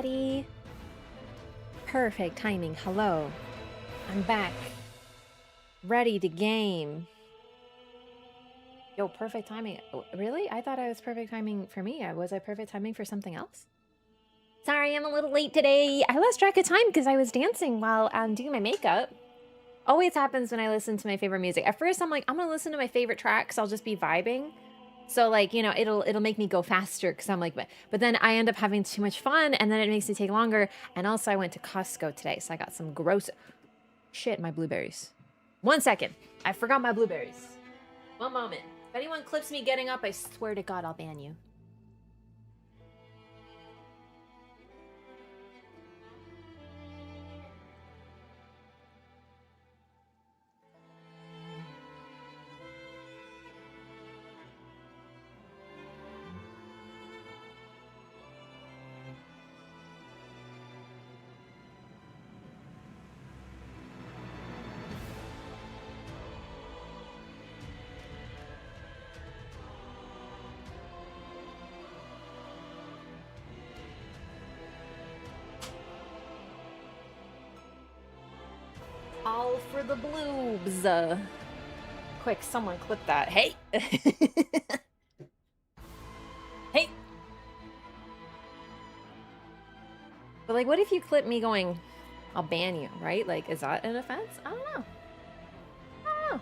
everybody. Perfect timing. Hello. I'm back. Ready to game. Yo, perfect timing. Really? I thought I was perfect timing for me. Was I perfect timing for something else? Sorry, I'm a little late today. I lost track of time because I was dancing while doing my makeup. Always happens when I listen to my favorite music. At first, I'm like, I'm gonna listen to my favorite tracks. I'll just be vibing. So like, you know, it'll make me go faster because I'm like, but then I end up having too much fun and then it makes me take longer. And also I went to Costco today, so I got some gross shit, my blueberries. 1 second. I forgot my blueberries. One moment. If anyone clips me getting up, I swear to God, I'll ban you. All for the bloobs. Quick, someone clip that. Hey! Hey! But like, what if you clip me going, I'll ban you, right? Like, is that an offense? I don't know. I don't know.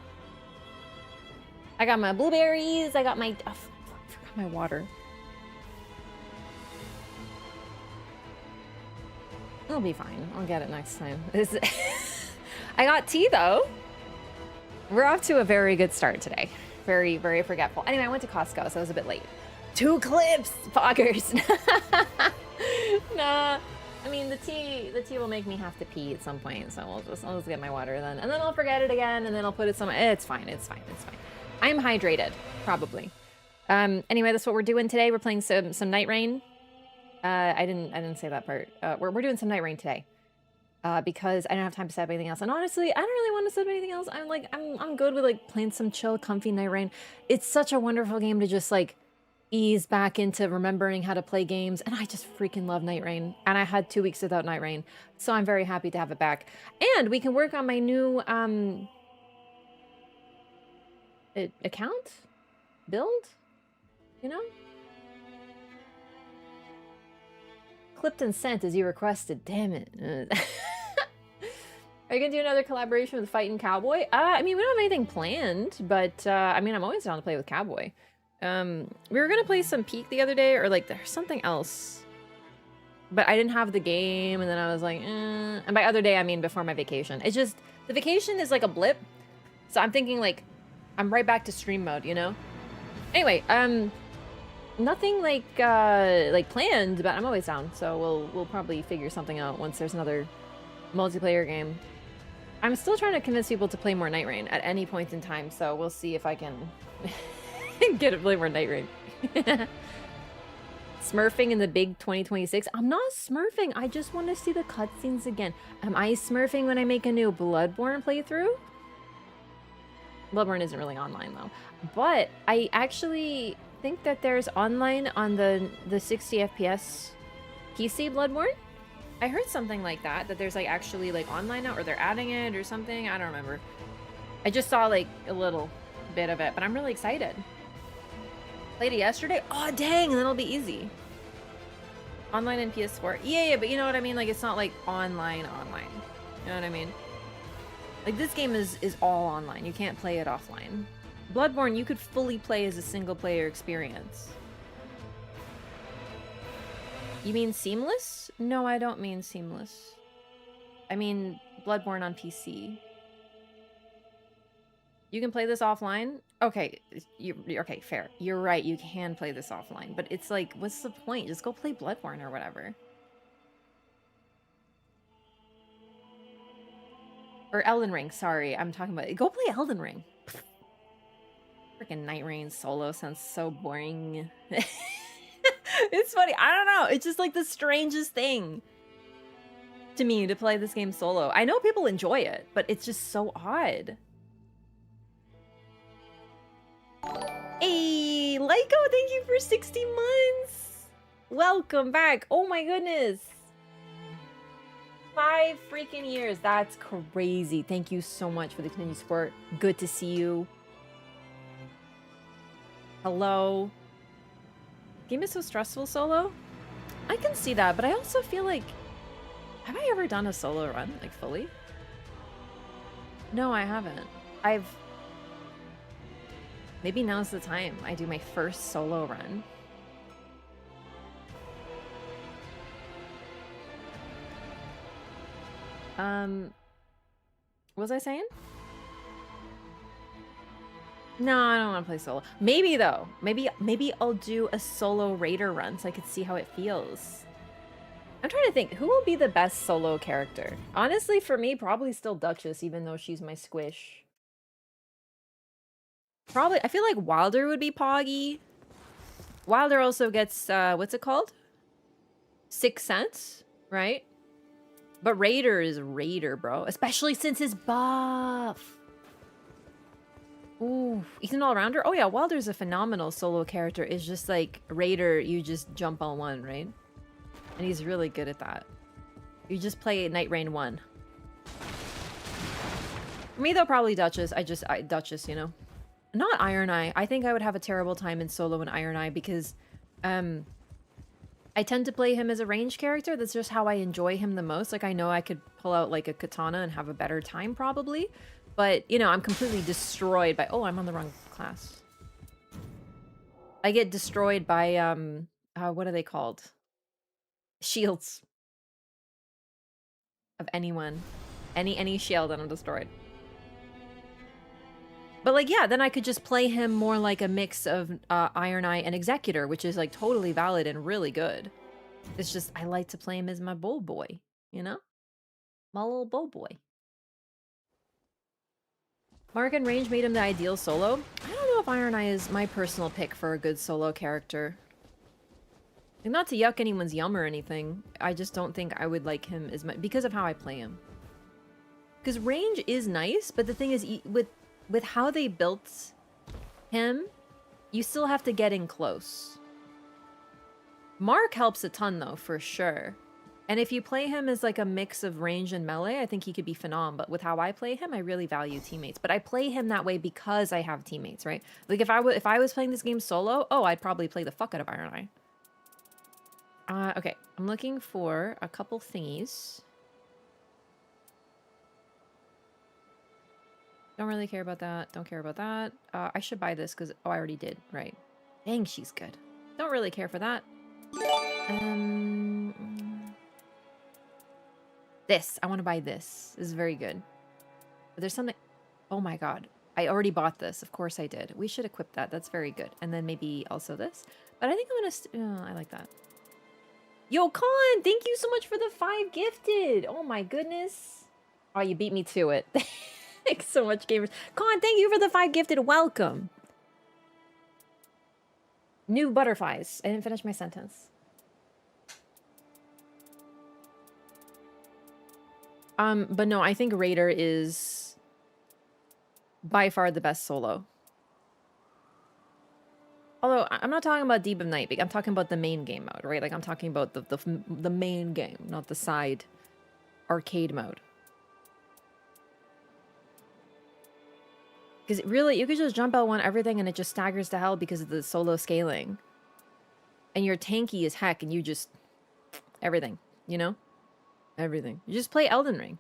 I got my blueberries. I got my... Oh, I forgot my water. It'll be fine. I'll get it next time. I got tea, though. We're off to a very good start today. Very, very forgetful. Anyway, I went to Costco, so I was a bit late. 2 clips! Poggers! Nah. I mean, the tea will make me have to pee at some point, so I'll just get my water then. And then I'll forget it again, and then I'll put it somewhere. It's fine, it's fine, it's fine. I'm hydrated, probably. Anyway, that's what we're doing today. We're playing some Nightreign. I didn't say that part. We're doing some Nightreign today. Because I don't have time to set up anything else. And honestly, I don't really want to set up anything else. I'm good with like playing some chill, comfy Nightreign. It's such a wonderful game to just like ease back into remembering how to play games. And I just freaking love Nightreign. And I had 2 weeks without Nightreign, so I'm very happy to have it back. And we can work on my new account build, you know? Clipped and sent as you requested. Damn it. Are you gonna do another collaboration with Fightin' Cowboy? I mean, we don't have anything planned, but I mean, I'm always down to play with Cowboy. We were gonna play some Peak the other day, or like there's something else, but I didn't have the game, and then I was like, eh. And by other day, I mean before my vacation. It's just the vacation is like a blip, so I'm thinking like I'm right back to stream mode, you know? Anyway, nothing like planned, but I'm always down, so we'll probably figure something out once there's another multiplayer game. I'm still trying to convince people to play more Nightreign at any point in time, so we'll see if I can get to play more Nightreign. Smurfing in the big 2026? I'm not smurfing, I just want to see the cutscenes again. Am I smurfing when I make a new Bloodborne playthrough? Bloodborne isn't really online though, but I actually think that there's online on the 60 FPS PC Bloodborne. I heard something like that there's like actually like online now, or they're adding it or something. I don't remember. I just saw like a little bit of it, but I'm really excited. Played it yesterday. Oh dang, then it'll be easy. Online in PS4. Yeah, but you know what I mean? Like it's not like online. You know what I mean? Like this game is all online. You can't play it offline. Bloodborne, you could fully play as a single player experience. You mean seamless? No, I don't mean seamless. I mean Bloodborne on PC. You can play this offline? Okay, okay, fair. You're right, you can play this offline, but it's like, what's the point? Just go play Bloodborne or whatever. Or Elden Ring, sorry, I'm talking about... Go play Elden Ring. Freaking Nightreign solo sounds so boring. It's funny, I don't know, it's just like the strangest thing to me to play this game solo. I know people enjoy it, but it's just so odd. Hey, Lyco, thank you for 60 months! Welcome back! Oh my goodness! 5 freaking years. That's crazy. Thank you so much for the continued support. Good to see you. Hello. Game is so stressful solo. I can see that, but I also feel like... Have I ever done a solo run, like, fully? No, I haven't. Maybe now's the time I do my first solo run. What was I saying? No, I don't want to play solo. Maybe though. Maybe I'll do a solo raider run so I could see how it feels. I'm trying to think, who will be the best solo character? Honestly, for me, probably still Duchess, even though she's my squish. Probably, I feel like Wilder would be Poggy. Wilder also gets, what's it called? 6 cents, right? But Raider is Raider, bro. Especially since his buff. Ooh, he's an all-rounder? Oh yeah, Wilder's a phenomenal solo character. It's just like, Raider, you just jump on one, right? And he's really good at that. You just play Nightreign 1. For me though, probably Duchess. Duchess, you know? Not Iron Eye. I think I would have a terrible time in solo in Iron Eye because I tend to play him as a range character. That's just how I enjoy him the most. Like, I know I could pull out like a katana and have a better time probably. But, you know, I'm completely destroyed by... Oh, I'm on the wrong class. I get destroyed by, what are they called? Shields. Of anyone. Any shield and I'm destroyed. But, like, yeah, then I could just play him more like a mix of Iron Eye and Executor, which is, like, totally valid and really good. It's just, I like to play him as my bull boy, you know? My little bull boy. Mark and range made him the ideal solo. I don't know if Iron Eye is my personal pick for a good solo character. Like, not to yuck anyone's yum or anything. I just don't think I would like him as much because of how I play him. Because range is nice, but the thing is, with how they built him, you still have to get in close. Mark helps a ton though, for sure. And if you play him as like a mix of range and melee, I think he could be phenom. But with how I play him, I really value teammates. But I play him that way because I have teammates, right? Like if I was playing this game solo, oh, I'd probably play the fuck out of Iron Eye. Okay, I'm looking for a couple thingies. Don't really care about that. Don't care about that. I should buy this because... Oh, I already did. Right. Dang, she's good. Don't really care for that. This. I want to buy this. This is very good. But there's something... Oh my god. I already bought this. Of course I did. We should equip that. That's very good. And then maybe also this. But I think I'm going to... I like that. Yo, Con! Thank you so much for the 5 gifted! Oh my goodness. Oh, you beat me to it. Thanks so much, gamers. Con, thank you for the 5 gifted. Welcome. New butterflies. I didn't finish my sentence. But no, I think Raider is by far the best solo. Although, I'm not talking about Deep of Night. I'm talking about the main game mode, right? Like, I'm talking about the main game, not the side arcade mode. Because really, you could just jump out one everything and it just staggers to hell because of the solo scaling. And you're tanky as heck and you just... Everything, you know? Everything. You just play Elden Ring.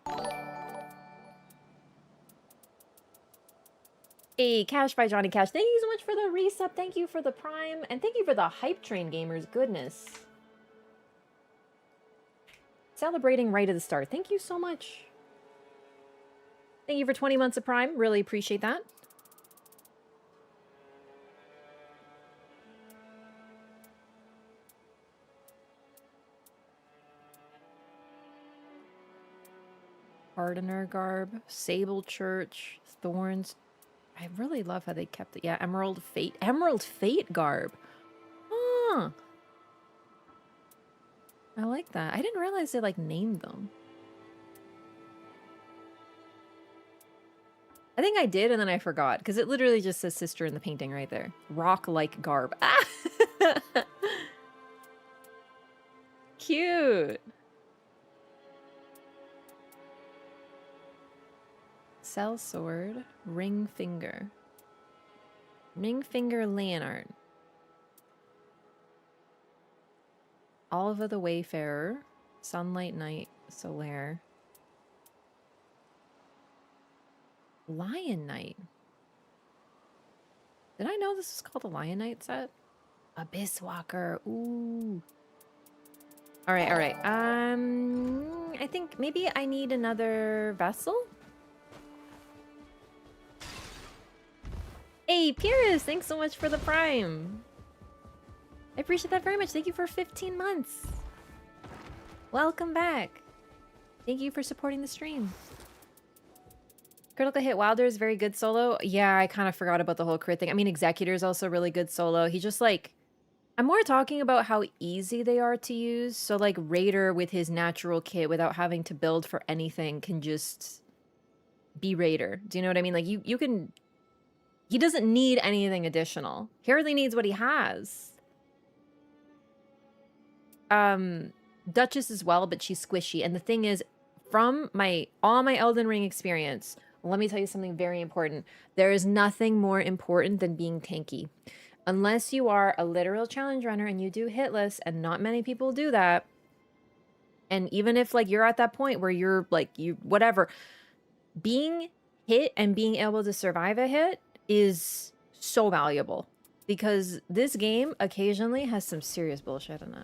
Hey, Cash by Johnny Cash. Thank you so much for the resub. Thank you for the Prime. And thank you for the Hype Train gamers. Goodness. Celebrating right at the start. Thank you so much. Thank you for 20 months of Prime. Really appreciate that. Hardener garb, Sable Church, Thorns. I really love how they kept it. Yeah, Emerald Fate. Emerald Fate garb. Huh. I like that. I didn't realize they like named them. I think I did and then I forgot because it literally just says sister in the painting right there. Rock-like garb. Ah! Cute. Cell Sword, Ring Finger. Ring Finger Leonard. Oliva the Wayfarer. Sunlight Knight Solaire. Lion Knight. Did I know this was called a Lion Knight set? Abyss Walker. Ooh. Alright, alright. I think maybe I need another vessel? Hey, Pyrrhus! Thanks so much for the Prime! I appreciate that very much. Thank you for 15 months. Welcome back. Thank you for supporting the stream. Critical Hit Wilder is very good solo. Yeah, I kind of forgot about the whole crit thing. I mean, Executor is also really good solo. He just like... I'm more talking about how easy they are to use. So like Raider with his natural kit without having to build for anything can just be Raider. Do you know what I mean? Like you can... He doesn't need anything additional. He hardly needs what he has. Duchess as well, but she's squishy. And the thing is, from all my Elden Ring experience, let me tell you something very important. There is nothing more important than being tanky. Unless you are a literal challenge runner and you do hitless, and not many people do that. And even if like you're at that point where you're like, whatever, being hit and being able to survive a hit is so valuable. Because this game occasionally has some serious bullshit in it.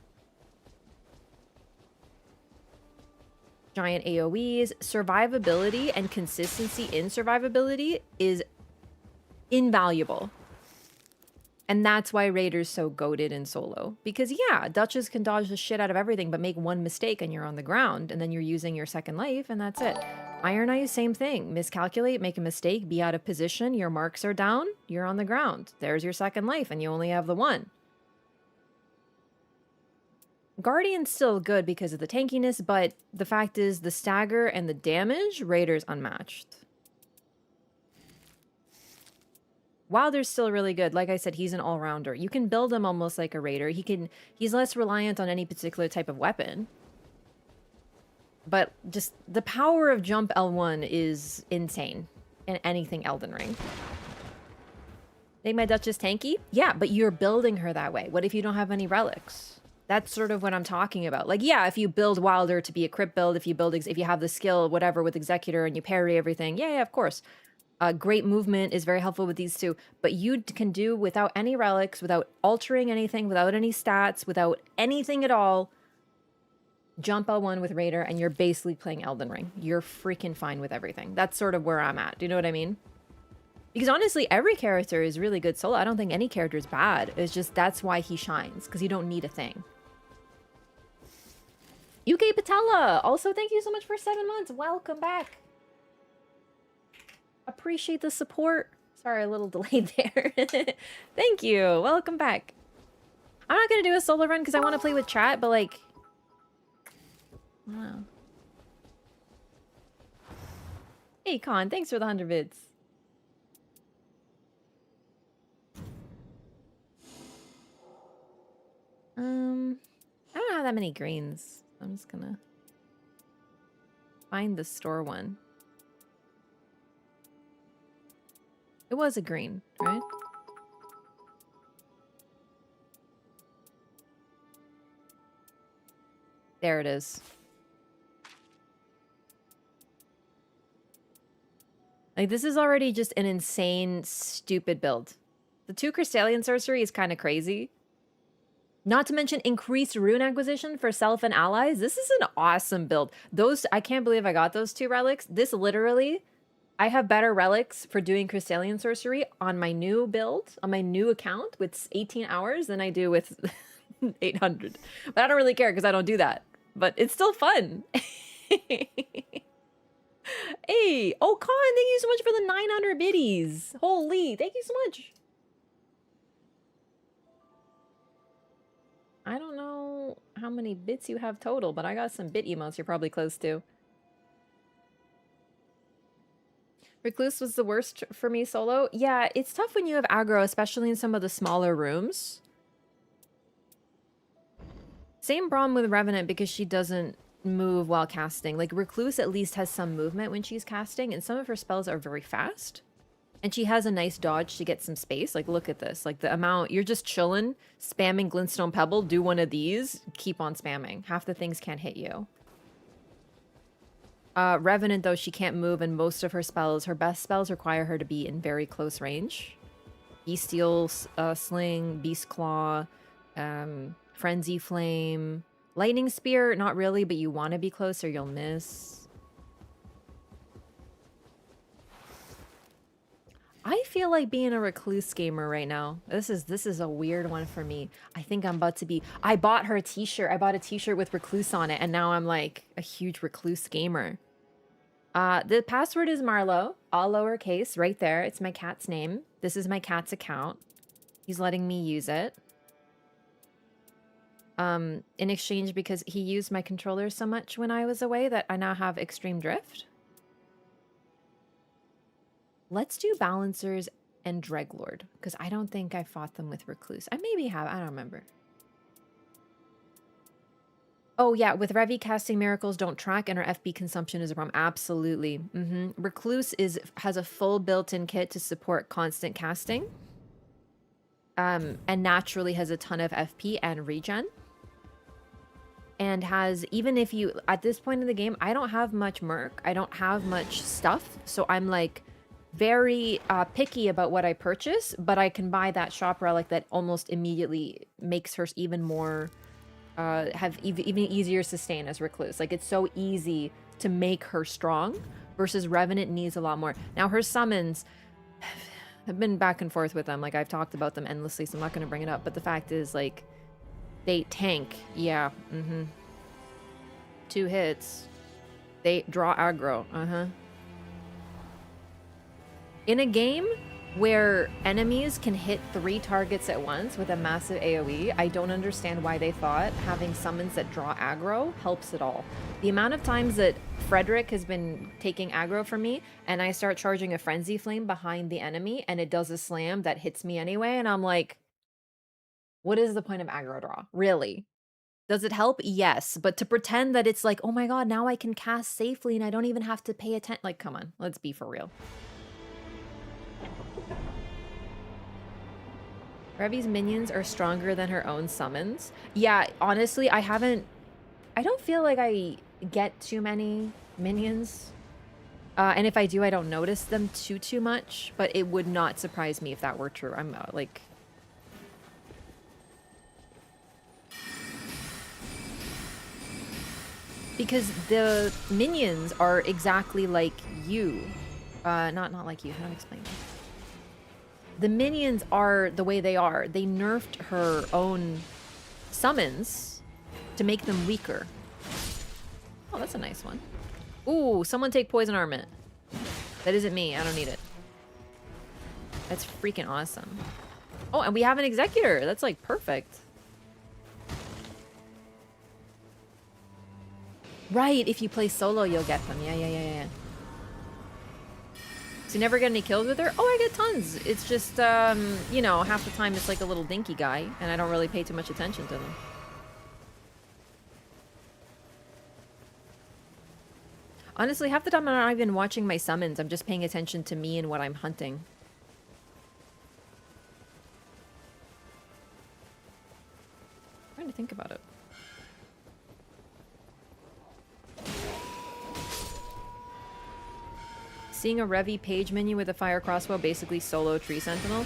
Giant AoEs, survivability and consistency in survivability is invaluable. And that's why Raider's so goated in solo. Because yeah, Duchess can dodge the shit out of everything, but make one mistake and you're on the ground, and then you're using your second life, and that's it. Iron Eye, same thing. Miscalculate, make a mistake, be out of position, your marks are down, you're on the ground. There's your second life, and you only have the one. Guardian's still good because of the tankiness, but the fact is the stagger and the damage, Raider's unmatched. Wilder's still really good. Like I said, he's an all-rounder. You can build him almost like a Raider. He's less reliant on any particular type of weapon. But just the power of jump L1 is insane in anything Elden Ring. Make my Duchess tanky? Yeah, but you're building her that way. What if you don't have any relics? That's sort of what I'm talking about. Like, yeah, if you build Wilder to be a crit build, if you have the skill, whatever, with Executor and you parry everything, yeah, of course. Great movement is very helpful with these two. But you can do without any relics, without altering anything, without any stats, without anything at all, jump L1 with Raider, and you're basically playing Elden Ring. You're freaking fine with everything. That's sort of where I'm at. Do you know what I mean? Because honestly, every character is really good solo. I don't think any character is bad. It's just that's why he shines, because you don't need a thing. UK Patella, also thank you so much for 7 months. Welcome back. Appreciate the support. Sorry, a little delayed there. Thank you. Welcome back. I'm not going to do a solo run because I want to play with chat, but like... Wow. Hey, Con, thanks for the 100 bits. I don't have that many greens. I'm just gonna find the store one. It was a green, right? There it is. Like, this is already just an insane, stupid build. The 2 Crystallian Sorcery is kind of crazy. Not to mention increased rune acquisition for self and allies. This is an awesome build. I can't believe I got those 2 relics. This literally, I have better relics for doing Crystallian Sorcery on my new build, on my new account with 18 hours than I do with 800. But I don't really care because I don't do that. But it's still fun. Hey, oh, Con, thank you so much for the 900 biddies. Holy, thank you so much. I don't know how many bits you have total, but I got some bit emotes you're probably close to. Recluse was the worst for me solo. Yeah, it's tough when you have aggro, especially in some of the smaller rooms. Same problem with Revenant because she doesn't move while casting. Like, Recluse at least has some movement when she's casting, and some of her spells are very fast. And she has a nice dodge to get some space. Like, look at this. Like, the amount... You're just chilling, spamming Glintstone Pebble, do one of these, keep on spamming. Half the things can't hit you. Revenant, though, she can't move, and most of her spells... Her best spells require her to be in very close range. Bestial Sling, Beast Claw, Frenzy Flame... Lightning Spear, not really, but you want to be close or you'll miss. I feel like being a Recluse gamer right now. This is a weird one for me. I think I'm about to be... I bought her a t-shirt. I bought a t-shirt with Recluse on it, and now I'm like a huge Recluse gamer. The password is Marlo, all lowercase, right there. It's my cat's name. This is my cat's account. He's letting me use it. In exchange because he used my controller so much when I was away that I now have extreme drift. Let's do Balancers and Dreglord, because I don't think I fought them with Recluse. I maybe have, I don't remember. Oh yeah, with Revi casting miracles don't track and her FB consumption is a problem. Absolutely. Recluse has a full built-in kit to support constant casting. And naturally has a ton of FP and regen. And has, even if you, at this point in the game, I don't have much merc. I don't have much stuff. So I'm like very picky about what I purchase, but I can buy that shop relic that almost immediately makes her even more, have even easier sustain as Recluse. Like, it's so easy to make her strong versus Revenant needs a lot more. Now her summons, I've been back and forth with them. Like, I've talked about them endlessly, so I'm not going to bring it up. But the fact is, like, they tank. Yeah. 2 hits. They draw aggro. In a game where enemies can hit 3 targets at once with a massive AoE, I don't understand why they thought having summons that draw aggro helps at all. The amount of times that Frederick has been taking aggro from me and I start charging a Frenzy Flame behind the enemy and it does a slam that hits me anyway, and I'm like, what is the point of aggro draw? Really? Does it help? Yes. But to pretend that it's like, oh my god, now I can cast safely and I don't even have to pay attention. Like, come on. Let's be for real. Revi's minions are stronger than her own summons. Yeah, honestly, I don't feel like I get too many minions. And if I do, I don't notice them too much. But it would not surprise me if that were true. I'm like... Because the minions are exactly like you. Not like you. How do I explain this? The minions are the way they are. They nerfed her own summons to make them weaker. Oh, that's a nice one. Ooh, someone take Poison Armament. That isn't me. I don't need it. That's freaking awesome. Oh, and we have an Executor. That's like perfect. Right, if you play solo, you'll get them. Yeah. So you never get any kills with her? Oh, I get tons. It's just, you know, half the time it's like a little dinky guy, and I don't really pay too much attention to them. Honestly, half the time I'm not even watching my summons. I'm just paying attention to me and what I'm hunting. I'm trying to think about it. Seeing a Revi page menu with a fire crossbow, basically solo tree sentinel.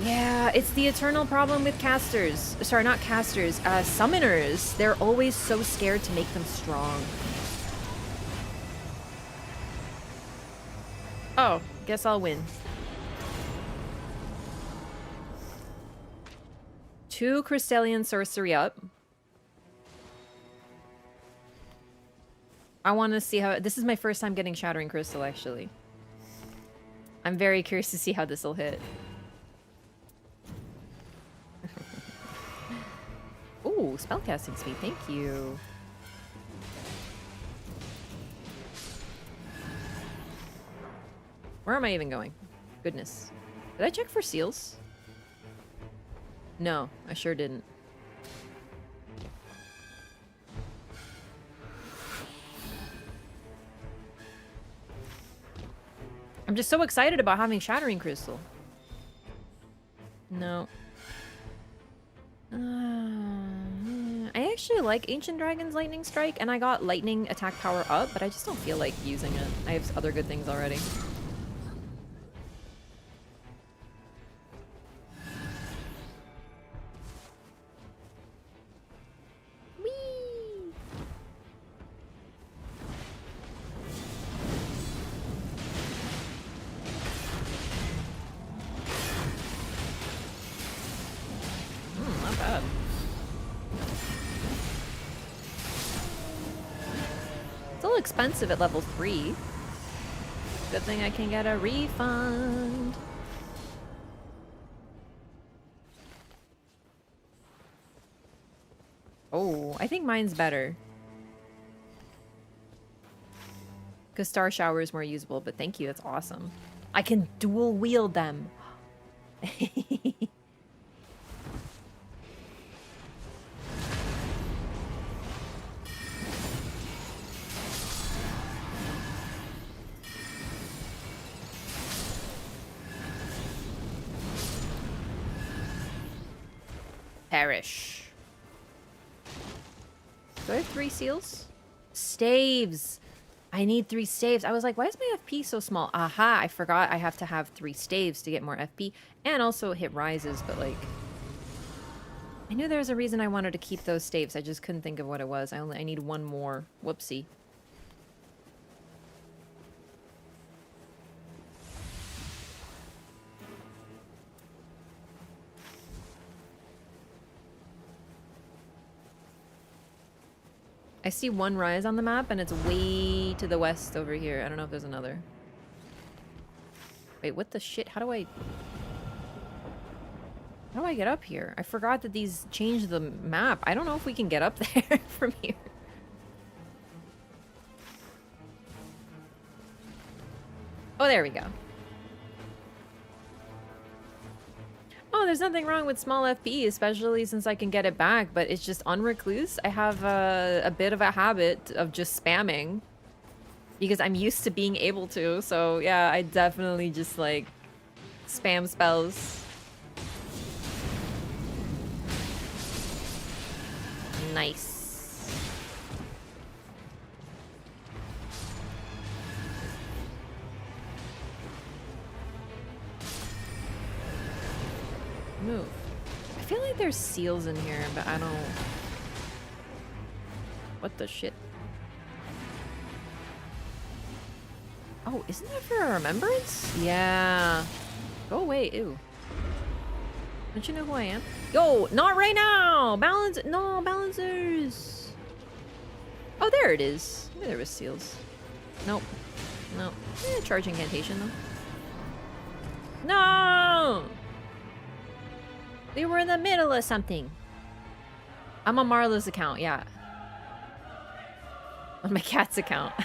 Yeah, it's the eternal problem with casters. Sorry, not casters. Summoners. They're always so scared to make them strong. Oh, guess I'll win. 2 Crystallian Sorcery up. I want to see how... This is my first time getting Shattering Crystal, actually. I'm very curious to see how this will hit. Ooh, spellcasting speed. Thank you. Where am I even going? Goodness. Did I check for seals? No, I sure didn't. I'm just so excited about having Shattering Crystal. No. I actually like Ancient Dragon's Lightning Strike, and I got Lightning attack power up, but I just don't feel like using it. I have other good things already. Not bad. It's a little expensive at level 3. Good thing I can get a refund. Oh, I think mine's better. Because Star Shower is more usable, but thank you, that's awesome. I can dual wield them. Perish. Do I have 3 seals? Staves! I need 3 staves. I was like, why is my FP so small? Aha, I forgot I have to have 3 staves to get more FP. And also hit rises, but like... I knew there was a reason I wanted to keep those staves. I just couldn't think of what it was. I need 1 more. Whoopsie. I see 1 rise on the map, and it's way to the west over here. I don't know if there's another. Wait, what the shit? How do I get up here? I forgot that these changed the map. I don't know if we can get up there from here. Oh, there we go. Oh, there's nothing wrong with small FP, especially since I can get it back, but it's just on Recluse. I have a bit of a habit of just spamming because I'm used to being able to. So yeah, I definitely just like spam spells. Nice. Move. I feel like there's seals in here, but I don't... What the shit? Oh, isn't that for a remembrance? Yeah. Go away, ew. Don't you know who I am? Yo, not right now! Balance... No, balancers! Oh, there it is. Maybe there was seals. Nope. Nope. Charge incantation, though. No! We were in the middle of something. I'm on Marla's account, yeah. On my cat's account.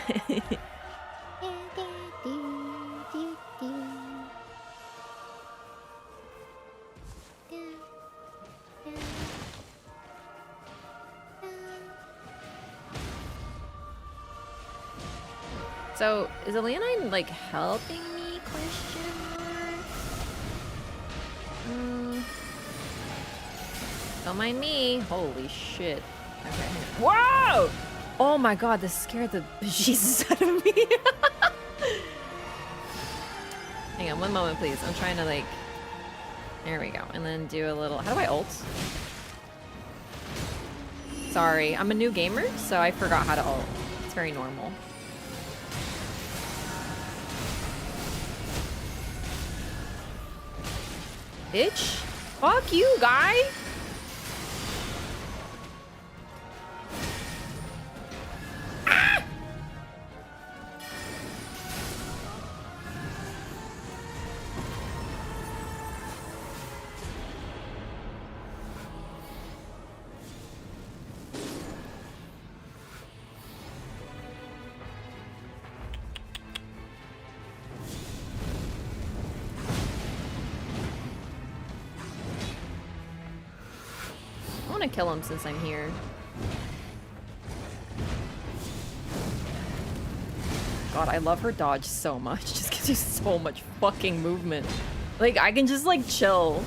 So, is Leonine, like, helping me? Question mark? Don't mind me. Holy shit. Okay. Whoa! Oh my god, this scared the bejesus out of me. Hang on, 1 moment, please. I'm trying to, like... There we go. And then do a little... How do I ult? Sorry, I'm a new gamer, so I forgot how to ult. It's very normal. Bitch. Fuck you, guy! Ah! I want to kill him since I'm here. god, I love her dodge so much. Just gives you so much fucking movement. Like, I can just, like, chill.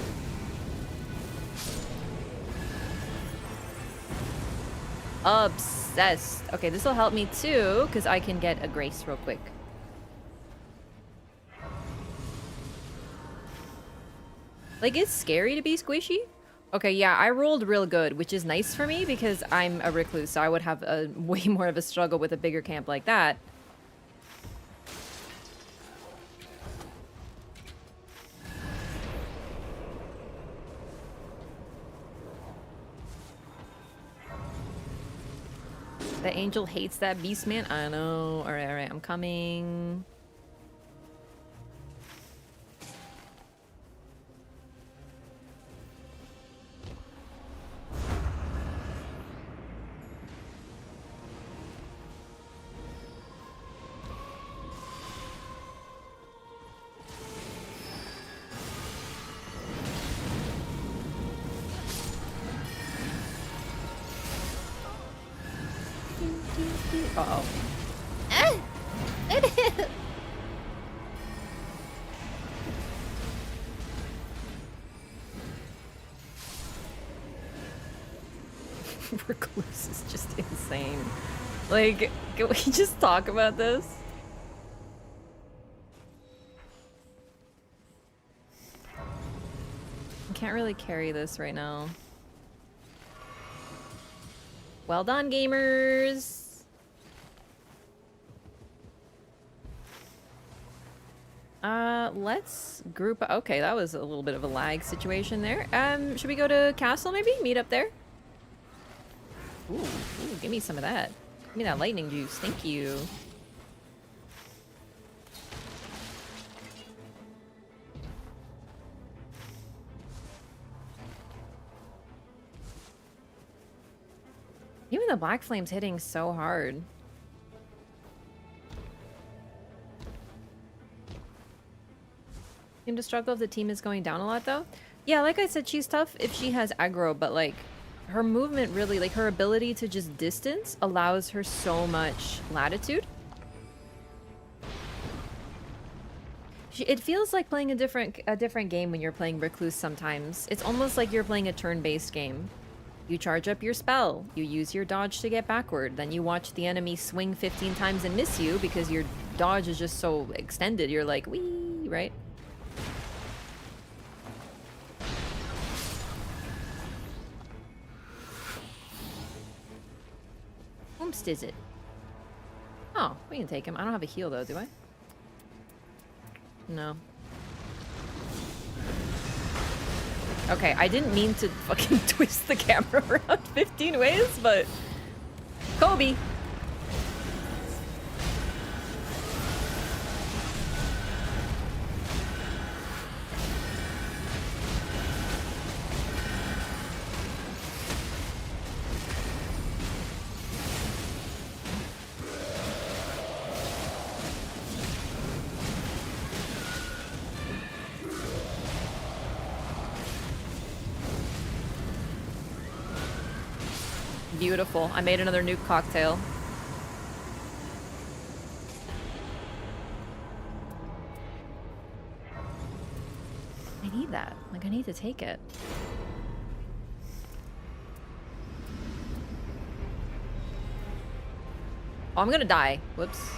Obsessed. Okay, this will help me too, because I can get a grace real quick. Like, it's scary to be squishy. Okay, yeah, I rolled real good, which is nice for me because I'm a recluse, so I would have a way more of a struggle with a bigger camp like that. The angel hates that beast man. I know. All right, I'm coming. Uh-oh. Recluse is just insane. Like, can we just talk about this? I can't really carry this right now. Well done, gamers! Let's group... Okay, that was a little bit of a lag situation there. Should we go to Castle, maybe? Meet up there? Ooh, give me some of that. Give me that lightning juice. Thank you. Even the black flame's hitting so hard. Seem to struggle if the team is going down a lot, though. Yeah, like I said, she's tough if she has aggro, but like her movement really, like her ability to just distance allows her so much latitude. It feels like playing a different game when you're playing Recluse sometimes. It's almost like you're playing a turn-based game. You charge up your spell, you use your dodge to get backward, then you watch the enemy swing 15 times and miss you because your dodge is just so extended. You're like, wee, right? Whomst is it? Oh, we can take him. I don't have a heal though, do I? No. Okay, I didn't mean to fucking twist the camera around 15 ways, but... Kobe! Beautiful. I made another nuke cocktail. I need that. Like, I need to take it. Oh, I'm gonna die. Whoops.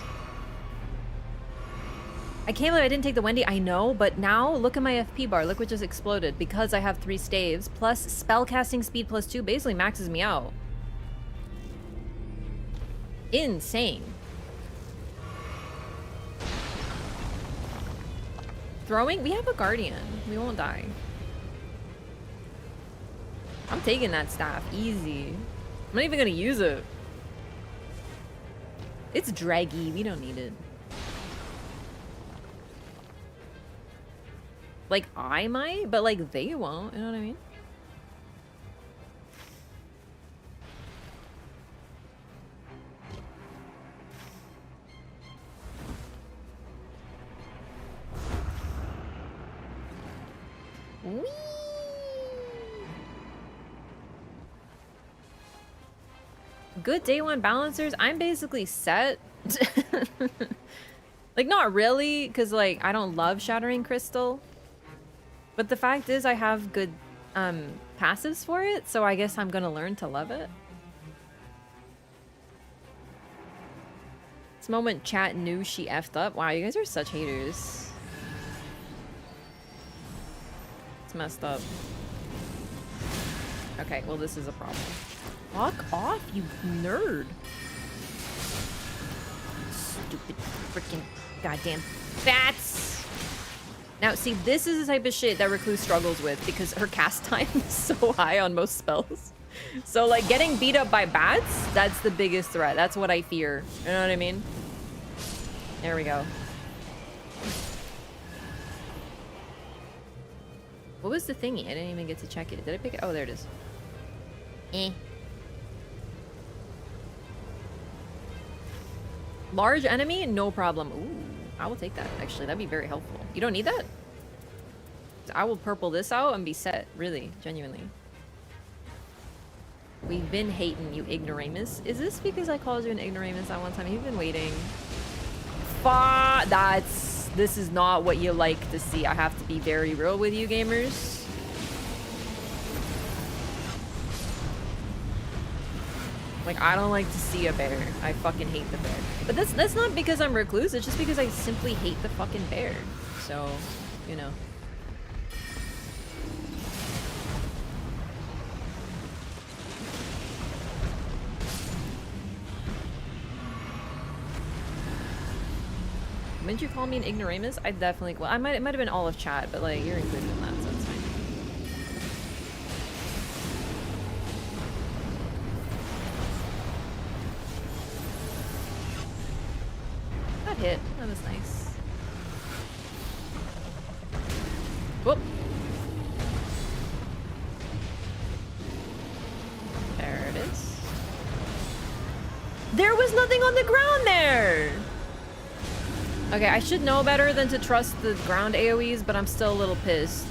I can't believe I didn't take the Wendy. I know, but now look at my FP bar. Look what just exploded. Because I have 3 staves, plus spellcasting speed +2 basically maxes me out. Insane. Throwing? We have a guardian. We won't die. I'm taking that staff. Easy. I'm not even gonna use it. It's draggy. We don't need it. Like, I might, but like, they won't. You know what I mean? Whee! Good day 1 balancers. I'm basically set. Like, not really, because, like, I don't love Shattering Crystal. But the fact is I have good passives for it, so I guess I'm gonna learn to love it. This moment chat knew she effed up. Wow, you guys are such haters. It's messed up. Okay, well this is a problem. Fuck off, you nerd. Stupid freaking goddamn bats. Now, see, this is the type of shit that Recluse struggles with because her cast time is so high on most spells. So, like, getting beat up by bats, that's the biggest threat. That's what I fear. You know what I mean? There we go. What was the thingy? I didn't even get to check it. Did I pick it? Oh, there it is. Eh. Large enemy? No problem. Ooh, I will take that, actually. That'd be very helpful. You don't need that? I will purple this out and be set. Really, genuinely. We've been hating you, ignoramus. Is this because I called you an ignoramus that one time? You've been waiting. This is not what you like to see. I have to be very real with you, gamers. Like, I don't like to see a bear. I fucking hate the bear. But that's not because I'm Recluse. It's just because I simply hate the fucking bear. So, you know. Wouldn't you call me an ignoramus? I definitely. Well, it might have been all of chat, but like you're included in that, so it's fine. That hit. That was nice. Whoop. There it is. There was nothing on the ground there! Okay, I should know better than to trust the ground AoEs, but I'm still a little pissed.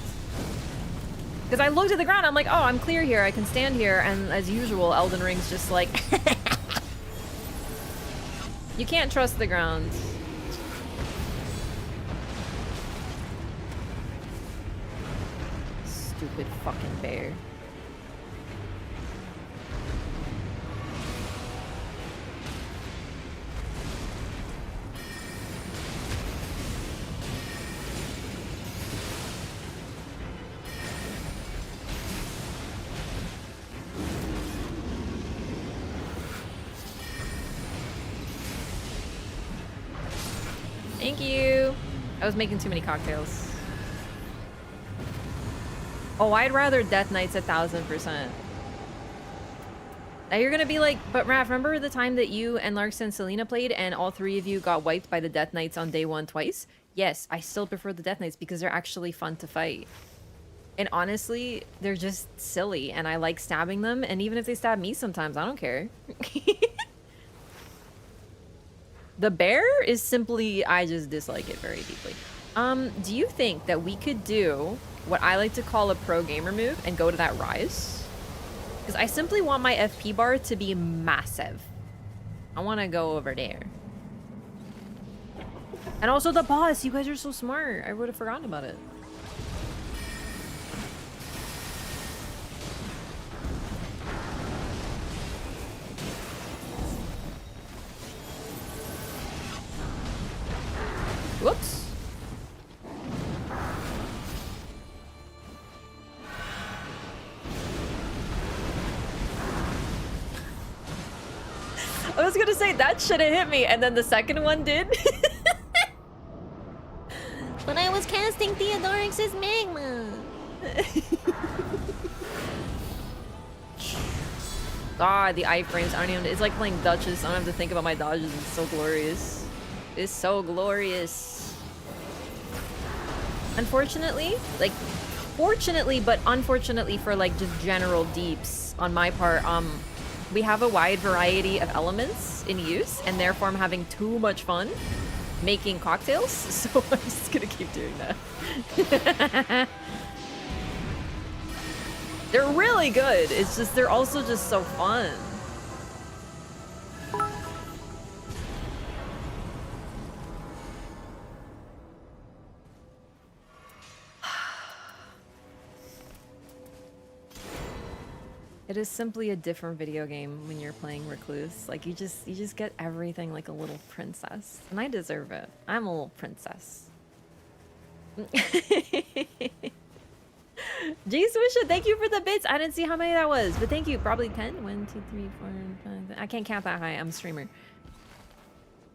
Because I looked at the ground, I'm like, oh, I'm clear here, I can stand here, and as usual, Elden Ring's just like... You can't trust the ground. Stupid fucking bear. Thank you. I was making too many cocktails. Oh, I'd rather Death Knights 1000%. Now you're gonna be like, but Wraff, remember the time that you and Larks and Selena played and all three of you got wiped by the Death Knights on day one twice? Yes, I still prefer the Death Knights because they're actually fun to fight. And honestly, they're just silly and I like stabbing them, and even if they stab me sometimes, I don't care. The bear is simply, I just dislike it very deeply. Do you think that we could do what I like to call a pro gamer move and go to that rise? Because I simply want my FP bar to be massive. I want to go over there. And also the boss, you guys are so smart. I would have forgotten about it. Whoops. I was gonna say that should have hit me, and then the second one did. But I was casting Theodorix's magma. God, the iframes. I don't even. It's like playing Duchess. I don't have to think about my dodges. It's so glorious. It's so glorious. Unfortunately, like, fortunately, but unfortunately for like just general deeps on my part, we have a wide variety of elements in use, and therefore I'm having too much fun making cocktails, so I'm just gonna keep doing that. They're really good. It's just they're also just so fun. It is simply a different video game when you're playing Recluse. Like you just get everything like a little princess. And I deserve it. I'm a little princess. G Swisha, thank you for the bits. I didn't see how many that was, but thank you. Probably 10. 1, 2, 3, 4, 5. I can't count that high. I'm a streamer.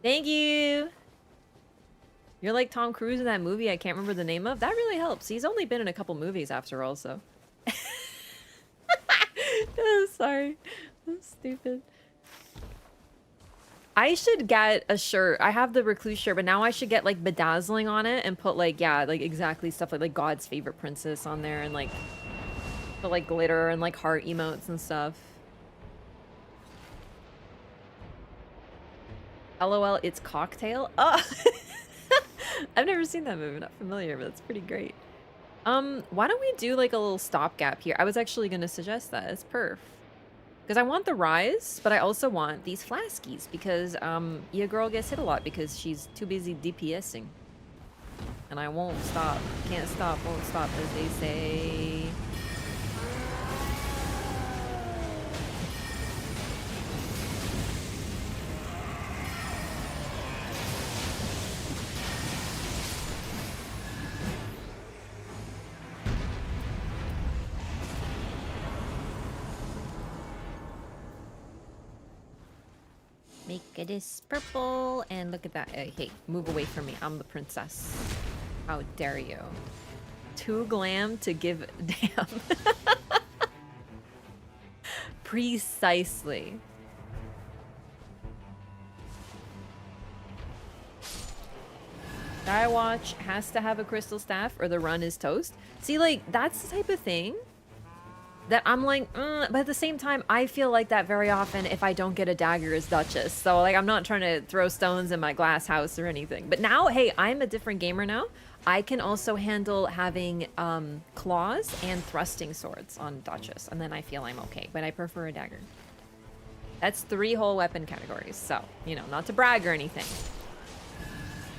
Thank you. You're like Tom Cruise in that movie I can't remember the name of. That really helps. He's only been in a couple movies after all, so. Oh, sorry. I'm stupid. I should get a shirt. I have the Recluse shirt, but now I should get like bedazzling on it and put like, yeah, like exactly stuff like God's favorite princess on there and like put like glitter and like heart emotes and stuff. LOL, it's Cocktail. Oh, I've never seen that movie. Not familiar, but that's pretty great. Why don't we do like a little stopgap here? I was actually gonna suggest that as perf. Because I want the rise, but I also want these flaskies because your girl gets hit a lot because she's too busy DPSing. And I won't stop. Can't stop, won't stop, as they say. Make this purple, and look at that. Hey, move away from me. I'm the princess. How dare you? Too glam to give a damn. Precisely. Skywatch has to have a crystal staff or the run is toast. See, like, that's the type of thing that I'm like, but at the same time, I feel like that very often if I don't get a dagger as Duchess. So, like, I'm not trying to throw stones in my glass house or anything. But now, hey, I'm a different gamer now. I can also handle having claws and thrusting swords on Duchess. And then I feel I'm okay. But I prefer a dagger. That's 3 whole weapon categories. So, you know, not to brag or anything.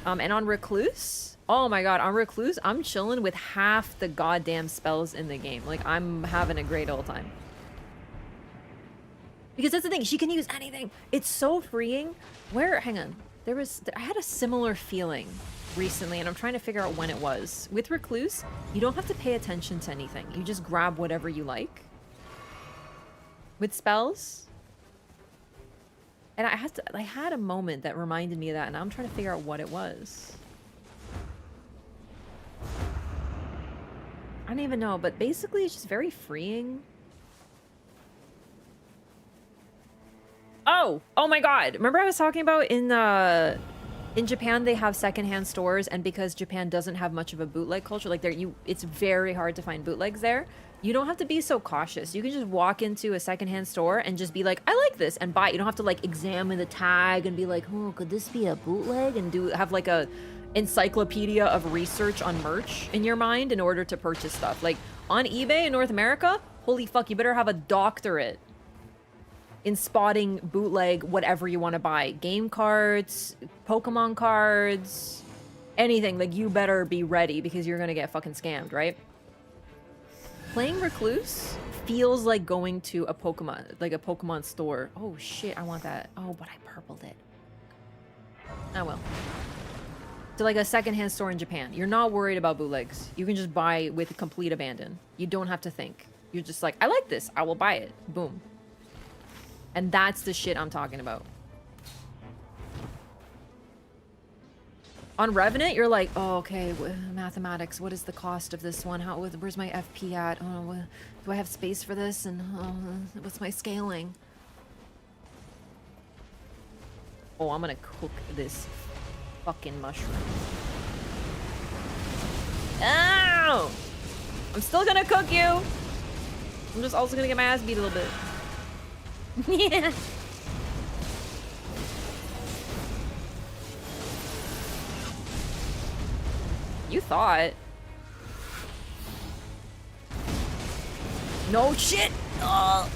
And on Recluse... Oh my god, on Recluse, I'm chilling with half the goddamn spells in the game. Like, I'm having a great old time. Because that's the thing, she can use anything. It's so freeing. Hang on. I had a similar feeling recently, and I'm trying to figure out when it was. With Recluse, you don't have to pay attention to anything. You just grab whatever you like. With spells... And I had a moment that reminded me of that, and I'm trying to figure out what it was. I don't even know, but basically it's just very freeing. Oh my god. Remember I was talking about in Japan they have secondhand stores, and because Japan doesn't have much of a bootleg culture, like it's very hard to find bootlegs there. You don't have to be so cautious. You can just walk into a secondhand store and just be like, I like this, and buy it. You don't have to like examine the tag and be like, oh, could this be a bootleg? And have like a encyclopedia of research on merch in your mind in order to purchase stuff. Like on eBay in North America, holy fuck, you better have a doctorate in spotting bootleg whatever you want to buy. Game cards, Pokemon cards, anything. Like, you better be ready because you're gonna get fucking scammed, right? Playing Recluse feels like going to a Pokemon store. Oh shit, I want that. Oh, but I purpled it. Oh well. To like a secondhand store in Japan. You're not worried about bootlegs. You can just buy with complete abandon. You don't have to think. You're just like, I like this. I will buy it. Boom. And that's the shit I'm talking about. On Revenant, you're like, oh, okay, mathematics. What is the cost of this one? Where's my FP at? Oh, do I have space for this? And what's my scaling? Oh, I'm gonna cook this fucking mushroom. Ow! I'm still gonna cook you. I'm just also gonna get my ass beat a little bit. Yeah. You thought. No shit! Oh.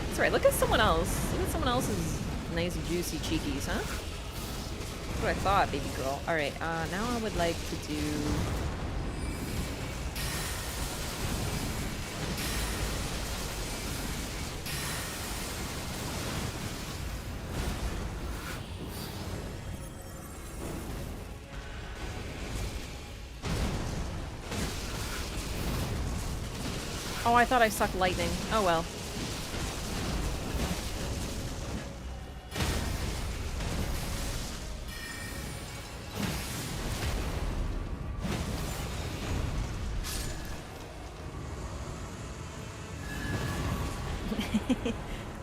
That's right, look at someone else. Look at someone else's nice juicy cheekies, huh? That's what I thought, baby girl. Alright, now I would like to do... Oh, I thought I sucked lightning. Oh well.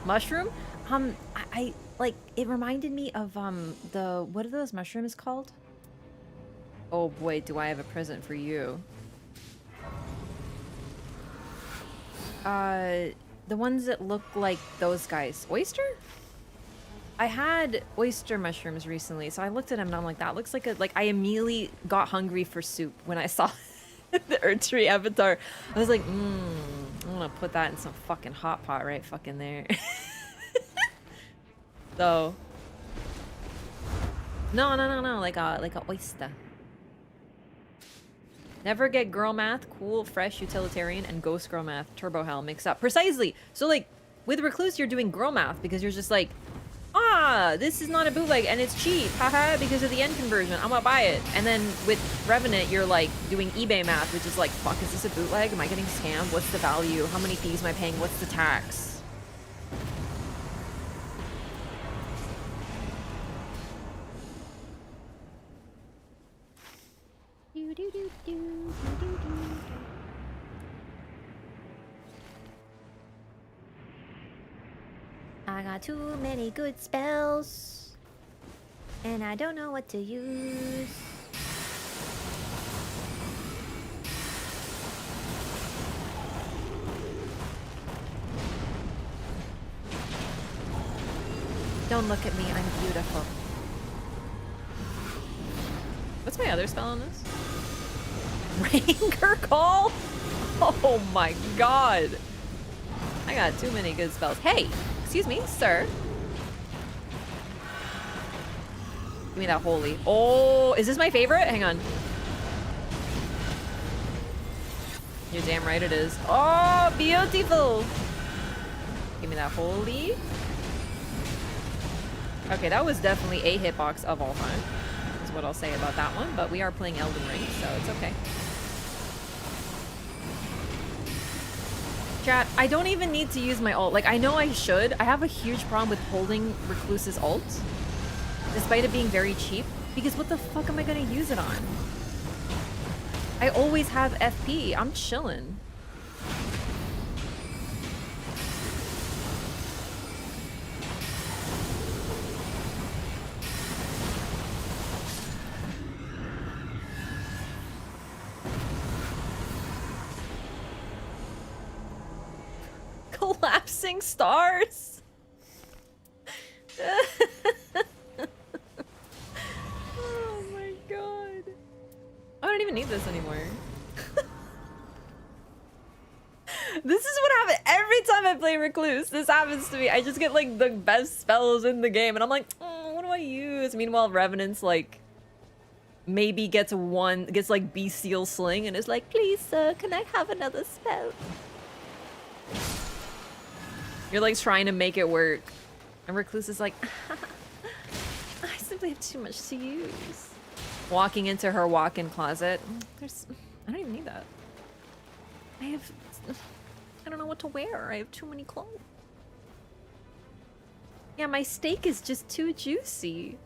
Mushroom? I like, it reminded me of what are those mushrooms called? Oh boy, do I have a present for you. The ones that look like those guys. Oyster? I had oyster mushrooms recently, so I looked at them and I'm like, that looks like a, like, I immediately got hungry for soup when I saw the Erdtree avatar. I was like, I'm gonna put that in some fucking hot pot right fucking there. So, no, like a oyster. Never get girl math, cool, fresh, utilitarian, and ghost girl math, turbo hell mixed up. Precisely. So like, with Recluse, you're doing girl math because you're just like, this is not a bootleg and it's cheap, haha, because of the end conversion. I'm gonna buy it. And then with Revenant, you're like doing eBay math, which is like, fuck, is this a bootleg? Am I getting scammed? What's the value? How many fees am I paying? What's the tax? I got too many good spells, and I don't know what to use. Don't look at me, I'm beautiful. What's my other spell on this? Ranger Call? Oh my god. I got too many good spells. Hey, excuse me, sir. Give me that holy. Oh, is this my favorite? Hang on. You're damn right it is. Oh, beautiful. Give me that holy. Okay, that was definitely a hitbox of all time. Is what I'll say about that one. But we are playing Elden Ring, so it's okay. Chat, I don't even need to use my ult. Like, I know I should. I have a huge problem with holding Recluse's ult, despite it being very cheap, because what the fuck am I gonna use it on? I always have FP. I'm chillin'. Collapsing stars. Oh my god. I don't even need this anymore. This is what happens every time I play Recluse. This happens to me. I just get like the best spells in the game and I'm like, what do I use? Meanwhile, Revenant's like maybe gets like Bestial Sling and is like, please sir, can I have another spell? You're like trying to make it work. And Recluse is like, I simply have too much to use. Walking into her walk-in closet. I don't even need that. I don't know what to wear. I have too many clothes. Yeah, my steak is just too juicy.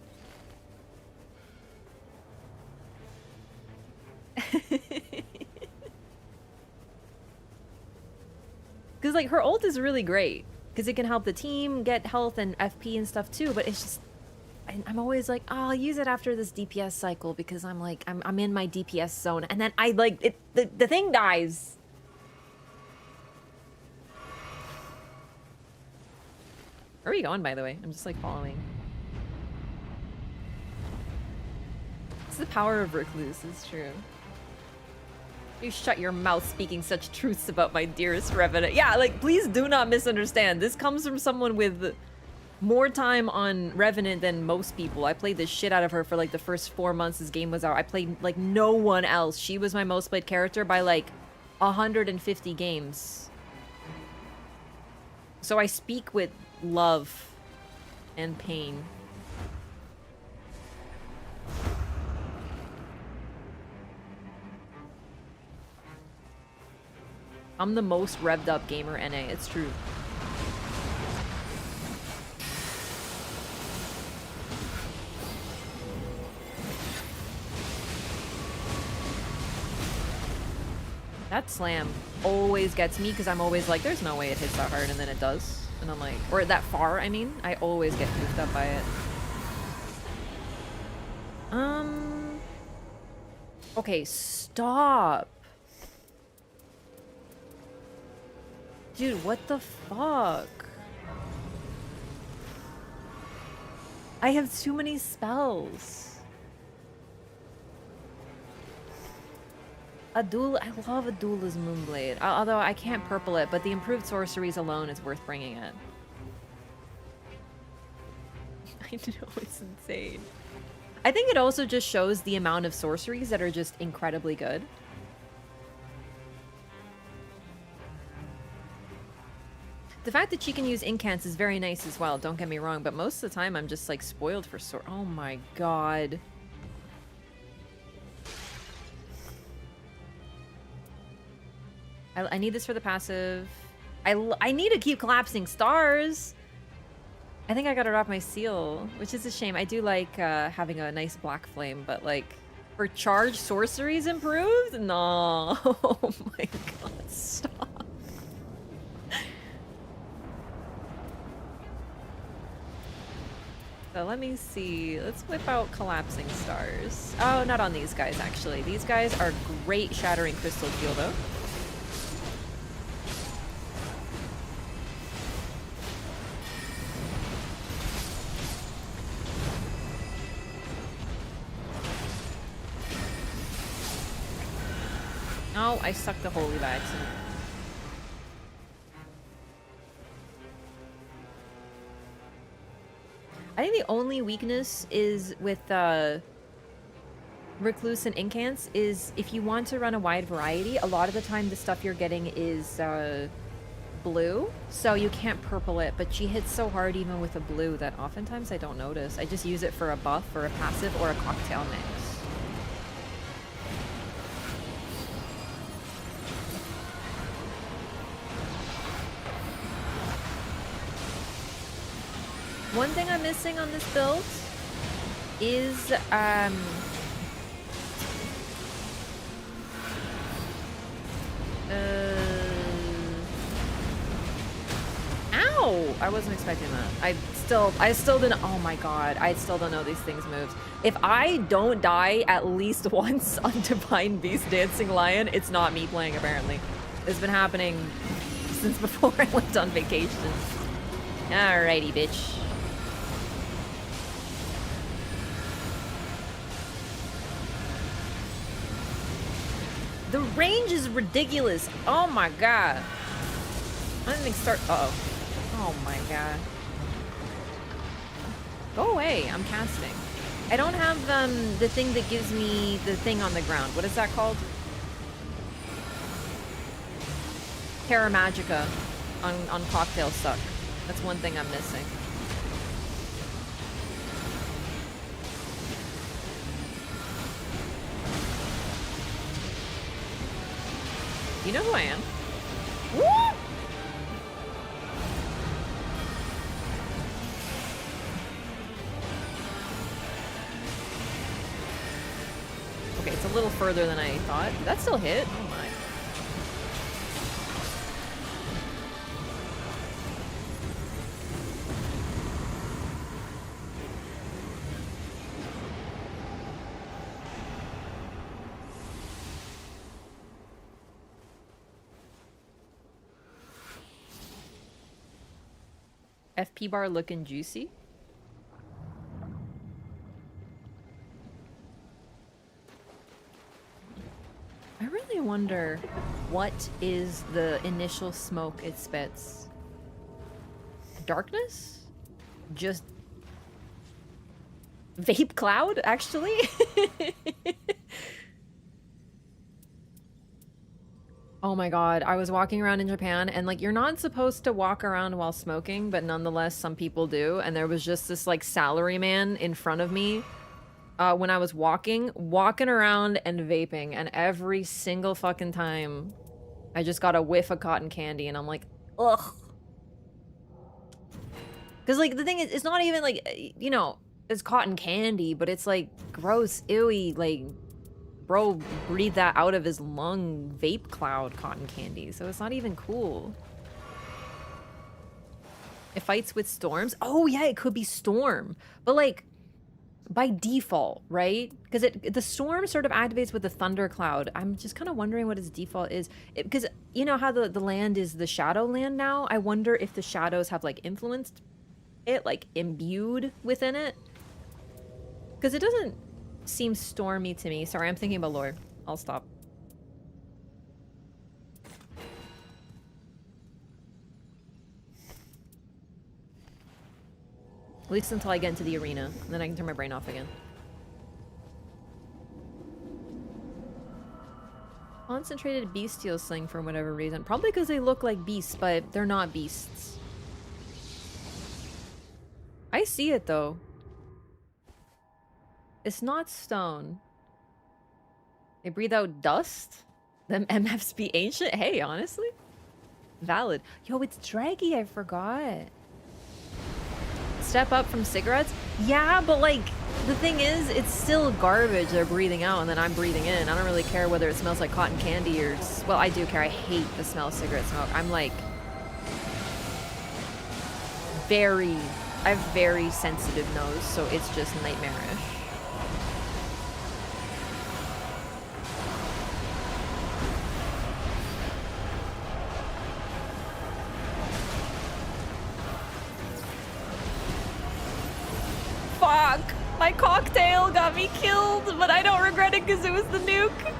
Because like her ult is really great. Because it can help the team get health and FP and stuff too, but it's just... I'm always like, oh, I'll use it after this DPS cycle because I'm like, I'm in my DPS zone. And then I like, the thing dies. Where are we going, by the way? I'm just like following. It's the power of Recluse, it's true. You shut your mouth speaking such truths about my dearest Revenant. Yeah, like, please do not misunderstand. This comes from someone with more time on Revenant than most people. I played the shit out of her for like the first 4 months this game was out. I played like no one else. She was my most played character by like 150 games. So I speak with love and pain. I'm the most revved up gamer NA. It's true. That slam always gets me because I'm always like, there's no way it hits that hard, and then it does. And I'm like, or that far, I mean. I always get goofed up by it. Okay, stop. Dude, what the fuck? I have too many spells. I love a Adula's Moonblade. Although I can't purple it, but the improved sorceries alone is worth bringing it. I know, it's insane. I think it also just shows the amount of sorceries that are just incredibly good. The fact that she can use incants is very nice as well, don't get me wrong, but most of the time I'm just like spoiled for oh my god. I need this for the passive. I need to keep collapsing stars. I think I got it off my seal, which is a shame. I do like having a nice black flame, but like for charged sorceries improved? No. Oh my god, stop. So let me see. Let's whip out collapsing stars. Oh, not on these guys actually. These guys are great shattering crystal heal though. Oh, I sucked the holy by accident. I think the only weakness is with Recluse and Incants is if you want to run a wide variety, a lot of the time the stuff you're getting is blue, so you can't purple it, but she hits so hard even with a blue that oftentimes I don't notice. I just use it for a buff or a passive or a cocktail mix. One thing I'm missing on this build is ow! I wasn't expecting that. I still didn't. Oh my god! I still don't know these things' moves. If I don't die at least once on Divine Beast Dancing Lion, it's not me playing. Apparently, it's been happening since before I went on vacation. Alrighty, bitch. The range is ridiculous. Oh my god. I didn't even start. Uh-oh. Oh my god. Go away. I'm casting. I don't have the thing that gives me the thing on the ground. What is that called? Terra Magica on Cocktail Suck. That's one thing I'm missing. You know who I am? Woo! Okay, it's a little further than I thought. Did that still hit? Oh my. FP bar looking juicy. I really wonder what is the initial smoke it spits. Darkness? Just vape cloud, actually? Oh my god, I was walking around in Japan and like you're not supposed to walk around while smoking, but nonetheless some people do, and there was just this like salaryman in front of me when I was walking around and vaping, and every single fucking time I just got a whiff of cotton candy and I'm like, ugh. Because, like, the thing is, it's not even, like, you know, it's cotton candy, but it's, like, gross, ewy, like, bro breathed that out of his lung vape cloud cotton candy, so it's not even cool. It fights with storms? Oh, yeah, it could be storm. But, like, by default, right? Because the storm sort of activates with the thundercloud. I'm just kind of wondering what its default is. Because you know how the land is the shadow land now? I wonder if the shadows have, like, influenced it, like, imbued within it. Because it doesn't seem stormy to me. Sorry, I'm thinking about lore. I'll stop. At least until I get into the arena. And then I can turn my brain off again. Concentrated bestial sling for whatever reason. Probably because they look like beasts, but they're not beasts. I see it, though. It's not stone. They breathe out dust? Them MFs be ancient? Hey, honestly? Valid. Yo, it's draggy, I forgot. Step up from cigarettes? Yeah, but like, the thing is, it's still garbage they're breathing out and then I'm breathing in. I don't really care whether it smells like cotton candy or... Well, I do care. I hate the smell of cigarette smoke. I'm like... I have very sensitive nose, so it's just nightmarish. Fuck! My cocktail got me killed, but I don't regret it because it was the nuke.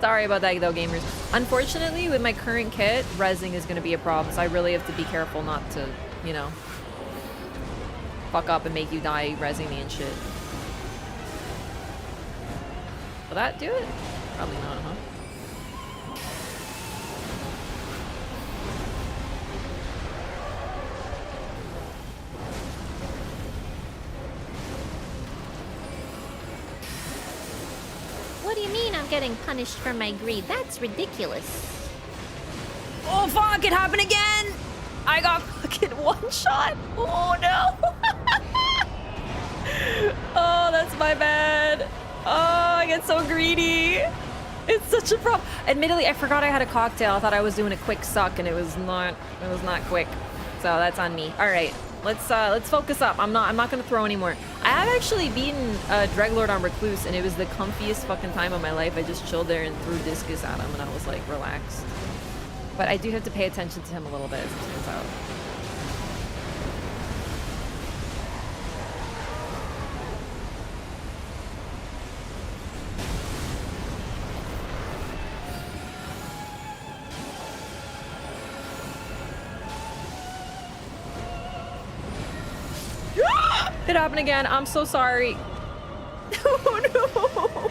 Sorry about that, though, gamers. Unfortunately, with my current kit, rezzing is going to be a problem, so I really have to be careful not to, you know, fuck up and make you die rezzing me and shit. Will that do it? Probably not, huh? What do you mean I'm getting punished for my greed? That's ridiculous. Oh fuck, it happened again! I got fucking one shot! Oh no! Oh, that's my bad. Oh, I get so greedy. It's such a problem. Admittedly, I forgot I had a cocktail. I thought I was doing a quick suck and it was not quick. So that's on me. All right, let's focus up. I'm not gonna throw anymore. I have actually beaten Dreglord on Recluse and it was the comfiest fucking time of my life. I just chilled there and threw discus at him and I was like relaxed. But I do have to pay attention to him a little bit, as it turns out. It happened again. I'm so sorry. Oh no.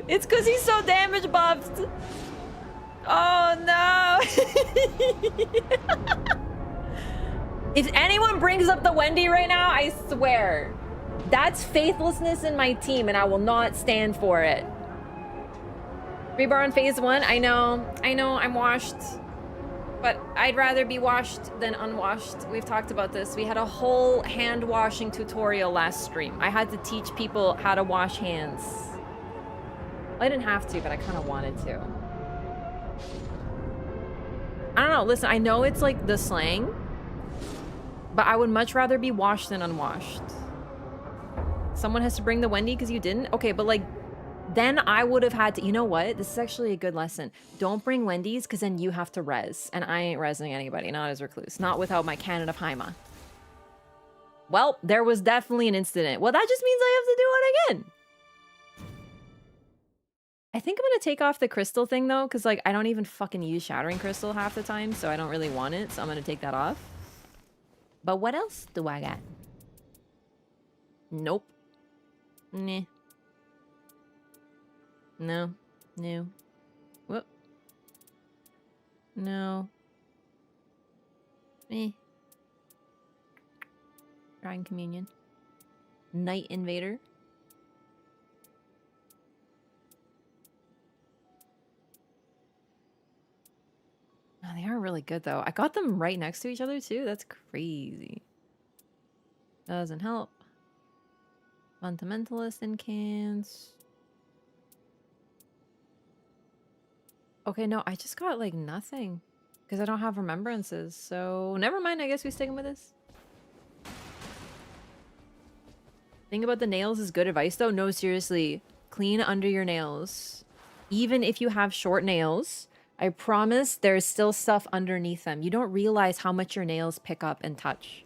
It's because he's so damage buffed. Oh no. If anyone brings up the Wendy right now, I swear, that's faithlessness in my team and I will not stand for it. Rebar on phase 1. I know, I'm washed. But I'd rather be washed than unwashed. We've talked about this. We had a whole hand washing tutorial last stream. I had to teach people how to wash hands. I didn't have to, but I kind of wanted to. I don't know. Listen, I know it's like the slang, but I would much rather be washed than unwashed. Someone has to bring the Wendy because you didn't? Okay, but like, then I would have had to, you know what? This is actually a good lesson. Don't bring Wendy's because then you have to res. And I ain't resing anybody, not as Recluse. Not without my cannon of Haima. Well, there was definitely an incident. Well, that just means I have to do it again. I think I'm going to take off the crystal thing though, because like I don't even fucking use shattering crystal half the time, so I don't really want it. So I'm going to take that off. But what else do I got? Nope. Nah. No. No. Whoop. No. Shrine Communion. Night Invader. are really good though. I got them right next to each other too. That's crazy. Doesn't help. Fundamentalist in cans. Okay, no, I just got like nothing. Because I don't have remembrances. So never mind, I guess we stick with this. Thing about the nails is good advice though. No, seriously. Clean under your nails. Even if you have short nails, I promise there's still stuff underneath them. You don't realize how much your nails pick up and touch.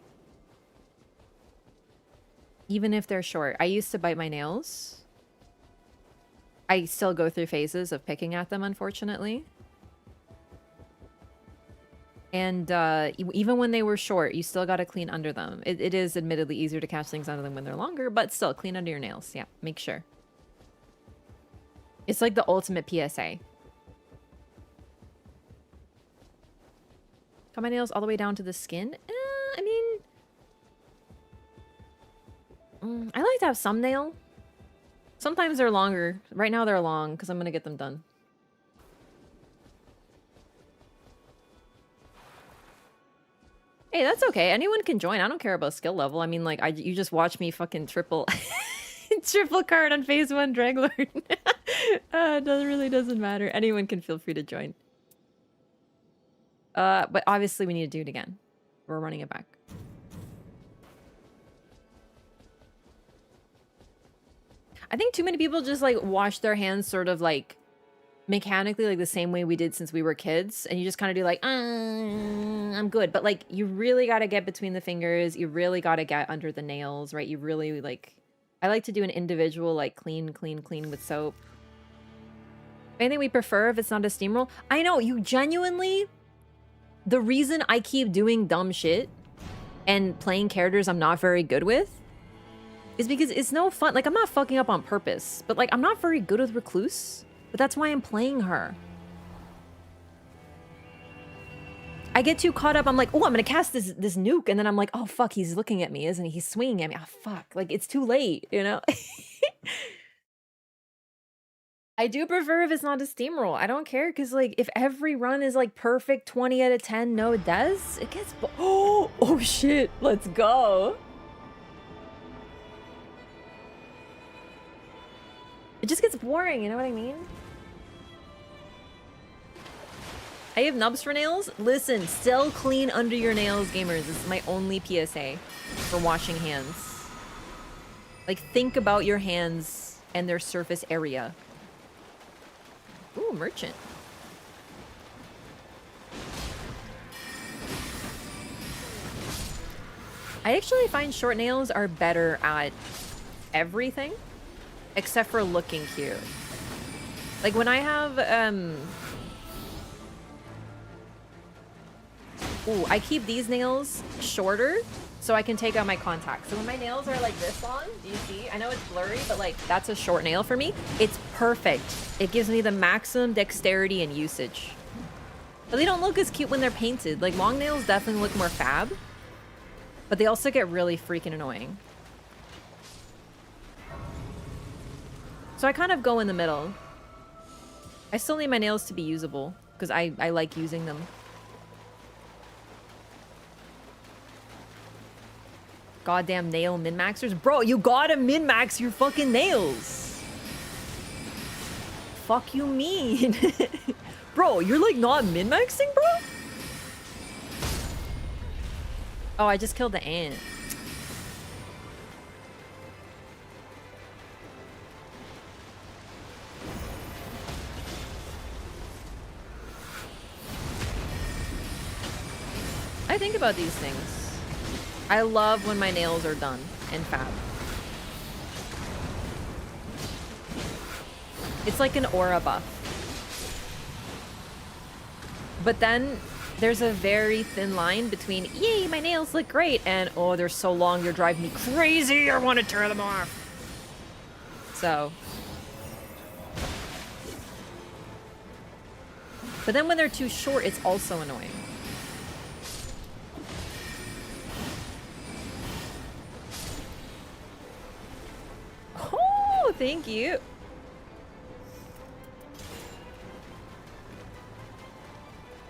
Even if they're short. I used to bite my nails. I still go through phases of picking at them, unfortunately. And even when they were short, you still got to clean under them. It is admittedly easier to catch things under them when they're longer, but still, clean under your nails. Yeah, make sure. It's like the ultimate PSA. Cut my nails all the way down to the skin? I mean... I like to have some nail. Sometimes they're longer. Right now they're long, because I'm going to get them done. Hey, that's okay. Anyone can join. I don't care about skill level. I mean, like, you just watch me fucking triple card on phase 1 Draglord. It really doesn't matter. Anyone can feel free to join. But obviously we need to do it again. We're running it back. I think too many people just, like, wash their hands sort of, like, mechanically, like the same way we did since we were kids, and you just kind of do like, I'm good. But like, you really got to get between the fingers, you really got to get under the nails, right? You really, like, I like to do an individual, like, clean with soap. Anything we prefer if it's not a steamroll. I know, you genuinely, the reason I keep doing dumb shit and playing characters I'm not very good with is because it's no fun. Like, I'm not fucking up on purpose, but like, I'm not very good with Recluse. But that's why I'm playing her. I get too caught up. I'm like, oh, I'm gonna cast this nuke, and then I'm like, oh fuck, he's looking at me, isn't he? He's swinging at me. Oh fuck, like it's too late, you know. I do prefer if it's not a steamroll. I don't care, because like if every run is like perfect 20 out of 10 no des, it gets oh shit, let's go. It just gets boring, you know what I mean? I have nubs for nails. Listen, still clean under your nails, gamers. This is my only PSA for washing hands. Like, think about your hands and their surface area. Ooh, merchant. I actually find short nails are better at everything except for looking cute. Like when I have ooh, I keep these nails shorter so I can take out my contacts. So when my nails are like this long, do you see? I know it's blurry, but like that's a short nail for me. It's perfect. It gives me the maximum dexterity and usage. But they don't look as cute when they're painted. Like long nails definitely look more fab, but they also get really freaking annoying. So I kind of go in the middle. I still need my nails to be usable because I like using them. Goddamn nail min-maxers. Bro, you gotta min-max your fucking nails. Fuck you mean? Bro, you're like not min-maxing, bro? Oh, I just killed the ant. I think about these things. I love when my nails are done and fab. It's like an aura buff. But then there's a very thin line between, yay, my nails look great, and oh, they're so long, you're driving me crazy, I want to tear them off. So. But then when they're too short, it's also annoying. Oh, thank you.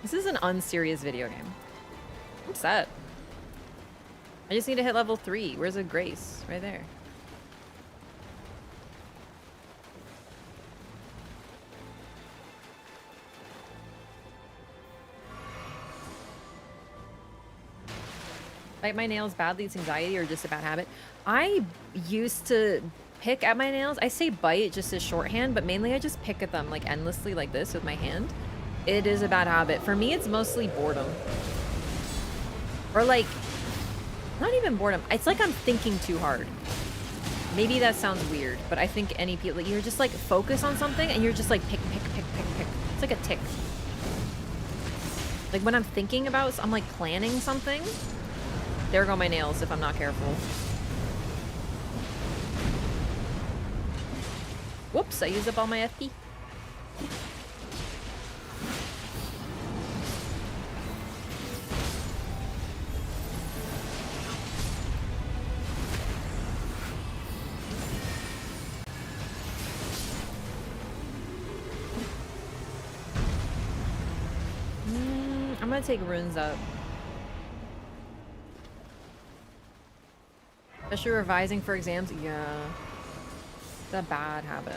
This This is an unserious video game. I'm set. I just need to hit level 3. Where's the grace? Right there. Bite my nails badly, it's anxiety or just a bad habit. I used to pick at my nails. I say bite just as shorthand, but mainly I just pick at them like endlessly like this with my hand. It is a bad habit. For me, it's mostly boredom. Or like, not even boredom. It's like I'm thinking too hard. Maybe that sounds weird, but I think any people, you're just like focus on something and you're just like pick. It's like a tick. Like when I'm thinking about, I'm like planning something. There go my nails if I'm not careful. Whoops, I used up all my FP. I'm gonna take runes up. Especially revising for exams. Yeah. It's a bad habit.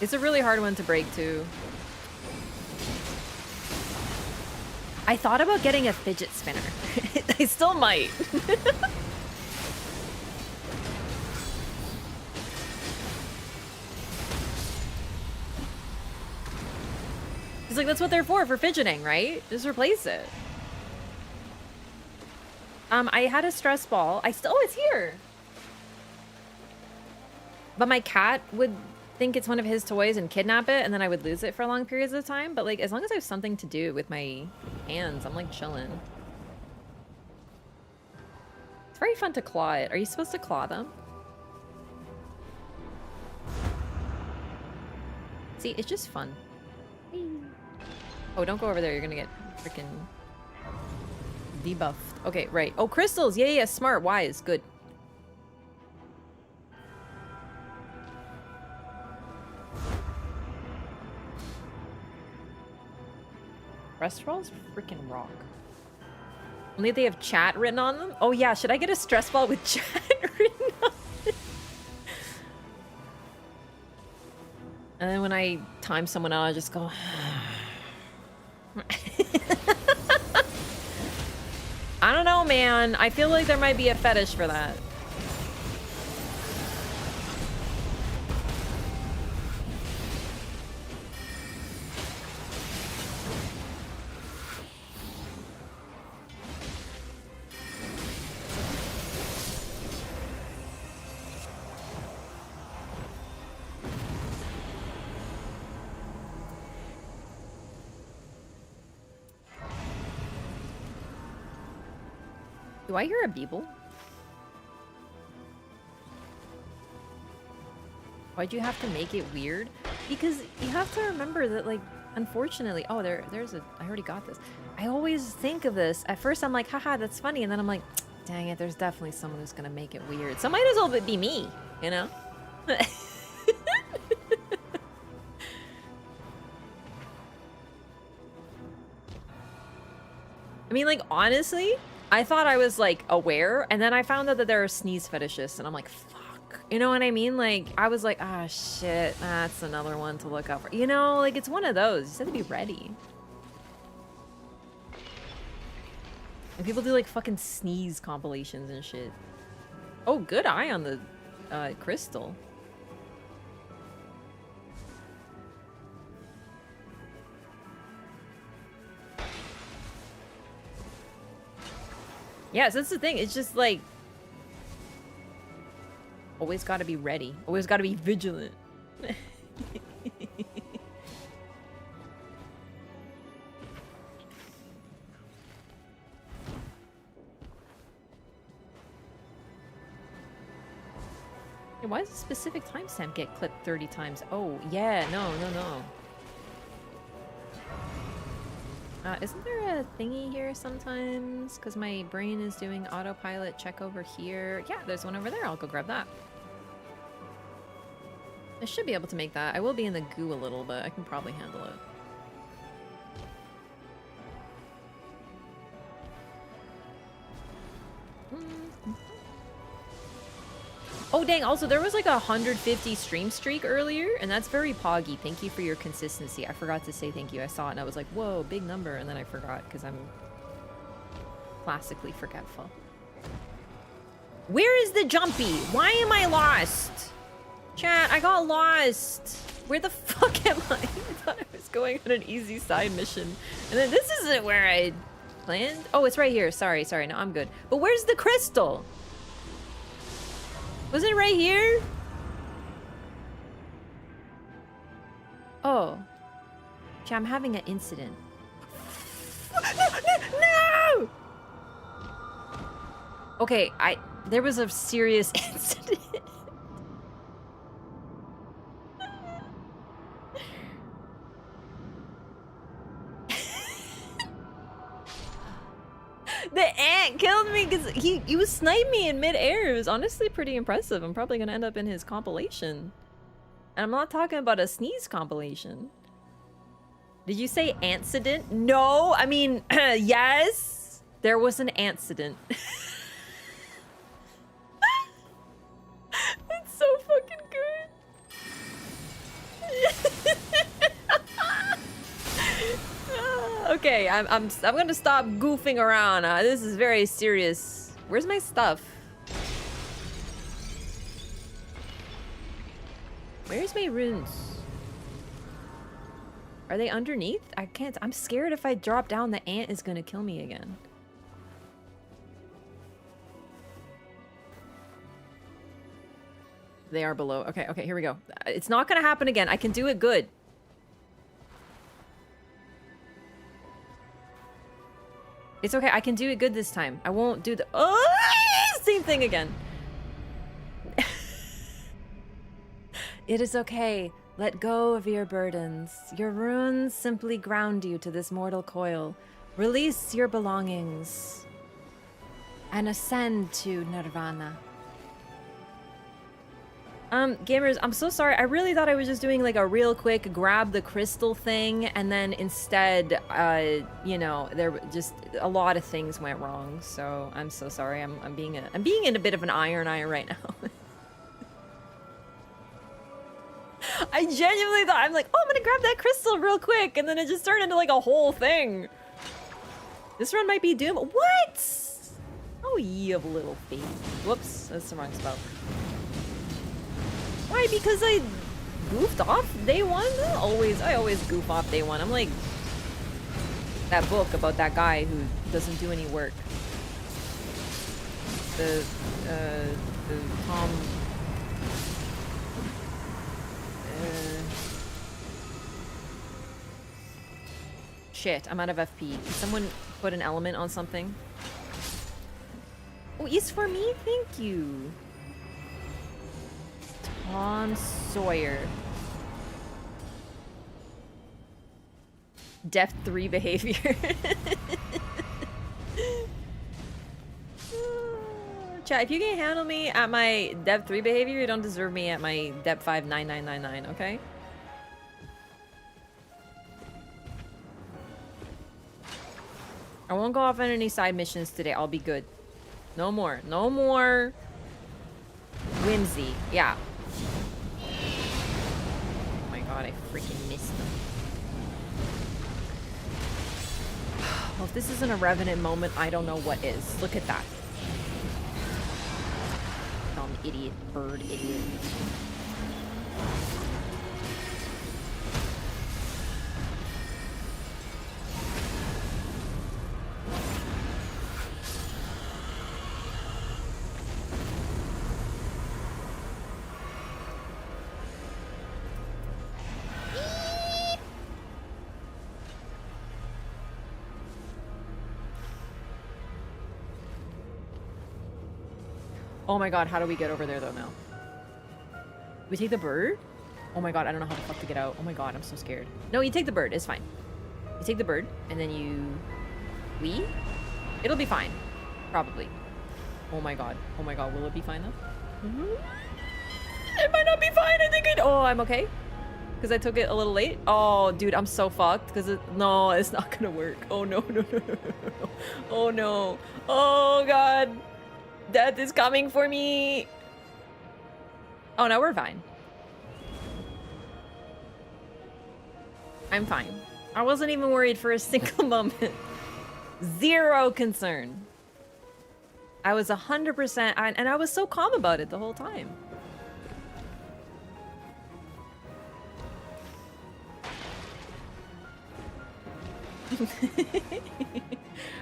It's a really hard one to break too. I thought about getting a fidget spinner. I still might. It's like, that's what they're for fidgeting, right? Just replace it. I had a stress ball. Oh, it's here. But my cat would think it's one of his toys and kidnap it, and then I would lose it for long periods of time. But like, as long as I have something to do with my hands, I'm like chilling. It's very fun to claw it. Are you supposed to claw them? See, it's just fun. Oh, don't go over there. You're gonna get freaking debuffed. Okay, right. Oh, crystals. Yeah, smart, wise, good. Stress balls freaking rock. Only if they have chat written on them? Oh yeah, should I get a stress ball with chat written on it? And then when I time someone out, I just go... I don't know, man. I feel like there might be a fetish for that. Do I hear a beeble? Why'd you have to make it weird? Because you have to remember that, like, unfortunately... Oh, there's a... I already got this. I always think of this. At first, I'm like, haha, that's funny. And then I'm like, dang it, there's definitely someone who's gonna make it weird. So might as well be me, you know? I mean, like, honestly... I thought I was, like, aware, and then I found out that there are sneeze fetishists, and I'm like, fuck. You know what I mean? Like, I was like, ah, shit, that's another one to look out for. You know, like, it's one of those. You just have to be ready. And people do, like, fucking sneeze compilations and shit. Oh, good eye on the crystal. Yes, that's the thing. It's just like always got to be ready. Always got to be vigilant. Hey, why does a specific timestamp get clipped 30 times? Oh, yeah. No. Isn't there a thingy here sometimes? Because my brain is doing autopilot. Check over here. Yeah, there's one over there. I'll go grab that. I should be able to make that. I will be in the goo a little, but I can probably handle it. Oh dang, also there was like a 150 stream streak earlier, and that's very poggy. Thank you for your consistency. I forgot to say thank you. I saw it and I was like, whoa, big number, and then I forgot because I'm classically forgetful. Where is the jumpy? Why am I lost? Chat, I got lost. Where the fuck am I? I thought I was going on an easy side mission. And then this isn't where I planned. Oh, it's right here. Sorry. No, I'm good. But where's the crystal? Was it right here? Oh. Chat, I'm having an incident. No! Okay, there was a serious incident. The ant killed me because he was sniping me in mid-air. It was honestly pretty impressive. I'm probably gonna end up in his compilation. And I'm not talking about a sneeze compilation. Did you say antcident? No, I mean, yes. There was an antcident. It's so fucking good. Okay, I'm gonna stop goofing around. This is very serious. Where's my stuff? Where's my runes? Are they underneath? I can't. I'm scared if I drop down, the ant is gonna kill me again. They are below. Okay, here we go. It's not gonna happen again. I can do it good. It's okay, I can do it good this time. I won't do the same thing again. It is okay. Let go of your burdens. Your runes simply ground you to this mortal coil. Release your belongings and ascend to Nirvana. Gamers, I'm so sorry. I really thought I was just doing like a real quick grab the crystal thing, and then instead, you know, there just a lot of things went wrong. So I'm so sorry. I'm being in a bit of an iron right now. I genuinely thought, I'm like, oh, I'm gonna grab that crystal real quick, and then it just turned into like a whole thing. This run might be doomed. What? Oh, ye of little faith. Whoops, that's the wrong spell. Why? Because I goofed off day one? I always goof off day one. I'm like that book about that guy who doesn't do any work. The Tom... Shit, I'm out of FP. Can someone put an element on something? Oh, is for me? Thank you. Tom Sawyer. Depth 3 behavior. Chat, if you can't handle me at my Depth 3 behavior, you don't deserve me at my Depth 5 9999, okay? I won't go off on any side missions today. I'll be good. No more. No more whimsy. Yeah. Oh my god, I freaking missed them. Well, if this isn't a Revenant moment, I don't know what is. Look at that. Dumb idiot. Bird idiot. Oh my god, how do we get over there though now? We take the bird? Oh my god, I don't know how the fuck to get out. Oh my god, I'm so scared. No, you take the bird, it's fine. You take the bird, and then you... It'll be fine. Probably. Oh my god, will it be fine though? It might not be fine. I think oh, I'm okay. Because I took it a little late. Oh, dude, I'm so fucked. Because no, it's not gonna work. Oh no, no, no, no, no. Oh no. Oh god. Death is coming for me. Oh no, we're fine. I'm fine. I wasn't even worried for a single moment. Zero concern. I was 100%, and I was so calm about it the whole time.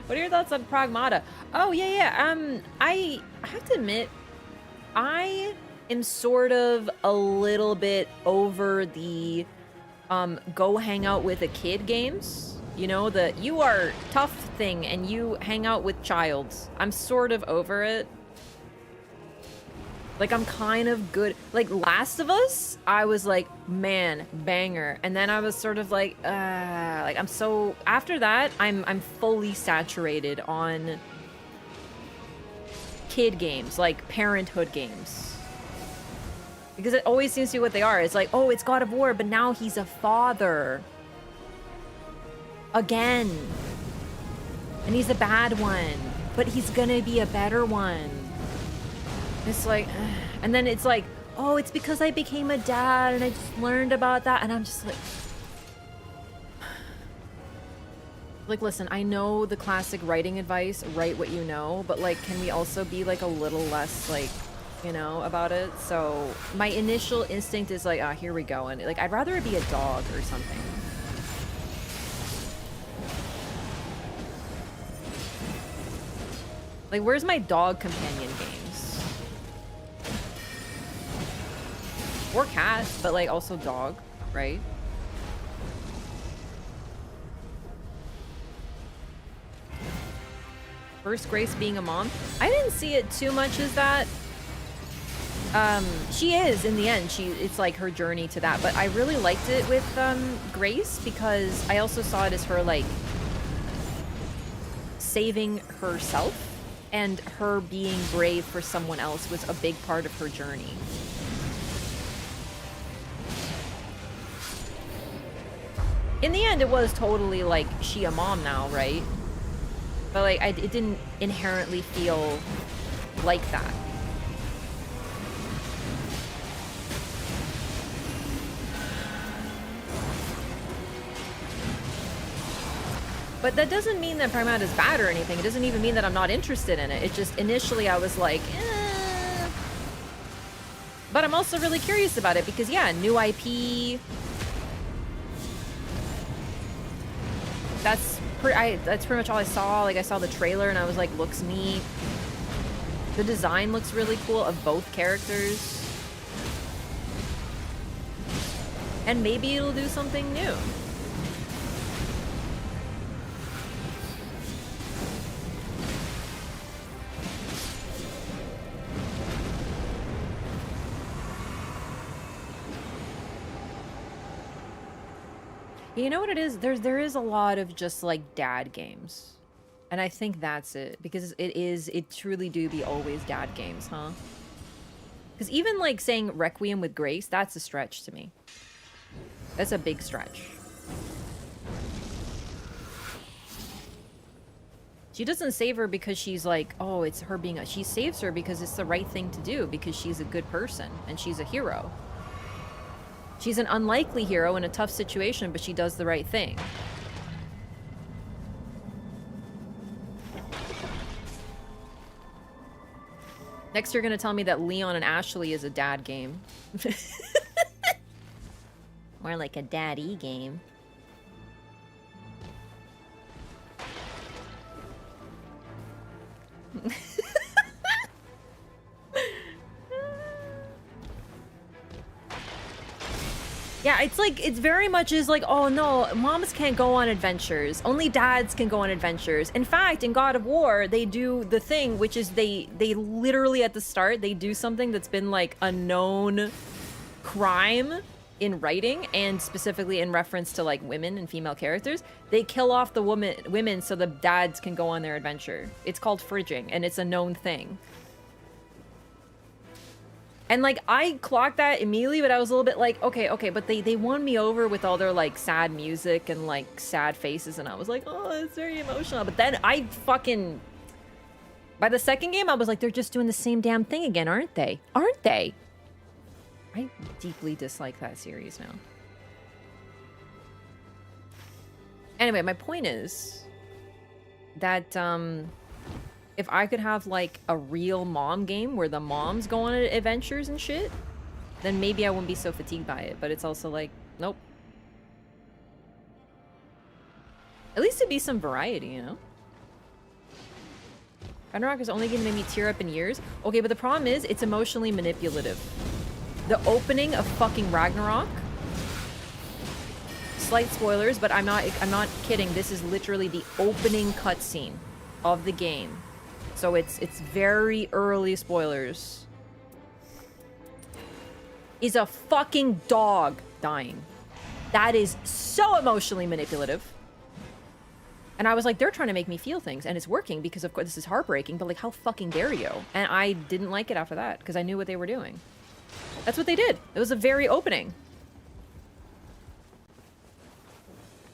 What are your thoughts on Pragmata? Oh, yeah. I have to admit, I am sort of a little bit over the go hang out with a kid games. You know, the you are tough thing and you hang out with childs. I'm sort of over it. Like, I'm kind of good. Like, Last of Us, I was like, man, banger. And then I was sort of like I'm so... After that, I'm fully saturated on kid games, like parenthood games. Because it always seems to be what they are. It's like, oh, it's God of War, but now he's a father. Again. And he's a bad one. But he's gonna be a better one. It's like, and then it's like, oh, it's because I became a dad and I just learned about that. And I'm just like, listen, I know the classic writing advice, write what you know, but like, can we also be like a little less like, you know, about it? So my initial instinct is like, ah, here we go. And like, I'd rather it be a dog or something. Like, where's my dog companion games? Or cat, but like also dog, right? First Grace being a mom. I didn't see it too much as that. She is in the end. It's like her journey to that. But I really liked it with Grace because I also saw it as her like saving herself, and her being brave for someone else was a big part of her journey. In the end, it was totally like she a mom now, right? But like, it didn't inherently feel like that. But that doesn't mean that Pragmata is bad or anything. It doesn't even mean that I'm not interested in it. It just, initially I was like, eh. But I'm also really curious about it because, yeah, new IP. That's pretty much all I saw. Like, I saw the trailer and I was like, looks neat. The design looks really cool of both characters. And maybe it'll do something new. You know what it is? There is a lot of just like dad games. And I think that's it. Because it truly do be always dad games, huh? Because even like saying Requiem with Grace, that's a stretch to me. That's a big stretch. She doesn't save her because she's like, oh, it's her being she saves her because it's the right thing to do because she's a good person and she's a hero. She's an unlikely hero in a tough situation, but she does the right thing. Next, you're gonna tell me that Leon and Ashley is a dad game. More like a daddy game. Yeah, it's like, it's very much is like, oh no, moms can't go on adventures. Only dads can go on adventures. In fact, in God of War, they do the thing, which is they literally at the start, they do something that's been like a known crime in writing, and specifically in reference to like women and female characters. They kill off the women so the dads can go on their adventure. It's called fridging, and it's a known thing. And, like, I clocked that immediately, but I was a little bit like, okay, but they won me over with all their, like, sad music and, like, sad faces, and I was like, oh, it's very emotional. But then I fucking... By the second game, I was like, they're just doing the same damn thing again, aren't they? Aren't they? I deeply dislike that series now. Anyway, my point is that, if I could have, like, a real mom game where the moms go on adventures and shit, then maybe I wouldn't be so fatigued by it. But it's also like, nope. At least it'd be some variety, you know? Ragnarok is the only game that made me tear up in years. Okay, but the problem is, it's emotionally manipulative. The opening of fucking Ragnarok... Slight spoilers, but I'm not kidding. This is literally the opening cutscene of the game. So it's very early spoilers. Is a fucking dog dying. That is so emotionally manipulative. And I was like, they're trying to make me feel things, and it's working because of course this is heartbreaking, but like how fucking dare you? And I didn't like it after that because I knew what they were doing. That's what they did. It was a very opening.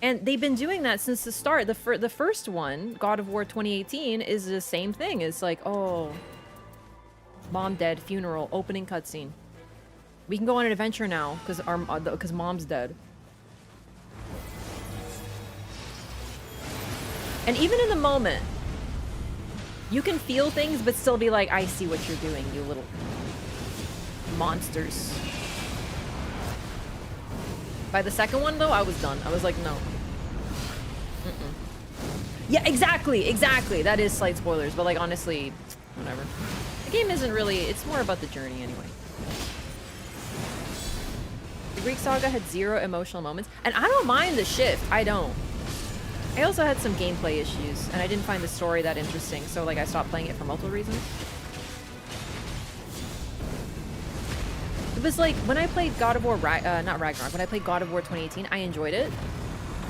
And they've been doing that since the start. The first one, God of War 2018, is the same thing. It's like, oh, mom dead, funeral, opening cutscene. We can go on an adventure now because mom's dead. And even in the moment, you can feel things, but still be like, I see what you're doing, you little monsters. By the second one, though, I was done. I was like, no. Yeah, exactly. That is slight spoilers, but like, honestly, whatever. The game isn't really... It's more about the journey, anyway. The Greek Saga had 0 emotional moments, and I don't mind the shift. I don't. I also had some gameplay issues, and I didn't find the story that interesting, so like I stopped playing it for multiple reasons. It was like, when I played God of War, not Ragnarok, when I played God of War 2018, I enjoyed it.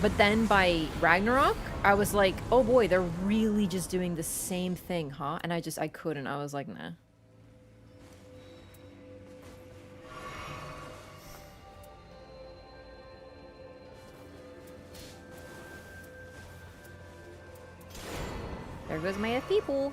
But then by Ragnarok, I was like, oh boy, they're really just doing the same thing, huh? And I couldn't. I was like, nah. There goes my FP pool.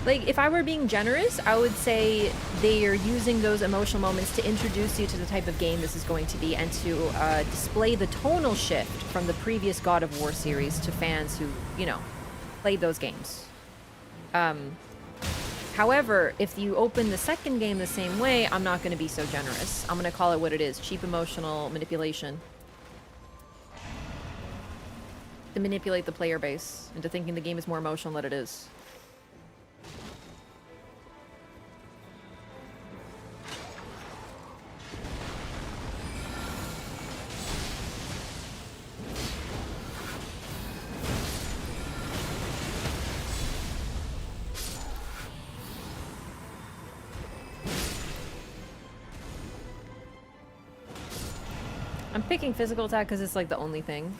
Like, if I were being generous, I would say they are using those emotional moments to introduce you to the type of game this is going to be and to display the tonal shift from the previous God of War series to fans who, you know, played those games. However, if you open the second game the same way, I'm not going to be so generous. I'm going to call it what it is. Cheap emotional manipulation. To manipulate the player base into thinking the game is more emotional than it is. I'm picking physical attack because it's like the only thing.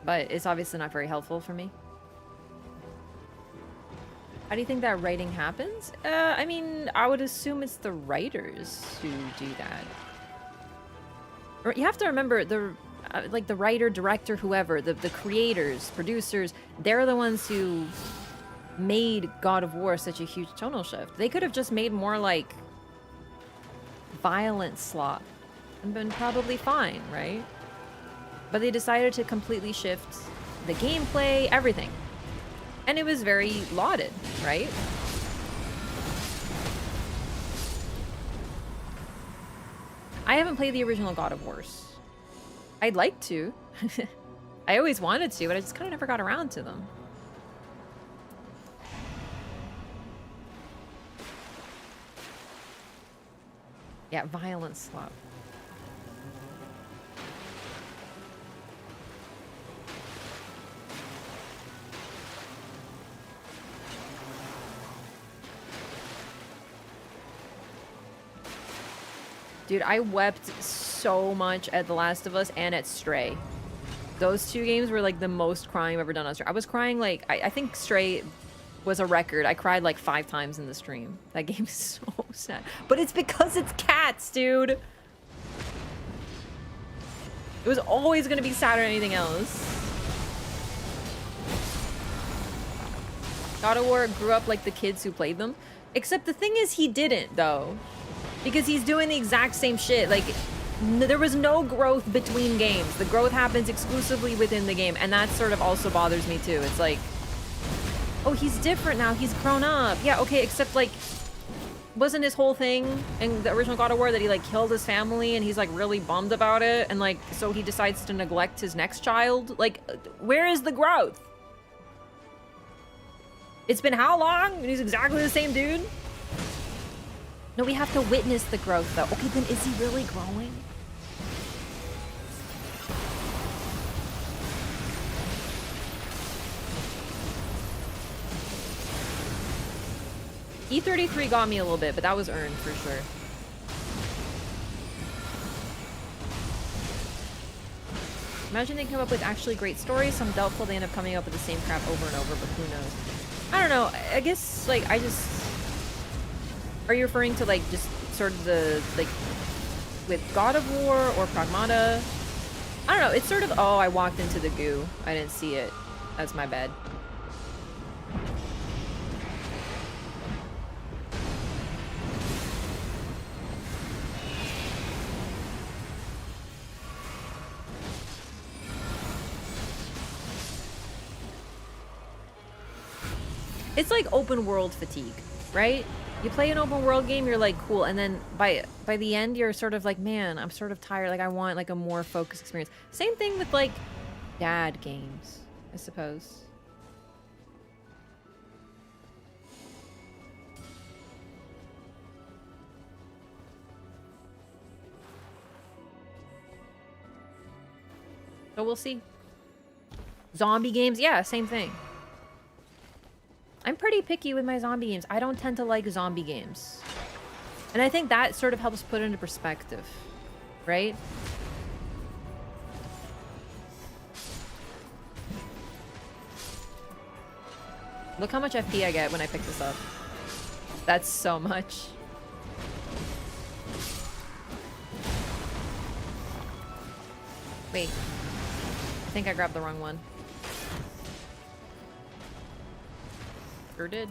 But it's obviously not very helpful for me. How do you think that writing happens? I mean, I would assume it's the writers who do that. Or you have to remember, like the writer, director, whoever, the creators, producers, they're the ones who made God of War such a huge tonal shift. They could have just made more like violent slop and been probably fine, right? But they decided to completely shift the gameplay, everything. And it was very lauded, right? I haven't played the original God of Wars. I'd like to. I always wanted to, but I just kind of never got around to them. Yeah, violent slop. Dude, I wept so much at The Last of Us and at Stray. Those two games were like the most crying I've ever done on stream. I was crying like, I think Stray was a record. I cried like 5 times in the stream. That game is so sad. But it's because it's cats, dude. It was always gonna be sadder than anything else. God of War grew up like the kids who played them. Except the thing is he didn't, though. Because he's doing the exact same shit. Like, there was no growth between games. The growth happens exclusively within the game. And that sort of also bothers me, too. It's like, oh, he's different now. He's grown up. Yeah, okay, except, like, wasn't his whole thing in the original God of War that he, like, killed his family and he's, like, really bummed about it? And, like, so he decides to neglect his next child? Like, where is the growth? It's been how long? And he's exactly the same dude? No, we have to witness the growth, though. Okay, then is he really growing? E33 got me a little bit, but that was earned for sure. Imagine they come up with actually great stories. Some doubtful they end up coming up with the same crap over and over, but who knows? I don't know. I guess, like, Are you referring to, like, just sort of the, like, with God of War or Pragmata? I don't know. It's sort of, oh, I walked into the goo. I didn't see it. That's my bad. It's like open world fatigue, right? You play an open world game, you're like, cool, and then by the end, you're sort of like, man, I'm sort of tired. Like, I want like a more focused experience. Same thing with like dad games, I suppose. So we'll see. Zombie games, yeah, same thing. I'm pretty picky with my zombie games. I don't tend to like zombie games. And I think that sort of helps put it into perspective, right? Look how much FP I get when I pick this up. That's so much. Wait. I think I grabbed the wrong one. Sure did.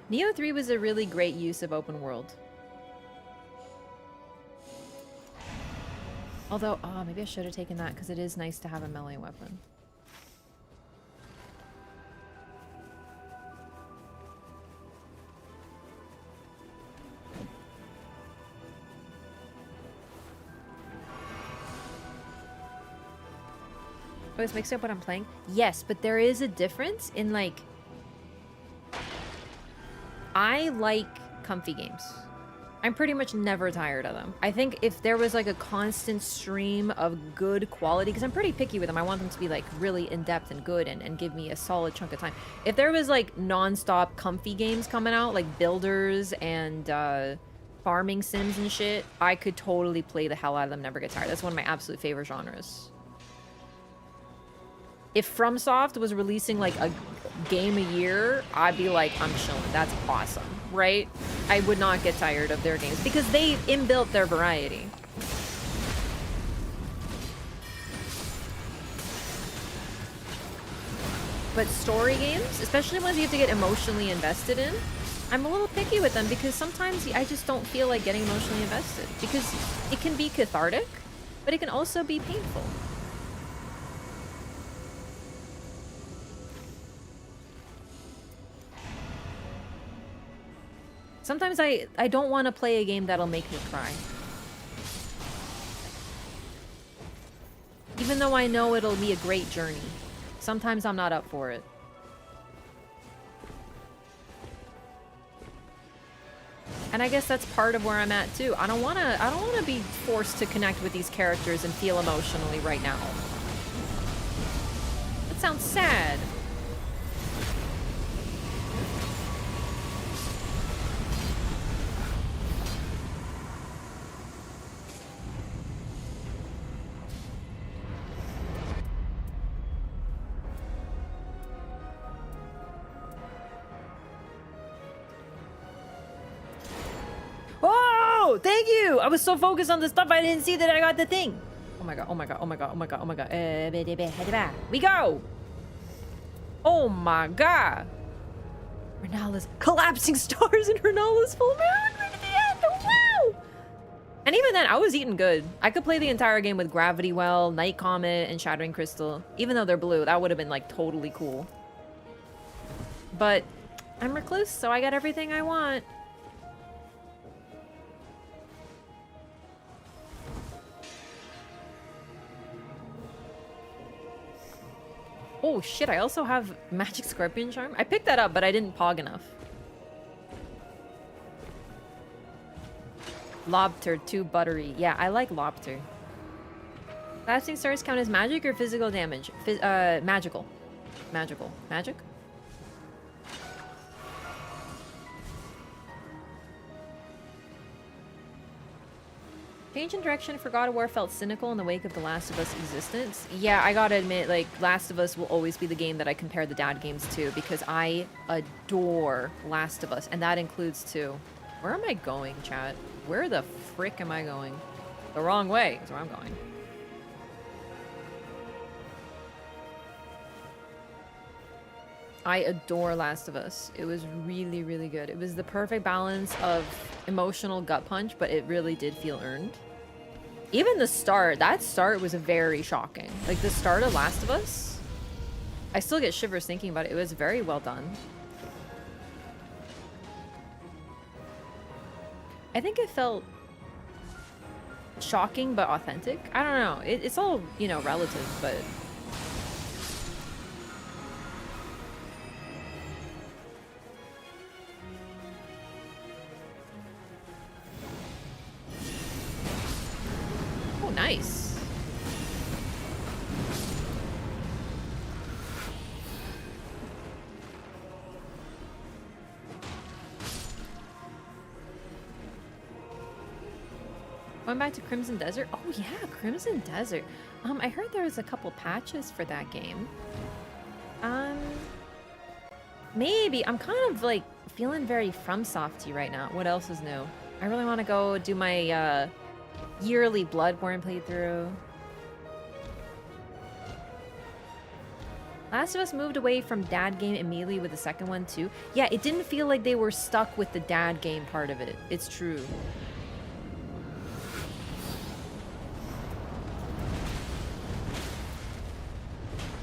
Neo 3 was a really great use of open world. Although, oh, maybe I should have taken that because it is nice to have a melee weapon. I always mix up what I'm playing. Yes, but there is a difference in, like, I like comfy games. I'm pretty much never tired of them. I think if there was like a constant stream of good quality, because I'm pretty picky with them, I want them to be like really in-depth and good and give me a solid chunk of time. If there was like non-stop comfy games coming out, like builders and farming sims and shit, I could totally play the hell out of them, never get tired. That's one of my absolute favorite genres. If FromSoft was releasing like a game a year, I'd be like, I'm chilling. That's awesome, right? I would not get tired of their games because they inbuilt their variety. But story games, especially ones you have to get emotionally invested in, I'm a little picky with them because sometimes I just don't feel like getting emotionally invested because it can be cathartic, but it can also be painful. Sometimes I don't want to play a game that'll make me cry. Even though I know it'll be a great journey. Sometimes I'm not up for it. And I guess that's part of where I'm at too. I don't wanna be forced to connect with these characters and feel emotionally right now. sounds sad. Oh, thank you! I was so focused on the stuff I didn't see that I got the thing. Oh my god, oh my god, oh my god, oh my god, oh my god. We go! Oh my god! Renala's collapsing stars and Renala's full moon right at the end! Wow! And even then, I was eating good. I could play the entire game with Gravity Well, Night Comet, and Shattering Crystal. Even though they're blue, that would have been like totally cool. But I'm Recluse, so I got everything I want. Oh shit, I also have Magic Scorpion Charm. I picked that up, but I didn't pog enough. Lobster, too buttery. Yeah, I like lobster. Collapsing stars count as magic or physical damage? Magical. Magical. Magic? Change in direction for God of War felt cynical in the wake of The Last of Us existence. Yeah, I gotta admit, like, Last of Us will always be the game that I compare the dad games to because I adore Last of Us, and that includes two. Where am I going, chat? Where the frick am I going? The wrong way is where I'm going. I adore Last of Us. It was really, really good. It was the perfect balance of emotional gut punch, but it really did feel earned. Even the start, that start was very shocking. Like the start of Last of Us, I still get shivers thinking about it. It was very well done. I think it felt shocking but authentic. I don't know. It's all, you know, relative, but... Oh, nice. Going back to Crimson Desert? Oh yeah, Crimson Desert. I heard there was a couple patches for that game. Maybe. I'm kind of like feeling very FromSofty right now. What else is new? I really want to go do my yearly Bloodborne playthrough. Last of Us moved away from dad game immediately with the second one too. Yeah, it didn't feel like they were stuck with the dad game part of it. It's true.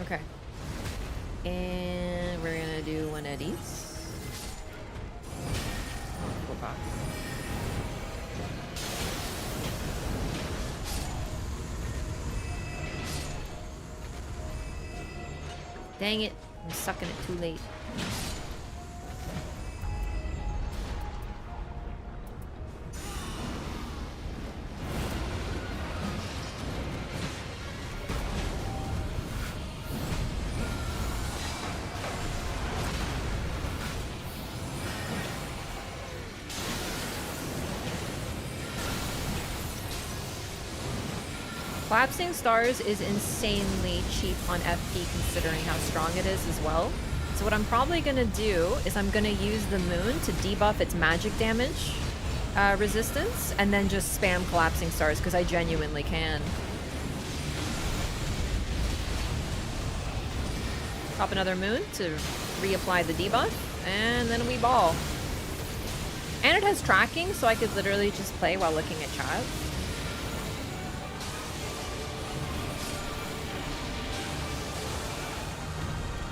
Okay. And we're gonna do one of these. Oh, fuck. Dang it, I'm sucking it too late. Collapsing Stars is insanely cheap on FP considering how strong it is as well. So what I'm probably gonna do is I'm gonna use the moon to debuff its magic damage resistance and then just spam Collapsing Stars because I genuinely can. Pop another moon to reapply the debuff and then we ball. And it has tracking so I could literally just play while looking at chat.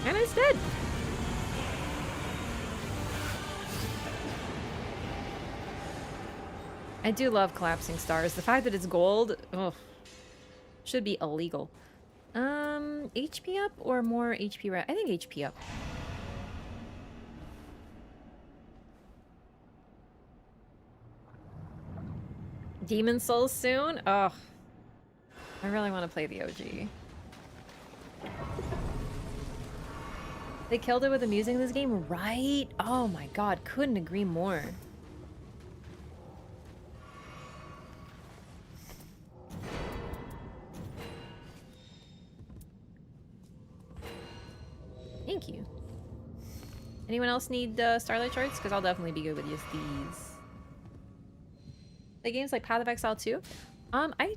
And it's dead. I do love Collapsing Stars. The fact that it's gold, ugh, should be illegal. HP up or more HP? I think HP up. Demon Souls soon? Ugh. I really want to play the OG. They killed it with amusing in this game, right? Oh my god, couldn't agree more. Thank you. Anyone else need Starlight Charts? Because I'll definitely be good with just these. The games like Path of Exile 2? I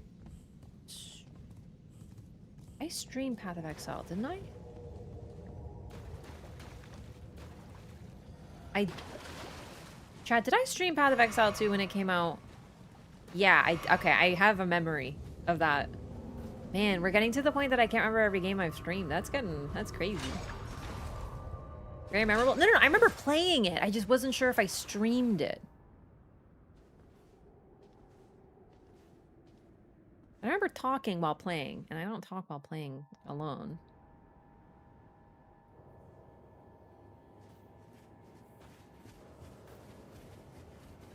streamed Path of Exile, didn't I? Chad, did I stream Path of Exile 2 when it came out? Yeah, okay, I have a memory of that. Man, we're getting to the point that I can't remember every game I've streamed. That's crazy. Very memorable. No, I remember playing it. I just wasn't sure if I streamed it. I remember talking while playing, and I don't talk while playing alone.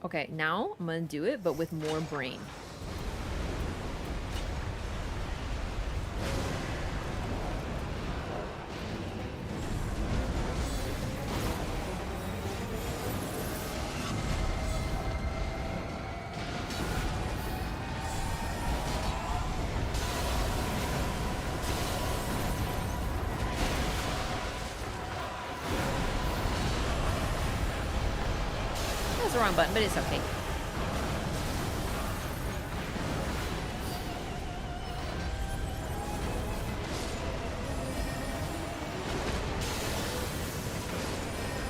Okay, now I'm gonna do it, but with more brain. That's the wrong button, but it's okay.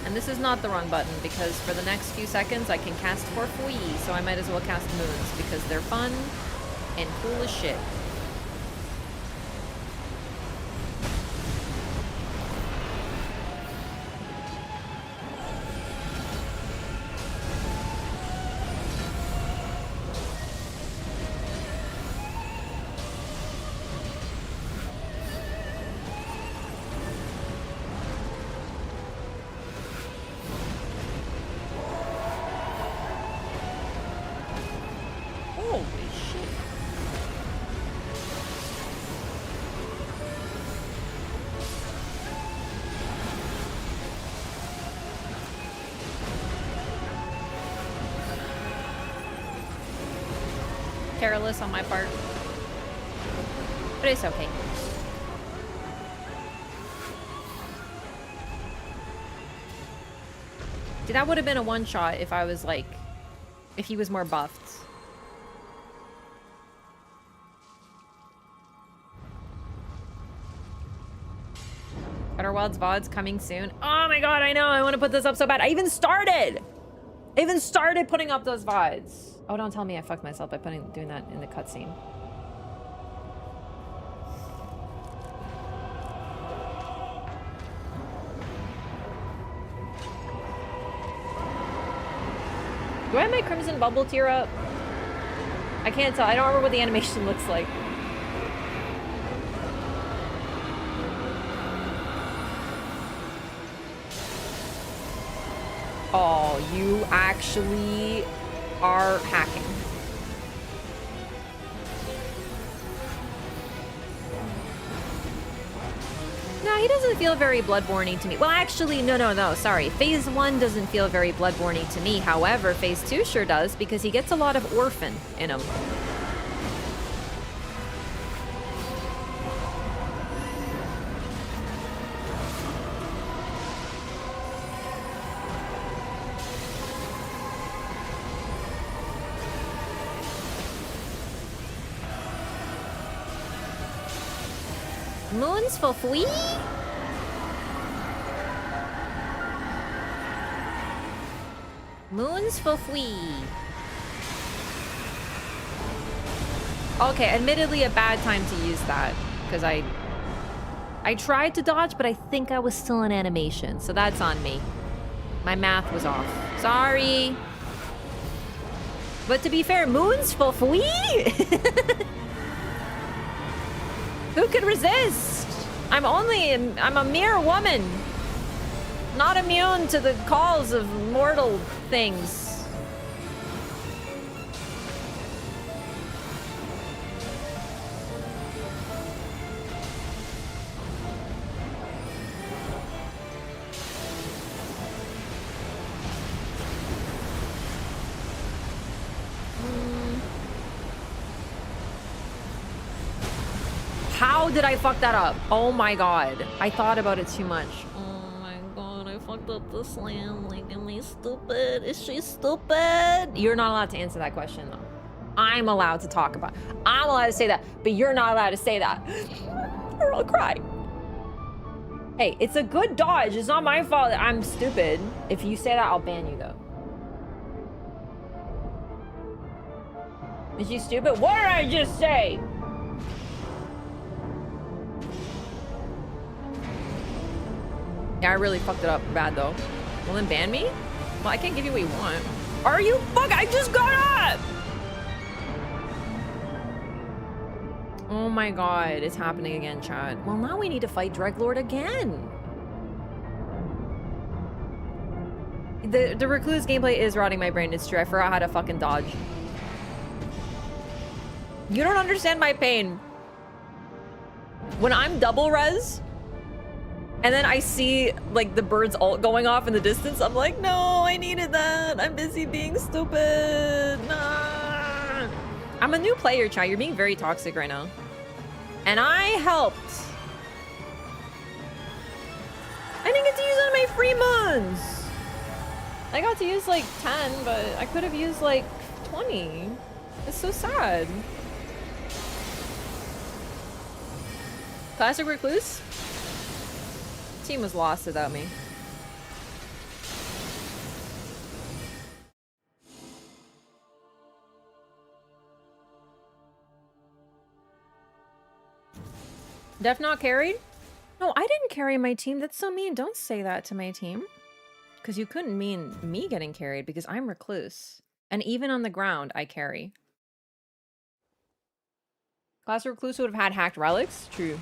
And this is not the wrong button, because for the next few seconds I can cast for free, so I might as well cast moons, because they're fun and cool as shit. Careless on my part, but it's okay. See, that would have been a one-shot if I was like, if he was more buffed. Better Wilds VODs coming soon. Oh my god, I know, I want to put this up so bad. I even started putting up those VODs. Oh, don't tell me I fucked myself by doing that in the cutscene. Do I have my Crimson Bubble tier up? I can't tell. I don't remember what the animation looks like. Oh, you actually are hacking. No, he doesn't feel very Bloodborne-y to me. Well, actually, no, sorry. Phase 1 doesn't feel very Bloodborne-y to me. However, Phase 2 sure does, because he gets a lot of Orphan in him. Moons for free? Moons for free. Okay, admittedly a bad time to use that, because I tried to dodge, but I think I was still in animation, so that's on me. My math was off. Sorry. But to be fair, moons for free? Who could resist? I'm a mere woman. Not immune to the calls of mortal things. How did I fuck that up? Oh my god. I thought about it too much. Oh my god, I fucked up the slam. Like, am I stupid? Is she stupid? You're not allowed to answer that question, though. I'm allowed to talk about it. I'm allowed to say that, but you're not allowed to say that. Or I'll cry. Hey, it's a good dodge. It's not my fault that I'm stupid. If you say that, I'll ban you, though. Is she stupid? What did I just say? Yeah, I really fucked it up bad, though. Well, then ban me? Well, I can't give you what you want. Are you fuck? I just got up! Oh my god, it's happening again, chat. Well, now we need to fight Dreadlord again. The Recluse gameplay is rotting my brain. It's true. I forgot how to fucking dodge. You don't understand my pain. When I'm double res, and then I see, like, the bird's ult going off in the distance, I'm like, no, I needed that. I'm busy being stupid. Nah. I'm a new player, chat. You're being very toxic right now. And I helped. I didn't get to use any of my free moons. I got to use, like, 10, but I could have used, like, 20. It's so sad. Classic Recluse? Team was lost without me. Def not carried? No, I didn't carry my team. That's so mean. Don't say that to my team. Because you couldn't mean me getting carried because I'm Recluse. And even on the ground, I carry. Classic Recluse would have had hacked relics? True.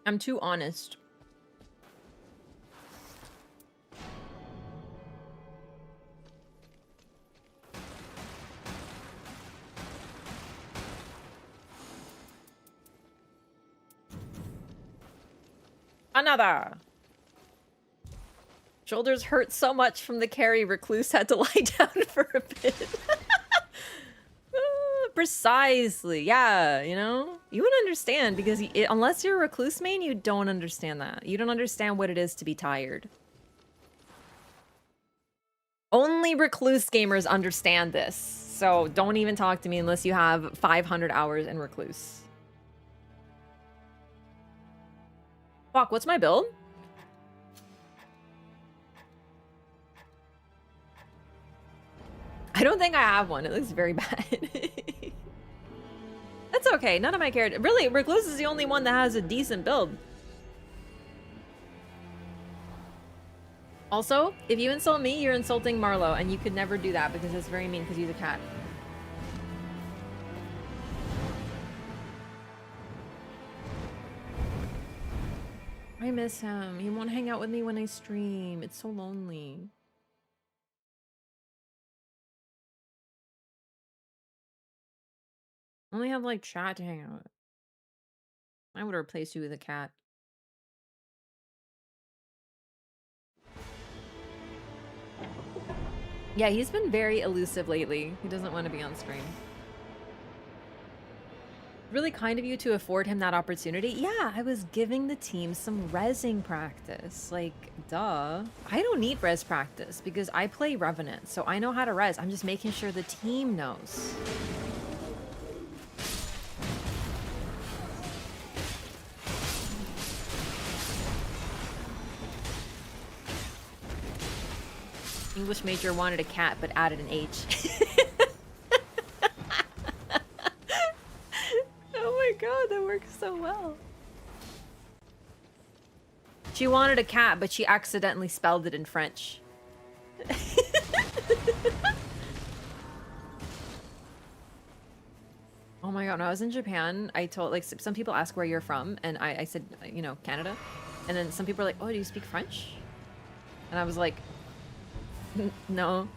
I'm too honest. Another. Shoulders hurt so much from the carry. Recluse had to lie down for a bit. Precisely. Yeah, you know? You would understand because unless you're a Recluse main, you don't understand that. You don't understand what it is to be tired. Only Recluse gamers understand this. So don't even talk to me unless you have 500 hours in Recluse. Fuck, what's my build? I don't think I have one. It looks very bad. That's okay. None of my characters... Really, Recluse is the only one that has a decent build. Also, if you insult me, you're insulting Marlo, and you could never do that because it's very mean because he's a cat. I miss him. He won't hang out with me when I stream. It's so lonely. I only have, like, chat to hang out with. I would replace you with a cat. Yeah, he's been very elusive lately. He doesn't want to be on screen. Really kind of you to afford him that opportunity. Yeah, I was giving the team some rezzing practice. Like, duh. I don't need res practice because I play Revenant, so I know how to res. I'm just making sure the team knows. English major wanted a cat but added an H. Oh my god, that works so well. She wanted a cat, but she accidentally spelled it in French. Oh my god, when I was in Japan, I told, like, some people ask where you're from, and I said, you know, Canada. And then some people are like, oh, do you speak French? And I was like, no,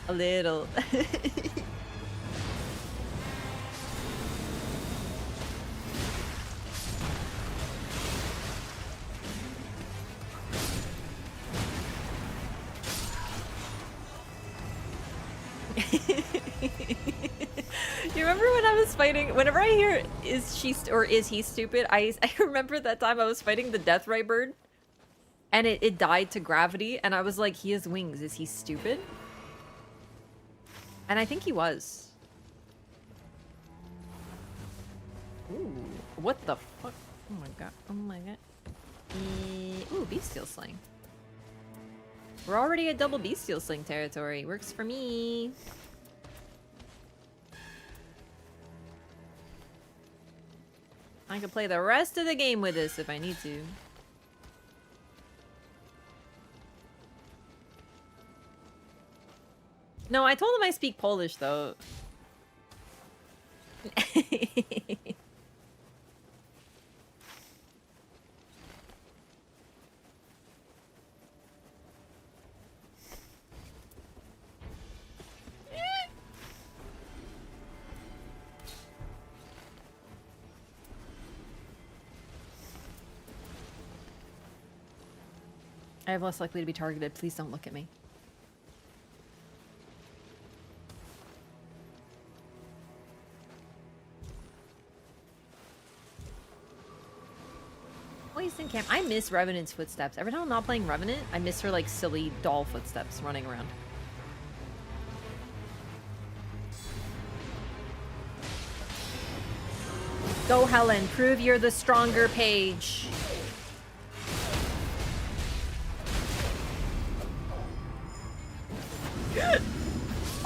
a little. You remember when I was fighting? Whenever I hear "is she or is he stupid," I remember that time I was fighting the Deathray bird, and it died to gravity, and I was like, "He has wings. Is he stupid?" And I think he was. Ooh, what the fuck? Oh my god! Oh my god! Ooh, bestial sling. We're already at double bestial sling territory. Works for me. I could play the rest of the game with this if I need to. No, I told him I speak Polish, though. I have less likely to be targeted. Please don't look at me. Poison camp. I miss Revenant's footsteps. Every time I'm not playing Revenant, I miss her like silly doll footsteps running around. Go, Helen. Prove you're the stronger page.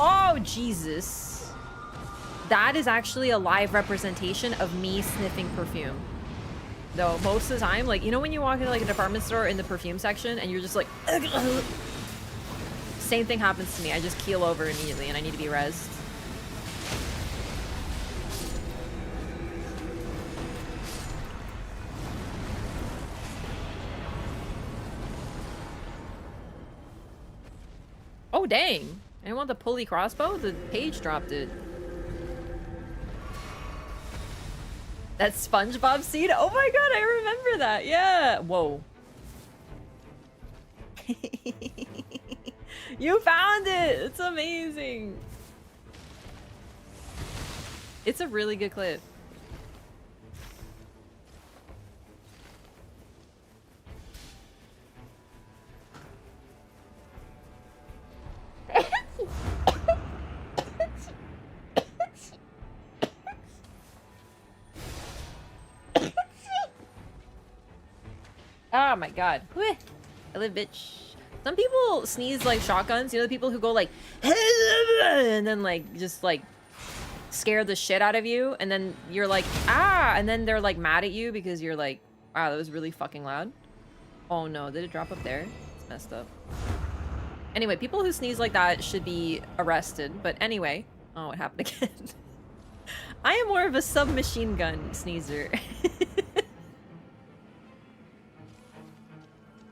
Oh, Jesus. That is actually a live representation of me sniffing perfume. Though, most of the time, like, you know when you walk into like a department store in the perfume section and you're just like... Same thing happens to me. I just keel over immediately and I need to be rezzed. Oh, dang. I didn't want the pulley crossbow? The page dropped it. That SpongeBob seed? Oh my god, I remember that. Yeah. Whoa. You found it! It's amazing. It's a really good clip. Oh my god. I live, bitch. Some people sneeze like shotguns. You know the people who go like and then like just like scare the shit out of you and then you're like ah and then they're like mad at you because you're like wow that was really fucking loud. Oh no, did it drop up there? It's messed up. Anyway, people who sneeze like that should be arrested. But anyway, oh, it happened again. I am more of a submachine gun sneezer.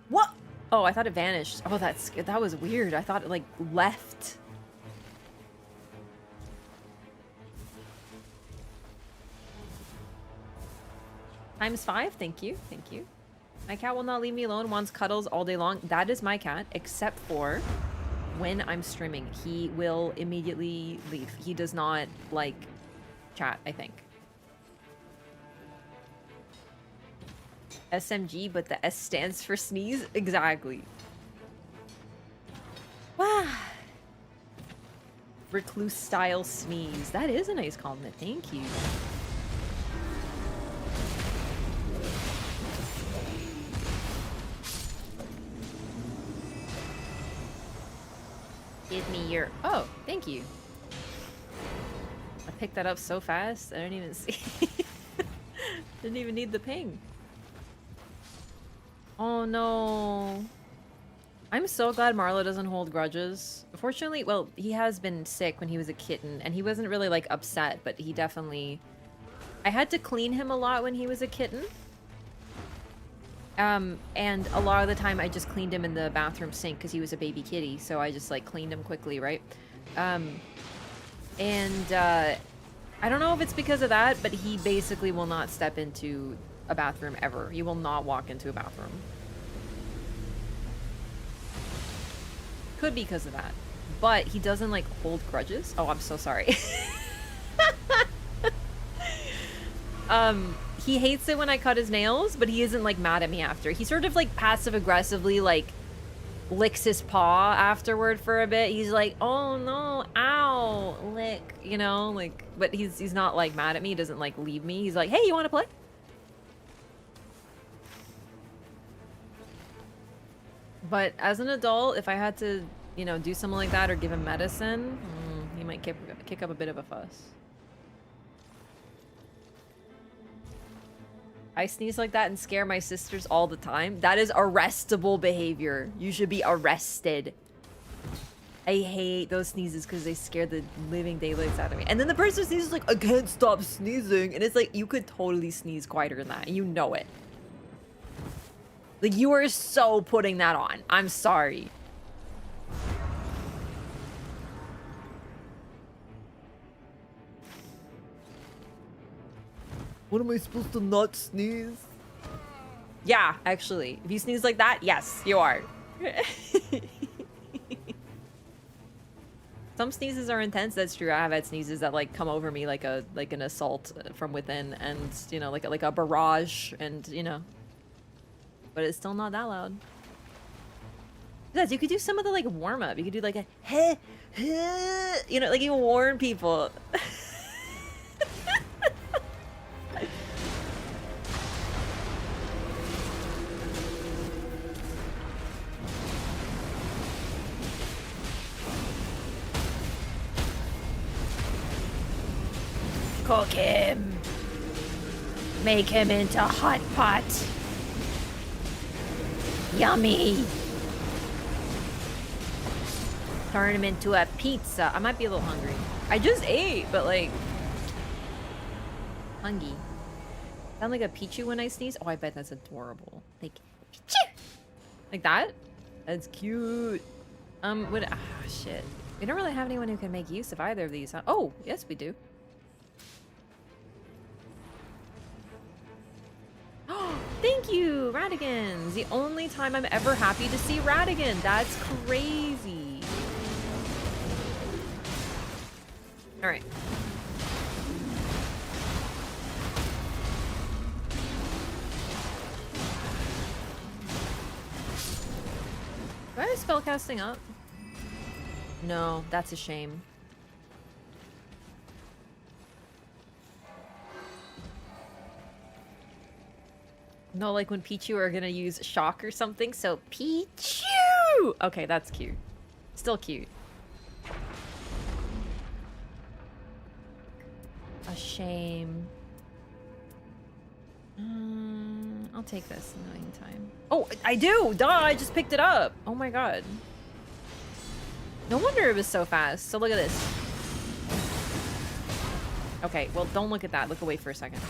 What? Oh, I thought it vanished. Oh, that was weird. I thought it like left. ×5, thank you, thank you. My cat will not leave me alone, wants cuddles all day long. That is my cat, except for when I'm streaming. He will immediately leave. He does not like chat, I think. SMG, but the S stands for sneeze? Exactly. Wow. Recluse style sneeze. That is a nice compliment. Thank you. Give me your... Oh, thank you. I picked that up so fast, I didn't even see. Didn't even need the ping. Oh no. I'm so glad Marlo doesn't hold grudges. Fortunately, well, he has been sick when he was a kitten, and he wasn't really, like, upset, but he definitely... I had to clean him a lot when he was a kitten. And a lot of the time I just cleaned him in the bathroom sink because he was a baby kitty, so I just, like, cleaned him quickly, right? I don't know if it's because of that, but he basically will not step into a bathroom ever. He will not walk into a bathroom. Could be because of that. but he doesn't like hold grudges. Oh, I'm so sorry. He hates it when I cut his nails, but he isn't like mad at me after. He sort of like passive aggressively like licks his paw afterward for a bit. He's like, oh no, ow, lick, you know, like, but he's not like mad at me. He doesn't like leave me. He's like, hey, you want to play? But as an adult, if I had to, you know, do something like that or give him medicine, he might kick up a bit of a fuss. I sneeze like that and scare my sisters all the time. That is arrestable behavior. You should be arrested. I hate those sneezes because they scare the living daylights out of me. And then the person sneezes like, I can't stop sneezing. And it's like, you could totally sneeze quieter than that. And you know it. Like, you are so putting that on. I'm sorry. What am I supposed to not sneeze? Yeah, actually. If you sneeze like that, yes, you are. Some sneezes are intense, that's true. I have had sneezes that like come over me like an assault from within, and you know, like a barrage, and you know. But it's still not that loud. Yes, you could do some of the like warm up. You could do like a heh, heh, you know, like you warn people. Cook him. Make him into hot pot. Yummy. Turn him into a pizza. I might be a little hungry. I just ate, but like... hungry. Sound like a Pichu when I sneeze? Oh, I bet that's adorable. Like, Pichu! Like that? That's cute. Shit. We don't really have anyone who can make use of either of these, huh? Oh, yes we do. Thank you, Radigans. The only time I'm ever happy to see Radigan. That's crazy. All right. Do I have spellcasting up? No, that's a shame. No, like when Pichu are gonna use shock or something, so Pichu! Okay, that's cute. Still cute. A shame. I'll take this in the meantime. Oh, I do! Duh, I just picked it up! Oh my god. No wonder it was so fast. So look at this. Okay, well, don't look at that. Look away for a second.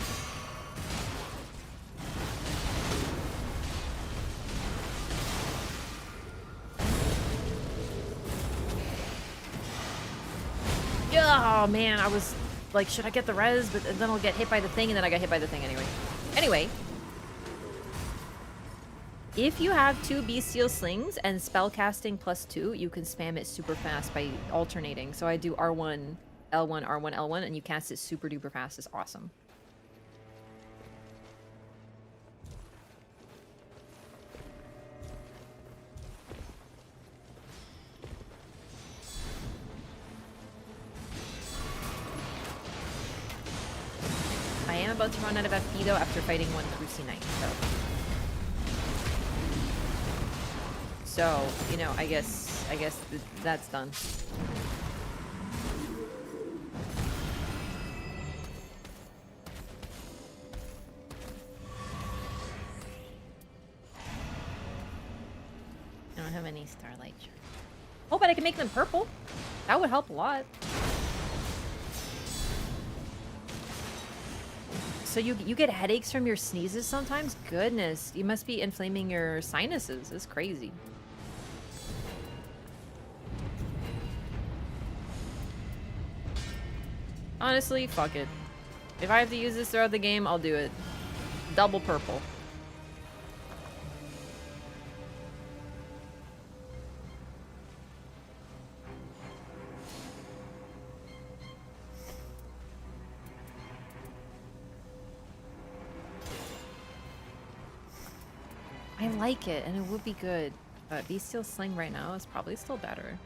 Oh man, I was like, should I get the res? But then I'll get hit by the thing, and then I got hit by the thing anyway. Anyway. If you have 2 Bestial Slings and spellcasting +2, you can spam it super fast by alternating. So I do R1, L1, R1, L1, and you cast it super duper fast. It's awesome. I am about to run out of FP though after fighting one Cruci Knight, so you know, I guess that's done. I don't have any Starlight. Oh, but I can make them purple. That would help a lot. So you get headaches from your sneezes sometimes? Goodness, you must be inflaming your sinuses. It's crazy. Honestly, fuck it. If I have to use this throughout the game, I'll do it. Double purple. I like it, and it would be good. But Bestial Sling right now is probably still better.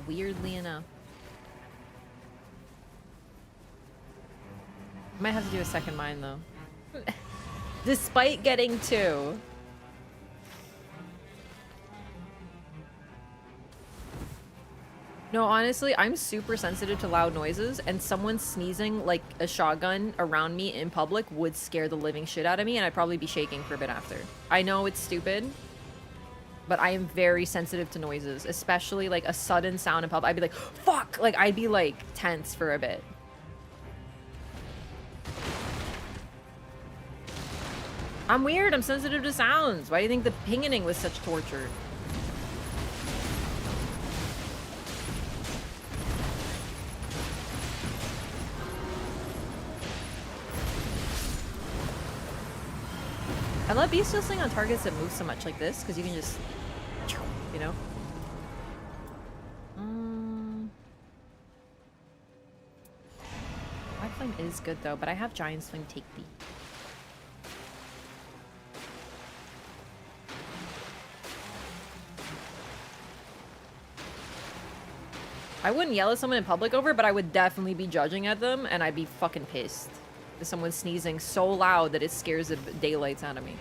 Weirdly enough. I might have to do a second mine, though. Despite getting 2. No, honestly, I'm super sensitive to loud noises, and someone sneezing like a shotgun around me in public would scare the living shit out of me, and I'd probably be shaking for a bit after. I know it's stupid, but I am very sensitive to noises, especially like a sudden sound in public. I'd be like, fuck! Like, I'd be like tense for a bit. I'm weird, I'm sensitive to sounds. Why do you think the pinging was such torture? I love Bestial Sling on targets that move so much like this, because you can just, you know? Black Flame is good though, but I have Giant Swing Take B. I wouldn't yell at someone in public over, but I would definitely be judging at them, and I'd be fucking pissed. If someone's sneezing so loud that it scares the daylights out of me.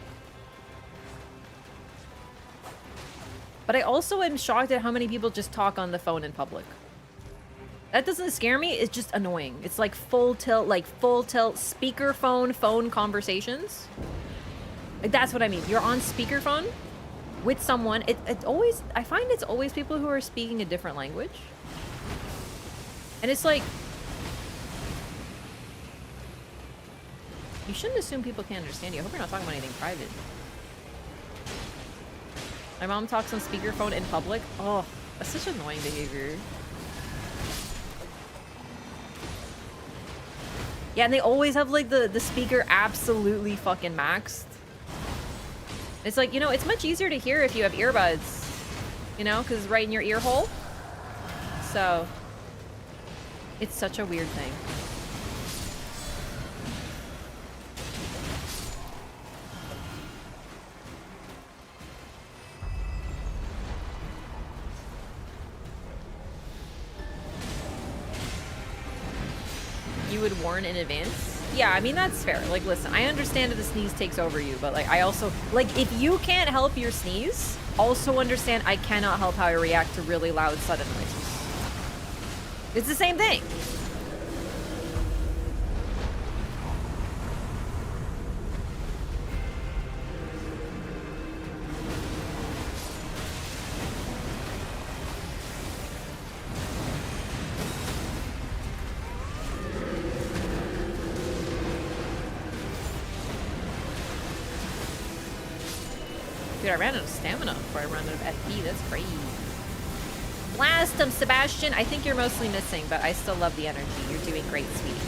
But I also am shocked at how many people just talk on the phone in public. That doesn't scare me, it's just annoying. It's like full tilt speakerphone phone conversations. Like, that's what I mean. You're on speakerphone with someone. I find it's always people who are speaking a different language. And it's like, you shouldn't assume people can't understand you. I hope you're not talking about anything private. My mom talks on speakerphone in public. Oh, that's such annoying behavior. Yeah, and they always have like the speaker absolutely fucking maxed. It's like, you know, it's much easier to hear if you have earbuds, you know, because it's right in your ear hole. So it's such a weird thing. You would warn in advance? Yeah, I mean, that's fair. Like, listen, I understand if the sneeze takes over you, but like, I also, like, if you can't help your sneeze, also understand I cannot help how I react to really loud, sudden noises. It's the same thing. Dude, I ran out of stamina before I ran out of FP. That's crazy. Blast him, Sebastian. I think you're mostly missing, but I still love the energy. You're doing great, sweetie.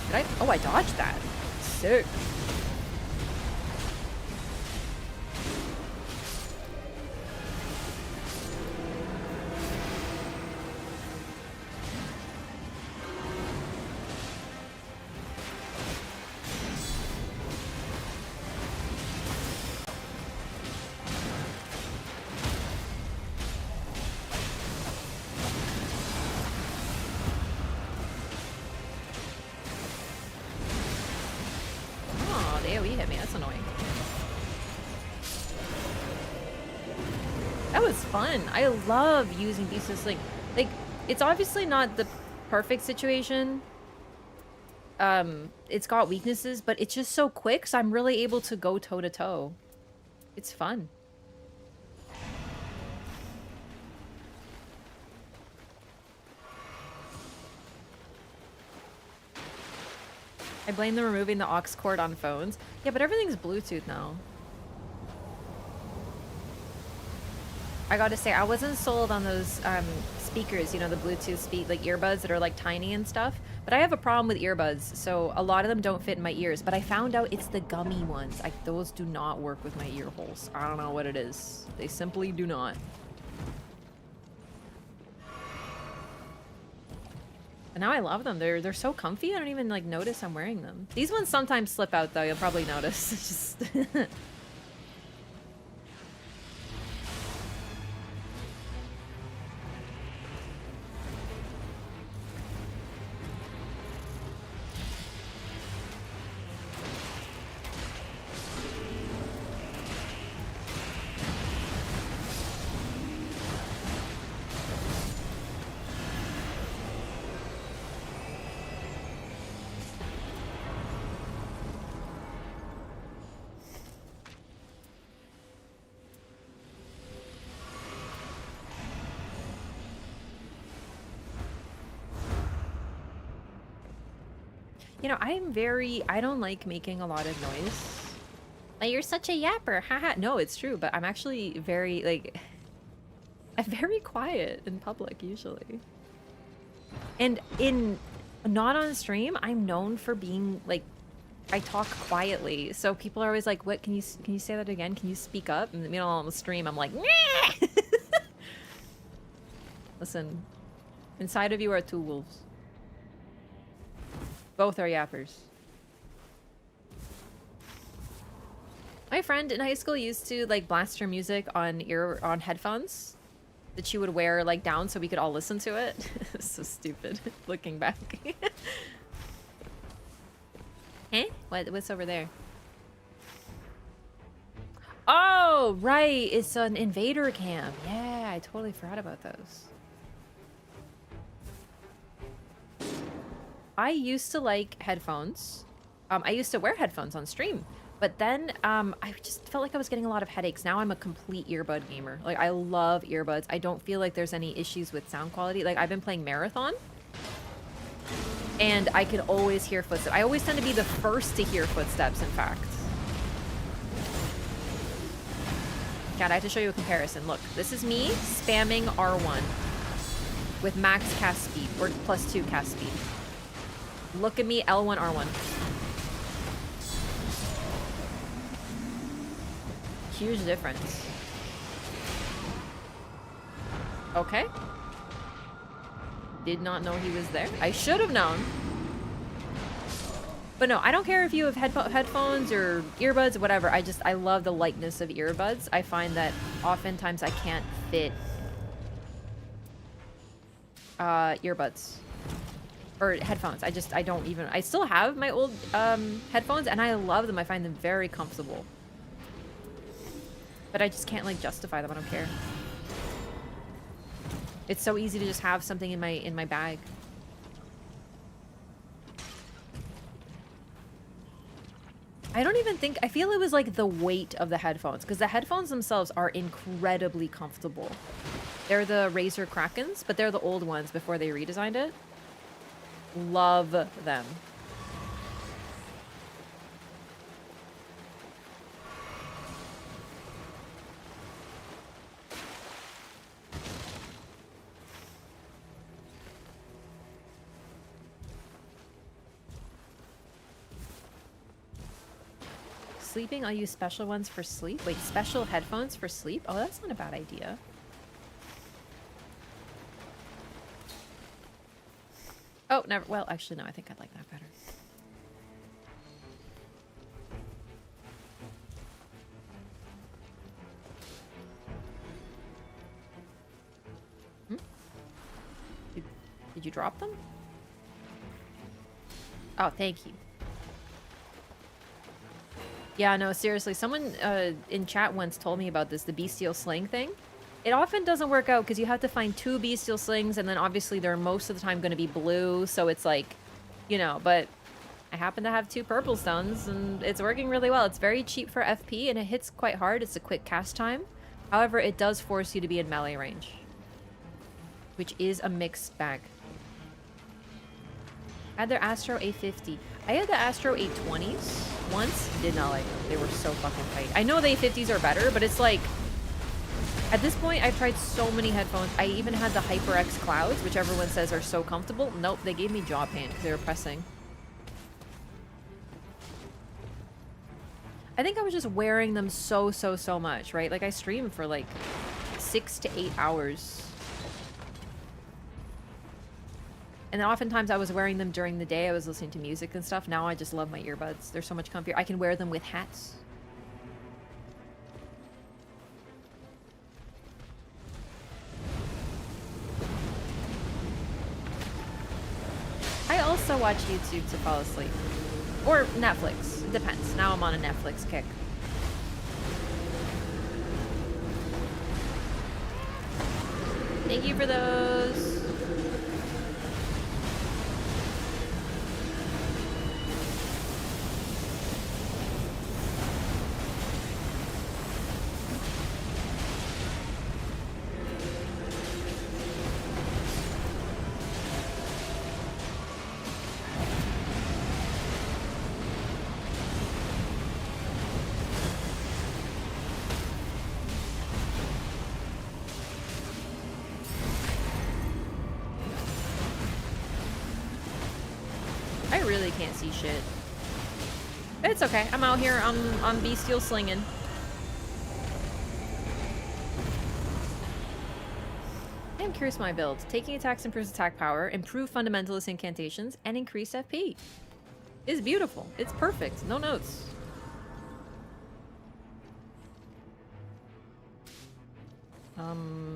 Did I? Oh, I dodged that. Sick. I love using Beast Sling. Like, it's obviously not the perfect situation. It's got weaknesses, but it's just so quick, so I'm really able to go toe to toe. It's fun. I blame them removing the aux cord on phones. Yeah, but everything's Bluetooth now. I gotta say, I wasn't sold on those speakers, you know, the Bluetooth like earbuds that are like tiny and stuff. But I have a problem with earbuds, so a lot of them don't fit in my ears. But I found out it's the gummy ones. Those do not work with my ear holes. I don't know what it is. They simply do not. And now I love them. They're so comfy. I don't even like notice I'm wearing them. These ones sometimes slip out though. You'll probably notice. It's just you know, I don't like making a lot of noise. But you're such a yapper, haha. No, it's true, but I'm actually very, like, I'm very quiet in public usually. And not on stream, I'm known for being, like, I talk quietly. So people are always like, what, can you say that again? Can you speak up? And, you know, on the stream, I'm like, nah! Listen, inside of you are two wolves. Both are yappers. My friend in high school used to like blast her music on headphones that she would wear like down so we could all listen to it. So stupid looking back. Eh? What's over there? Oh, right. It's an invader camp. Yeah, I totally forgot about those. I used to like headphones. I used to wear headphones on stream, but then I just felt like I was getting a lot of headaches. Now I'm a complete earbud gamer. Like, I love earbuds. I don't feel like there's any issues with sound quality. Like, I've been playing Marathon, and I can always hear footsteps. I always tend to be the first to hear footsteps, in fact. God, I have to show you a comparison. Look, this is me spamming R1 with max cast speed, or +2 cast speed. Look at me, L1, R1. Huge difference. Okay. Did not know he was there. I should have known. But no, I don't care if you have headphones or earbuds, whatever. I love the lightness of earbuds. I find that oftentimes I can't fit earbuds. Or headphones. I don't even... I still have my old headphones, and I love them. I find them very comfortable. But I just can't, like, justify them. I don't care. It's so easy to just have something in my bag. I don't even think... I feel it was, like, the weight of the headphones, because the headphones themselves are incredibly comfortable. They're the Razer Krakens, but they're the old ones before they redesigned it. Love them. Sleeping, I'll use special ones for sleep. Wait, special headphones for sleep? Oh, that's not a bad idea. Oh, never. Well, actually, no. I think I'd like that better. Hmm? Did you drop them? Oh, thank you. Yeah, no, seriously. Someone in chat once told me about this, the bestial sling thing. It often doesn't work out because you have to find 2 bestial slings, and then obviously they're most of the time going to be blue, so it's like, you know, but I happen to have 2 purple stones, and it's working really well. It's very cheap for FP, and it hits quite hard. It's a quick cast time. However, it does force you to be in melee range, which is a mixed bag. I had their Astro A50. I had the Astro A20s once. Did not like them. They were so fucking tight. I know the A50s are better, but it's like... At this point, I've tried so many headphones. I even had the HyperX Clouds, which everyone says are so comfortable. Nope, they gave me jaw pain because they were pressing. I think I was just wearing them so much, right? Like, I streamed for like 6 to 8 hours. And then oftentimes I was wearing them during the day. I was listening to music and stuff. Now I just love my earbuds. They're so much comfier. I can wear them with hats. I also watch YouTube to fall asleep. Or Netflix. It depends. Now I'm on a Netflix kick. Thank you for those. I really can't see shit. It's okay. I'm out here on bestial slinging. I'm curious my build. Taking attacks improves attack power, improve fundamentalist incantations, and increase FP. It's beautiful. It's perfect. No notes.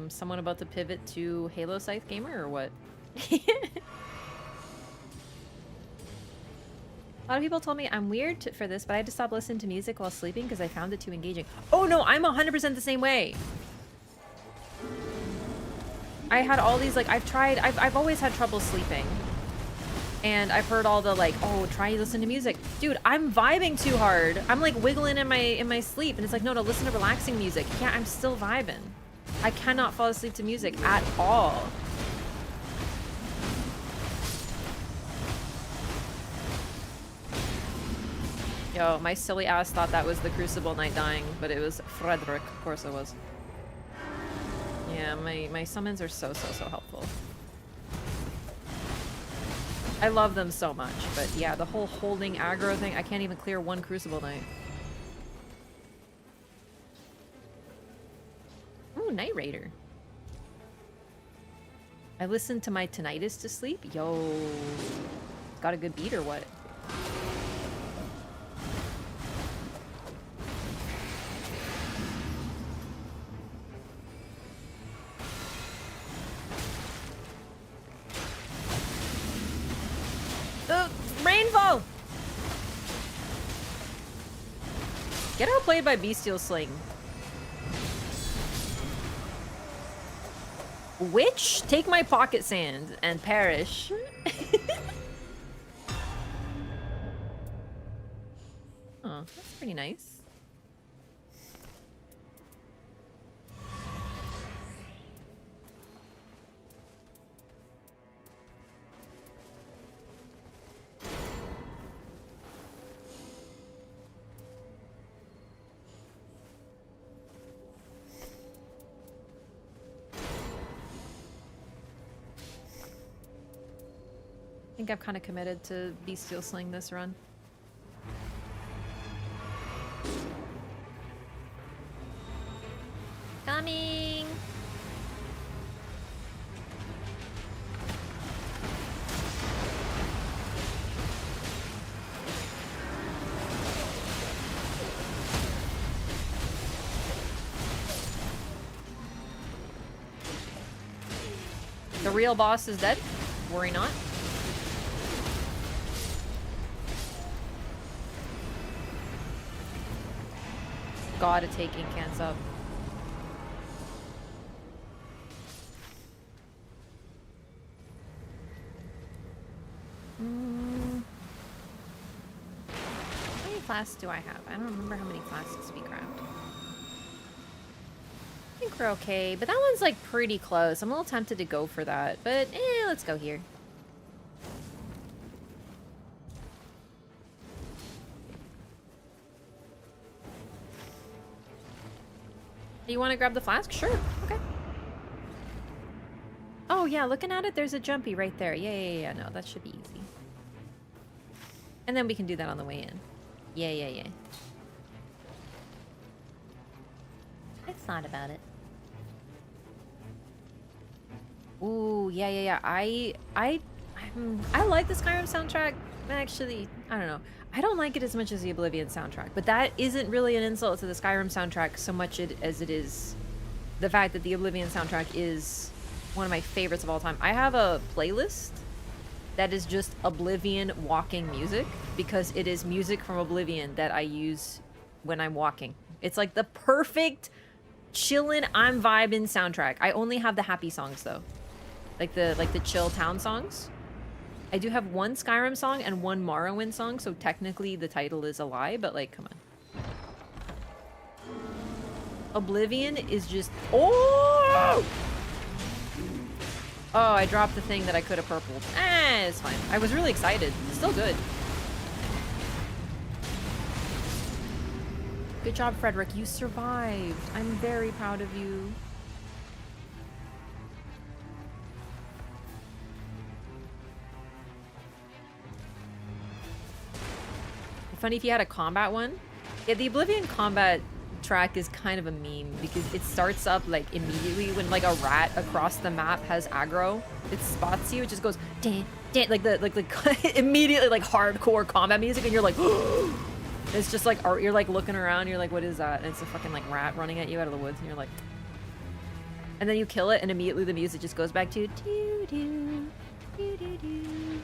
Someone about to pivot to Halo Scythe Gamer or what? A lot of people told me I'm weird for this, but I had to stop listening to music while sleeping because I found it too engaging. Oh no, I'm 100% the same way. I had all these, like, I've always had trouble sleeping. And I've heard all the, like, oh, try to listen to music. Dude, I'm vibing too hard. I'm, like, wiggling in my sleep. And it's like, no, listen to relaxing music. Yeah, I'm still vibing. I cannot fall asleep to music at all. Yo, my silly ass thought that was the Crucible Knight dying, but it was Frederick. Of course it was. Yeah, my summons are so helpful. I love them so much, but yeah, the whole holding aggro thing, I can't even clear one Crucible Knight. Ooh, Night Raider. I listened to my tinnitus to sleep. Yo, got a good beat or what? Rainfall! Get outplayed by Bestial Sling. Witch, take my pocket sand and perish. Oh, that's pretty nice. I think I've kind of committed to Bestial Sling this run. Coming! The real boss is dead. Worry not. Gotta take incants up. How many flasks do I have? I don't remember how many flasks we grabbed. I think we're okay, but that one's like pretty close. I'm a little tempted to go for that, but let's go here. Do you want to grab the flask? Sure. Okay. Oh, yeah. Looking at it, there's a jumpy right there. Yeah. No, that should be easy. And then we can do that on the way in. Yeah. I thought about it. Ooh, yeah. I like the Skyrim soundtrack. Actually, I don't know. I don't like it as much as the Oblivion soundtrack, but that isn't really an insult to the Skyrim soundtrack so much as it is the fact that the Oblivion soundtrack is one of my favorites of all time. I have a playlist that is just Oblivion walking music because it is music from Oblivion that I use when I'm walking. It's like the perfect chillin', I'm vibing soundtrack. I only have the happy songs though. Like the chill town songs. I do have one Skyrim song and one Morrowind song, so technically the title is a lie, but like, come on. Oblivion is just... Oh! Oh, I dropped the thing that I could have purpled. It's fine. I was really excited. It's still good. Good job, Frederick. You survived. I'm very proud of you. Funny if you had a combat one. Yeah, the Oblivion combat track is kind of a meme because it starts up like immediately when like a rat across the map has aggro. It spots you, it just goes dan, dan, like the immediately like hardcore combat music, and you're like it's just like you're like looking around, you're like, what is that? And it's a fucking like rat running at you out of the woods, and you're like, and then you kill it, and immediately the music just goes back to doo doo doo doo doo.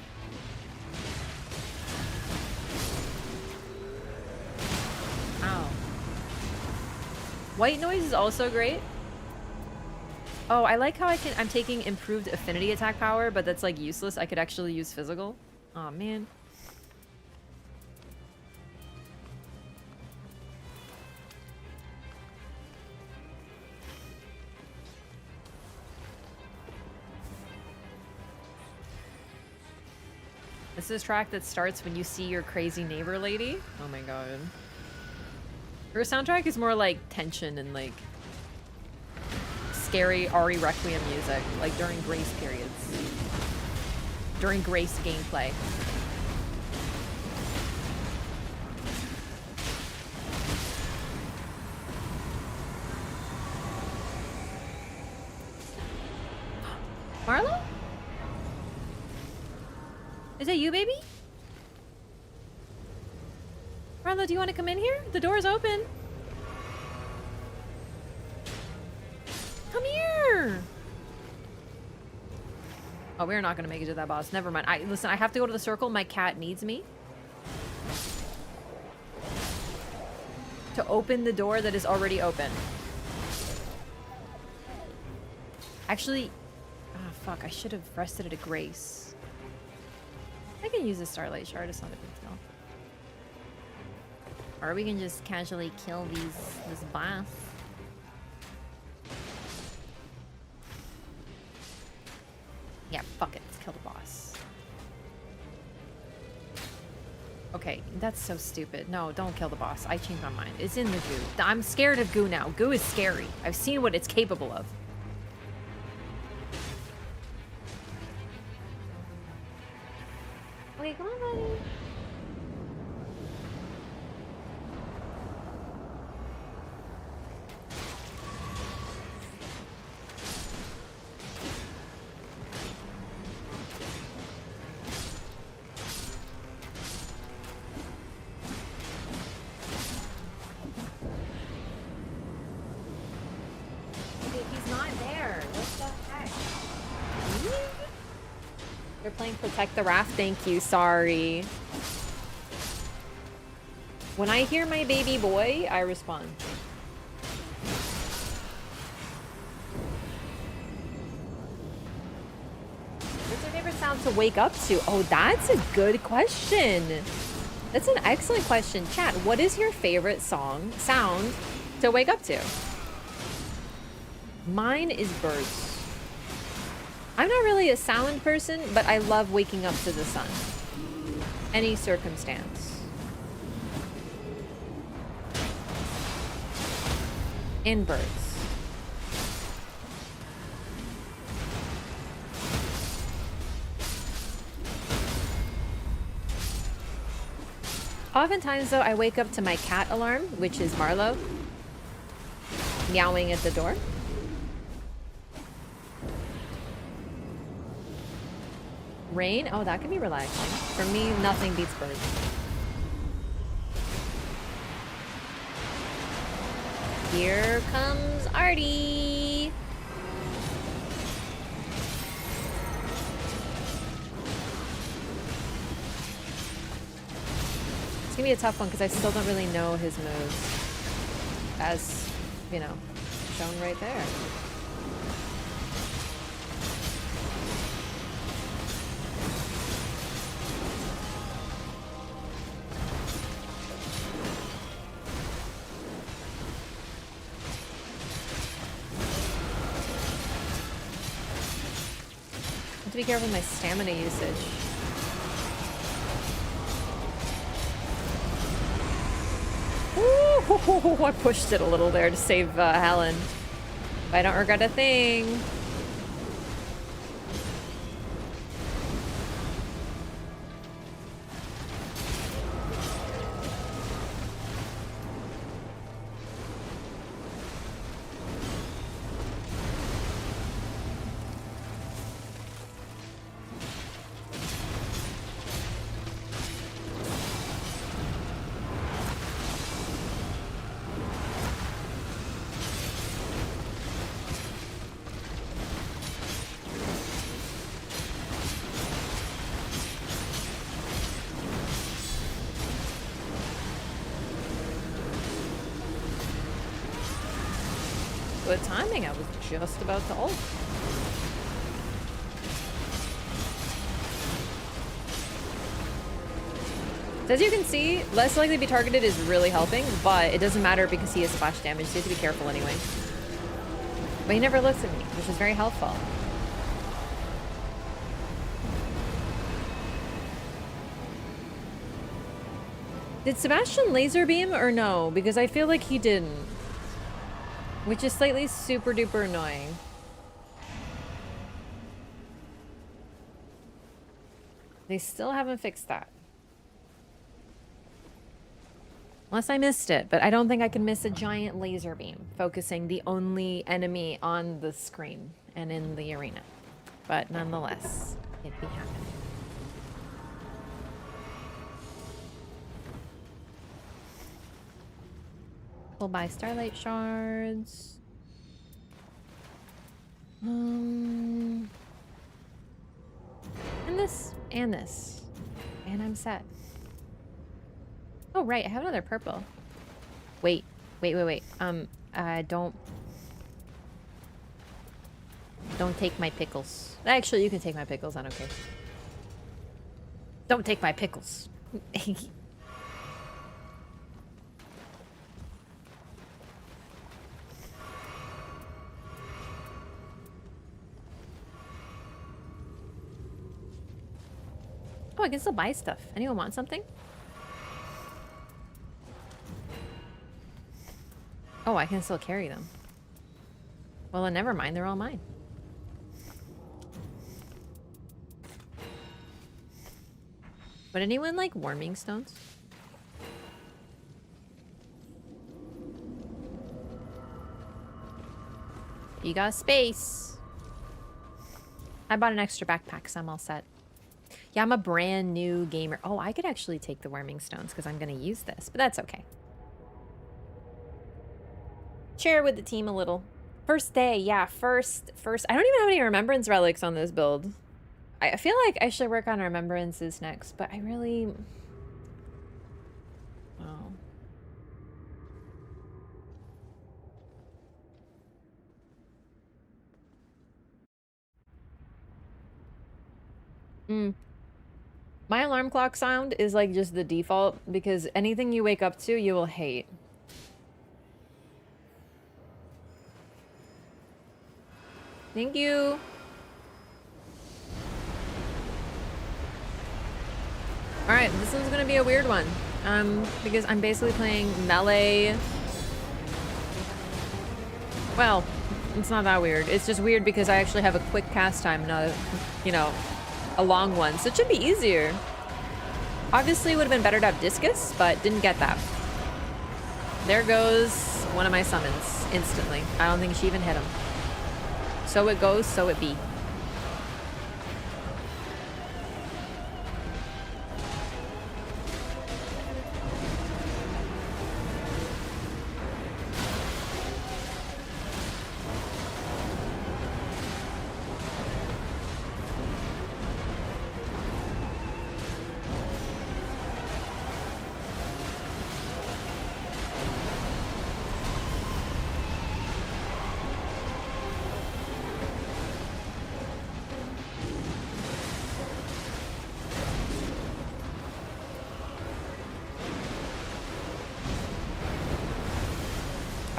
Ow. White noise is also great. Oh, I like how I'm taking improved affinity attack power, but that's like useless. I could actually use physical. Oh man. This is a track that starts when you see your crazy neighbor lady. Oh my god. Her soundtrack is more like tension and like scary Ari Requiem music, like during grace periods. During grace gameplay. Marlo? Is that you, baby? Marlo, do you want to come in here? The door's open. Come here. Oh, we're not going to make it to that boss. Never mind. Listen, I have to go to the circle. My cat needs me to open the door that is already open. Actually, oh, fuck. I should have rested at a grace. I can use a Starlight Shard. It's not a big deal. Or we can just casually kill this boss. Yeah, fuck it. Let's kill the boss. Okay, that's so stupid. No, don't kill the boss. I changed my mind. It's in the goo. I'm scared of goo now. Goo is scary. I've seen what it's capable of. Okay, come on, buddy. You're playing Protect the Wrath? Thank you, sorry. When I hear my baby boy, I respond. What's your favorite sound to wake up to? Oh, that's a good question. That's an excellent question. Chat, what is your favorite sound to wake up to? Mine is birds. I'm not really a sound person, but I love waking up to the sun. Any circumstance. And birds. Oftentimes, though, I wake up to my cat alarm, which is Marlo, meowing at the door. Rain? Oh, that can be relaxing. For me, nothing beats birds. Here comes Artie. It's gonna be a tough one because I still don't really know his moves. As, you know, shown right there. I have to be careful with my stamina usage. Ooh, I pushed it a little there to save Helen. I don't regret a thing. Good timing, I was just about to ult. So as you can see, less likely to be targeted is really helping, but it doesn't matter because he has splash damage, so you have to be careful anyway. But he never looks at me, which is very helpful. Did Sebastian laser beam or no? Because I feel like he didn't. Which is slightly super duper annoying. They still haven't fixed that. Unless I missed it, but I don't think I can miss a giant laser beam focusing the only enemy on the screen and in the arena. But nonetheless, it be happening. We'll buy starlight shards. And this, and this. And I'm set. Oh, right, I have another purple. Wait. Don't take my pickles. Actually, you can take my pickles, I don't care. Don't take my pickles. Oh, I can still buy stuff. Anyone want something? Oh, I can still carry them. Well, then never mind. They're all mine. Would anyone like warming stones? You got space. I bought an extra backpack, so I'm all set. Yeah, I'm a brand new gamer. Oh, I could actually take the warming stones because I'm going to use this, but that's okay. Share with the team a little. First day, yeah, first. I don't even have any remembrance relics on this build. I feel like I should work on remembrances next, but I really... Oh. My alarm clock sound is like just the default because anything you wake up to, you will hate. Thank you. Alright, this one's gonna be a weird one. Because I'm basically playing melee. Well, it's not that weird. It's just weird because I actually have a quick cast time, not a, you know, a long one. So it should be easier. Obviously, it would have been better to have Discus, but didn't get that. There goes one of my summons instantly. I don't think she even hit him. So it goes, so it be.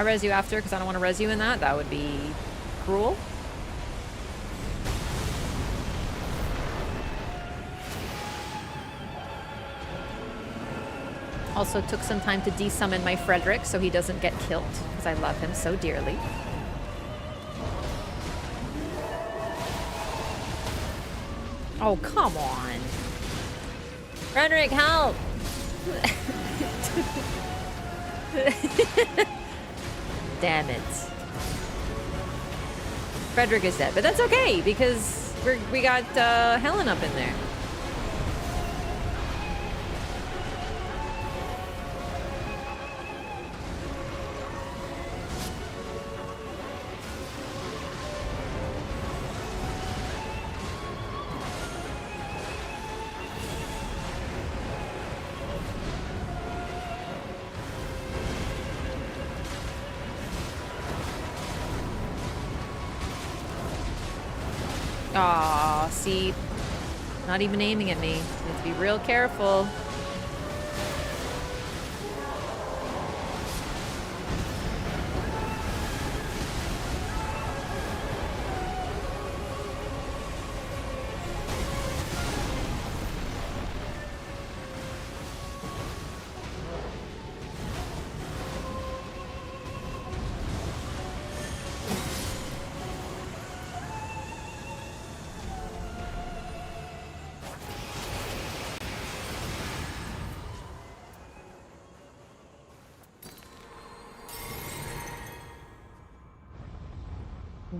I'll res you after because I don't want to res you in that. That would be cruel. Also took some time to desummon my Frederick so he doesn't get killed because I love him so dearly. Oh, come on. Frederick, help! Damn it. Frederick is dead, but that's okay because we got Helen up in there. Aw, see, not even aiming at me. You have to be real careful.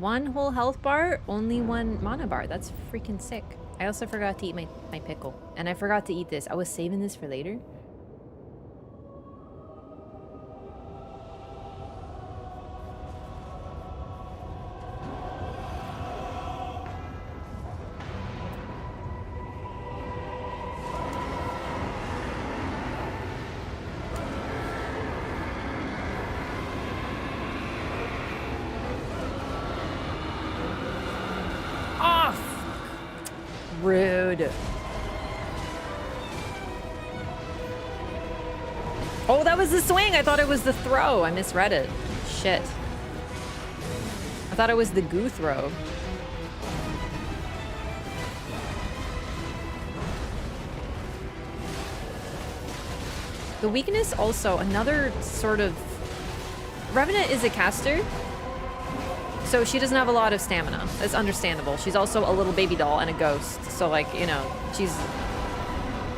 One whole health bar, only one mana bar. That's freaking sick. I also forgot to eat my pickle. And I forgot to eat this. I was saving this for later. Rude. Oh, that was the swing. I thought it was the throw. I misread it. Shit. I thought it was the goo throw. The weakness also, another sort of... Revenant is a caster. So she doesn't have a lot of stamina. That's understandable. She's also a little baby doll and a ghost. So, like, you know, she's...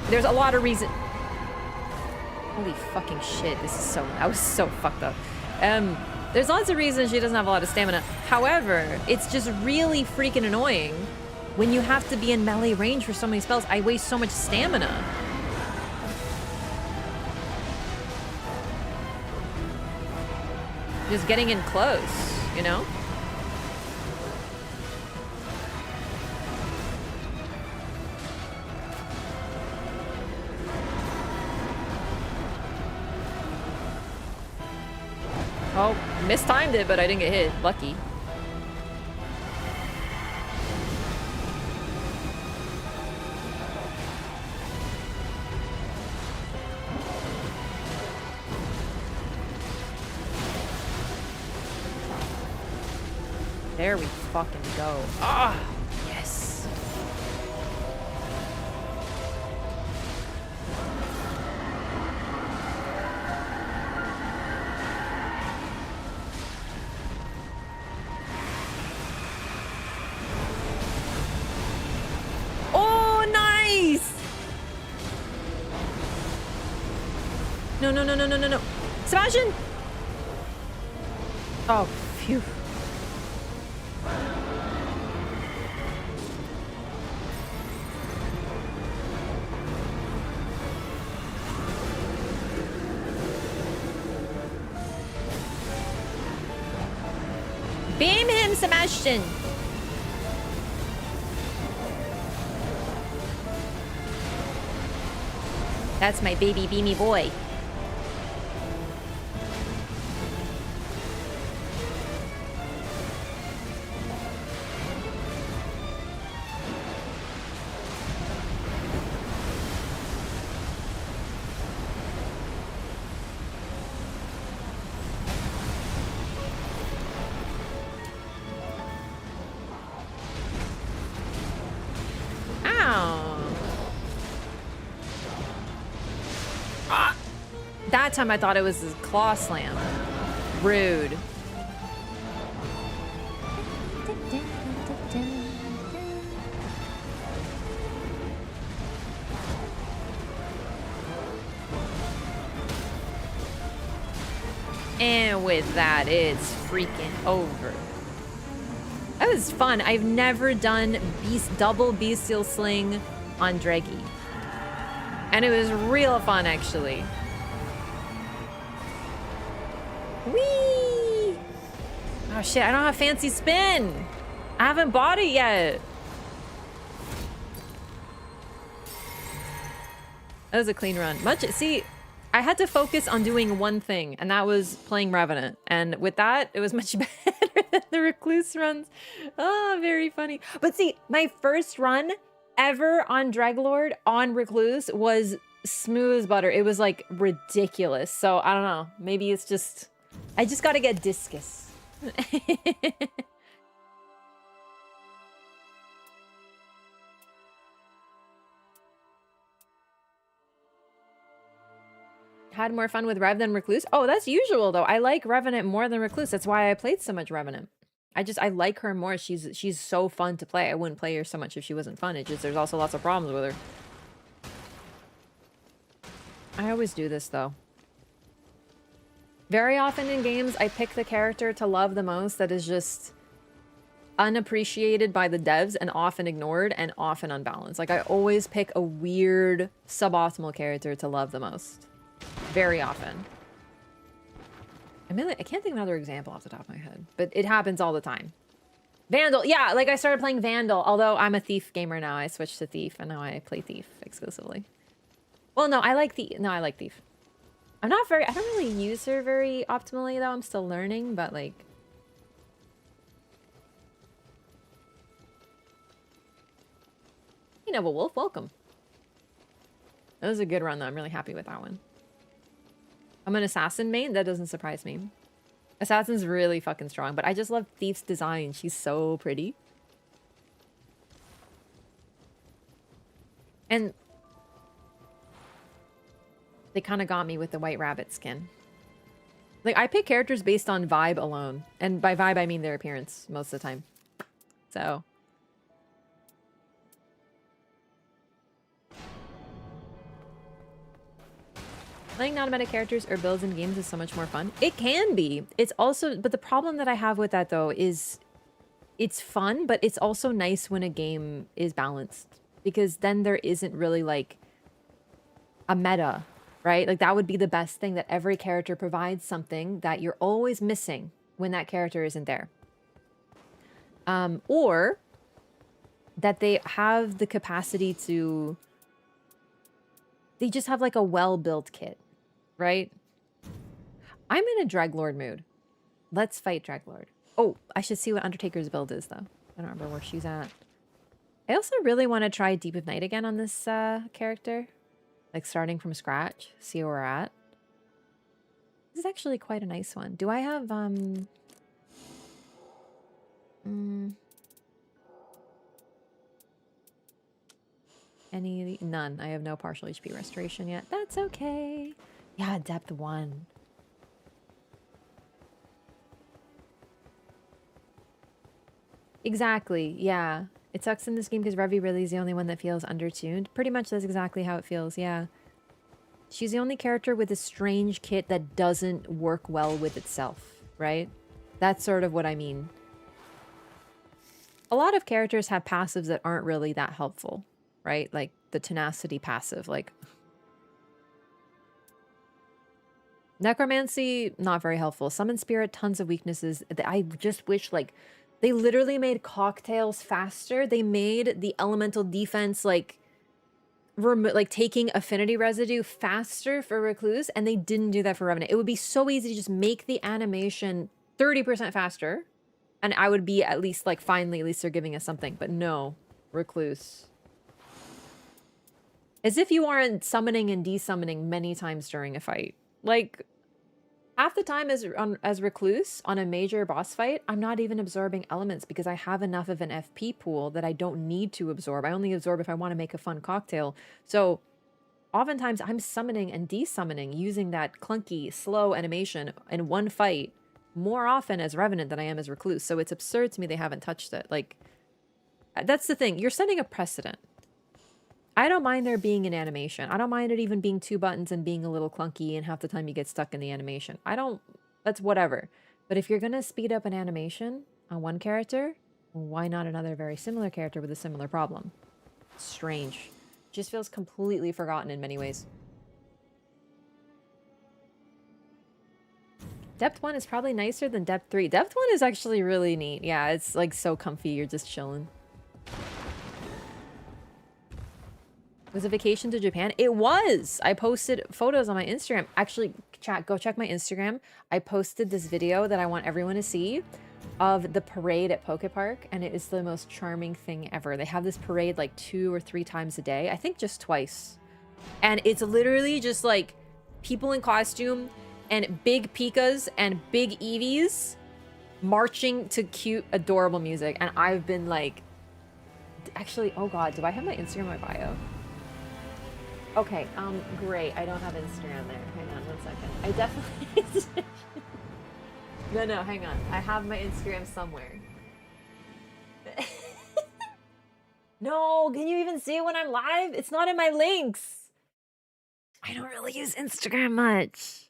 There's a lot of reason... Holy fucking shit. This is so... I was so fucked up. There's lots of reasons she doesn't have a lot of stamina. However, it's just really freaking annoying when you have to be in melee range for so many spells. I waste so much stamina. Just getting in close, you know? Oh, mistimed it, but I didn't get hit. Lucky. There we fucking go. Ah, yes. Oh, nice! No, no, no, no, no, no, no. Sebastian! Oh, phew. Beam him, Sebastian! That's my baby beamy boy. That time I thought it was a claw slam. Rude. And with that, it's freaking over. That was fun. I've never done double bestial sling on Dreggy. And it was real fun, actually. Whee! Oh shit, I don't have fancy spin. I haven't bought it yet. That was a clean run. See, I had to focus on doing one thing, and that was playing Revenant. And with that, it was much better than the Recluse runs. Oh, very funny. But see, my first run ever on Dreglord on Recluse was smooth as butter. It was like ridiculous. So I don't know. Maybe it's just, I just got to get Discus. Had more fun with Rev than Recluse. Oh, that's usual though. I like Revenant more than Recluse. That's why I played so much Revenant. I like her more. She's so fun to play. I wouldn't play her so much if she wasn't fun. It just, there's also lots of problems with her. I always do this though. Very often in games, I pick the character to love the most that is just unappreciated by the devs and often ignored and often unbalanced. Like I always pick a weird suboptimal character to love the most. Very often. I can't think of another example off the top of my head, but it happens all the time. Vandal, yeah, like I started playing Vandal, although I'm a Thief gamer now. I switched to Thief, and now I play Thief exclusively. Well, no, I like Thief. No, I like Thief. I don't really use her very optimally, though. I'm still learning, but like... You know, but Wolf, welcome. That was a good run, though. I'm really happy with that one. I'm an Assassin main. That doesn't surprise me. Assassin's really fucking strong, but I just love Thief's design. She's so pretty. And they kind of got me with the White Rabbit skin. Like, I pick characters based on vibe alone. And by vibe, I mean their appearance most of the time. So... Playing non-meta characters or builds in games is so much more fun. It can be. It's also... But the problem that I have with that, though, is... It's fun, but it's also nice when a game is balanced. Because then there isn't really, like, a meta, right? Like, that would be the best thing, that every character provides something that you're always missing when that character isn't there. Or that they have the capacity to... They just have, like, a well-built kit. Right? I'm in a Dreglord mood. Let's fight Dreglord. Oh, I should see what Undertaker's build is, though. I don't remember where she's at. I also really want to try Deep of Night again on this character. Like, starting from scratch. See where we're at. This is actually quite a nice one. Do I have, None. I have no partial HP restoration yet. That's okay. Yeah, depth 1. Exactly, yeah. It sucks in this game because Revi really is the only one that feels undertuned. Pretty much that's exactly how it feels, yeah. She's the only character with a strange kit that doesn't work well with itself, right? That's sort of what I mean. A lot of characters have passives that aren't really that helpful, right? Like the tenacity passive, like... Necromancy, not very helpful. Summon Spirit, tons of weaknesses. I just wish, like, they literally made cocktails faster. They made the elemental defense, like, taking affinity residue faster for Recluse, and they didn't do that for Revenant. It would be so easy to just make the animation 30% faster, and I would be at least, like, finally, at least they're giving us something. But no, Recluse. As if you aren't summoning and desummoning many times during a fight. Like, half the time as Recluse on a major boss fight, I'm not even absorbing elements because I have enough of an FP pool that I don't need to absorb. I only absorb if I want to make a fun cocktail. So oftentimes I'm summoning and desummoning using that clunky, slow animation in one fight more often as Revenant than I am as Recluse. So it's absurd to me they haven't touched it. Like, that's the thing. You're setting a precedent. I don't mind there being an animation. I don't mind it even being 2 buttons and being a little clunky and half the time you get stuck in the animation. That's whatever. But if you're going to speed up an animation on one character, why not another very similar character with a similar problem? Strange. Just feels completely forgotten in many ways. Depth 1 is probably nicer than Depth 3. Depth 1 is actually really neat. Yeah, it's like so comfy. You're just chilling. Was a vacation to Japan? It was! I posted photos on my Instagram. Actually, chat, go check my Instagram. I posted this video that I want everyone to see of the parade at Poke Park, and it is the most charming thing ever. They have this parade like 2 or 3 times a day. I think just twice. And it's literally just like people in costume and big Pikas and big Eevees marching to cute, adorable music. And I've been like... Actually, oh god, do I have my Instagram in my bio? Okay, great. I don't have Instagram there. Hang on 1 second. I definitely... No, hang on. I have my Instagram somewhere. No, can you even see it when I'm live? It's not in my links. I don't really use Instagram much.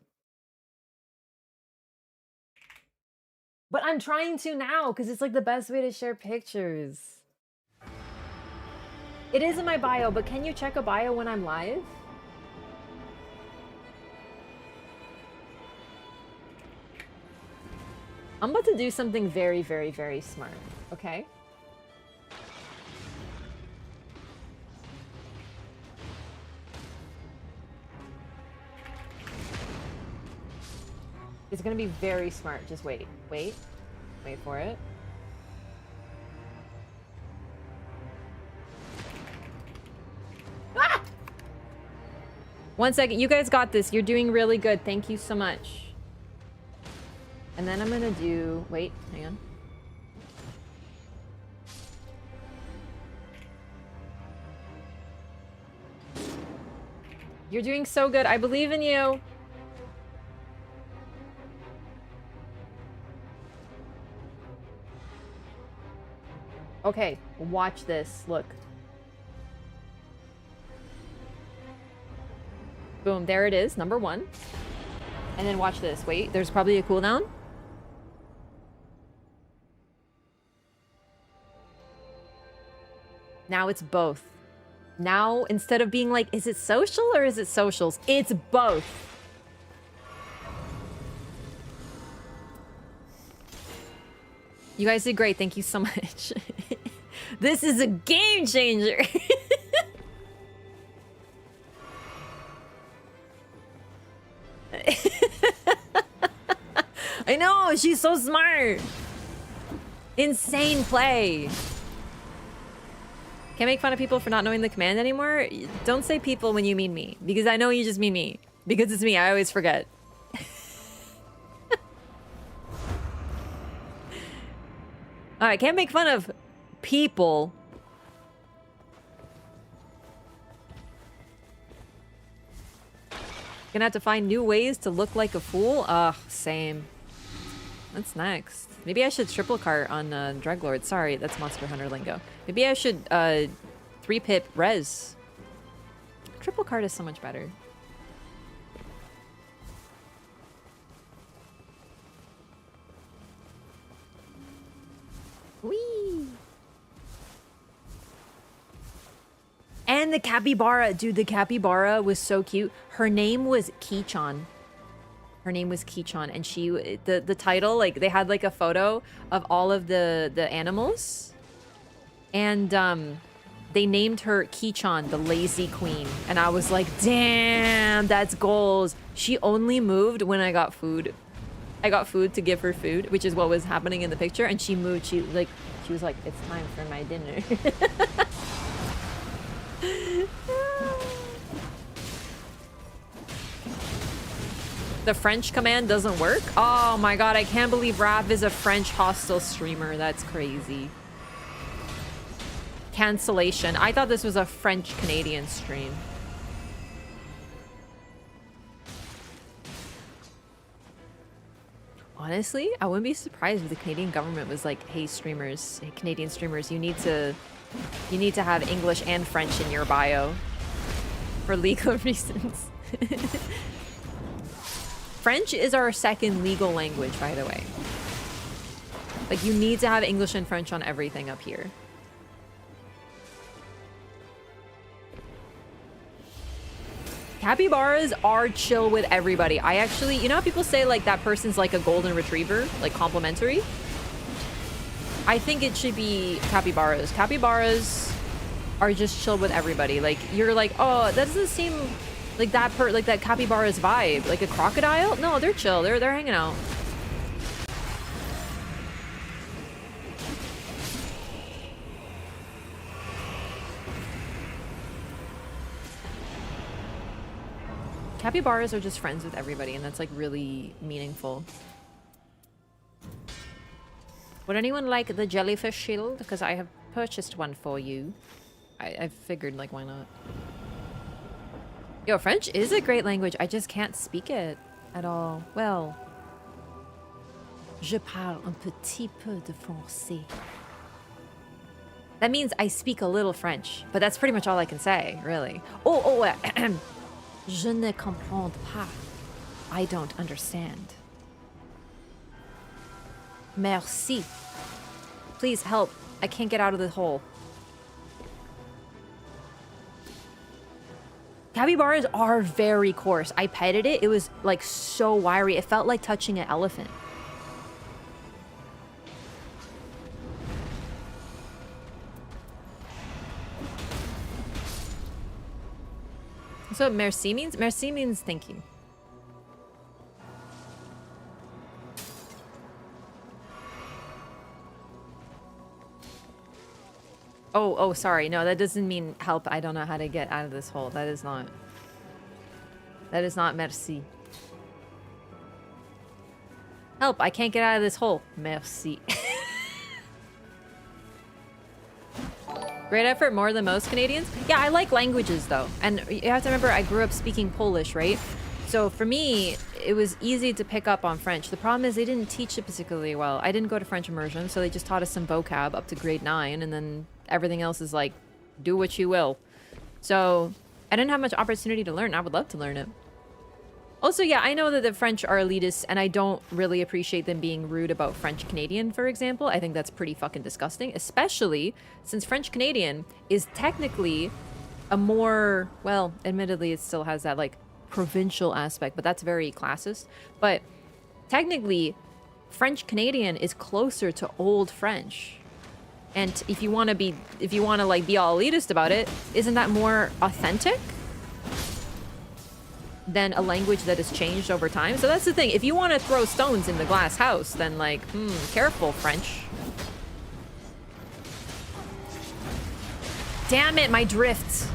But I'm trying to now, because it's like the best way to share pictures. It is in my bio, but can you check a bio when I'm live? I'm about to do something very, very, very smart, okay? It's gonna be very smart. Just wait. Wait for it. Ah! 1 second. You guys got this. You're doing really good. Thank you so much. And then I'm gonna do... Wait, hang on. You're doing so good. I believe in you. Okay, watch this. Look. Boom, there it is, number 1. And then watch this. Wait, there's probably a cooldown. Now it's both. Now, instead of being like, is it social or is it socials? It's both. You guys did great. Thank you so much. This is a game changer. I know, she's so smart. Insane play. Can't make fun of people for not knowing the command anymore. Don't say people when you mean me, because I know you just mean me. Because it's me, I always forget. Alright, can't make fun of people. Gonna have to find new ways to look like a fool? Ugh, same. What's next? Maybe I should triple cart on Dreglord. Sorry, that's Monster Hunter lingo. Maybe I should 3-pip res. Triple cart is so much better. Whee! And the capybara. Dude, the capybara was so cute. Her name was Kichon. Her name was Kichon, and she, the title, like, they had, like, a photo of all of the animals. And, they named her Kichon, the lazy queen. And I was like, damn, that's goals. She only moved when I got food. I got food to give her food, which is what was happening in the picture. And she moved, she was like, it's time for my dinner. The French command doesn't work? Oh my god, I can't believe Wraff is a French hostile streamer. That's crazy. Cancellation. I thought this was a French-Canadian stream. Honestly, I wouldn't be surprised if the Canadian government was like, hey streamers, hey Canadian streamers, you need to have English and French in your bio for legal reasons. French is our second legal language, by the way. Like, you need to have English and French on everything up here. Capybaras are chill with everybody. I actually, you know how people say like that person's like a golden retriever, like complimentary? I think it should be capybaras. Capybaras are just chill with everybody. Like, you're like, oh, that doesn't seem like that capybara's vibe. Like a crocodile? No, they're chill. They're hanging out. Capybaras are just friends with everybody, and that's like really meaningful. Would anyone like the jellyfish shield? Because I have purchased one for you. I figured, like, why not? Yo, French is a great language. I just can't speak it at all. Well, je parle un petit peu de français. That means I speak a little French, but that's pretty much all I can say, really. Je ne comprends pas. I don't understand. Merci. Please help. I can't get out of the hole. Capybaras are very coarse. I petted it. It was like so wiry. It felt like touching an elephant. So merci means? Merci means thank you. Oh, sorry. No, that doesn't mean help. I don't know how to get out of this hole. That is not merci. Help, I can't get out of this hole. Merci. Great effort, more than most Canadians. Yeah, I like languages though. And you have to remember, I grew up speaking Polish, right? So for me, it was easy to pick up on French. The problem is they didn't teach it particularly well. I didn't go to French immersion, so they just taught us some vocab up to grade 9, and then everything else is like, do what you will. So I didn't have much opportunity to learn. I would love to learn it. Also, yeah, I know that the French are elitist, and I don't really appreciate them being rude about French Canadian, for example. I think that's pretty fucking disgusting, especially since French Canadian is technically a more, well, admittedly, it still has that, like, provincial aspect, but that's very classist. But technically, French Canadian is closer to Old French. And if you want to, like, be all elitist about it, isn't that more authentic than a language that has changed over time? So that's the thing. If you want to throw stones in the glass house, then like, careful, French. Damn it, my drift.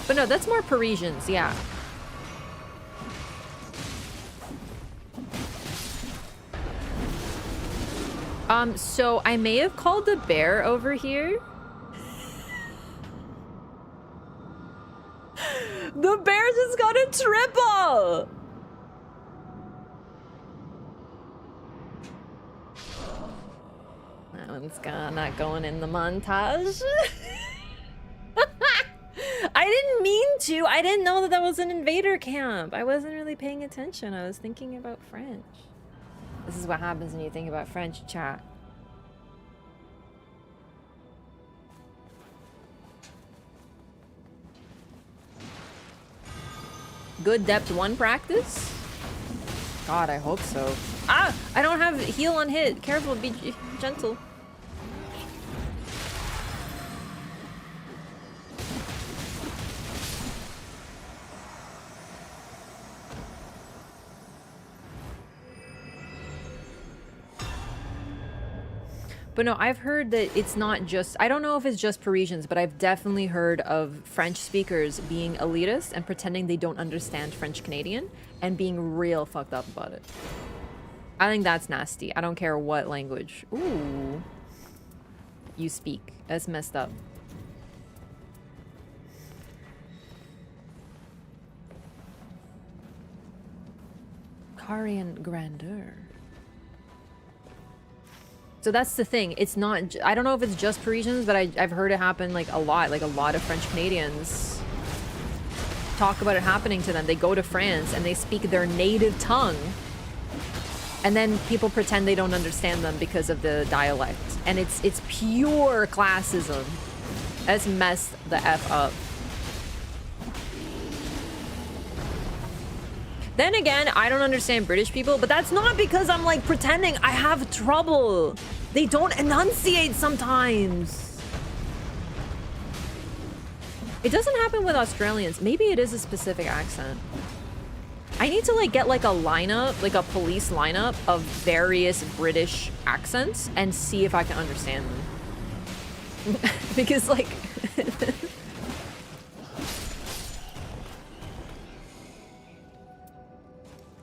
But no, that's more Parisians, yeah. So I may have called the bear over here. The bear just got a triple! That one's not going in the montage. I didn't mean to. I didn't know that that was an invader camp. I wasn't really paying attention. I was thinking about French. This is what happens when you think about French, chat. Good depth 1 practice? God, I hope so. Ah! I don't have heal on hit. Careful, be gentle. But no, I've heard that it's not just... I don't know if it's just Parisians, but I've definitely heard of French speakers being elitist and pretending they don't understand French Canadian and being real fucked up about it. I think that's nasty. I don't care what language. Ooh. You speak. That's messed up. Karian grandeur. So that's the thing. It's not. I don't know if it's just Parisians, but I've heard it happen like a lot. Like a lot of French Canadians talk about it happening to them. They go to France and they speak their native tongue, and then people pretend they don't understand them because of the dialect. And it's pure classism. That's messed the F up. Then again, I don't understand British people, but that's not because I'm like pretending. I have trouble. They don't enunciate sometimes. It doesn't happen with Australians. Maybe it is a specific accent. I need to like get like a lineup, like a police lineup of various British accents and see if I can understand them. Because like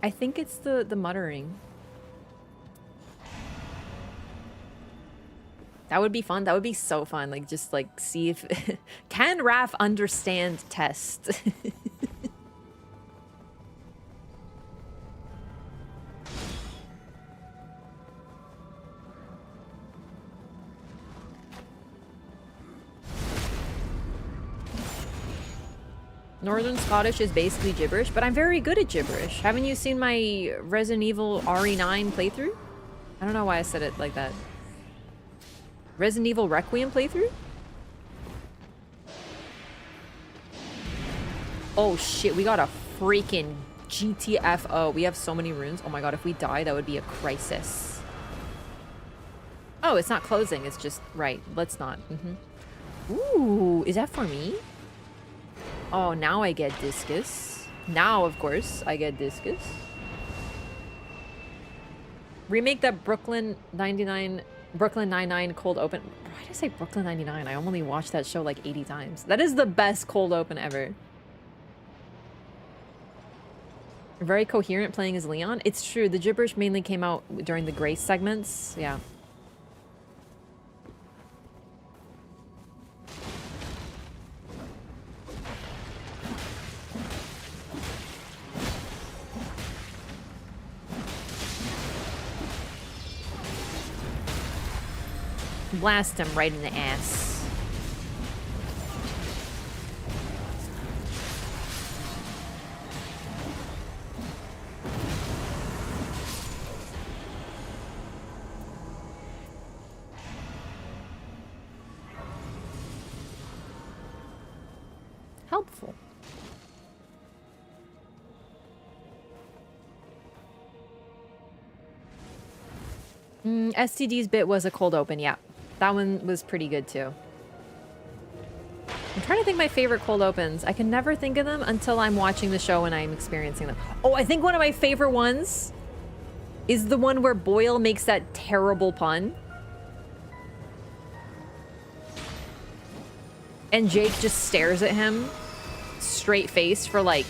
I think it's the muttering. That would be fun. That would be so fun. Like just like see if can Wraff understand test. Northern Scottish is basically gibberish, but I'm very good at gibberish. Haven't you seen my Resident Evil RE9 playthrough? I don't know why I said it like that. Resident Evil Requiem playthrough? Oh shit, we got a freaking GTFO. We have so many runes. Oh my god, if we die, that would be a crisis. Oh, it's not closing. It's just... Right, let's not. Ooh, is that for me? Oh, now I get discus. Now, of course, I get discus. Remake that Brooklyn 99 cold open. Why did I say Brooklyn 99? I only watched that show like 80 times. That is the best cold open ever. Very coherent playing as Leon. It's true. The gibberish mainly came out during the Grace segments. Yeah. Blast him right in the ass. Helpful. STD's bit was a cold open, yeah. That one was pretty good too. I'm trying to think my favorite cold opens. I can never think of them until I'm watching the show and I'm experiencing them. Oh, I think one of my favorite ones is the one where Boyle makes that terrible pun. And Jake just stares at him straight faced for like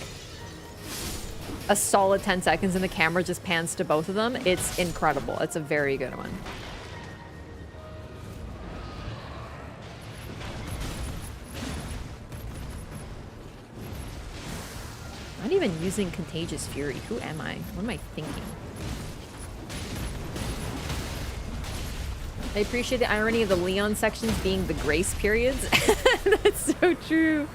a solid 10 seconds and the camera just pans to both of them. It's incredible. It's a very good one. I'm not even using Contagious Fury. Who am I? What am I thinking? I appreciate the irony of the Leon sections being the grace periods. That's so true.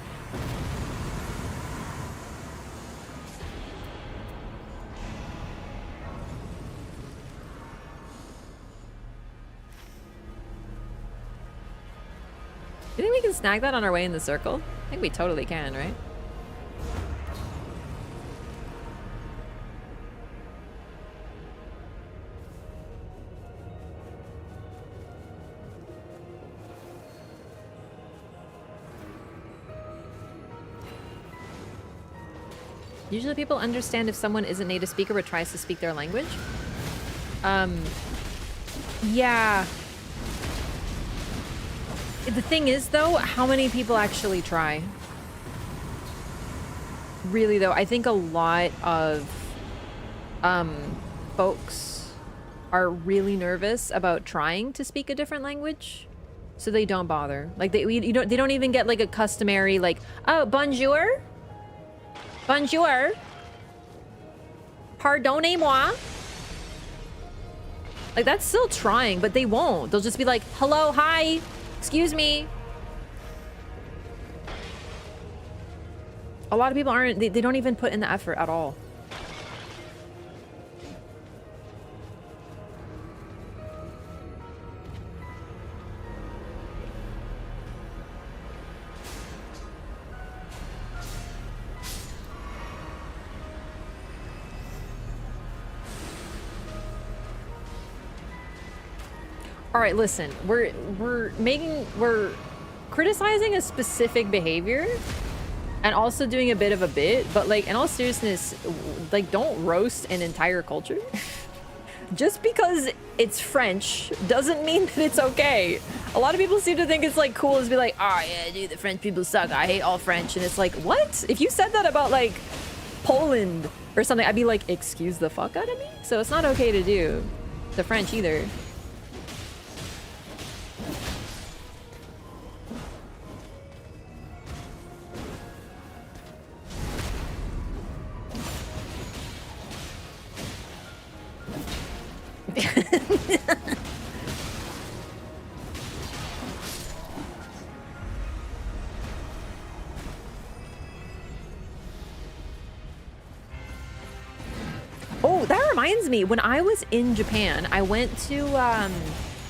You think we can snag that on our way in the circle? I think we totally can, right? Usually people understand if someone isn't native speaker but tries to speak their language. Yeah. The thing is, though, how many people actually try? Really, though, I think a lot of folks are really nervous about trying to speak a different language, so they don't bother. Like they don't even get like a customary like, oh, bonjour. Bonjour. Pardonnez-moi. Like, that's still trying, but they won't. They'll just be like, hello, hi, excuse me. A lot of people aren't, they don't even put in the effort at all. All right, listen, we're criticizing a specific behavior and also doing a bit of a bit, but like, in all seriousness, like, don't roast an entire culture. Just because it's French doesn't mean that it's okay. A lot of people seem to think it's like cool to be like, oh yeah, dude, the French people suck, I hate all French. And it's like, what? If you said that about like Poland or something, I'd be like, excuse the fuck out of me? So it's not okay to do the French either. Oh, that reminds me, when I was in Japan, I went to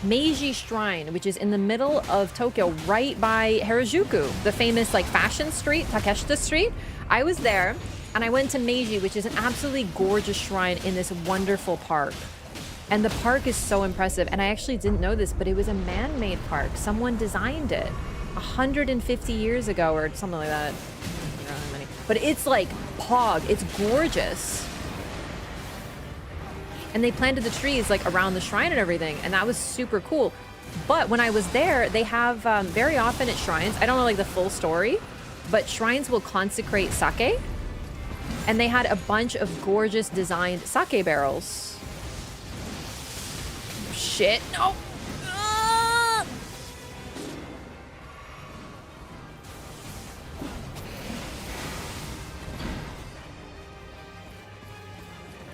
Meiji Shrine, which is in the middle of Tokyo, right by Harajuku, the famous like fashion street, Takeshita Street. I was there and I went to Meiji, which is an absolutely gorgeous shrine in this wonderful park. And the park is so impressive. And I actually didn't know this, but it was a man-made park. Someone designed it 150 years ago or something like that. But it's like pog, it's gorgeous. And they planted the trees like around the shrine and everything, and that was super cool. But when I was there, they have very often at shrines, I don't know like the full story, but shrines will consecrate sake, and they had a bunch of gorgeous designed sake barrels. Shit, no.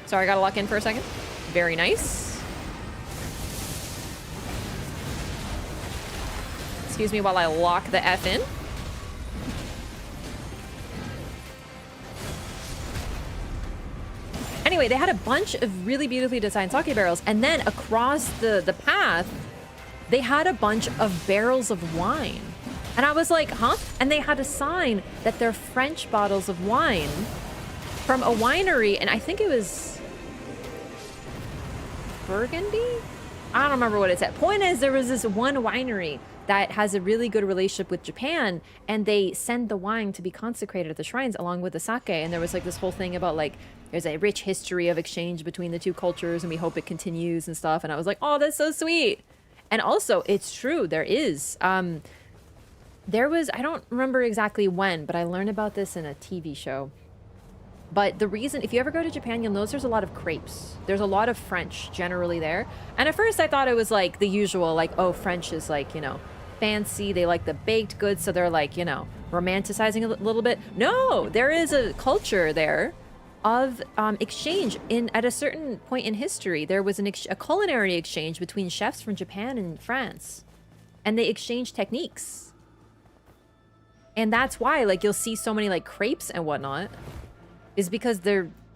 Sorry, I gotta lock in for a second. Very nice. Excuse me while I lock the F in. Anyway, they had a bunch of really beautifully designed sake barrels, and then across the path, they had a bunch of barrels of wine. And I was like, huh? And they had a sign that they're French bottles of wine from a winery, and I think it was Burgundy? I don't remember what it said. Point is, there was this one winery that has a really good relationship with Japan, and they send the wine to be consecrated at the shrines along with the sake. And there was like this whole thing about like, there's a rich history of exchange between the two cultures, and we hope it continues and stuff. And I was like, oh, that's so sweet. And also, it's true, there is. There was, I don't remember exactly when, but I learned about this in a TV show. But the reason, if you ever go to Japan, you'll notice there's a lot of crepes. There's a lot of French generally there. And at first I thought it was like the usual, like, oh, French is like, you know, fancy. They like the baked goods. So they're like, you know, romanticizing a little bit. No, there is a culture there of exchange. At a certain point in history, there was a culinary exchange between chefs from Japan and France. And they exchanged techniques. And that's why, like, you'll see so many, like, crepes and whatnot. Is because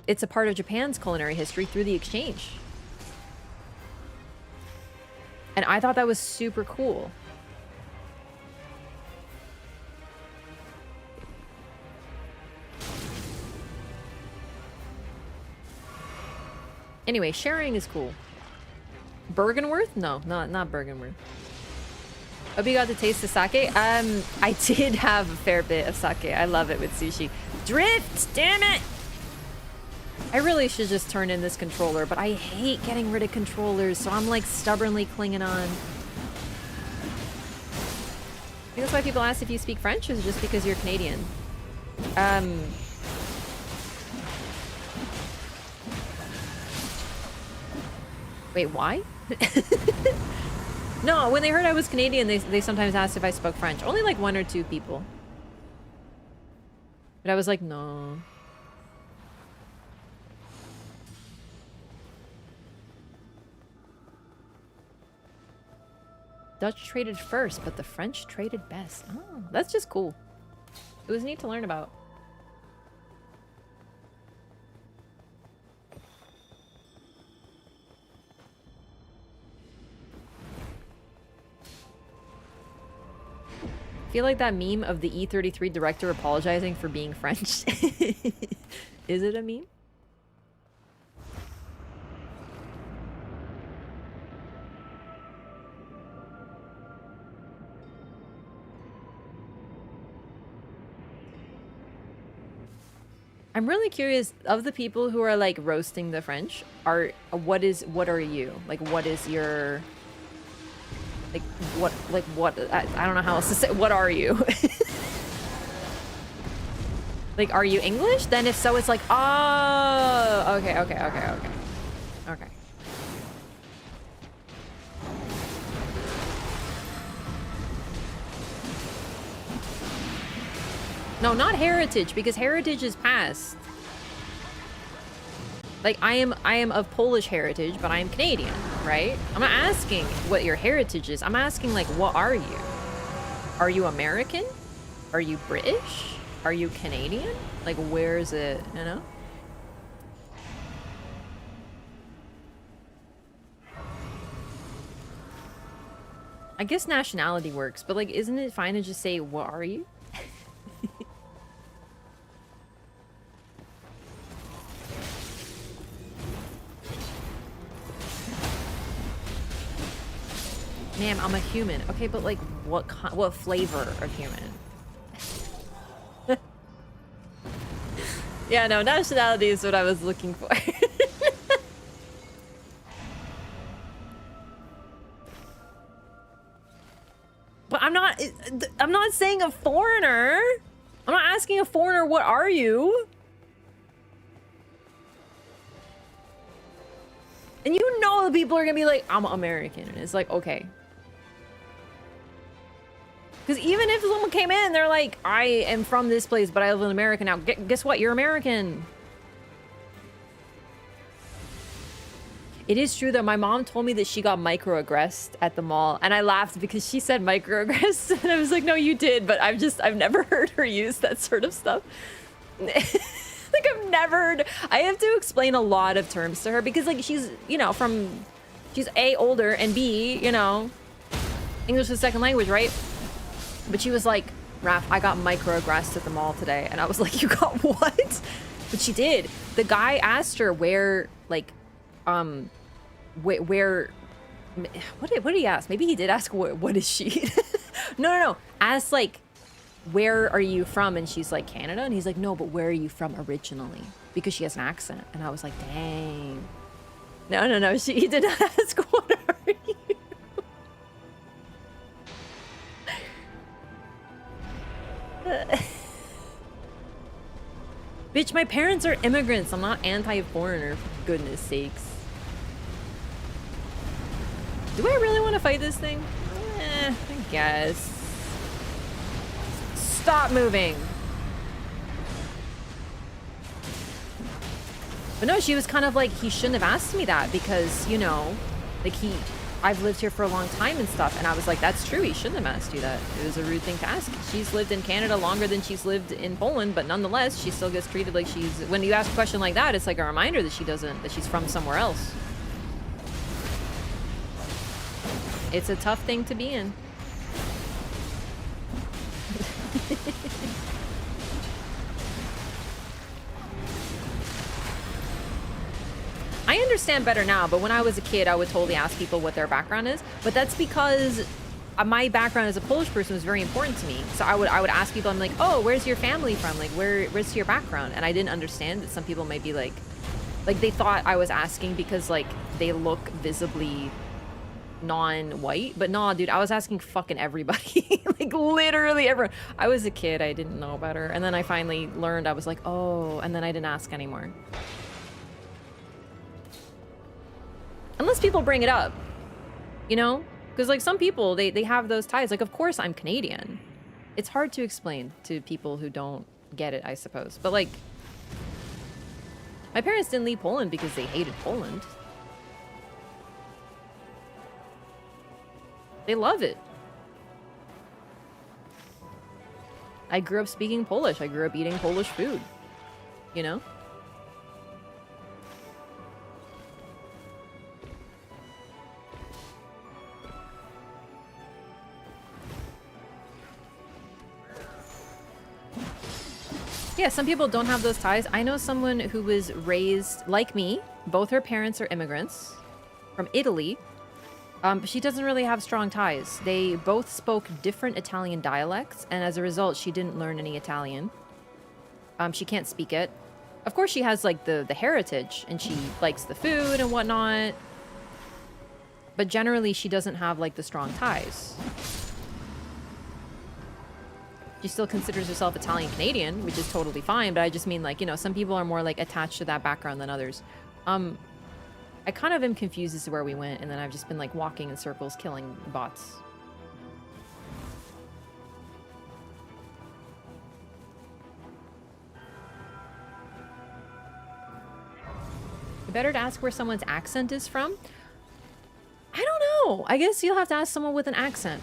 it's a part of Japan's culinary history through the exchange. And I thought that was super cool. Anyway, sharing is cool. Bergenworth? No, not Bergenworth. Hope you got to taste the sake. I did have a fair bit of sake. I love it with sushi. Drift! Damn it! I really should just turn in this controller, but I hate getting rid of controllers, so I'm like stubbornly clinging on. I think that's why people ask if you speak French, or is it just because you're Canadian? Wait, why? No, when they heard I was Canadian, they sometimes asked if I spoke French. Only like 1 or 2 people. But I was like, no. Dutch traded first, but the French traded best. Oh, that's just cool. It was neat to learn about. I feel like that meme of the E33 director apologizing for being French. Is it a meme? I'm really curious of the people who are like roasting the French. What are you? Like what is your I don't know how else to say. What are you? Like, are you English? Then if so, it's like, oh, okay. No, not heritage, because heritage is past. Like, I am of Polish heritage, but I am Canadian, right? I'm not asking what your heritage is. I'm asking, like, what are you? Are you American? Are you British? Are you Canadian? Like, where is it, you know? I guess nationality works, but, like, isn't it fine to just say, what are you? Ma'am, I'm a human. Okay, but like, what flavor of human? Yeah, no, nationality is what I was looking for. But I'm not saying a foreigner. I'm not asking a foreigner, what are you? And you know the people are gonna be like, I'm American. And it's like, okay. Because even if someone came in, they're like, I am from this place, but I live in America now. Guess what? You're American. It is true that my mom told me that she got microaggressed at the mall. And I laughed because she said microaggressed. And I was like, no, you did. But I've never heard her use that sort of stuff. Like, I've never heard. I have to explain a lot of terms to her because, like, she's, you know, she's A, older, and B, you know, English is a second language, right? But she was like, Wraff, I got microaggressed at the mall today. And I was like, you got what? But she did. The guy asked her where, like, where what did he ask? Maybe he did ask what is she? No. Asked, like, where are you from? And she's like, Canada? And he's like, no, but where are you from originally? Because she has an accent. And I was like, dang. No. He did not ask, what are you? Bitch, my parents are immigrants. I'm not anti-foreigner, for goodness sakes. Do I really want to fight this thing? I guess. Stop moving. But no, she was kind of like, he shouldn't have asked me that because, you know, like I've lived here for a long time and stuff. And I was like, that's true. He shouldn't have asked you that. It was a rude thing to ask. She's lived in Canada longer than she's lived in Poland, but nonetheless, she still gets treated like when you ask a question like that, it's like a reminder that that she's from somewhere else. It's a tough thing to be in. I understand better now, but when I was a kid, I would totally ask people what their background is. But that's because my background as a Polish person was very important to me. So I would ask people, I'm like, oh, where's your family from? Like, where's your background? And I didn't understand that some people might be like they thought I was asking because, like, they look visibly non-white. But no, dude, I was asking fucking everybody. Like, literally everyone. I was a kid. I didn't know better. And then I finally learned. I was like, oh, and then I didn't ask anymore. Unless people bring it up, you know? Because, like, some people, they have those ties. Like, of course I'm Canadian. It's hard to explain to people who don't get it, I suppose. But, like, my parents didn't leave Poland because they hated Poland. They love it. I grew up speaking Polish. I grew up eating Polish food. You know? Yeah, some people don't have those ties. I know someone who was raised like me. Both her parents are immigrants from Italy. But she doesn't really have strong ties. They both spoke different Italian dialects, and as a result, she didn't learn any Italian. She can't speak it. Of course, she has, like, the heritage, and she likes the food and whatnot. But generally, she doesn't have, like, the strong ties. She still considers herself Italian-Canadian, which is totally fine, but I just mean, like, you know, some people are more, like, attached to that background than others. I kind of am confused as to where we went, and then I've just been, like, walking in circles, killing bots. Better to ask where someone's accent is from? I don't know. I guess you'll have to ask someone with an accent.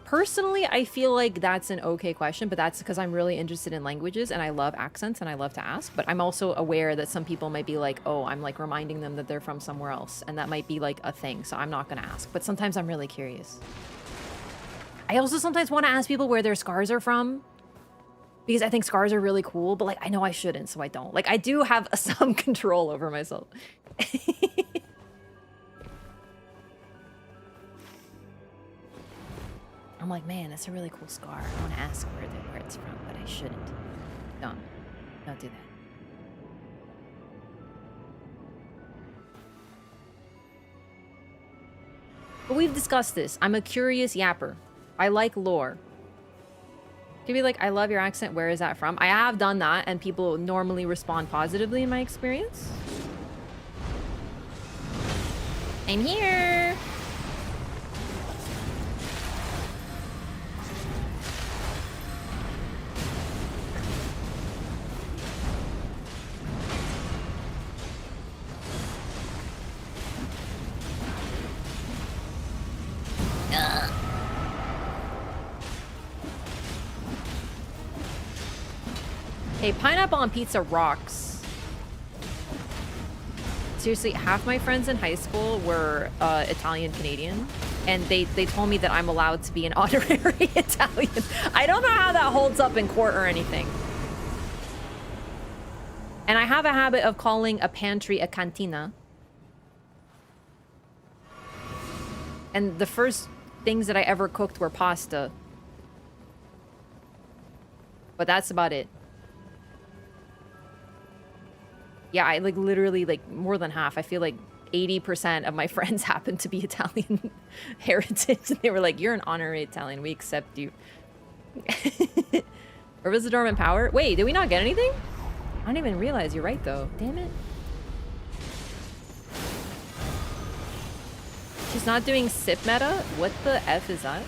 Personally, I feel like that's an okay question, but that's because I'm really interested in languages and I love accents and I love to ask. But I'm also aware that some people might be like, oh, I'm like reminding them that they're from somewhere else. And that might be like a thing. So I'm not going to ask. But sometimes I'm really curious. I also sometimes want to ask people where their scars are from. Because I think scars are really cool. But like, I know I shouldn't, so I don't. Like, I do have some control over myself. I'm like, man, that's a really cool scar. I want to ask where it's from, but I shouldn't. Don't do that. But we've discussed this. I'm a curious yapper. I like lore. To be like, I love your accent. Where is that from? I have done that, and people normally respond positively in my experience. I'm here. Hey, pineapple on pizza rocks. Seriously, half my friends in high school were Italian-Canadian, and they told me that I'm allowed to be an honorary Italian. I don't know how that holds up in court or anything. And I have a habit of calling a pantry a cantina. And the first things that I ever cooked were pasta. But that's about it. Yeah, I like literally like more than half. I feel like 80% of my friends happen to be Italian heritage. And they were like, you're an honorary Italian. We accept you. Where was the dormant power? Wait, did we not get anything? I don't even realize. You're right, though. Damn it. She's not doing sip meta? What the F is that?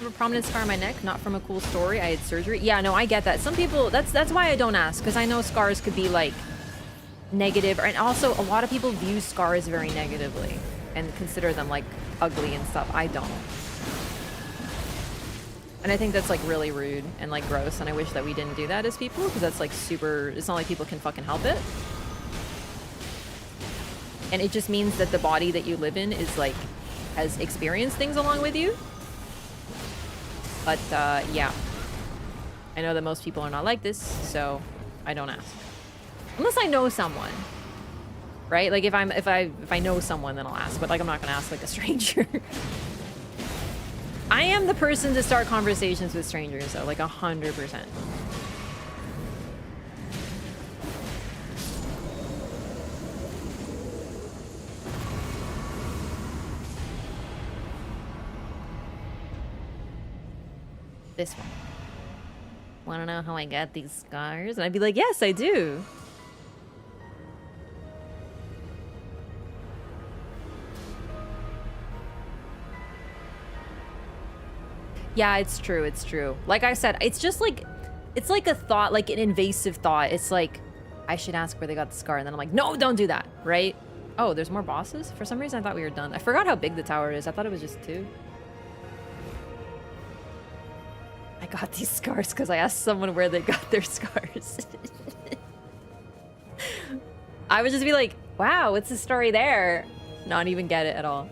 A prominent scar on my neck, not from a cool story. I had surgery. Yeah, no, I get that. Some people, that's why I don't ask, because I know scars could be like negative, and also a lot of people view scars very negatively and consider them like ugly and stuff. I don't. And I think that's like really rude and like gross, and I wish that we didn't do that as people, because that's like super, it's not like people can fucking help it. And it just means that the body that you live in is like, has experienced things along with you. But, yeah. I know that most people are not like this, so I don't ask. Unless I know someone. Right? Like, if I know someone, then I'll ask. But, like, I'm not gonna ask, like, a stranger. I am the person to start conversations with strangers, though. Like, 100%. This one. Want to know how I got these scars? And I'd be like, yes, I do. Yeah, it's true. It's true. Like I said, it's just like, it's like a thought, like an invasive thought. It's like, I should ask where they got the scar. And then I'm like, no, don't do that, right? Oh, there's more bosses? For some reason, I thought we were done. I forgot how big the tower is. I thought it was just 2. I got these scars because I asked someone where they got their scars. I would just be like, wow, what's the story there? Not even get it at all.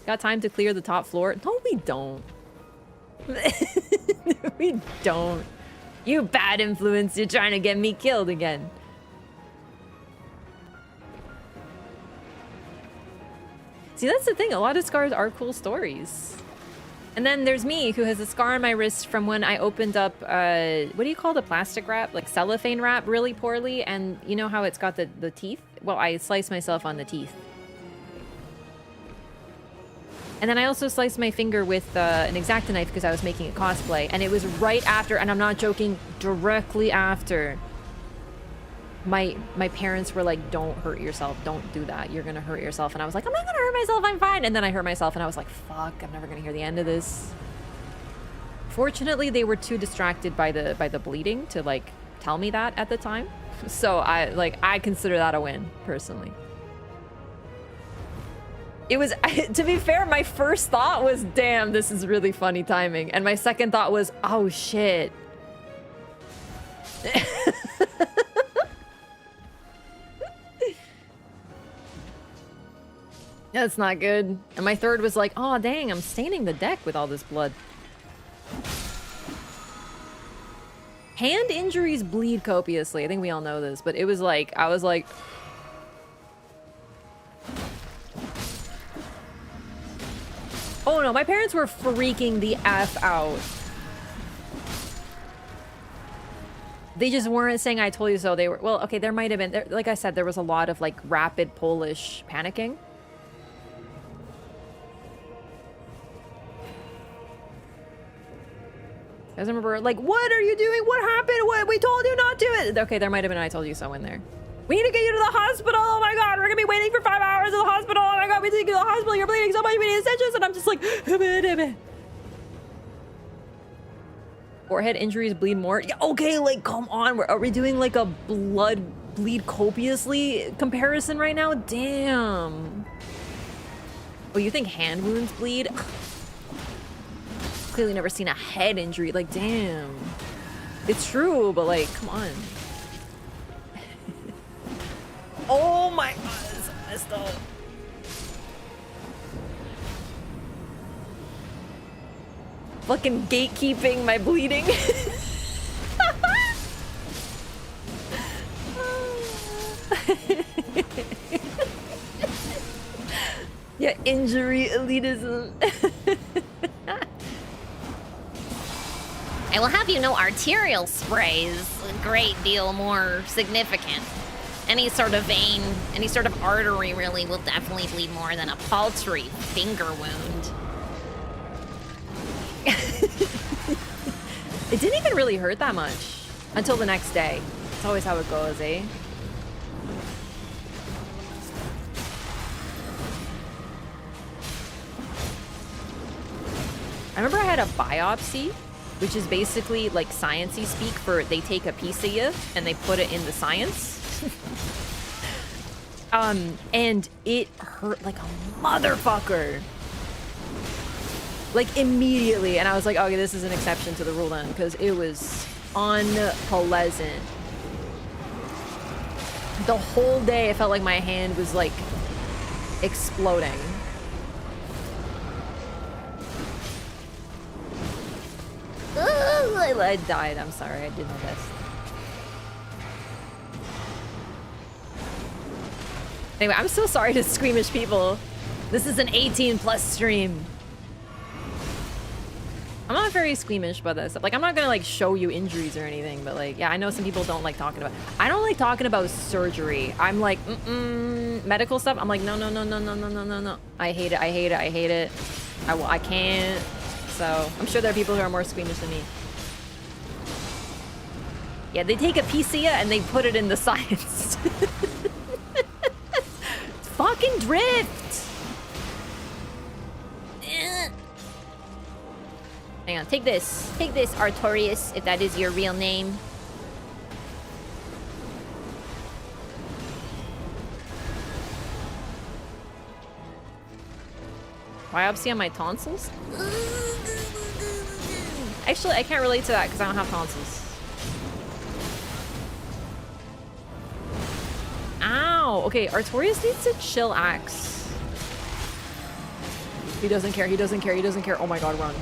Got time to clear the top floor? No, we don't. We don't. You bad influence, you're trying to get me killed again. See, that's the thing. A lot of scars are cool stories. And then there's me, who has a scar on my wrist from when I opened up, what do you call the plastic wrap? Like cellophane wrap really poorly. And you know how it's got the teeth? Well, I sliced myself on the teeth. And then I also sliced my finger with an X-Acto knife because I was making a cosplay. And it was right after, and I'm not joking, directly after my parents were like, don't hurt yourself, don't do that, you're gonna hurt yourself. And I was like, I'm not gonna hurt myself, I'm fine. And then I hurt myself and I was like, fuck, I'm never gonna hear the end of this. Fortunately, they were too distracted by the bleeding to like tell me that at the time. So I consider that a win, personally. It was, to be fair, my first thought was, damn, this is really funny timing. And my second thought was, oh shit. That's not good. And my third was like, oh dang, I'm staining the deck with all this blood. Hand injuries bleed copiously. I think we all know this, but it was like, I was like... Oh no, my parents were freaking the F out. They just weren't saying I told you so. They were, well, okay, there might have been, like I said, there was a lot of like rapid Polish panicking. I remember, like, what are you doing? What happened? What? We told you not to. Okay, there might have been I told you so in there. We need to get you to the hospital. Oh my god, we're gonna be waiting for 5 hours in the hospital. Oh my god, we need to get to the hospital. You're bleeding so much. We need stitches. And I'm just like, forehead injuries bleed more. Yeah, okay, like, come on. Are we doing like a blood bleed copiously comparison right now? Damn. Oh, you think hand wounds bleed? Clearly never seen a head injury. Like, damn. It's true, but like, come on. Oh my god, it's so messed up. Fucking gatekeeping my bleeding. Yeah, injury elitism. I will have you know arterial spray is a great deal more significant. Any sort of vein, any sort of artery really will definitely bleed more than a paltry finger wound. It didn't even really hurt that much until the next day. It's always how it goes, eh? I remember I had a biopsy, which is basically like science-y speak for they take a piece of you and they put it in the science. And it hurt like a motherfucker. Like immediately. And I was like, okay, this is an exception to the rule then, because it was unpleasant. The whole day I felt like my hand was like exploding. I died. I'm sorry. I did my best. Anyway, I'm so sorry to squeamish people. This is an 18+ stream. I'm not very squeamish about this. Like, I'm not gonna like show you injuries or anything, but like, yeah, I know some people don't like talking about. I don't like talking about surgery. I'm like, medical stuff. I'm like, no. I hate it. I hate it. I hate it. I can't. So I'm sure there are people who are more squeamish than me. Yeah, they take a piece of you and they put it in the science. Fucking drift. Hang on, take this. Take this, Artorius, if that is your real name. Biopsy on my tonsils? Actually, I can't relate to that because I don't have tonsils. Ow! Okay, Artorias needs to chill axe. He doesn't care, he doesn't care, he doesn't care. Oh my god, run.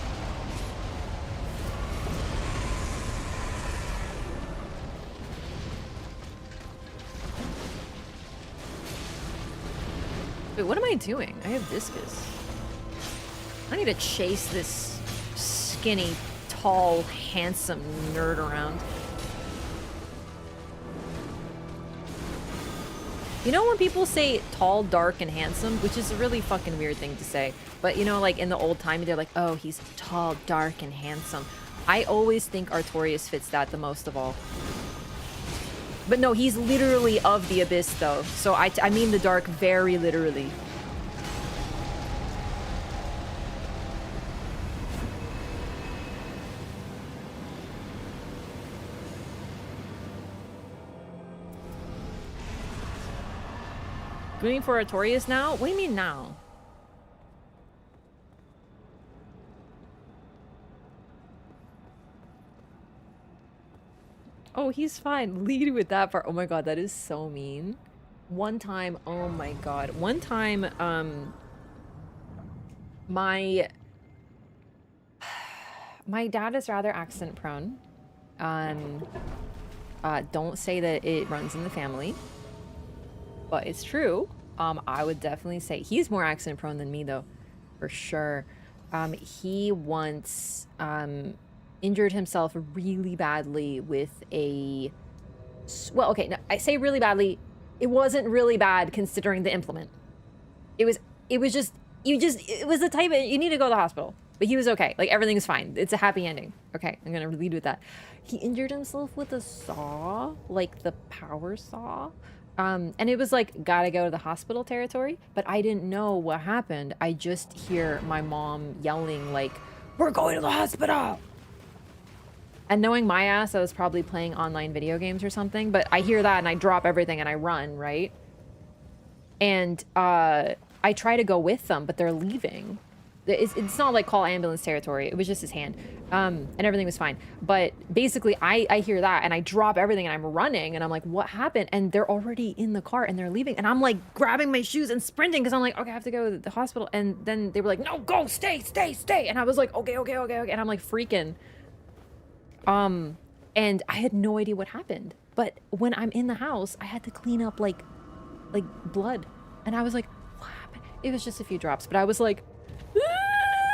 Wait, what am I doing? I have discus. I need to chase this skinny, tall, handsome nerd around. You know when people say tall, dark, and handsome, which is a really fucking weird thing to say, but you know, like in the old time, they're like, oh, he's tall, dark, and handsome. I always think Artorias fits that the most of all. But no, he's literally of the abyss though, so I mean the dark very literally. Waiting for Artorias now? What do you mean now? Oh, he's fine. Lead with that part. Oh my god, that is so mean. One time, oh my god. One time, my dad is rather accident prone. Don't say that it runs in the family. But it's true. I would definitely say he's more accident prone than me though, for sure. He once injured himself really badly with a, well, okay, no, I say really badly. It wasn't really bad considering the implement. It was just, it was the type of, you need to go to the hospital. But he was okay. Like, everything is fine. It's a happy ending. Okay, I'm gonna lead with that. He injured himself with a saw, like the power saw. And it was like, gotta go to the hospital territory, but I didn't know what happened. I just hear my mom yelling like, we're going to the hospital! And knowing my ass, I was probably playing online video games or something, but I hear that and I drop everything and I run, right? And I try to go with them, but they're leaving. It's not like call ambulance territory. It was just his hand. And everything was fine. But basically, I hear that and I drop everything and I'm running and I'm like, what happened? And they're already in the car and they're leaving. And I'm like grabbing my shoes and sprinting because I'm like, okay, I have to go to the hospital. And then they were like, no, go, stay. And I was like, okay. And I'm like freaking. And I had no idea what happened. But when I'm in the house, I had to clean up like blood. And I was like, what happened? It was just a few drops, but I was like,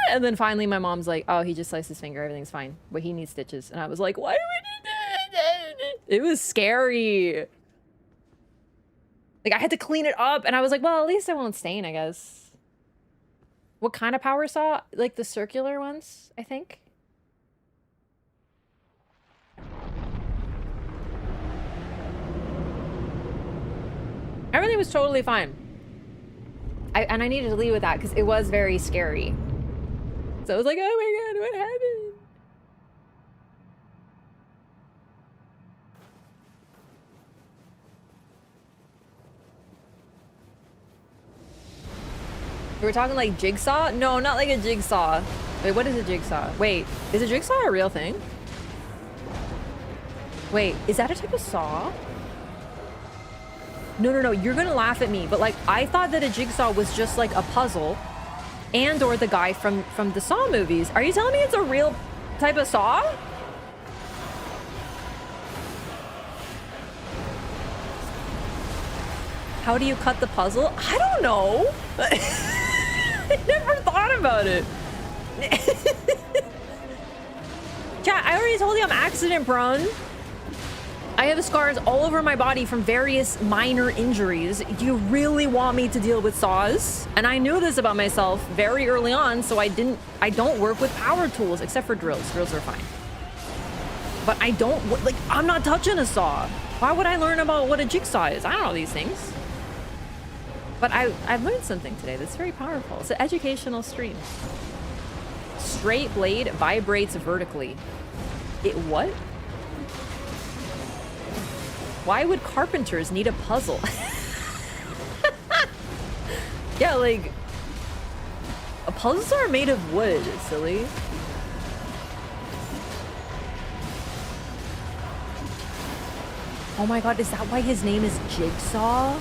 and then finally my mom's like, oh, he just sliced his finger, everything's fine, but he needs stitches. And I was like, why do we do that? It was scary. Like, I had to clean it up and I was like, well, at least I won't stain, I guess. What kind of power saw? Like the circular ones, I think. Everything was totally fine. And I needed to leave with that because it was very scary. So I was like, oh my god, what happened? We were talking like jigsaw? No, not like a jigsaw. Wait, what is a jigsaw? Wait, is a jigsaw a real thing? Wait, is that a type of saw? No, you're gonna laugh at me, but like, I thought that a jigsaw was just like a puzzle and or the guy from the Saw movies. Are you telling me it's a real type of saw? How do you cut the puzzle? I don't know. I never thought about it. Chat, I already told you I'm accident prone. I have scars all over my body from various minor injuries. Do you really want me to deal with saws? And I knew this about myself very early on, so I don't work with power tools except for drills. Drills are fine. But I don't, like, I'm not touching a saw. Why would I learn about what a jigsaw is? I don't know these things. But I've learned something today that's very powerful. It's an educational stream. Straight blade vibrates vertically. It what? Why would carpenters need a puzzle? Yeah, like, a Puzzles are made of wood, silly. Oh my god, is that why his name is Jigsaw?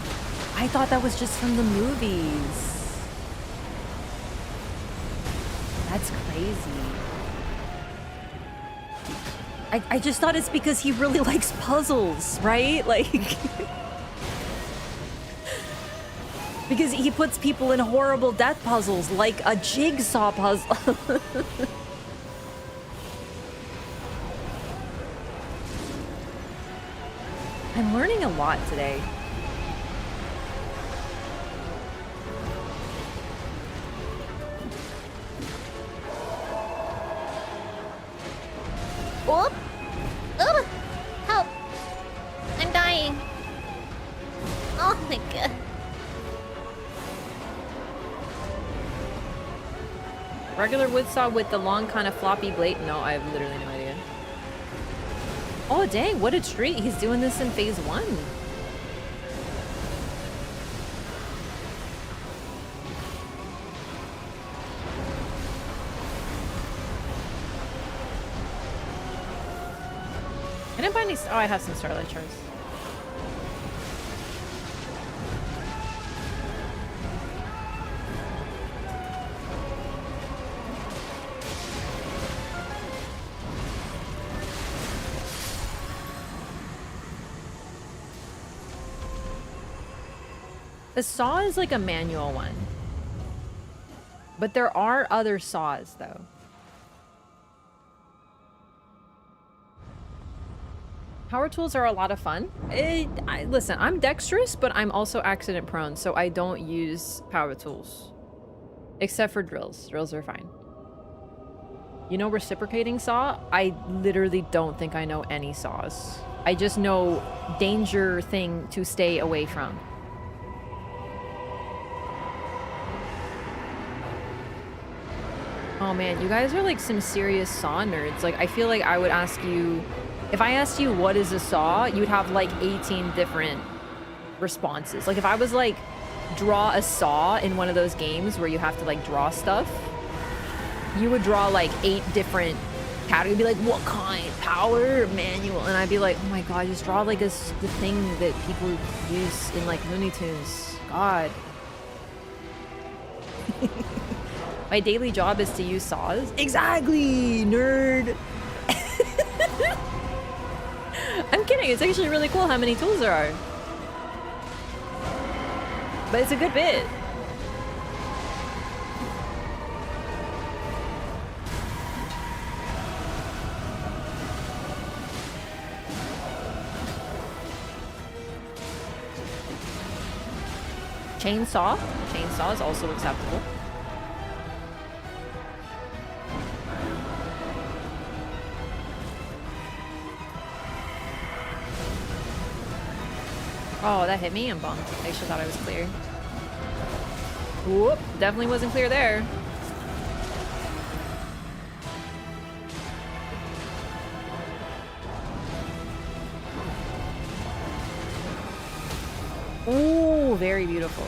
I thought that was just from the movies. That's crazy. I just thought it's because he really likes puzzles, right? Like... because he puts people in horrible death puzzles, like a jigsaw puzzle. I'm learning a lot today. Oh! Oh! Help! I'm dying. Oh my god. Regular wood saw with the long kind of floppy blade? No, I have literally no idea. Oh dang, what a treat. He's doing this in phase 1. I didn't buy any... Oh, I have some Starlight Shards. The saw is like a manual one. But there are other saws, though. Power tools are a lot of fun. Listen, I'm dexterous, but I'm also accident prone, so I don't use power tools. Except for drills. Drills are fine. You know reciprocating saw? I literally don't think I know any saws. I just know danger thing to stay away from. Oh man, you guys are like some serious saw nerds. Like, I feel like I would ask you... If I asked you what is a saw, you'd have like 18 different responses. Like if I was like, draw a saw in one of those games where you have to like draw stuff, you would draw like 8 different categories. Be like, what kind? Power? Manual? And I'd be like, oh my god, just draw like the thing that people use in like Looney Tunes. God. My daily job is to use saws? Exactly, nerd. I'm kidding, it's actually really cool how many tools there are. But it's a good bit. Chainsaw? Chainsaw is also acceptable. Oh, that hit me? I'm bummed. I actually thought I was clear. Whoop, definitely wasn't clear there. Ooh, very beautiful.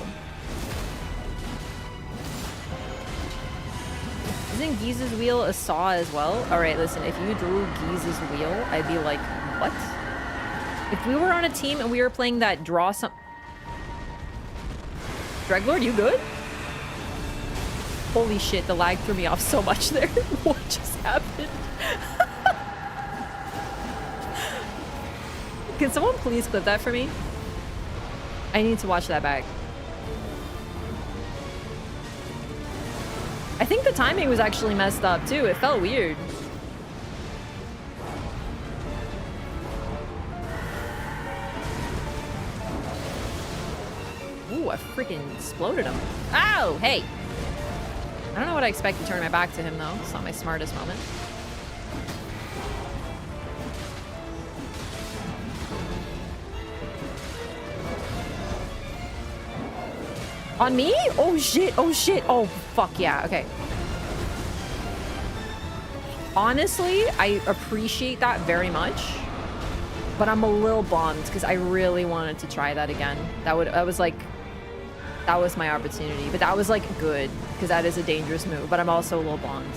Isn't Giza's wheel a saw as well? Alright, listen, if you drew Giza's wheel, I'd be like, what? If we were on a team and we were playing that draw some... Dreglord, you good? Holy shit, the lag threw me off so much there. What just happened? Can someone please clip that for me? I need to watch that back. I think the timing was actually messed up too. It felt weird. Ooh, I freaking exploded him. Ow! Hey! I don't know what I expect to turn my back to him, though. It's not my smartest moment. On me? Oh, shit. Oh, shit. Oh, fuck yeah. Okay. Honestly, I appreciate that very much. But I'm a little bummed because I really wanted to try that again. That was like That was my opportunity, but that was like good because that is a dangerous move, but I'm also a little blonde.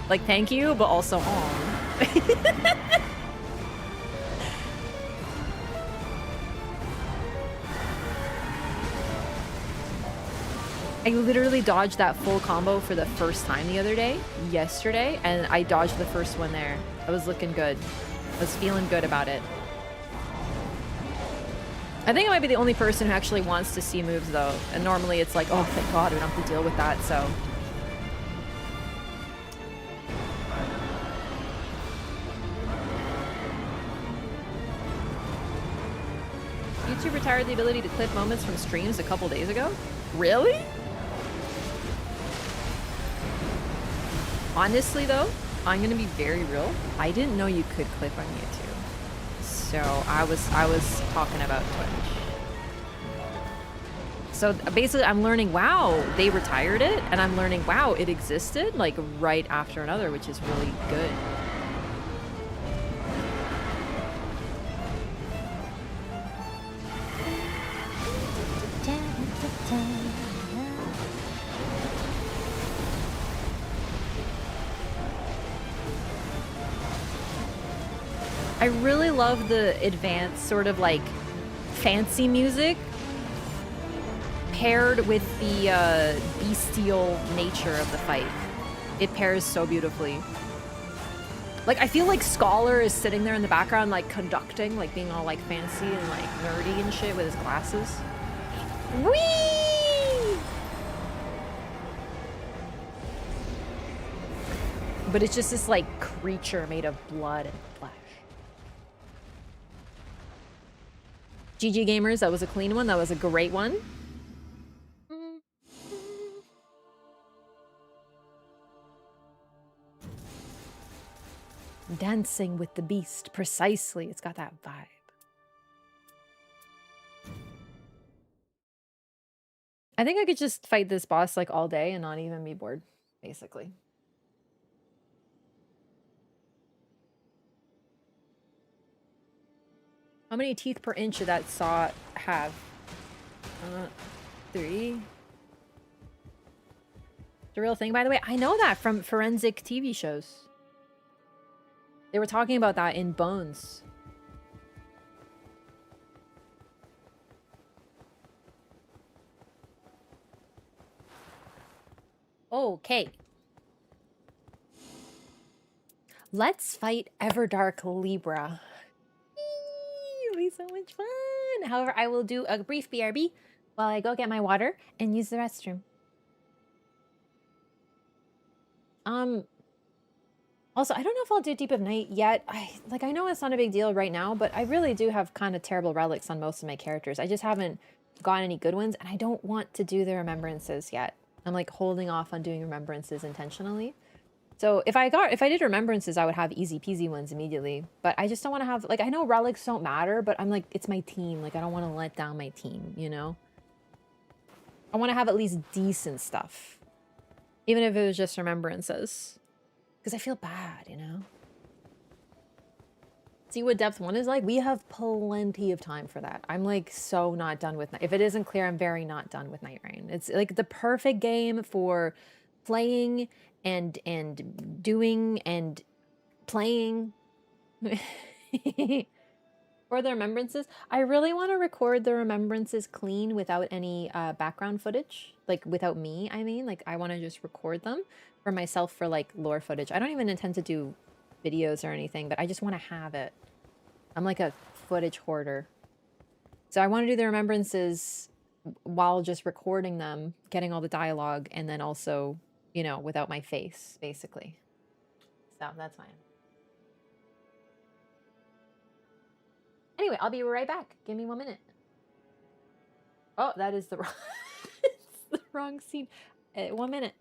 Like, thank you, but also aw. I literally dodged that full combo for the first time the other day, yesterday, and I dodged the first one there. I was looking good. I was feeling good about it. I think I might be the only person who actually wants to see moves, though. And normally it's like, oh, thank God, we don't have to deal with that, so. YouTube retired the ability to clip moments from streams a couple days ago? Really? Honestly, though, I'm gonna be very real. I didn't know you could clip on YouTube. So I was talking about Twitch. So basically I'm learning, wow, they retired it, and I'm learning, wow, it existed, like right after another, which is really good. I really love the advanced sort of like fancy music paired with the bestial nature of the fight. It pairs so beautifully. Like, I feel like Scholar is sitting there in the background, like conducting, like being all like fancy and like nerdy and shit with his glasses. Whee! But it's just this like creature made of blood and flesh. GG Gamers, that was a clean one. That was a great one. Dancing with the beast, precisely. It's got that vibe. I think I could just fight this boss like all day and not even be bored, basically. How many teeth per inch did that saw have? 3. It's a real thing, by the way. I know that from forensic TV shows. They were talking about that in Bones. Okay. Let's fight Everdark Libra. It'll be so much fun. However, I will do a brief BRB while I go get my water and use the restroom. Also, I don't know if I'll do Deep of Night yet. I know it's not a big deal right now, but I really do have kind of terrible relics on most of my characters. I just haven't gotten any good ones, and I don't want to do the remembrances yet. I'm like holding off on doing remembrances intentionally. So if I did remembrances, I would have easy peasy ones immediately. But I just don't want to have, like, I know relics don't matter, but I'm like, it's my team. Like, I don't want to let down my team, you know? I want to have at least decent stuff. Even if it was just remembrances. Because I feel bad, you know? See what depth 1 is like? We have plenty of time for that. I'm like so not done with, if it isn't clear, I'm very not done with Nightreign. It's like the perfect game for playing and doing and playing. For the remembrances, I really want to record the remembrances clean without any background footage, like without me, I mean, like I want to just record them for myself for like lore footage. I don't even intend to do videos or anything, but I just want to have it. I'm like a footage hoarder. So I want to do the remembrances while just recording them, getting all the dialogue, and then also, you know, without my face, basically. So that's fine. Anyway, I'll be right back. Give me 1 minute. Oh, that is the wrong, it's the wrong scene. 1 minute.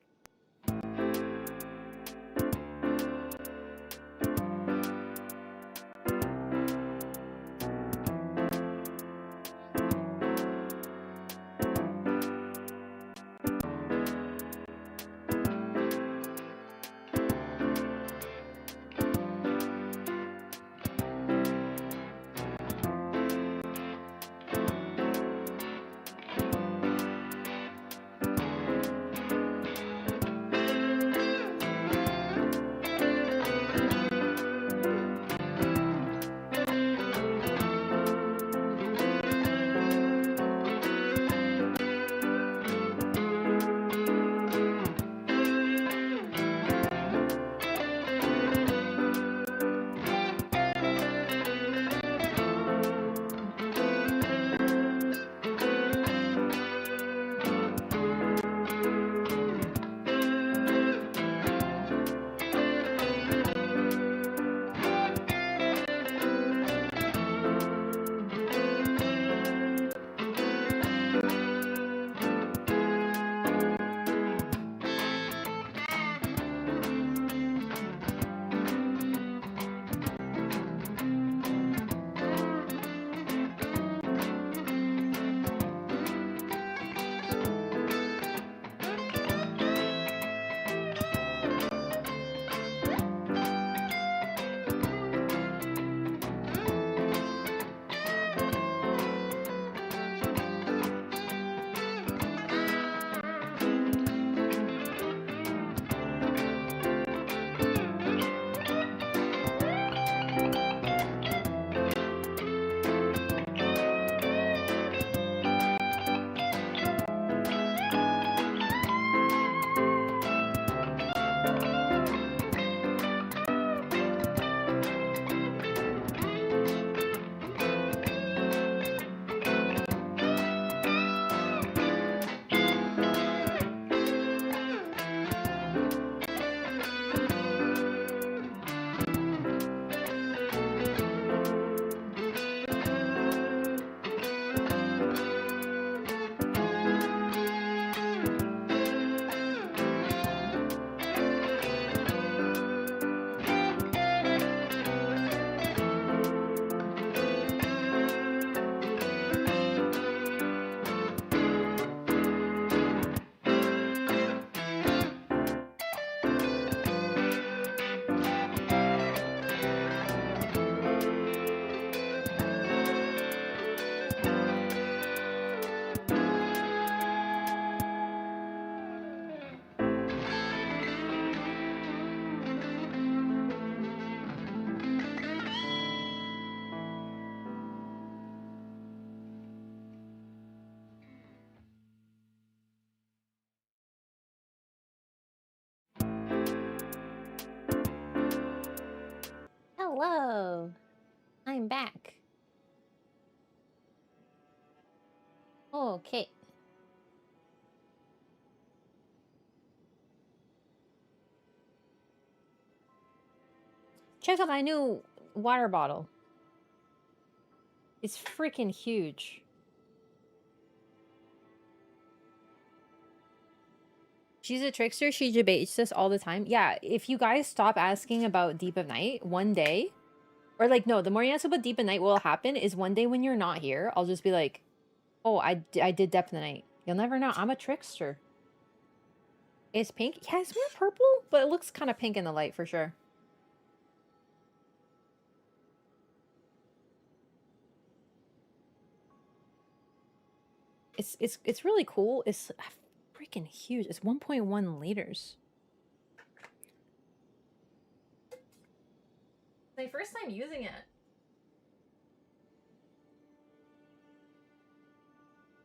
Hello. I'm back. Okay. Check out my new water bottle. It's freaking huge. She's a trickster. She debates us all the time. Yeah, if you guys stop asking about Deep of Night one day, or like, no, the more you ask about Deep of Night, what will happen is one day when you're not here, I'll just be like, oh, I did Depth of the Night. You'll never know. I'm a trickster. It's pink. Yeah, it's more purple, but it looks kind of pink in the light for sure. It's really cool. It's freaking huge. It's 1.1 liters. My first time using it.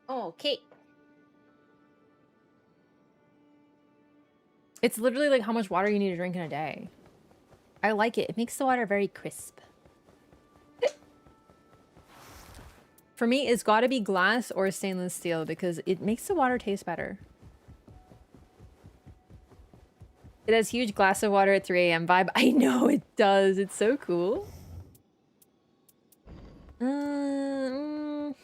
Okay. It's literally like how much water you need to drink in a day. I like it. It makes the water very crisp. For me, it's got to be glass or stainless steel because it makes the water taste better. It has huge glass of water at 3 a.m. vibe. I know it does. It's so cool. I don't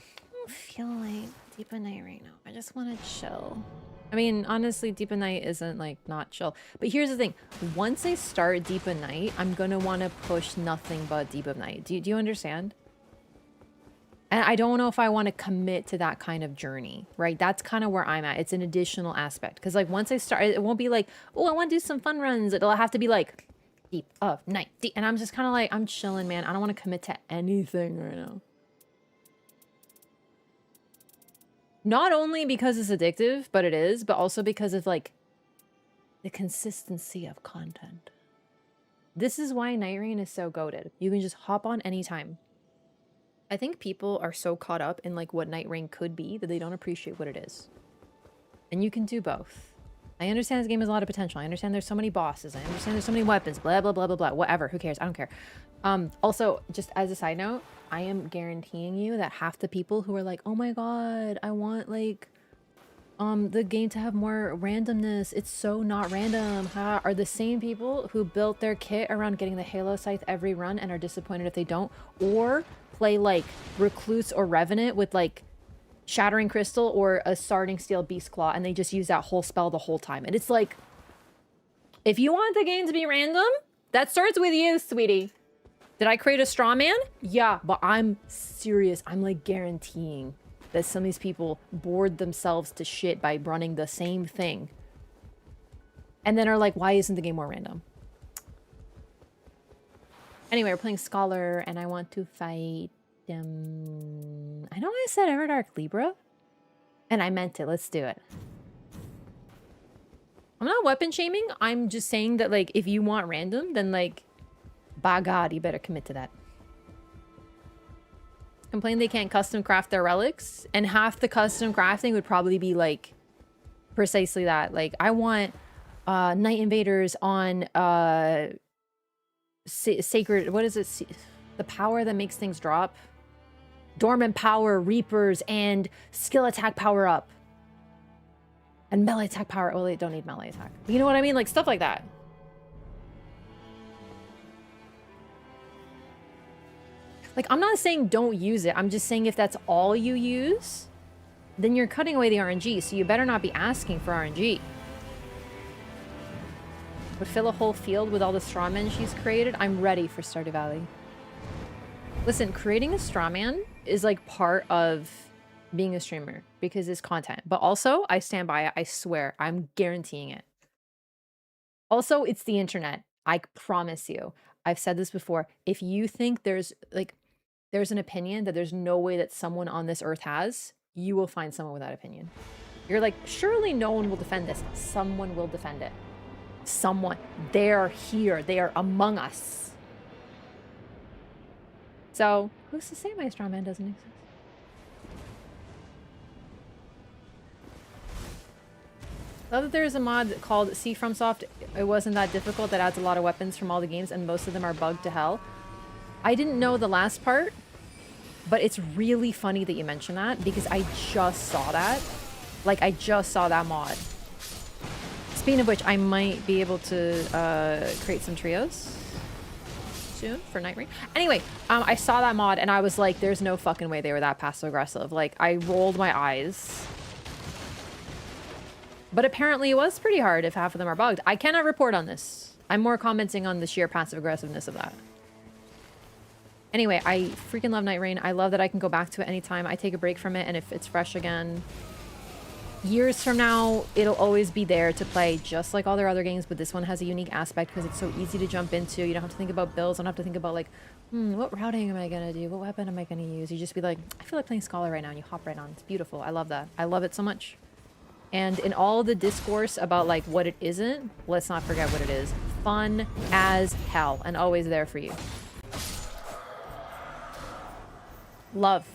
feel like Deep of Night right now. I just want to chill. I mean, honestly, Deep of Night isn't like not chill. But here's the thing. Once I start Deep of Night, I'm going to want to push nothing but Deep of Night. Do you understand? And I don't know if I want to commit to that kind of journey, right? That's kind of where I'm at. It's an additional aspect. Because like once I start, it won't be like, oh, I want to do some fun runs. It'll have to be like Deep of Night. And I'm just kind of like, I'm chilling, man. I don't want to commit to anything right now. Not only because it's addictive, but it is, but also because of like the consistency of content. This is why Nightreign is so goated. You can just hop on anytime. I think people are so caught up in like what Nightreign could be that they don't appreciate what it is. And you can do both. I understand this game has a lot of potential. I understand there's so many bosses. I understand there's so many weapons, blah, blah, blah, blah, blah. Whatever, who cares? I don't care. Also, just as a side note, I am guaranteeing you that half the people who are like, oh my god, I want like the game to have more randomness, it's so not random, are the same people who built their kit around getting the Halo Scythe every run and are disappointed if they don't, or play like Recluse or Revenant with like Shattering Crystal or a Sarding Steel Beast Claw and they just use that whole spell the whole time. And it's like, if you want the game to be random, that starts with you, sweetie. Did I create a straw man? Yeah, but I'm serious. I'm like guaranteeing that some of these people bored themselves to shit by running the same thing. And then are like, why isn't the game more random? Anyway, we're playing Scholar, and I want to fight them. I know I said Everdark Libra, and I meant it. Let's do it. I'm not weapon shaming. I'm just saying that, like, if you want random, then, like, by God, you better commit to that. Complain they can't custom craft their relics, and half the custom crafting would probably be like precisely that. Like, I want Night Invaders on sacred, what is it, the power that makes things drop, dormant power, reapers, and skill attack power up, and melee attack power. Well, they don't need melee attack, you know what I mean, like stuff like that. Like, I'm not saying don't use it. I'm just saying if that's all you use, then you're cutting away the RNG. So you better not be asking for RNG. Would fill a whole field with all the strawmen she's created. I'm ready for Stardew Valley. Listen, creating a strawman is like part of being a streamer because it's content. But also, I stand by it. I swear. I'm guaranteeing it. Also, it's the internet. I promise you. I've said this before. If you think there's an opinion that there's no way that someone on this earth has, you will find someone with that opinion. You're like, surely no one will defend this. Someone will defend it. Someone. They're here. They are among us. So, who's to say my straw man doesn't exist? I love that there's a mod called See FromSoft. It wasn't that difficult. That adds a lot of weapons from all the games, and most of them are bugged to hell. I didn't know the last part, but it's really funny that you mentioned that because I just saw that. Like, I just saw that mod. Speaking of which, I might be able to create some trios soon for Nightreign. Anyway, I saw that mod and I was like, there's no fucking way they were that passive aggressive. Like, I rolled my eyes. But apparently it was pretty hard if half of them are bugged. I cannot report on this. I'm more commenting on the sheer passive aggressiveness of that. Anyway, I freaking love Nightreign. I love that I can go back to it anytime I take a break from it, and if it's fresh again. Years from now, it'll always be there to play just like all their other games, but this one has a unique aspect because it's so easy to jump into. You don't have to think about builds. You don't have to think about like, what routing am I going to do? What weapon am I going to use? You just be like, I feel like playing Scholar right now, and you hop right on. It's beautiful. I love that. I love it so much. And in all the discourse about like what it isn't, let's not forget what it is. Fun as hell and always there for you. Love.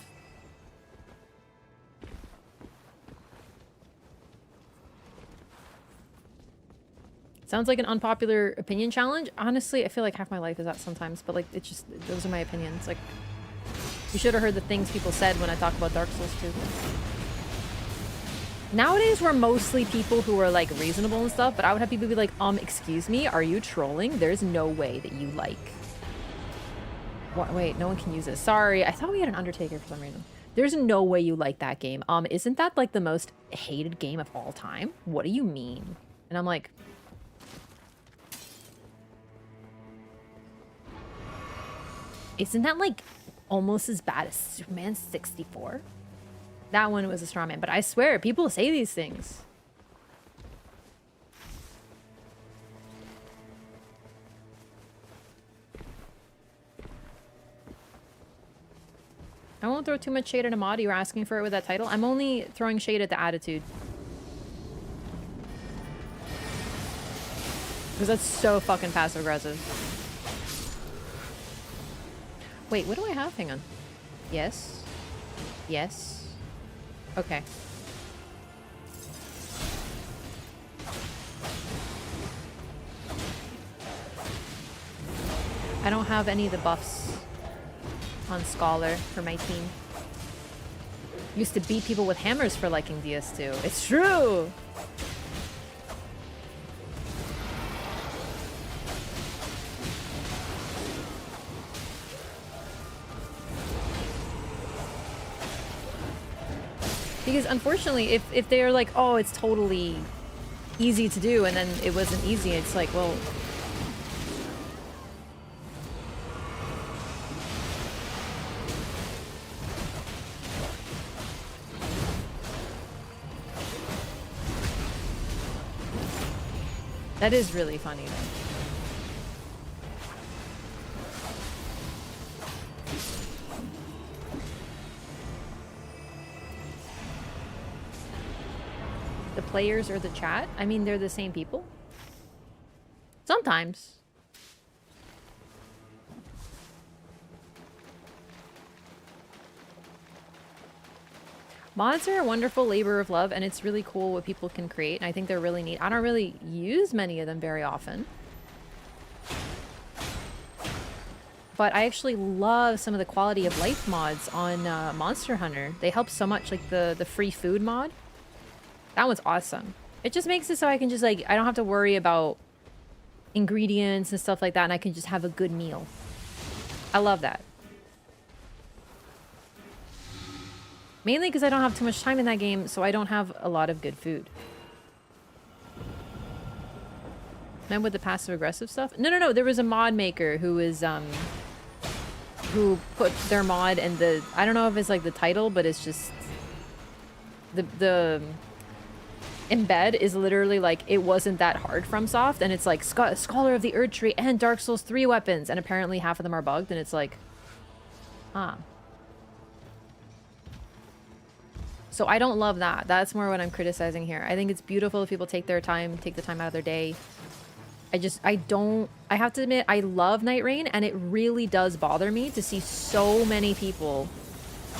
Sounds like an unpopular opinion challenge. Honestly, I feel like half my life is that sometimes, but like it's just, those are my opinions. Like, you should have heard the things people said when I talk about Dark Souls 2. Nowadays, we're mostly people who are like reasonable and stuff, but I would have people be like, excuse me, are you trolling? There's no way that you like... What? Wait, no one can use this. Sorry, I thought we had an Undertaker for some reason. There's no way you like that game. Isn't that like the most hated game of all time? What do you mean? And I'm like... Isn't that like almost as bad as Superman 64? That one was a straw man, but I swear, people say these things. I won't throw too much shade at a mod. You were asking for it with that title. I'm only throwing shade at the attitude. Because that's so fucking passive aggressive. Wait, what do I have? Hang on. Yes. Yes. Okay. I don't have any of the buffs on Scholar for my team. Used to beat people with hammers for liking DS2. It's true! Because unfortunately, if they're like, oh, it's totally easy to do, and then it wasn't easy, it's like, well... That is really funny, though. The players or the chat? I mean, they're the same people. Sometimes. Mods are a wonderful labor of love, and it's really cool what people can create, and I think they're really neat. I don't really use many of them very often. But I actually love some of the quality of life mods on Monster Hunter. They help so much, like the free food mod. That one's awesome. It just makes it so I can just, like, I don't have to worry about ingredients and stuff like that, and I can just have a good meal. I love that. Mainly because I don't have too much time in that game, so I don't have a lot of good food. Then with the passive-aggressive stuff? No. There was a mod maker who was, who put their mod in the... I don't know if it's, like, the title, but it's just... The embed is literally, like, it wasn't that hard from Soft, and it's, like, Scholar of the Erd Tree and Dark Souls 3 weapons, and apparently half of them are bugged, and it's like... So I don't love that. That's more what I'm criticizing here. I think it's beautiful if people take the time out of their day. I have to admit, I love Nightreign, and it really does bother me to see so many people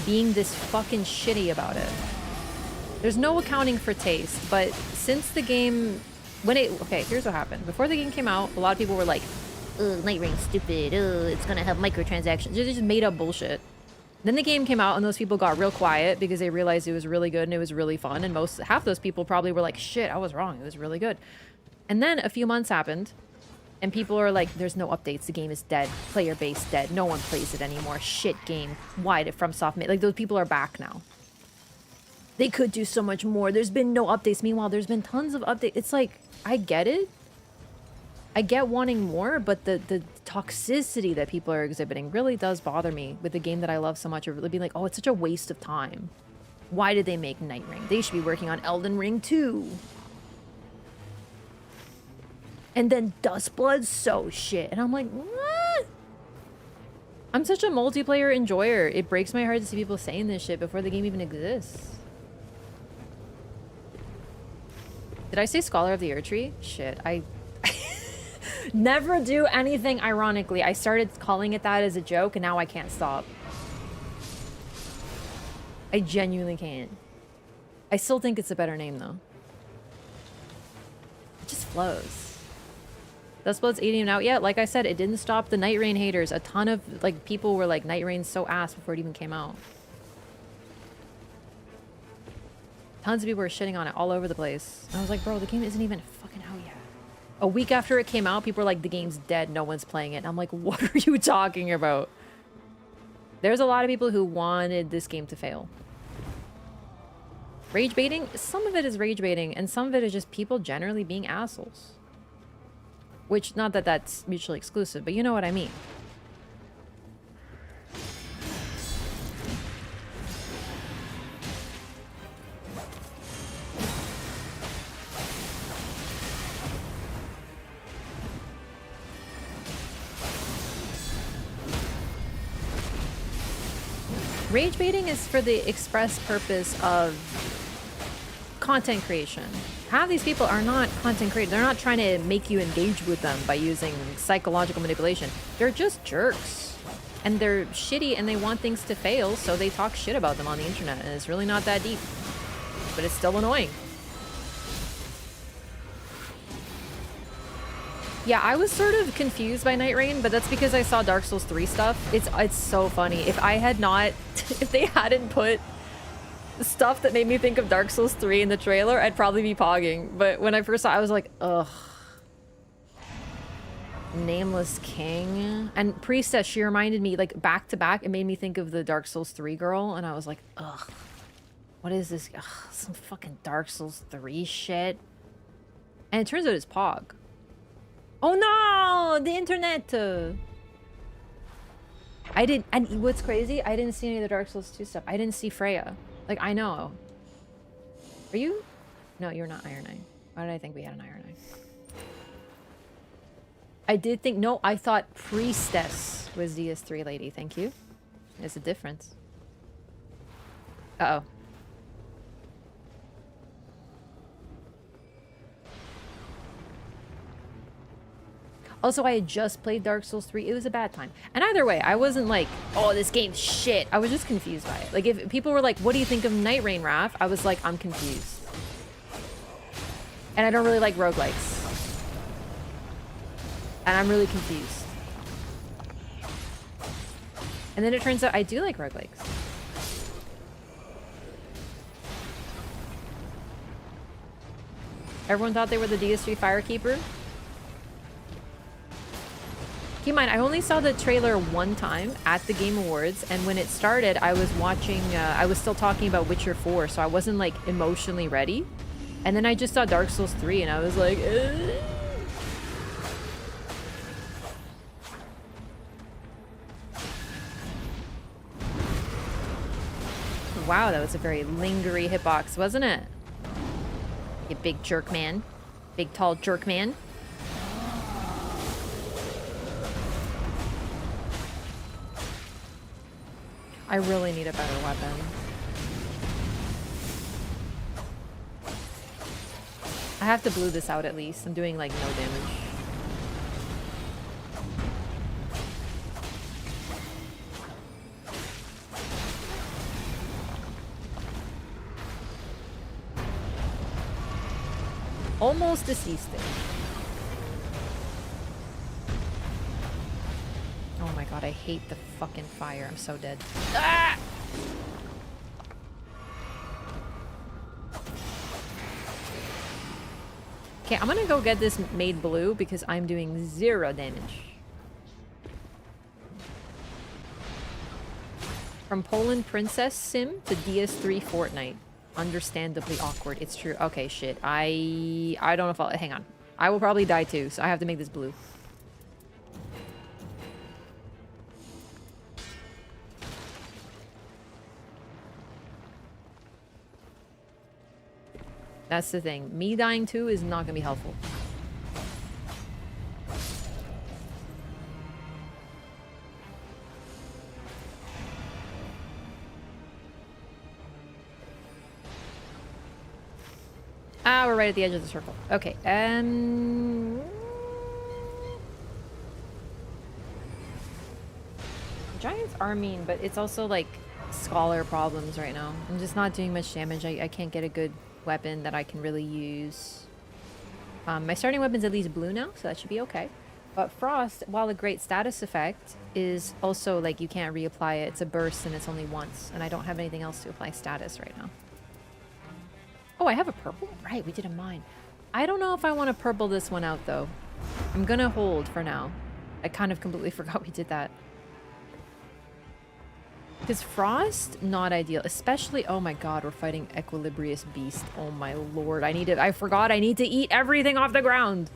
being this fucking shitty about it. There's no accounting for taste, but since the game... Okay, here's what happened. Before the game came out, a lot of people were like, Nightreign stupid. It's gonna have microtransactions. They just made up bullshit. Then the game came out and those people got real quiet because they realized it was really good and it was really fun. And half those people probably were like, shit, I was wrong. It was really good. And then a few months happened and people are like, there's no updates. The game is dead. Player base dead. No one plays it anymore. Shit game. Why did FromSoft make? Like, those people are back now. They could do so much more. There's been no updates. Meanwhile, there's been tons of updates. It's like, I get it. I get wanting more, but the toxicity that people are exhibiting really does bother me with the game that I love so much. Of really being like, oh, it's such a waste of time. Why did they make Nightreign? They should be working on Elden Ring too. And then Dustblood's so shit. And I'm like, what? I'm such a multiplayer enjoyer. It breaks my heart to see people saying this shit before the game even exists. Did I say Scholar of the Earth Tree? Shit, I never do anything ironically. I started calling it that as a joke and now I can't stop. I genuinely can't. I still think it's a better name though. It just flows. Dustblood's 80 out yet. Like I said, it didn't stop the Nightreign haters. A ton of like people were like, Nightrein's so ass before it even came out. Tons of people were shitting on it all over the place. And I was like, bro, the game isn't even fucking out yet. A week after it came out, people were like, the game's dead. No one's playing it. And I'm like, what are you talking about? There's a lot of people who wanted this game to fail. Rage baiting? Some of it is rage baiting, and some of it is just people generally being assholes. Which, not that that's mutually exclusive, but you know what I mean. Rage baiting is for the express purpose of content creation. Half these people are not content creators. They're not trying to make you engage with them by using psychological manipulation. They're just jerks. And they're shitty and they want things to fail, so they talk shit about them on the internet. And it's really not that deep. But it's still annoying. Yeah, I was sort of confused by Nightreign, but that's because I saw Dark Souls 3 stuff. It's so funny. If I had not, if they hadn't put stuff that made me think of Dark Souls 3 in the trailer, I'd probably be pogging. But when I first saw it, I was like, ugh. Nameless King. And Priestess, she reminded me, like, back to back, it made me think of the Dark Souls 3 girl, and I was like, ugh. What is this? Ugh, some fucking Dark Souls 3 shit. And it turns out it's Pog. Oh no! The internet! I didn't... And what's crazy? I didn't see any of the Dark Souls 2 stuff. I didn't see Freya. Like, I know. Are you? No, you're not Iron Eye. Why did I think we had an Iron Eye? I did think... No, I thought Priestess was DS3 lady. Thank you. There's a difference. Uh-oh. Also, I had just played Dark Souls 3. It was a bad time. And either way, I wasn't like, oh, this game's shit. I was just confused by it. Like, if people were like, what do you think of Nightreign, Wraff? I was like, I'm confused. And I don't really like roguelikes. And I'm really confused. And then it turns out I do like roguelikes. Everyone thought they were the DS3 Firekeeper. Keep in mind, I only saw the trailer one time at the Game Awards, and when it started, I was watching, I was still talking about Witcher 4, so I wasn't, like, emotionally ready. And then I just saw Dark Souls 3, and I was like, ugh. Wow, that was a very lingery hitbox, wasn't it? You big jerk man. Big, tall jerk man. I really need a better weapon. I have to blue this out at least. I'm doing like no damage. Almost deceased. god, I hate the fucking fire. I'm so dead. Ah! Okay, I'm gonna go get this made blue because I'm doing 0 damage. From Poland Princess Sim to DS3 Fortnite. Understandably awkward. It's true. Okay, shit. I don't know if I'll... Hang on. I will probably die too, so I have to make this blue. That's the thing. Me dying too is not gonna be helpful. Ah, we're right at the edge of the circle. Okay, Giants are mean, but it's also like scholar problems right now. I'm just not doing much damage. I can't get a good weapon that I can really use. My starting weapon's at least blue now, so that should be okay. But Frost, while a great status effect, is also like you can't reapply it. It's a burst and it's only once, and I don't have anything else to apply status right now. Oh, I have a purple? Right, we did a mine. I don't know if I want to purple this one out, though. I'm gonna hold for now. I kind of completely forgot we did that. Because Frost, not ideal. Especially, oh my god, we're fighting Equilibrious Beast. Oh my lord, I forgot I need to eat everything off the ground.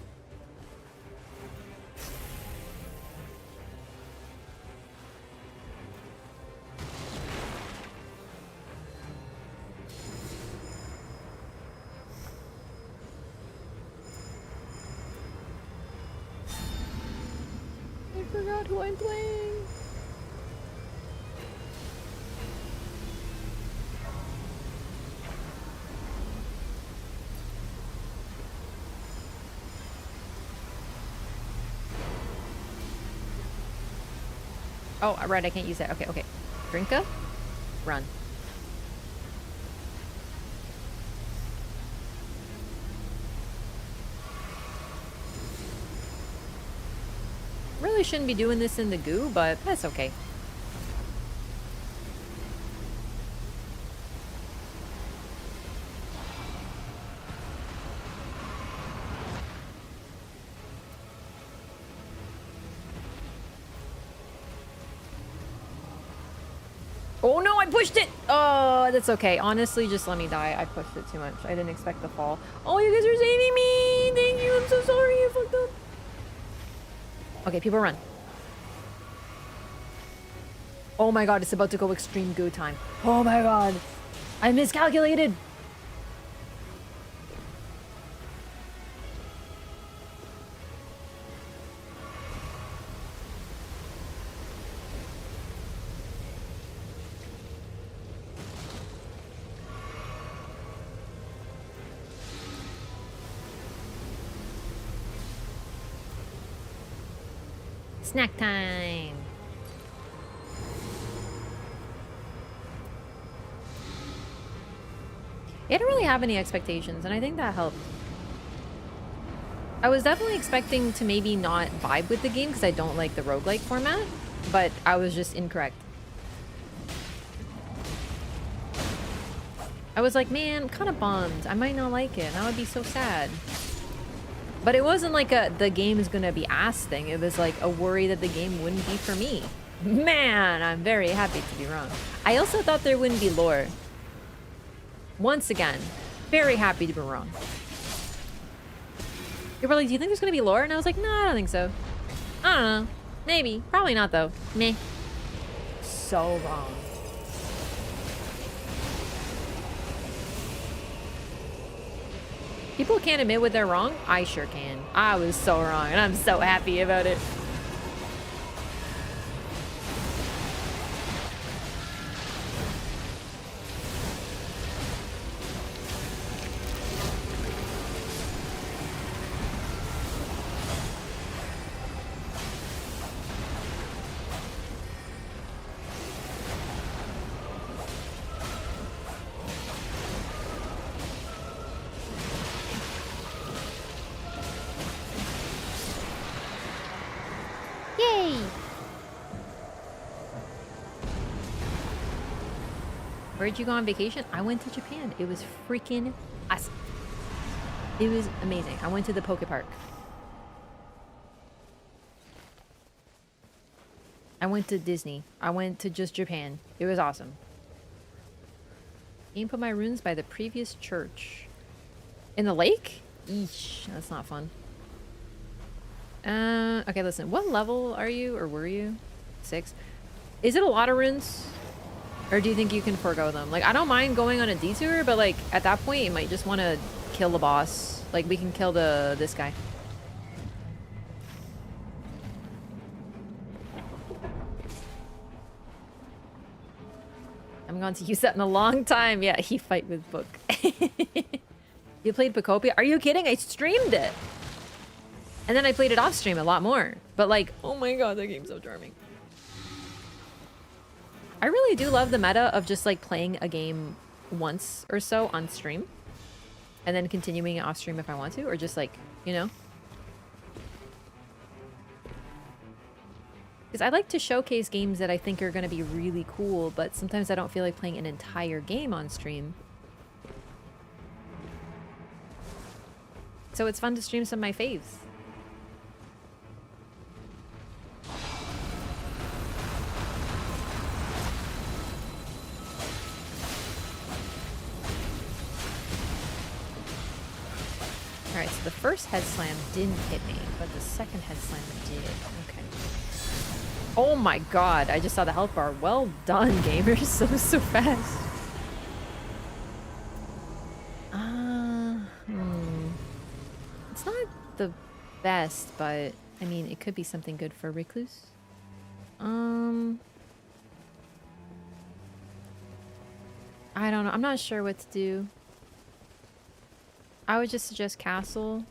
I forgot who I'm playing. Oh, right, I can't use that. Okay, okay. Drinka? Run. Really shouldn't be doing this in the goo, but that's okay. Oh no, I pushed it! Oh, that's okay. Honestly, just let me die. I pushed it too much. I didn't expect the fall. Oh, you guys are saving me! Thank you, I'm so sorry I fucked up. Okay, people run. Oh my god, it's about to go extreme goo time. Oh my god. I miscalculated! Snack time. I didn't really have any expectations, and I think that helped. I was definitely expecting to maybe not vibe with the game because I don't like the roguelike format, but I was just incorrect. I was like, man, I'm kind of bummed. I might not like it, and I would be so sad. But it wasn't like the game is gonna be ass thing. It was like a worry that the game wouldn't be for me. Man, I'm very happy to be wrong. I also thought there wouldn't be lore. Once again, very happy to be wrong. You were like, do you think there's gonna be lore? And I was like, no, I don't think so. I don't know. Maybe. Probably not, though. Meh. So wrong. People can't admit when they're wrong? I sure can. I was so wrong, and I'm so happy about it. Where'd you go on vacation? I went to Japan. It was freaking awesome. It was amazing. I went to the Poke Park. I went to Disney. I went to just Japan. It was awesome. Game put my runes by the previous church. In the lake? Eesh, that's not fun. Okay, listen. What level are you, or were you? 6. Is it a lot of runes? Or do you think you can forego them? Like, I don't mind going on a detour, but like, at that point, you might just want to kill the boss. Like, we can kill this guy. I'm going to use that in a long time. Yeah, he fight with book. You played Pacopia? Are you kidding? I streamed it. And then I played it off stream a lot more. But like, oh my god, that game's so charming. I really do love the meta of just like playing a game once or so on stream. And then continuing it off stream if I want to. Or just like, you know. Because I like to showcase games that I think are going to be really cool, but sometimes I don't feel like playing an entire game on stream. So it's fun to stream some of my faves. Alright, so the first head slam didn't hit me, but the second head slam did. Okay. Oh my god, I just saw the health bar. Well done, gamers. So fast. It's not the best, but I mean, it could be something good for Recluse. I don't know. I'm not sure what to do. I would just suggest castle.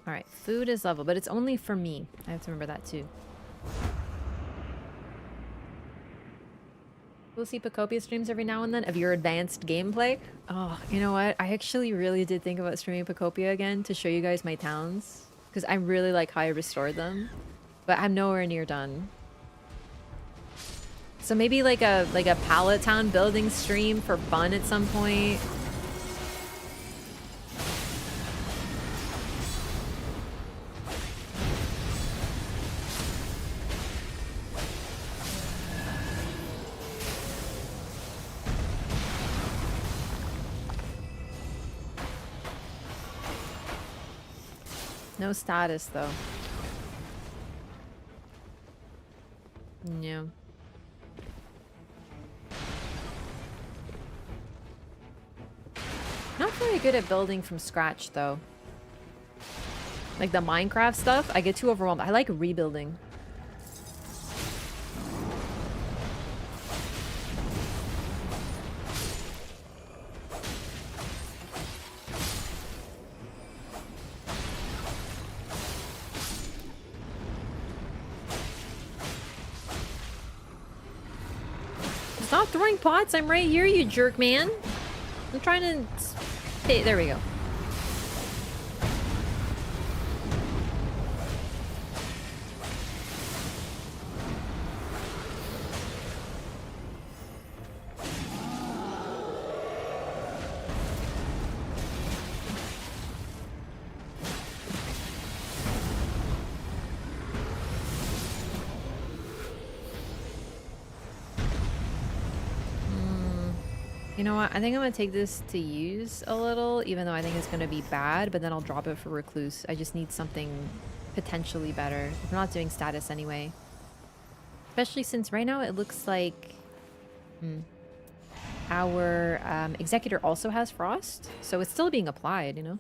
Alright, food is level, but it's only for me. I have to remember that too. We'll see Pacopia streams every now and then of your advanced gameplay. Oh, you know what? I actually really did think about streaming Pacopia again to show you guys my towns. Because I really like how I restored them. But I'm nowhere near done. So maybe like a pallet town building stream for fun at some point. No status, though. Yeah. Not very good at building from scratch, though. Like the Minecraft stuff, I get too overwhelmed. I like rebuilding. Stop throwing pots. I'm right here, you jerk man. I'm trying to... Hey, there we go. You know what? I think I'm gonna take this to use a little, even though I think it's gonna be bad, but then I'll drop it for Recluse. I just need something potentially better. I'm not doing status anyway. Especially since right now it looks like our Executor also has Frost, so it's still being applied, you know?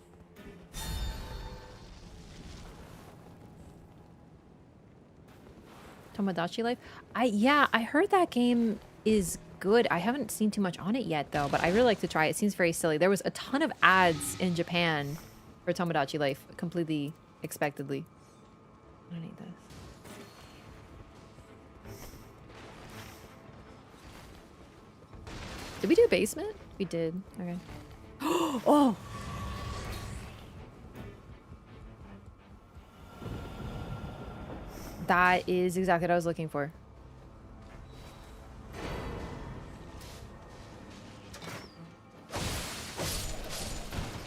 Tomodachi Life? Yeah, I heard that game is good. I haven't seen too much on it yet, though, but I really like to try it. It seems very silly. There was a ton of ads in Japan for Tomodachi Life, completely expectedly. I don't need this. Did we do basement? We did. Okay. Oh! That is exactly what I was looking for.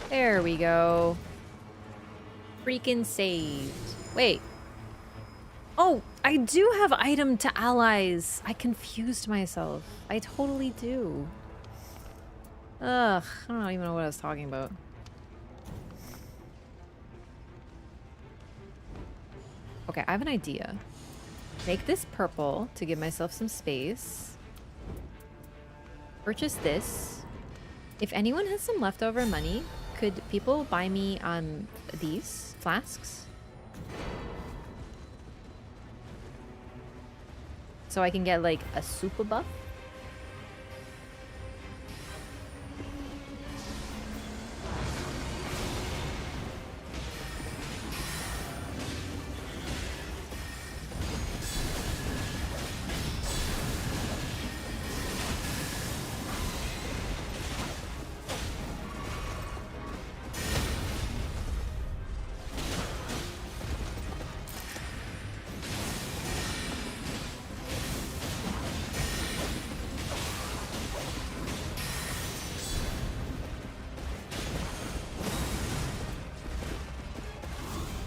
There we go. Freaking saved. Wait. Oh, I do have item to allies. I confused myself. I totally do. Ugh, I don't even know what I was talking about. Okay, I have an idea. Make this purple to give myself some space. Purchase this. If anyone has some leftover money, could people buy me these flasks? So I can get like a super buff?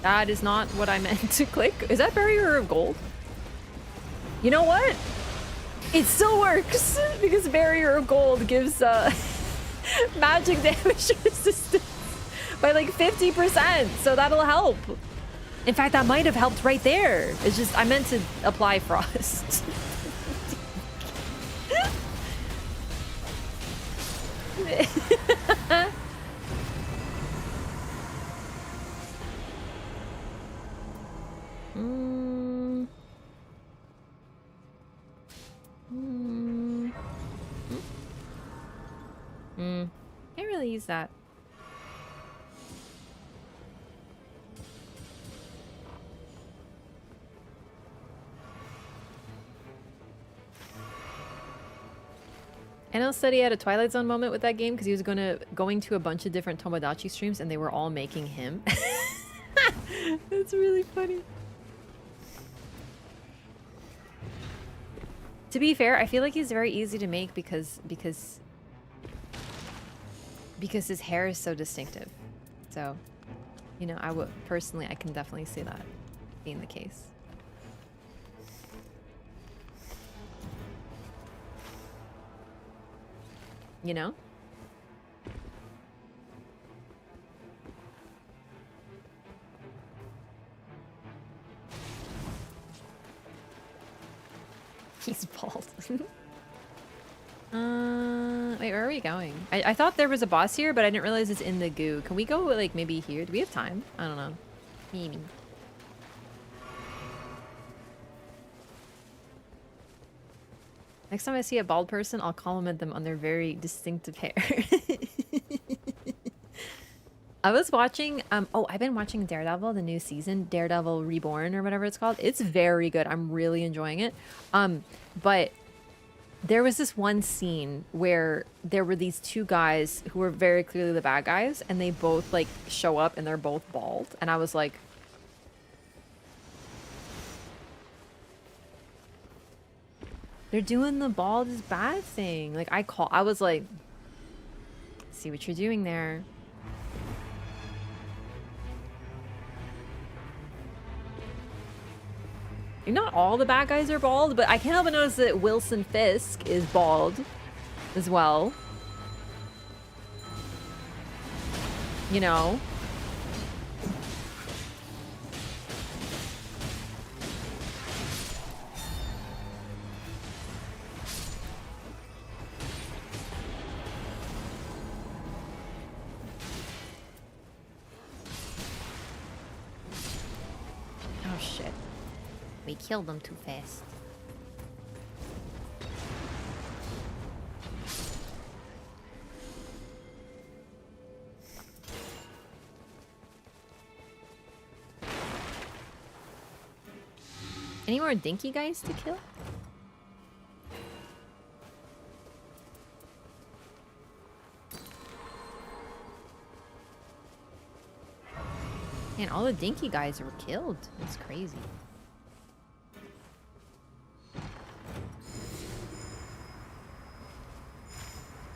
That is not what I meant to click. Is that barrier of gold? You know what? It still works because barrier of gold gives magic damage resistance by like 50%. So that'll help. In fact, that might have helped right there. It's just I meant to apply frost. Can't really use that. I know Steady had a Twilight Zone moment with that game because he was going to a bunch of different Tomodachi streams and they were all making him. That's really funny. To be fair, I feel like he's very easy to make because his hair is so distinctive. So, you know, I can definitely see that being the case. You know? He's bald. Wait, where are we going? I thought there was a boss here, but I didn't realize it's in the goo. Can we go, like, maybe here? Do we have time? I don't know. Maybe. Next time I see a bald person, I'll compliment them on their very distinctive hair. I was watching, I've been watching Daredevil, the new season, Daredevil Reborn or whatever it's called. It's very good. I'm really enjoying it. But there was this one scene where there were these two guys who were very clearly the bad guys, and they both like show up and they're both bald. And I was like, they're doing the bald is bad thing. Like I was like, see what you're doing there. Not all the bad guys are bald, but I can't help but notice that Wilson Fisk is bald as well. You know? Oh shit. We killed them too fast. Any more dinky guys to kill? Man, all the dinky guys were killed. That's crazy.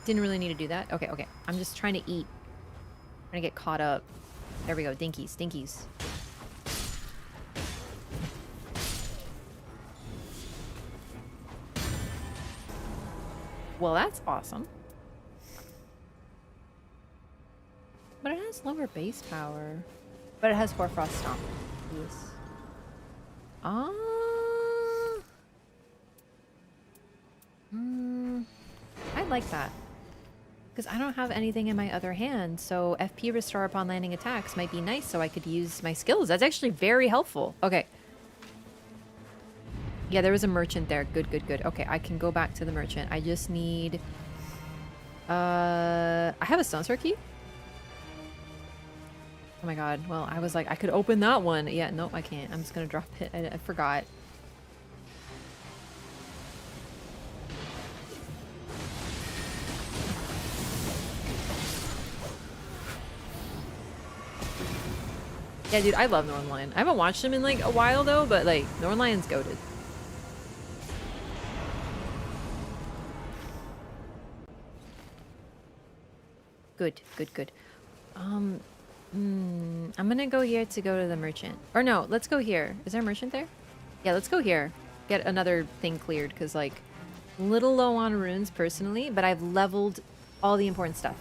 Didn't really need to do that. Okay, okay. I'm just trying to eat. I'm trying to get caught up. There we go. Dinkies, dinkies. Well, that's awesome. But it has lower base power. But it has Hoarfrost Stomp. Yes. Ah. I like that. Because I don't have anything in my other hand, so FP restore upon landing attacks might be nice so I could use my skills. That's actually very helpful. Okay. Yeah, there was a merchant there. Good, good, good. Okay, I can go back to the merchant. I just need... I have a Stone Sword key? Oh my god. Well, I was like, I could open that one. Yeah, nope, I can't. I'm just gonna drop it. I forgot. Yeah, dude, I love Northlion. I haven't watched him in like a while though, but like, Northlion's goated. Good, good, good. I'm gonna go here to go to the merchant. Or no, let's go here. Is there a merchant there? Yeah, let's go here. Get another thing cleared, because like, little low on runes personally, but I've leveled all the important stuff.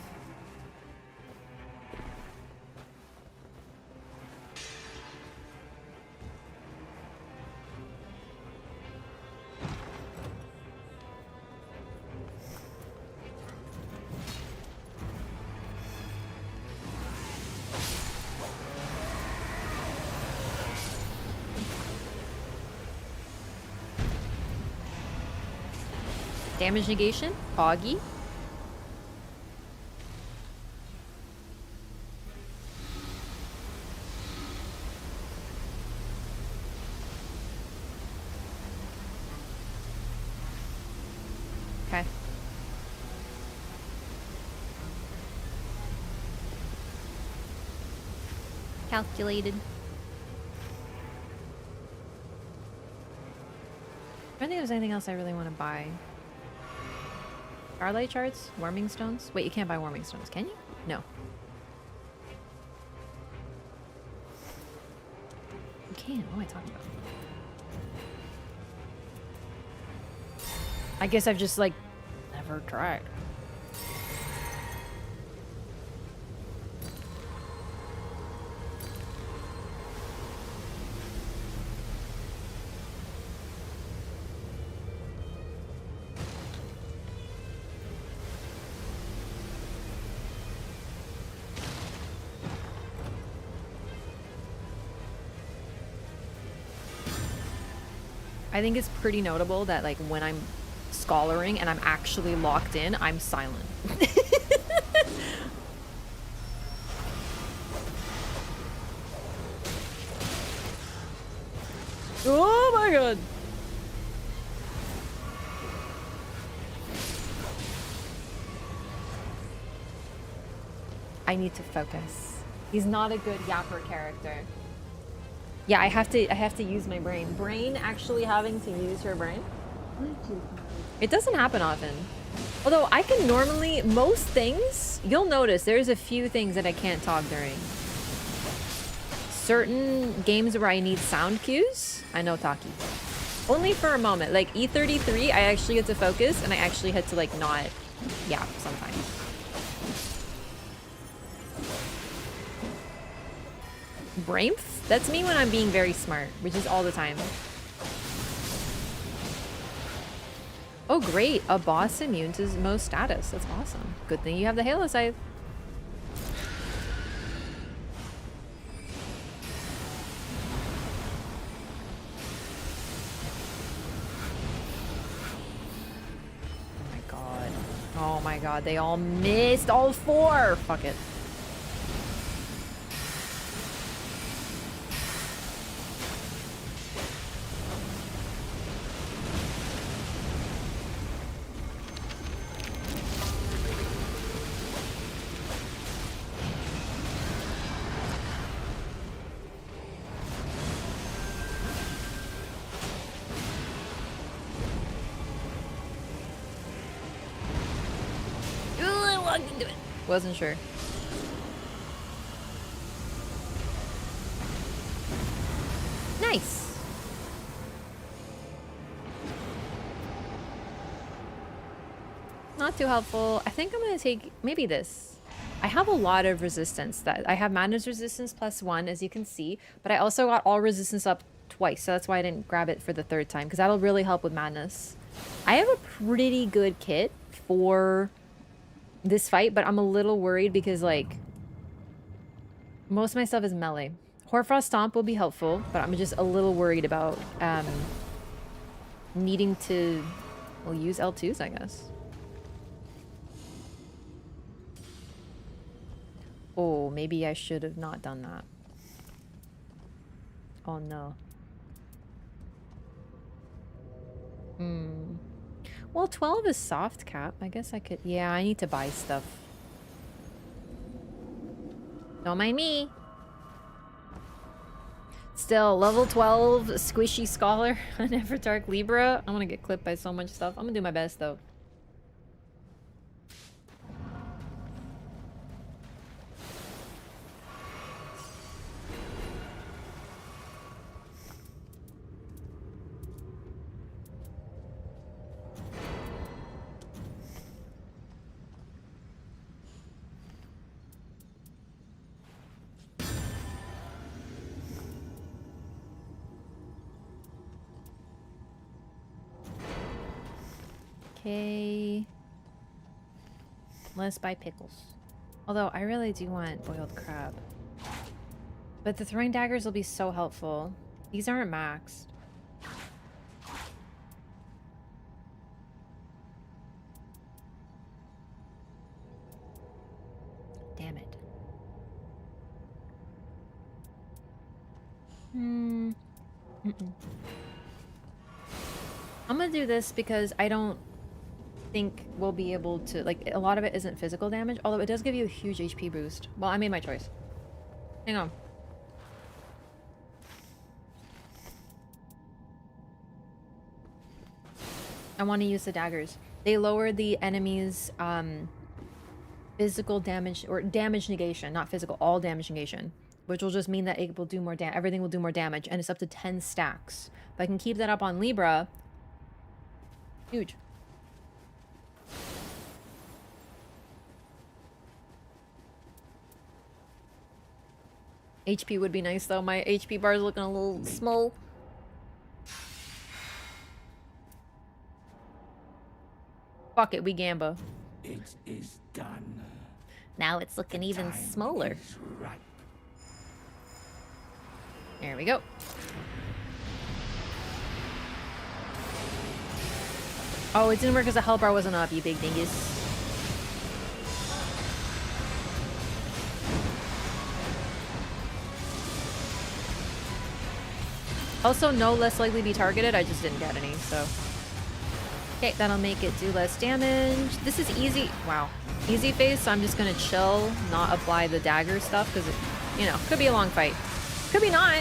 Damage negation, Foggy. Okay. Calculated. I don't think there's anything else I really want to buy. Starlight Shards? Warming Stones? Wait, you can't buy Warming Stones, can you? No. You can. What am I talking about? I guess I've just, like, never tried. I think it's pretty notable that like when I'm scholaring and I'm actually locked in, I'm silent. Oh my god. I need to focus. He's not a good yapper character. Yeah, I have to use my brain. Brain actually having to use her brain? It doesn't happen often. Although I can normally, most things, you'll notice there's a few things that I can't talk during. Certain games where I need sound cues, I know talkie. Only for a moment. Like E33, I actually get to focus and I actually had to like not yap sometimes. Brainf? That's me when I'm being very smart, which is all the time. Oh great, a boss immune to most status. That's awesome. Good thing you have the Halo Scythe. Oh my god. Oh my god, they all missed all four! Fuck it. I can do it. Wasn't sure. Nice. Not too helpful. I think I'm gonna take maybe this. I have a lot of resistance. That I have madness resistance +1, as you can see, but I also got all resistance up twice, so that's why I didn't grab it for the third time, because that'll really help with madness. I have a pretty good kit for this fight, but I'm a little worried because, like, most of my stuff is melee. Hoarfrost Stomp will be helpful, but I'm just a little worried about needing to, well, use L2s, I guess. Oh, maybe I should have not done that. Oh no. Well, 12 is soft cap. I guess I could... Yeah, I need to buy stuff. Don't mind me. Still, level 12 squishy scholar on Everdark Libra. I'm gonna get clipped by so much stuff. I'm gonna do my best though. Okay. Let's buy pickles. Although I really do want boiled crab. But the throwing daggers will be so helpful. These aren't maxed. Damn it. I'm gonna do this because I don't think we'll be able to, like, a lot of it isn't physical damage, although it does give you a huge HP boost. Well, I made my choice. Hang on. I want to use the daggers. They lower the enemy's physical damage, or damage negation, not physical, all damage negation, which will just mean that it will do more damage. Everything will do more damage, and it's up to 10 stacks. If I can keep that up on Libra, huge. HP would be nice though. My HP bar is looking a little small. Fuck it, we gamba. It is done. Now it's looking even smaller. Right. There we go. Oh, it didn't work because the health bar wasn't up, you big dingus. Also, no less likely to be targeted. I just didn't get any, so. Okay, that'll make it do less damage. This is easy. Wow. Easy phase, so I'm just gonna chill, not apply the dagger stuff, because it, you know, could be a long fight. Could be not.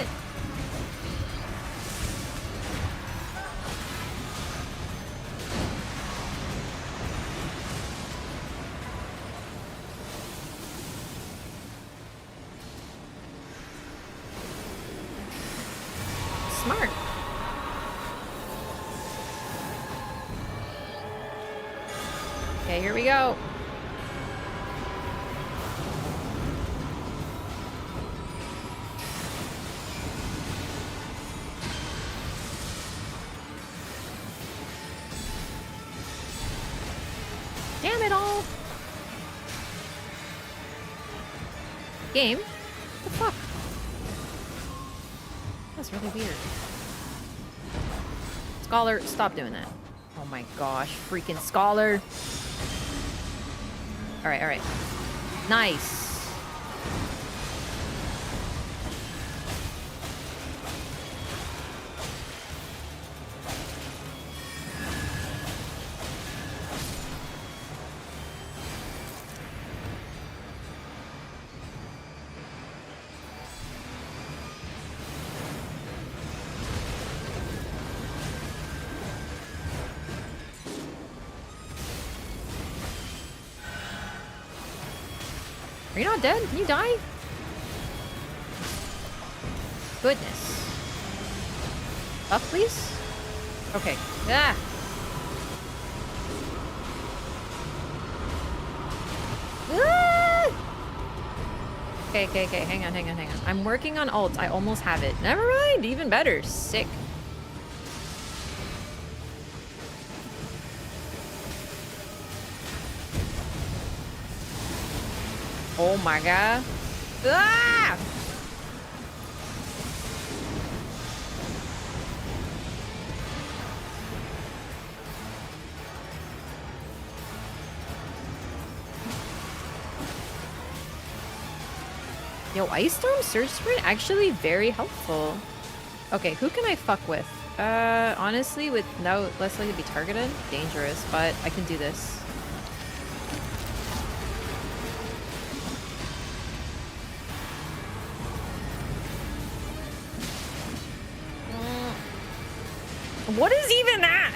Smart. Okay, here we go. Damn it all. Game? What the fuck? That's really weird. Scholar, stop doing that. Oh my gosh, freaking Scholar. Alright, alright. Nice. Are you not dead? Can you die? Goodness. Up, please? Okay. Ah! Ah! Okay. Hang on. I'm working on ult. I almost have it. Never mind. Even better. Sick. Oh my god. Ah! Yo, Ice Storm Surge Sprint actually very helpful. Okay, who can I fuck with? Honestly, with no less likely to be targeted, dangerous, but I can do this. What is even that?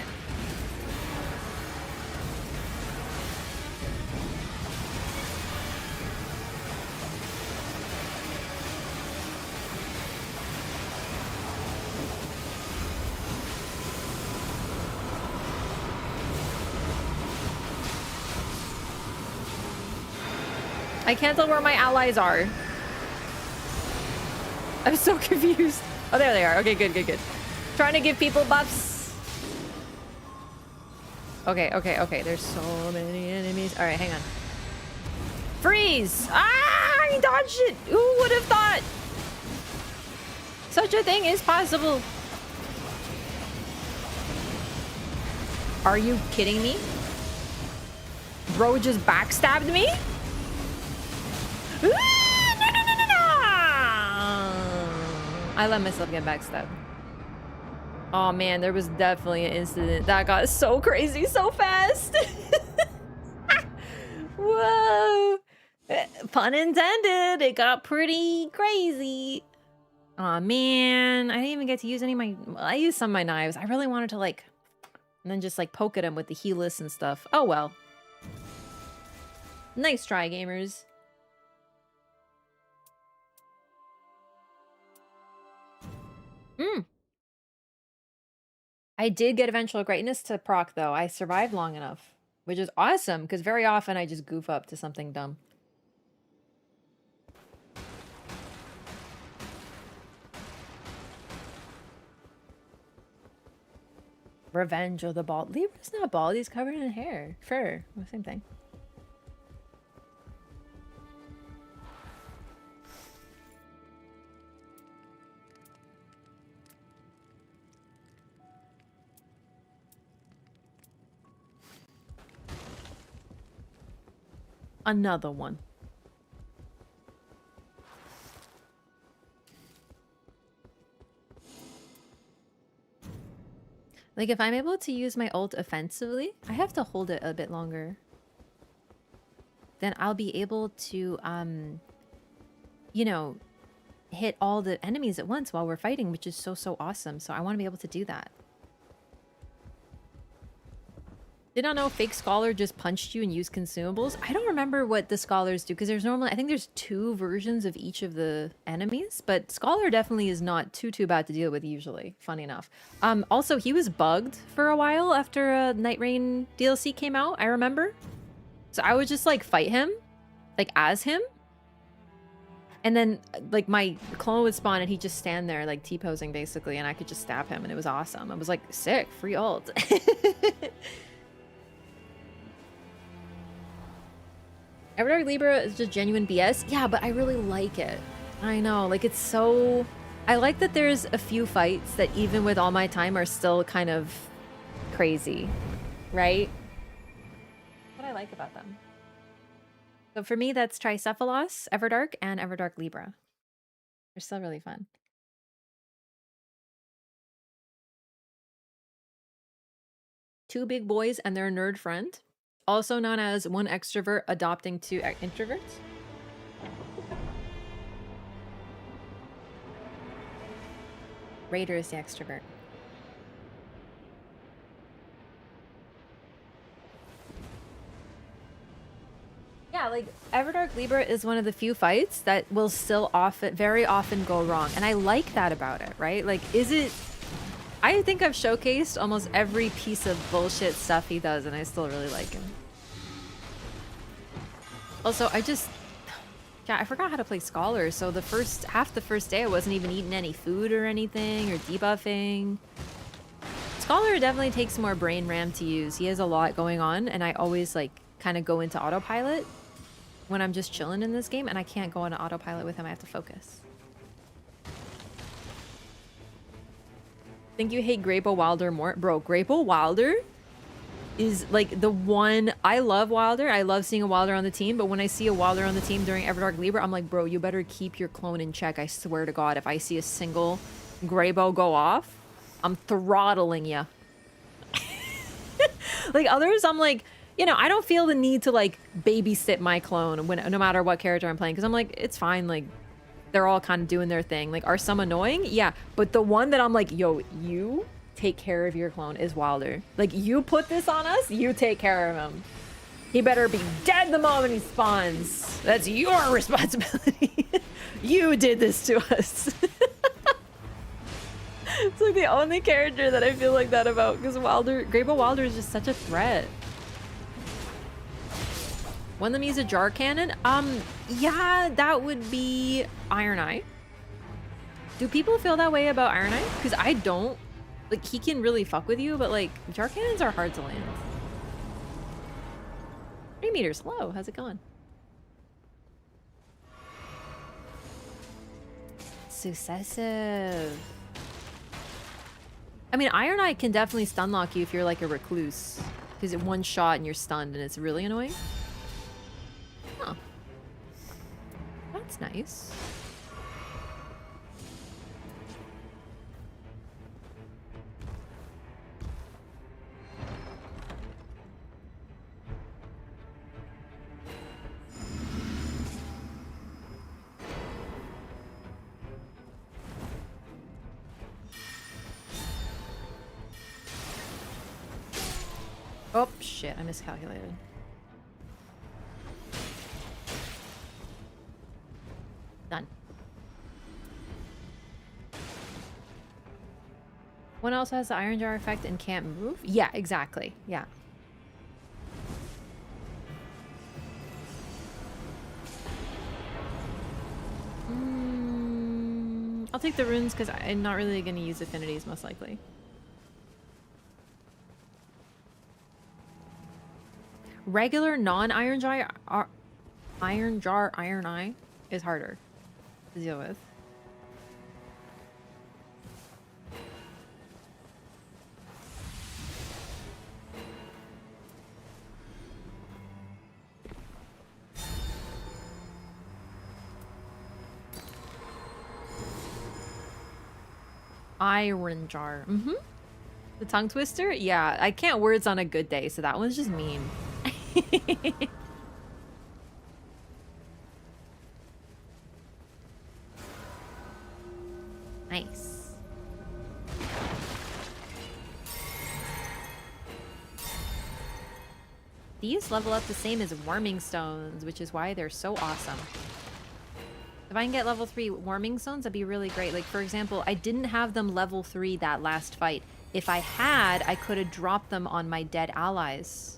I can't tell where my allies are. I'm so confused. Oh, there they are. Okay, good. Trying to give people buffs. Okay. There's so many enemies. All right, hang on. Freeze! Ah, I dodged it. Who would have thought? Such a thing is possible. Are you kidding me? Bro just backstabbed me? No. I let myself get backstabbed. Oh man, there was definitely an incident that got so crazy so fast. Whoa. Pun intended. It got pretty crazy. Oh man, I didn't even get to use any of my... I used some of my knives. I really wanted to like... And then just like poke at him with the heelless and stuff. Oh well. Nice try, gamers. I did get Eventual Greatness to proc, though. I survived long enough, which is awesome, because very often I just goof up to something dumb. Revenge of the Bald. Libra's not bald, he's covered in hair. Fur. Well, same thing. Another one. Like, if I'm able to use my ult offensively, I have to hold it a bit longer. Then I'll be able to, you know, hit all the enemies at once while we're fighting, which is so awesome. So I want to be able to do that. Did not know Fake Scholar just punched you and used consumables. I don't remember what the Scholars do, because there's normally... I think there's 2 versions of each of the enemies, but Scholar definitely is not too bad to deal with usually, funny enough. Also, he was bugged for a while after Nightreign DLC came out, I remember. So I would just, like, fight him, like, as him. And then, like, my clone would spawn and he'd just stand there, like, T-posing, basically, and I could just stab him, and it was awesome. I was like, sick, free ult. Everdark Libra is just genuine BS. Yeah, but I really like it. I know, like, it's so... I like that there's a few fights that even with all my time are still kind of crazy, right? What I like about them. So for me, that's Tricephalos, Everdark, and Everdark Libra. They're still really fun. Two big boys and their nerd friend. Also known as one extrovert adopting 2 introverts. Raider is the extrovert. Yeah, Yeah, like Everdark Libra is one of the few fights that will still very often go wrong. And I like that about it, right? Like, I think I've showcased almost every piece of bullshit stuff he does, and I still really like him. Also, yeah, I forgot how to play Scholar, so half the first day I wasn't even eating any food or anything, or debuffing. Scholar definitely takes more brain RAM to use. He has a lot going on, and I always, like, kind of go into autopilot when I'm just chilling in this game, and I can't go on autopilot with him. I have to focus. Think you hate Graybo Wilder more? Bro, Graybo Wilder is like the one. I love Wilder. I love seeing a Wilder on the team, but when I see a Wilder on the team during Everdark Libra, I'm like, bro, you better keep your clone in check. I swear to God, if I see a single Graybo go off, I'm throttling you. Like others, I'm like, you know, I don't feel the need to like babysit my clone no matter what character I'm playing, because I'm like, it's fine. Like, they're all kind of doing their thing. Like, are some annoying? Yeah, but the one that I'm like, yo, you take care of your clone is Wilder. Like, you put this on us, you take care of him. He better be dead the moment he spawns. That's your responsibility. You did this to us. It's like the only character that I feel like that about, because Graybo Wilder is just such a threat. One of them use a jar cannon? Yeah, that would be Iron Eye. Do people feel that way about Iron Eye? Because I don't. Like, he can really fuck with you, but like, jar cannons are hard to land. 3 meters, hello, how's it going? Successive. I mean, Iron Eye can definitely stun lock you if you're like a Recluse. Because it one shot and you're stunned and it's really annoying. Huh. That's nice. Oh, shit, I miscalculated. Done. One else has the Iron Jar effect and can't move? Yeah, exactly. Yeah. I'll take the runes because I'm not really going to use affinities, most likely. Regular non-Iron Jar Iron Eye is harder to deal with. Iron Jar. Mm-hmm. The tongue twister? Yeah, I can't words on a good day, so that one's just mean. Nice. These level up the same as warming stones, which is why they're so awesome. If I can get level 3 warming stones, that'd be really great. Like, for example, I didn't have them level 3 that last fight. If I had, I could have dropped them on my dead allies.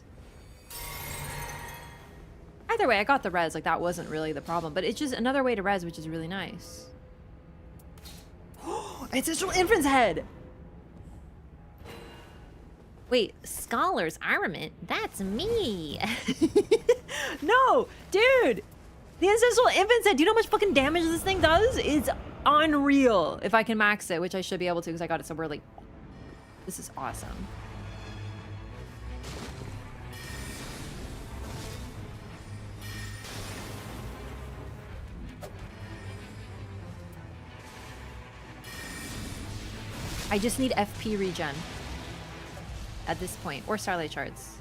Either way, I got the res. Like, that wasn't really the problem. But it's just another way to res, which is really nice. Ancestral Infant's head! Wait, Scholar's Armament? That's me! No! Dude! The Ancestral Infant's head! Do you know how much fucking damage this thing does? It's unreal! If I can max it, which I should be able to because I got it so early. This is awesome. I just need FP regen at this point, or Starlight Shards.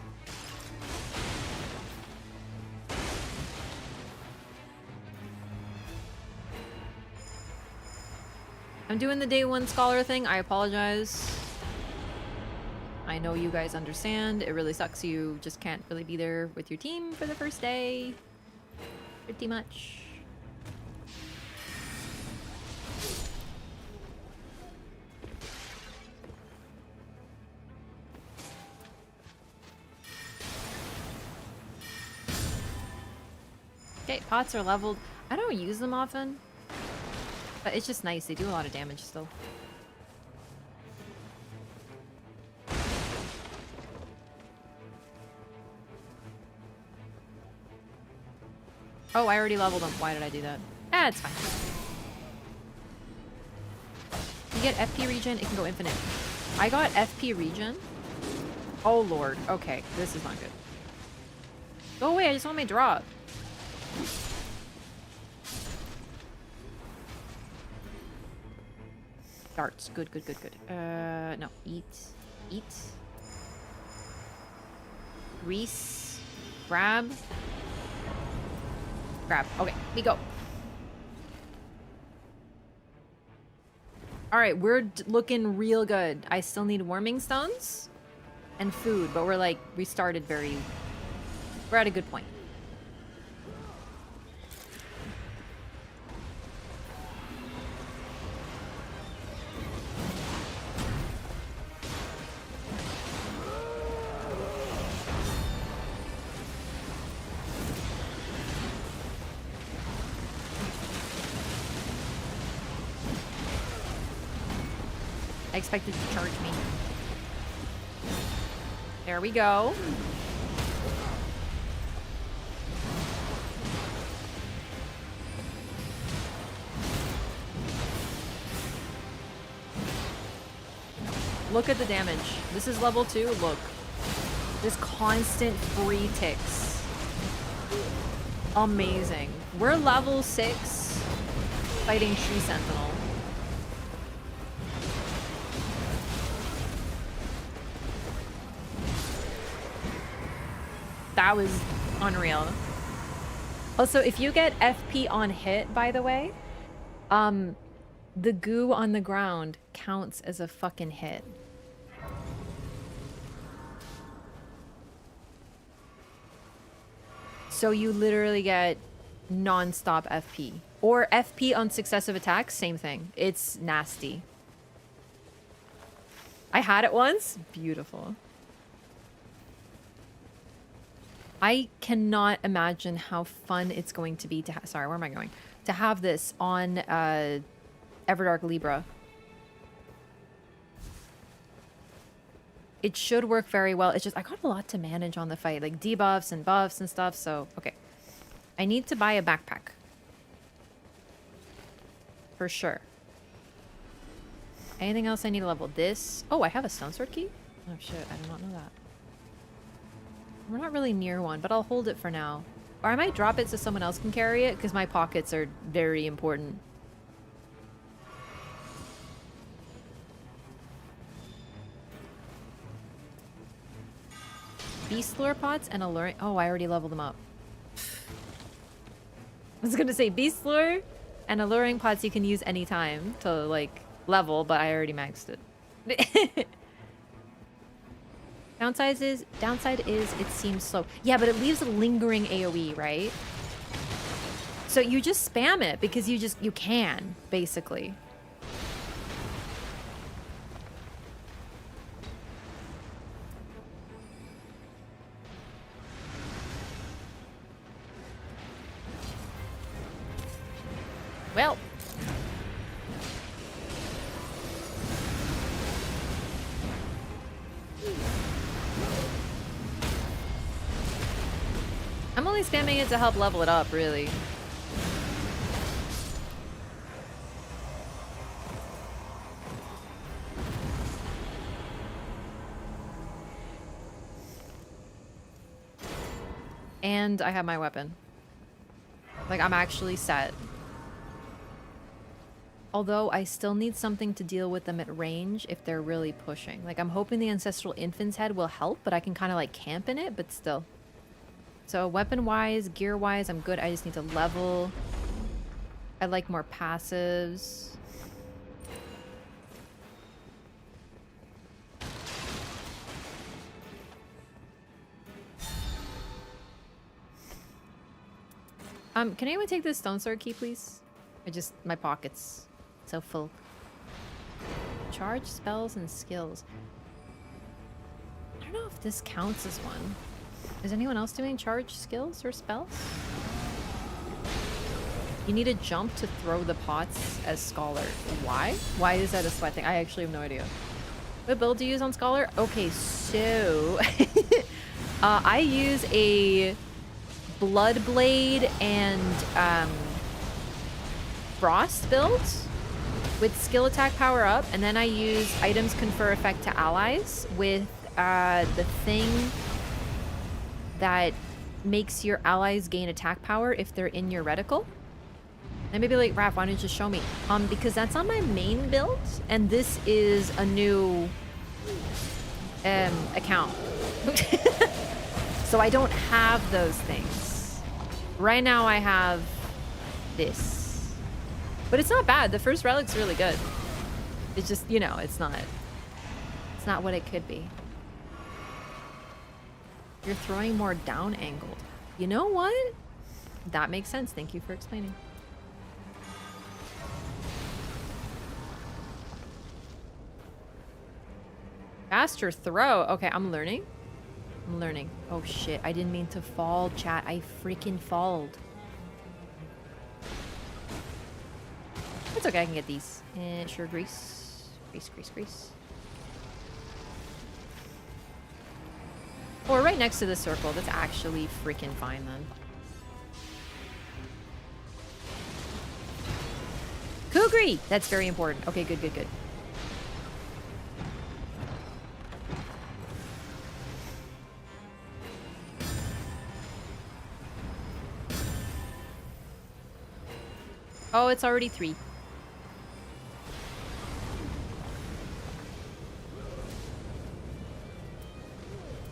I'm doing the day 1 scholar thing. I apologize. I know you guys understand. It really sucks you just can't really be there with your team for the first day. Pretty much. Okay, pots are leveled. I don't use them often, but it's just nice. They do a lot of damage still. Oh, I already leveled them. Why did I do that? Ah, it's fine. You get FP regen, it can go infinite. I got FP regen. Oh lord. Okay, this is not good. Go away, I just want my drop. Darts. Good, good, good, good. No. Eat. Eat. Grease. Grab. Grab. Okay, we go. Alright, we're looking real good. I still need warming stones and food, but we started very... We're at a good point. I expected to charge me. There we go. Look at the damage. This is level 2. Look. This constant free ticks. Amazing. We're level 6 fighting Tree Sentinel. That was unreal. Also, if you get FP on hit, by the way, the goo on the ground counts as a fucking hit. So you literally get non-stop FP. Or FP on successive attacks, same thing. It's nasty. I had it once. Beautiful. I cannot imagine how fun it's going to be to sorry, where am I going? To have this on Everdark Libra. It should work very well. It's just I got a lot to manage on the fight, like debuffs and buffs and stuff, so okay. I need to buy a backpack. For sure. Anything else I need to level? This. Oh, I have a stone sword key? Oh shit, I did not know that. We're not really near one, but I'll hold it for now. Or I might drop it so someone else can carry it, because my pockets are very important. Beast lure pots and alluring... Oh, I already leveled them up. I was gonna say beast lure and alluring pots you can use anytime to, like, level, but I already maxed it. Downside is it seems slow. Yeah, but it leaves a lingering AoE, right? So you just spam it because you can, basically. Well. I'm only spamming it to help level it up, really. And I have my weapon. Like, I'm actually set. Although I still need something to deal with them at range if they're really pushing. Like, I'm hoping the Ancestral Infant's head will help, but I can kind of like camp in it, but still. So weapon-wise, gear-wise, I'm good. I just need to level. I like more passives. Can anyone take this stone sword key, please? My pockets so full. Charge spells and skills. I don't know if this counts as one. Is anyone else doing charge skills or spells? You need to jump to throw the pots as Scholar. Why? Why is that a sweat thing? I actually have no idea. What build do you use on Scholar? Okay, so... I use a Blood Blade and Frost build with skill attack power up, and then I use items confer effect to allies with the thing that makes your allies gain attack power if they're in your reticle. And maybe like, Wraff, why don't you just show me? Because that's on my main build, and this is a new account. So I don't have those things. Right now I have this. But it's not bad. The first relic's really good. It's just, you know, it's not what it could be. You're throwing more down angled. You know what? That makes sense. Thank you for explaining. Faster throw. Okay, I'm learning. I'm learning. Oh shit, I didn't mean to fall, chat. I freaking falled. It's okay, I can get these. And sure, grease. Grease, grease, grease. Oh, we're right next to the circle. That's actually freaking fine then. Kugri! That's very important. Okay, good, good, good. Oh, it's already 3.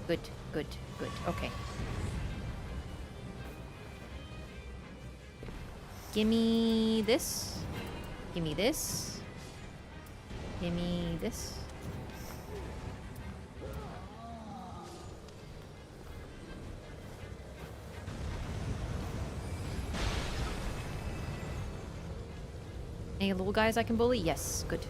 Good, good, good. Okay. Gimme this. Gimme this. Gimme this. Any little guys I can bully? Yes, good.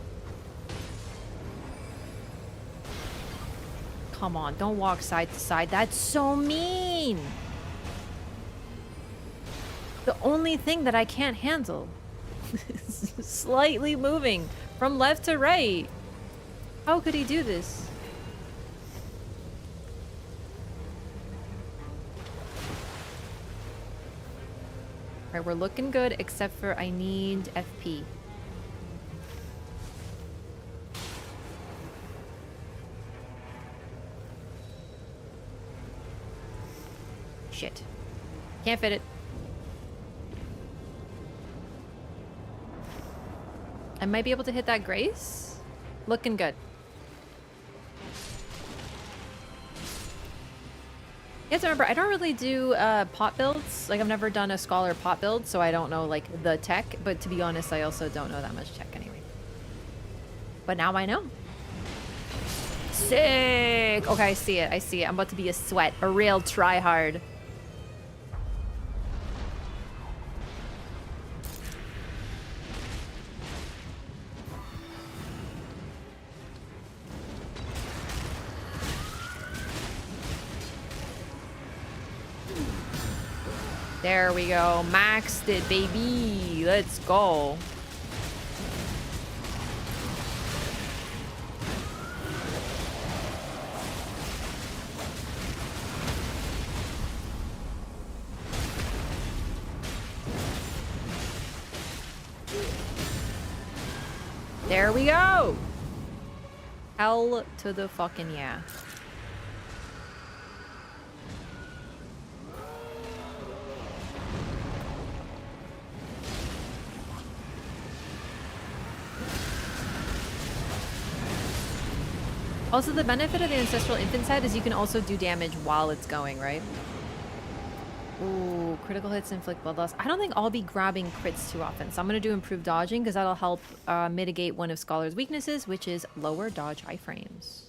Come on, don't walk side to side. That's so mean! The only thing that I can't handle is slightly moving from left to right. How could he do this? Alright, we're looking good, except for I need FP. Shit. Can't fit it. I might be able to hit that Grace. Looking good. You have to remember, I don't really do pot builds. Like, I've never done a Scholar pot build, so I don't know, like, the tech. But to be honest, I also don't know that much tech anyway. But now I know. Sick! Okay, I see it. I see it. I'm about to be a sweat. A real try-hard. There we go. Maxed it, baby. Let's go. There we go. Hell to the fucking yeah. Also, the benefit of the Ancestral Infant set is you can also do damage while it's going, right? Ooh, critical hits inflict blood loss. I don't think I'll be grabbing crits too often, so I'm going to do improved dodging because that'll help mitigate one of Scholar's weaknesses, which is lower dodge iframes.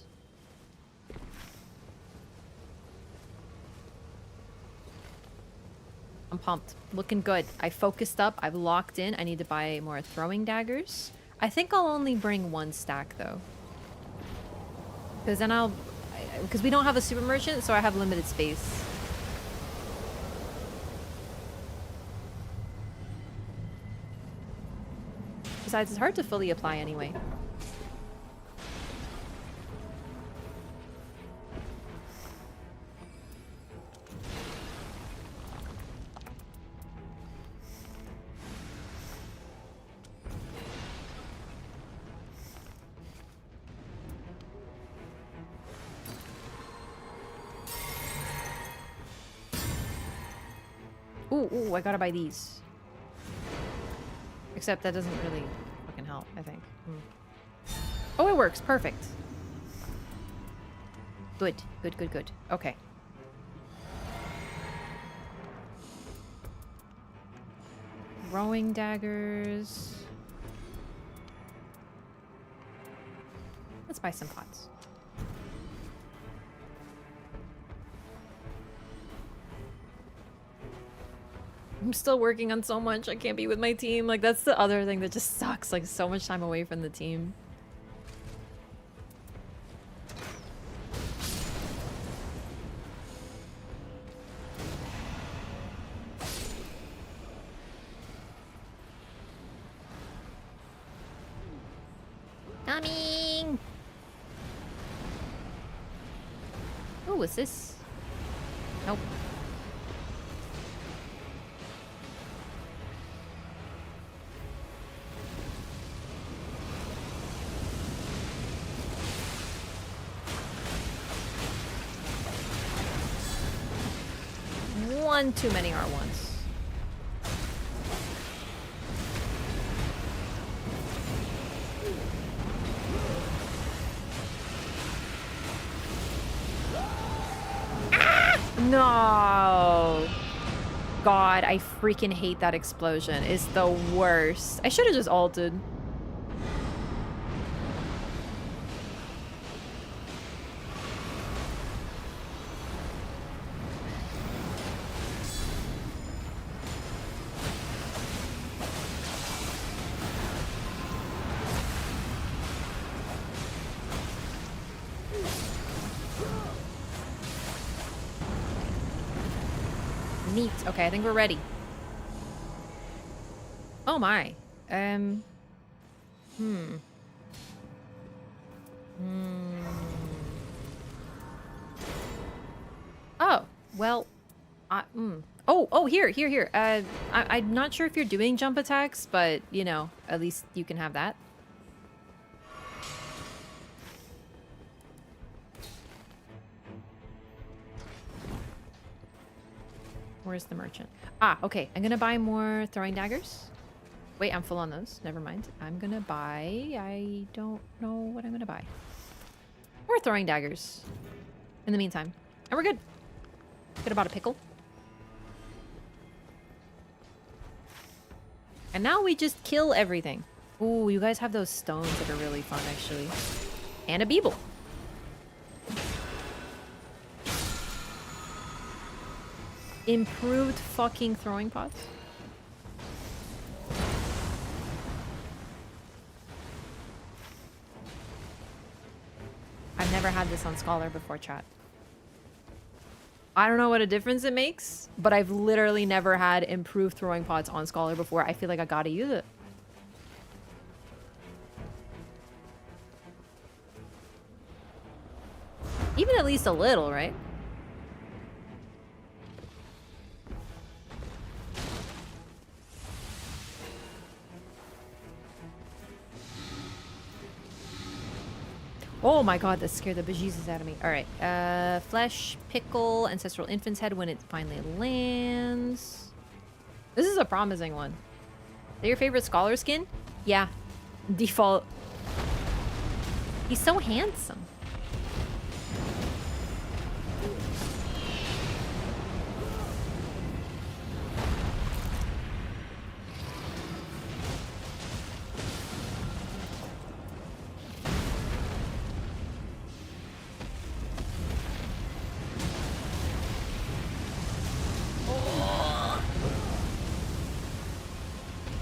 I'm pumped. Looking good. I focused up. I've locked in. I need to buy more throwing daggers. I think I'll only bring 1 stack though. Because then because we don't have a super merchant, so I have limited space. Besides, it's hard to fully apply anyway. Ooh, I gotta buy these. Except that doesn't really fucking help, I think. Oh, it works. Perfect. Good. Okay. Throwing daggers. Let's buy some pots. I'm still working on so much. I can't be with my team. Like, that's the other thing that just sucks. Like, so much time away from the team. Coming! Oh, what's this? Nope. One too many R1s. No! God, I freaking hate that explosion. It's the worst. I should have just ulted. Neat. Okay, I think we're ready. Oh my. Oh, well, Oh, here. I'm not sure if you're doing jump attacks, but, you know, at least you can have that. Where's the merchant? Ah, okay. I'm gonna buy more throwing daggers. Wait, I'm full on those. Never mind. I'm gonna buy... I don't know what I'm gonna buy. More throwing daggers. In the meantime. And we're good. Could have bought a pickle. And now we just kill everything. Ooh, you guys have those stones that are really fun, actually. And a beeble. Improved fucking throwing pots. I've never had this on Scholar before, chat. I don't know what a difference it makes, but I've literally never had improved throwing pots on Scholar before. I feel like I gotta use it. Even at least a little, right? Oh my god, that scared the bejesus out of me. Alright, flesh, pickle, ancestral infant's head when it finally lands. This is a promising one. Is that your favorite Scholar skin? Yeah. Default. He's so handsome.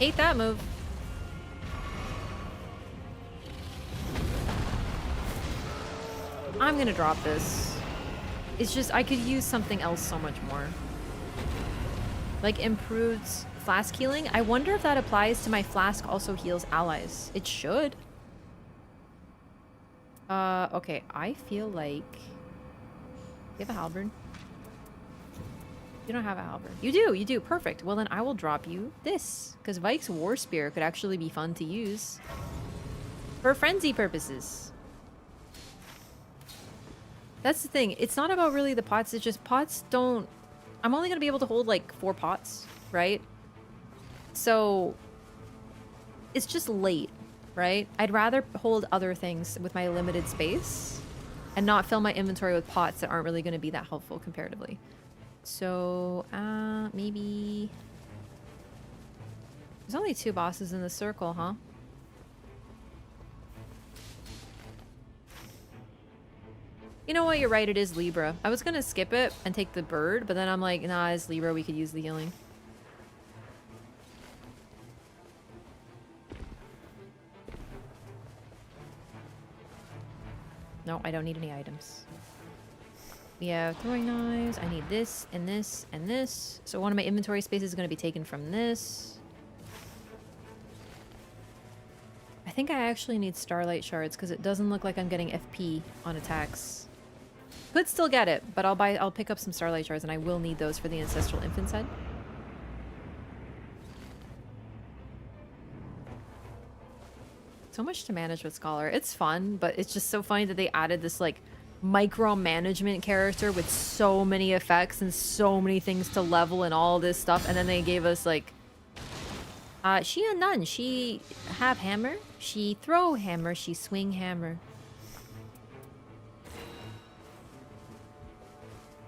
Hate that move. I'm gonna drop this. It's just, I could use something else so much more. Like improves flask healing. I wonder if that applies to my flask also heals allies. It should. Okay, I feel like... You have a halberd? You don't have a halberd. You do, you do. Perfect. Well, then I will drop you this. Because Vike's War Spear could actually be fun to use. For frenzy purposes. That's the thing. It's not about really the pots. It's just pots don't... I'm only going to be able to hold like 4 pots, right? So it's just late, right? I'd rather hold other things with my limited space and not fill my inventory with pots that aren't really going to be that helpful comparatively. So maybe... There's only 2 bosses in the circle, huh? You know what? You're right. It is Libra. I was going to skip it and take the bird, but then I'm like, nah, it's Libra. We could use the healing. No, I don't need any items. We have throwing knives. I need this and this and this. So one of my inventory spaces is going to be taken from this. I think I actually need Starlight Shards because it doesn't look like I'm getting FP on attacks. Could still get it, but I'll pick up some Starlight Shards and I will need those for the Ancestral Infant's Head. So much to manage with Scholar. It's fun, but it's just so funny that they added this like micromanagement character with so many effects and so many things to level and all this stuff, and then they gave us like she a nun. She have hammer, she throw hammer, she swing hammer.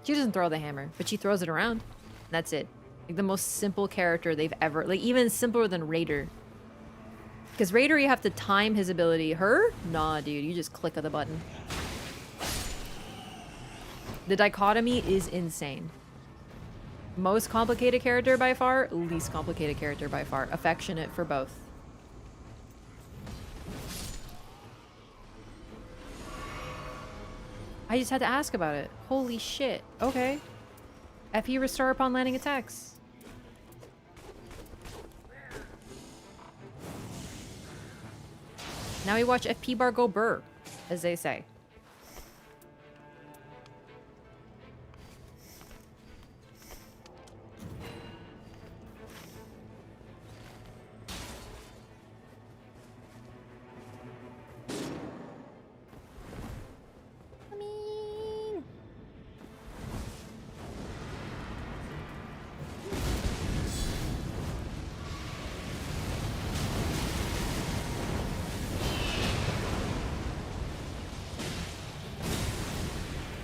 She doesn't throw the hammer, but she throws it around. That's it. Like the most simple character they've ever... Like even simpler than Raider. Because Raider, you have to time his ability. Her? Nah, dude. You just click on the button. The dichotomy is insane. Most complicated character by far. Least complicated character by far. Affectionate for both. I just had to ask about it. Holy shit. Okay. FP restore upon landing attacks. Now we watch FP bar go burr, as they say.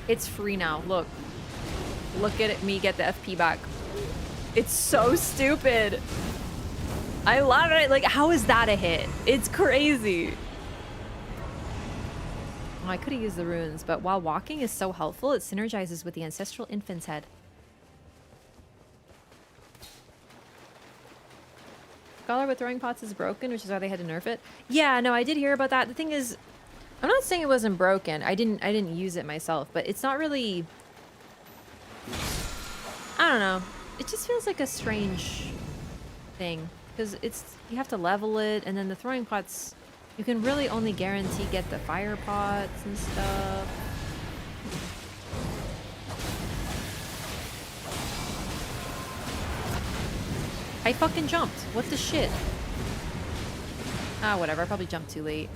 It's free now. Look. Look at me get the FP back. It's so stupid. I love it. Like, how is that a hit? It's crazy. Oh, I could have used the runes, but while walking is so helpful, it synergizes with the Ancestral Infant's Head. Scholar with throwing pots is broken, which is why they had to nerf it. Yeah, no, I did hear about that. The thing is, I'm not saying it wasn't broken. I didn't use it myself, but it's not really... I don't know. It just feels like a strange thing. Because you have to level it, and then the throwing pots, you can really only guarantee get the fire pots and stuff. I fucking jumped. What the shit? Ah, whatever. I probably jumped too late.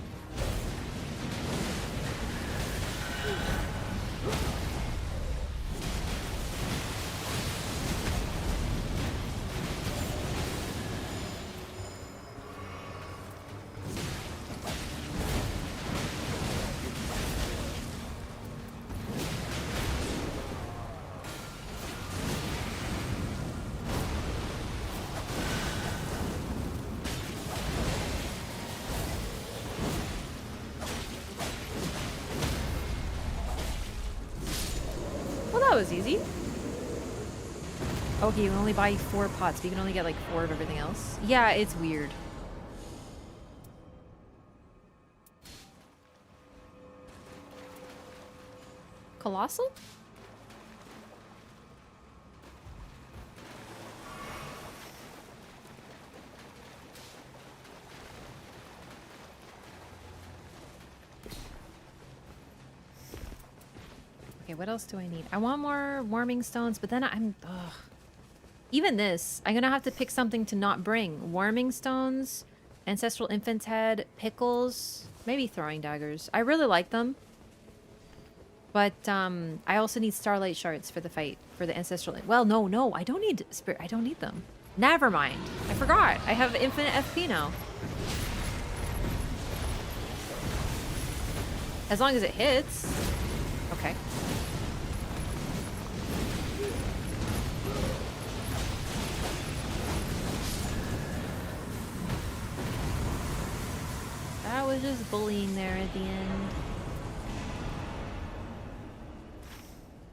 Well, that was easy. Okay, you can only buy 4 pots, but you can only get like 4 of everything else. Yeah, it's weird. Colossal? Okay, what else do I need? I want more warming stones, but then I'm... Ugh. Even this, I'm gonna have to pick something to not bring. Warming stones, ancestral infant's head, pickles, maybe throwing daggers. I really like them. But I also need starlight shards for the fight, for the ancestral... Well, no, I don't need spirit. I don't need them. Never mind. I forgot. I have infinite FP now. As long as it hits. Okay. That was just bullying there at the end.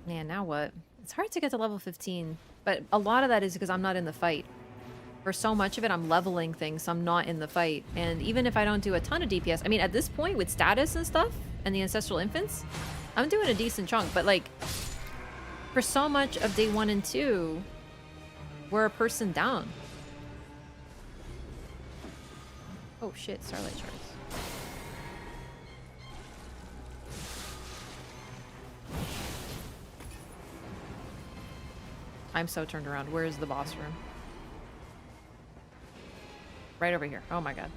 Man, now what? It's hard to get to level 15, but a lot of that is because I'm not in the fight. For so much of it, I'm leveling things, so I'm not in the fight. And even if I don't do a ton of DPS, I mean, at this point, with status and stuff, and the ancestral infants, I'm doing a decent chunk, but like, for so much of day 1 and 2, we're a person down. Oh shit, starlight shards. I'm so turned around. Where is the boss room? Right over here. Oh my god.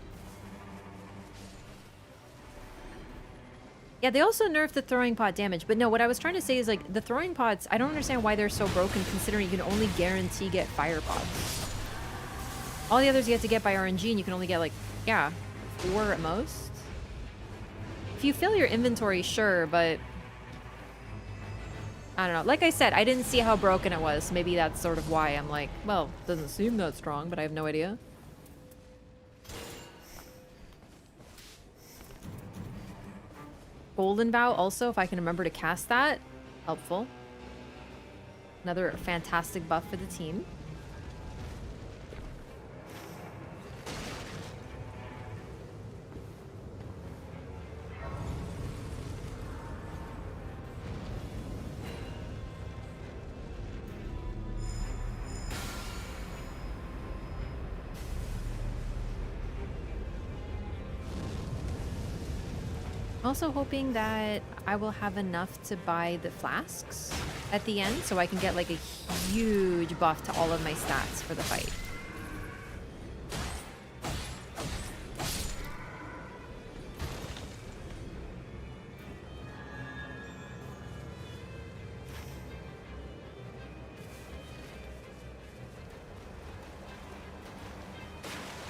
Yeah, they also nerfed the throwing pot damage. But no, what I was trying to say is, like, the throwing pots, I don't understand why they're so broken considering you can only guarantee get fire pots. All the others you have to get by RNG and you can only get, like, yeah, 4 at most. If you fill your inventory, sure, but... I don't know. Like I said, I didn't see how broken it was. Maybe that's sort of why I'm like, well, doesn't seem that strong, but I have no idea. Golden Vow also, if I can remember to cast that, helpful. Another fantastic buff for the team. Also hoping that I will have enough to buy the flasks at the end so I can get like a huge buff to all of my stats for the fight.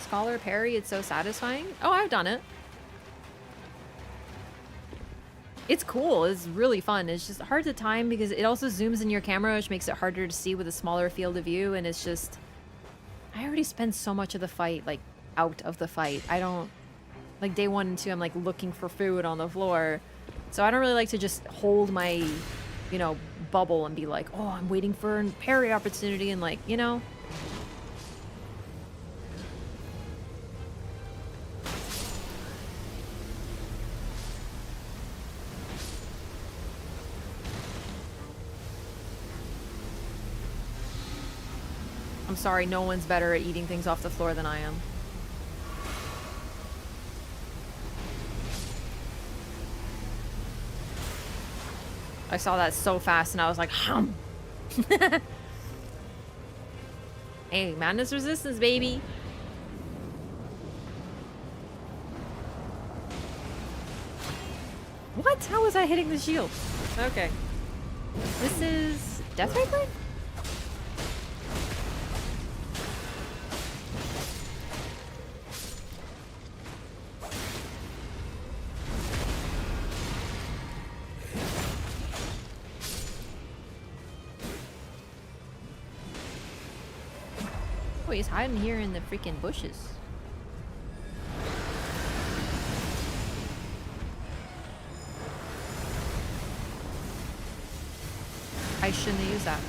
Scholar parry, it's so satisfying. Oh, I've done it. It's cool. It's really fun. It's just hard to time because it also zooms in your camera, which makes it harder to see with a smaller field of view. And it's just... I already spend so much of the fight, like, out of the fight. I don't... Like, day 1 and 2, I'm, like, looking for food on the floor. So I don't really like to just hold my, you know, bubble and be like, oh, I'm waiting for a parry opportunity and, like, you know... I'm sorry, no one's better at eating things off the floor than I am. I saw that so fast and I was like, hum. Hey, madness resistance, baby. What? How was I hitting the shield? Okay. This is Death Ray Blade? Oh, he's hiding here in the freaking bushes. I shouldn't have used that.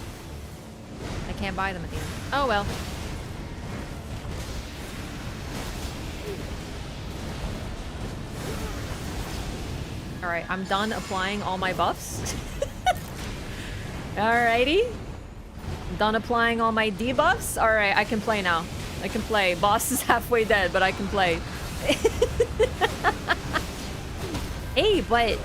I can't buy them at the end. Oh well. Alright, I'm done applying all my buffs. Alrighty. Done applying all my debuffs. Alright, I can play now. I can play. Boss is halfway dead, but I can play. Hey, but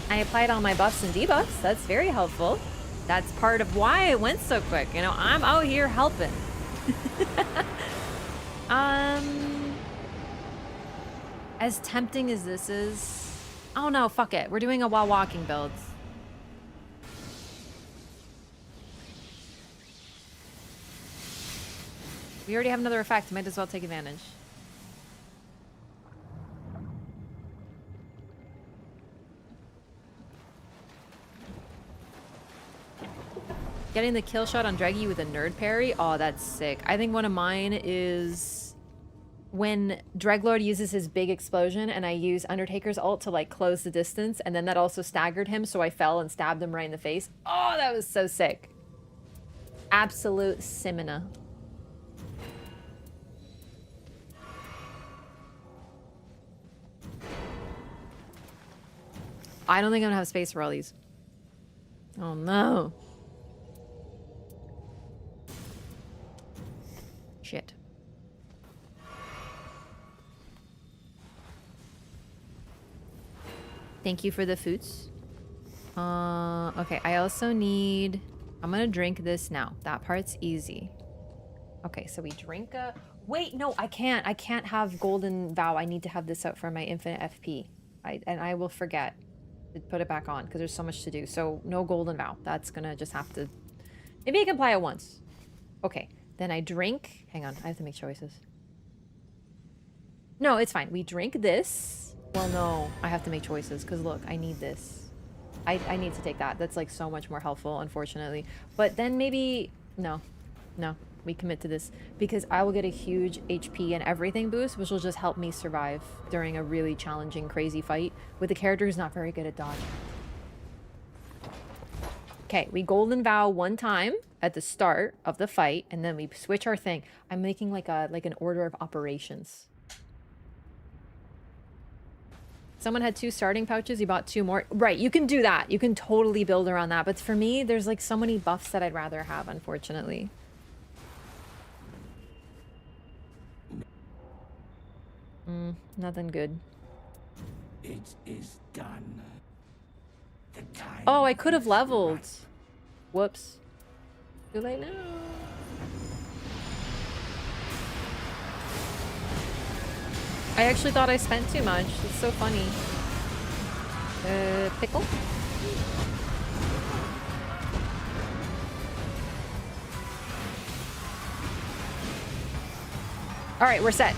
I applied all my buffs and debuffs. That's very helpful. That's part of why it went so quick. You know, I'm out here helping. As tempting as this is... Oh no, fuck it. We're doing a while walking build. We already have another effect. Might as well take advantage. Getting the kill shot on Draggy with a nerd parry? Oh, that's sick. I think one of mine is when Dreglord uses his big explosion and I use Undertaker's ult to like close the distance, and then that also staggered him, so I fell and stabbed him right in the face. Oh, that was so sick. Absolute Simina. I don't think I'm gonna have space for all these. Oh no. Shit. Thank you for the foods. Okay, I also need... I'm gonna drink this now. That part's easy. Okay, so we drink a... Wait, no, I can't. I can't have Golden Vow. I need to have this out for my infinite FP. And I will forget to put it back on because there's so much to do. So no Golden Vow. That's gonna just have to... Maybe I can apply it once. Okay, then I drink... Hang on, I have to make choices. No, it's fine. We drink this... Well, no, I have to make choices because look, I need this. I need to take that. That's like so much more helpful, unfortunately. But then maybe... No, we commit to this because I will get a huge HP and everything boost, which will just help me survive during a really challenging, crazy fight with a character who's not very good at dodging. Okay, we Golden Vow one time at the start of the fight, and then we switch our thing. I'm making like an order of operations. Someone had 2 starting pouches, you bought 2 more. Right, you can do that. You can totally build around that. But for me, there's like so many buffs that I'd rather have, unfortunately. Nothing good. It is done. The time. Oh, I could have leveled. Whoops. Too late now. I actually thought I spent too much. It's so funny. Pickle? Alright, we're set.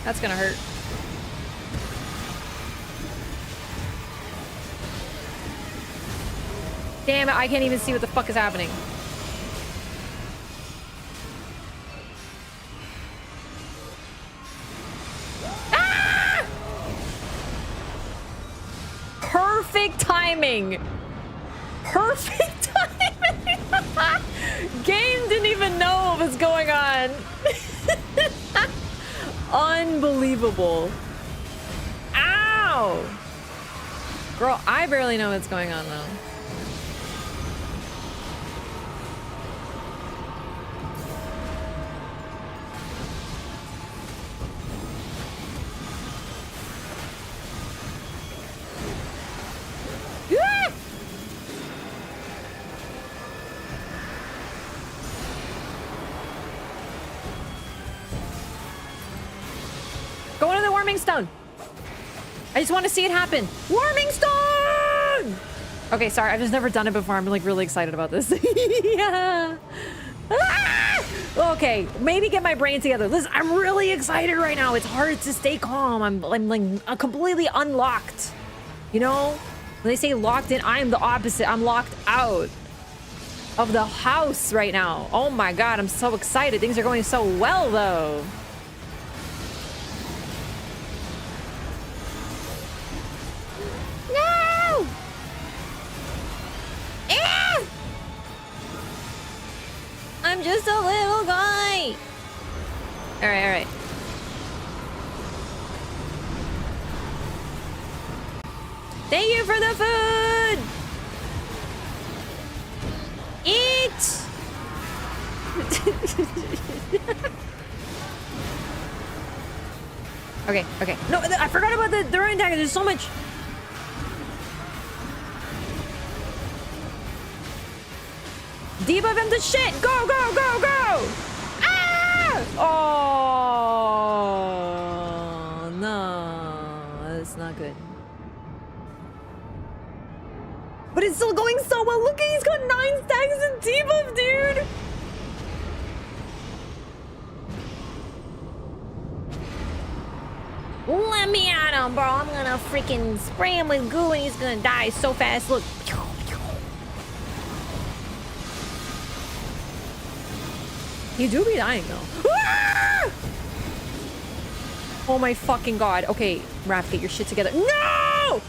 That's gonna hurt. Damn it, I can't even see what the fuck is happening. Ah! Perfect timing. Perfect timing. Game didn't even know what was going on. Unbelievable. Ow! Girl, I barely know what's going on though. Ah! Go into the warming stone. I just want to see it happen. Warming stone! Okay, sorry. I've just never done it before. I'm like really excited about this. Yeah. Ah! Okay, maybe get my brain together. Listen, I'm really excited right now. It's hard to stay calm. I'm like completely unlocked. You know? When they say locked in, I am the opposite. I'm locked out of the house right now. Oh my God, I'm so excited. Things are going so well though. No! Ah! I'm just a little guy. All right, all right. Thank you for the food. Eat. Okay, okay. No, I forgot about the running tag. There's so much. Debuff him to shit. Go, go, go, go. Ah! Oh, no. That's not good. But it's still going so well. Look, he's got 9 stacks of debuff, dude. Let me at him, bro. I'm gonna freaking spray him with goo and he's gonna die so fast. Look. You do be dying, though. Ah! Oh my fucking God. Okay, Wraff, get your shit together. No!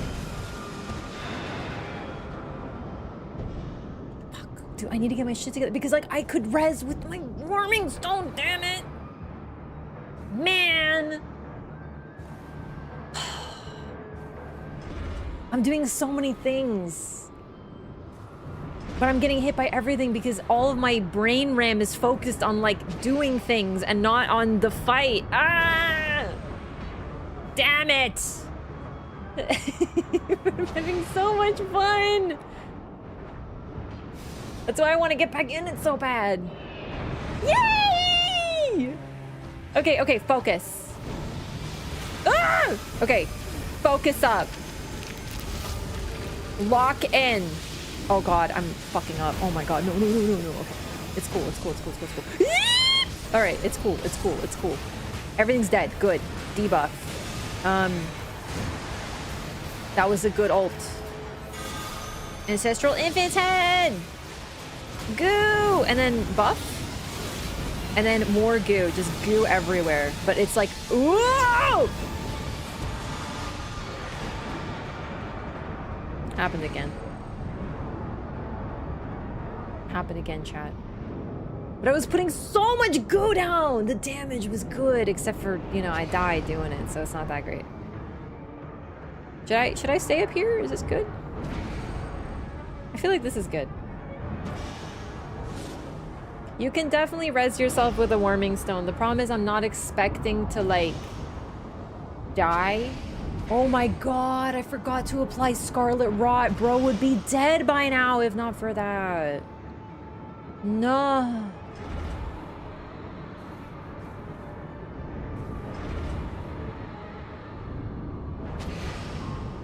Fuck. Dude, I need to get my shit together because, like, I could res with my warming stone, damn it. Man. I'm doing so many things. But I'm getting hit by everything because all of my brain RAM is focused on, like, doing things and not on the fight. Ah! Damn it! I'm having so much fun! That's why I want to get back in it so bad. Yay! Okay, okay, focus. Ah! Okay, focus up. Lock in. Oh God, I'm fucking up. Oh my God, no, no, no, no, no. Okay, it's cool, it's cool, it's cool, it's cool, it's cool. All right, it's cool, it's cool, it's cool. Everything's dead. Good. Debuff. That was a good ult. Ancestral Infant's head. Goo, and then buff, and then more goo. Just goo everywhere. But it's like, whoa! Happened again. Happened again, chat. But I was putting so much goo down. The damage was good, except for, you know, I died doing it, so it's not that great. Should I stay up here? Is this good? I feel like this is good. You can definitely res yourself with a warming stone. The problem is I'm not expecting to, like, die. Oh my God, I forgot to apply Scarlet Rot. Bro would be dead by now if not for that. No.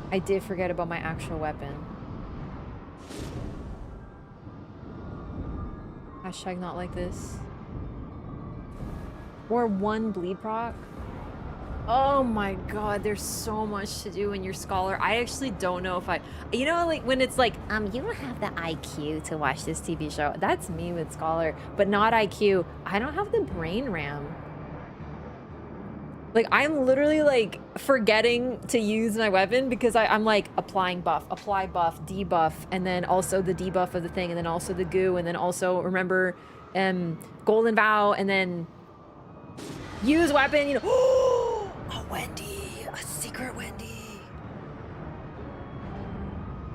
I did forget about my actual weapon. Hashtag not like this. Or 1 bleed proc. Oh my God, there's so much to do in your scholar. I actually don't know if I, you know, like when it's like, you don't have the IQ to watch this TV show. That's me with scholar, but not IQ. I don't have the brain RAM. Like I'm literally like forgetting to use my weapon because I'm like applying buff, apply buff, debuff, and then also the debuff of the thing, and then also the goo, and then also remember Golden Vow, and then use weapon, you know. A Wendy, a secret Wendy.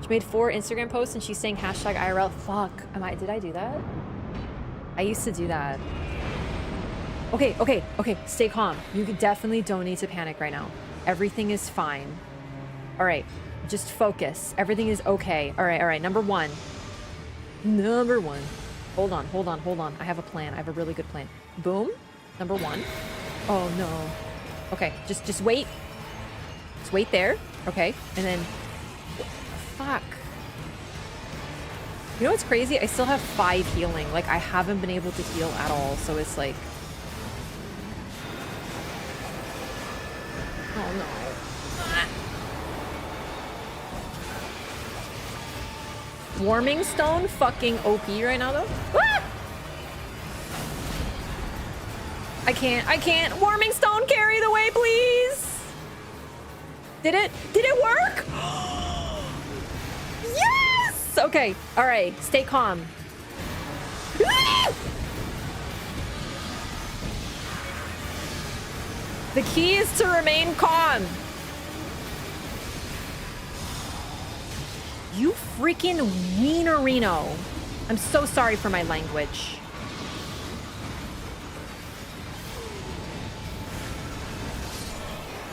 She made 4 Instagram posts and she's saying hashtag IRL. Fuck, did I do that? I used to do that. Okay, okay, okay, stay calm. You definitely don't need to panic right now. Everything is fine. All right, just focus. Everything is okay. All right, number one. Hold on, hold on, hold on. I have a plan. I have a really good plan. Boom, number 1. Oh no. Okay, just wait. Just wait there. Okay, and then... Fuck. You know what's crazy? I still have 5 healing. Like, I haven't been able to heal at all, so it's like... Oh no. Warming Stone fucking OP right now though. Ah! I can't. Warming Stone carry the way, please. Did it work? Yes! Okay, all right, stay calm. Ah! The key is to remain calm. You freaking wienerino. I'm so sorry for my language.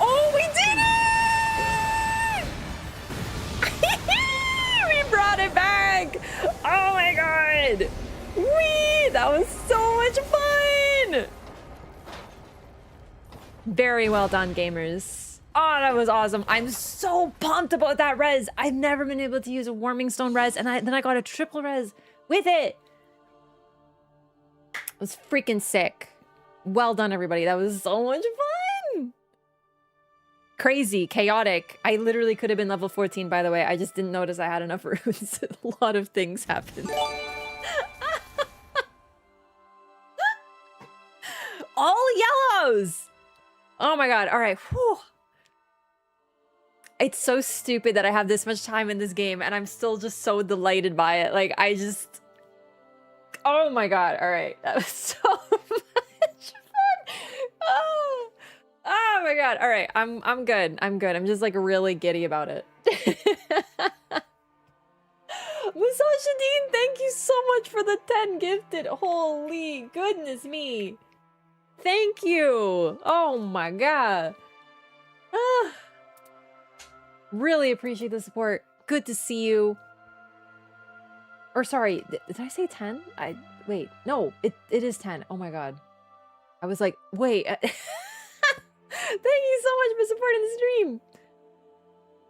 Oh, we did it! We brought it back. Oh my god. Wee! That was so much fun. Very well done, gamers. Oh, that was awesome. I'm so pumped about that res. I've never been able to use a Warming Stone res, and then I got a triple res with it. It was freaking sick. Well done, everybody. That was so much fun. Crazy, chaotic. I literally could have been level 14, by the way. I just didn't notice I had enough runes. A lot of things happened. All yellows. Oh my god. All right. Whew. It's so stupid that I have this much time in this game and I'm still just so delighted by it. Like, I just... Oh my god. All right. That was so much fun. Oh. Oh my god. All right. I'm good. I'm good. I'm just like really giddy about it. Musashideen, thank you so much for the 10 gifted. Holy goodness me. Thank you. Oh my god. Ah. Really appreciate the support. Good to see you. Or sorry, did I say 10? Wait, no, it is 10. Oh my god. I was like, wait. Thank you so much for supporting the stream.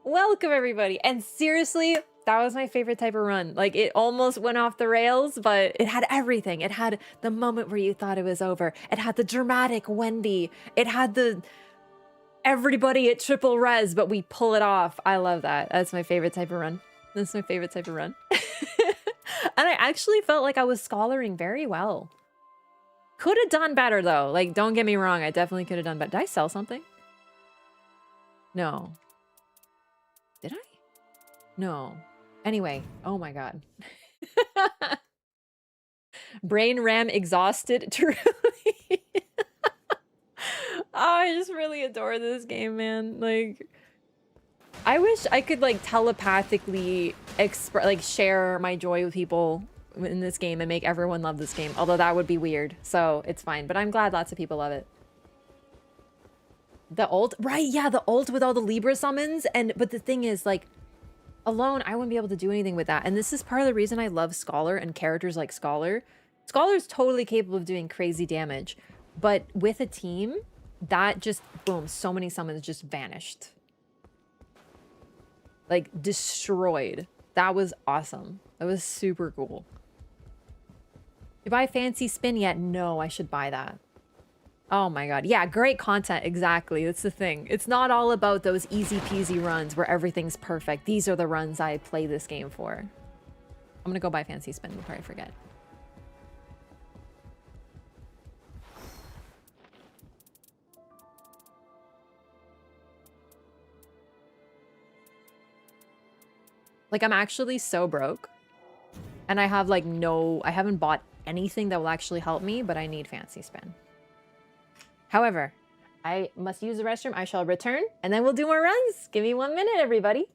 Welcome everybody. And seriously, that was my favorite type of run. Like, it almost went off the rails, but it had everything. It had the moment where you thought it was over. It had the dramatic Wendy. It had the everybody at triple res, but we pull it off. I love that. That's my favorite type of run. That's my favorite type of run. And I actually felt like I was scholaring very well. Could have done better though. Like, don't get me wrong. I definitely could have done better. Did I sell something? No. Did I? No. Anyway. Oh my god. Brain RAM exhausted. Truly. Oh, I just really adore this game, man. Like, I wish I could like telepathically share my joy with people in this game and make everyone love this game. Although that would be weird, so it's fine. But I'm glad lots of people love it. The ult, right? Yeah, the ult with all the Libra summons. But the thing is, like, alone, I wouldn't be able to do anything with that. And this is part of the reason I love Scholar and characters like Scholar. Scholar's totally capable of doing crazy damage, but with a team, that just, boom, so many summons just vanished. Like, destroyed. That was awesome. That was super cool. You buy Fancy Spin yet? No, I should buy that. Oh my god. Yeah, great content. Exactly. That's the thing. It's not all about those easy peasy runs where everything's perfect. These are the runs I play this game for. I'm gonna go buy Fancy Spin before I forget. Like, I'm actually so broke. And I have, like, I haven't bought anything that will actually help me, but I need Fancy Spin. However, I must use the restroom. I shall return, and then we'll do more runs. Give me 1 minute, everybody.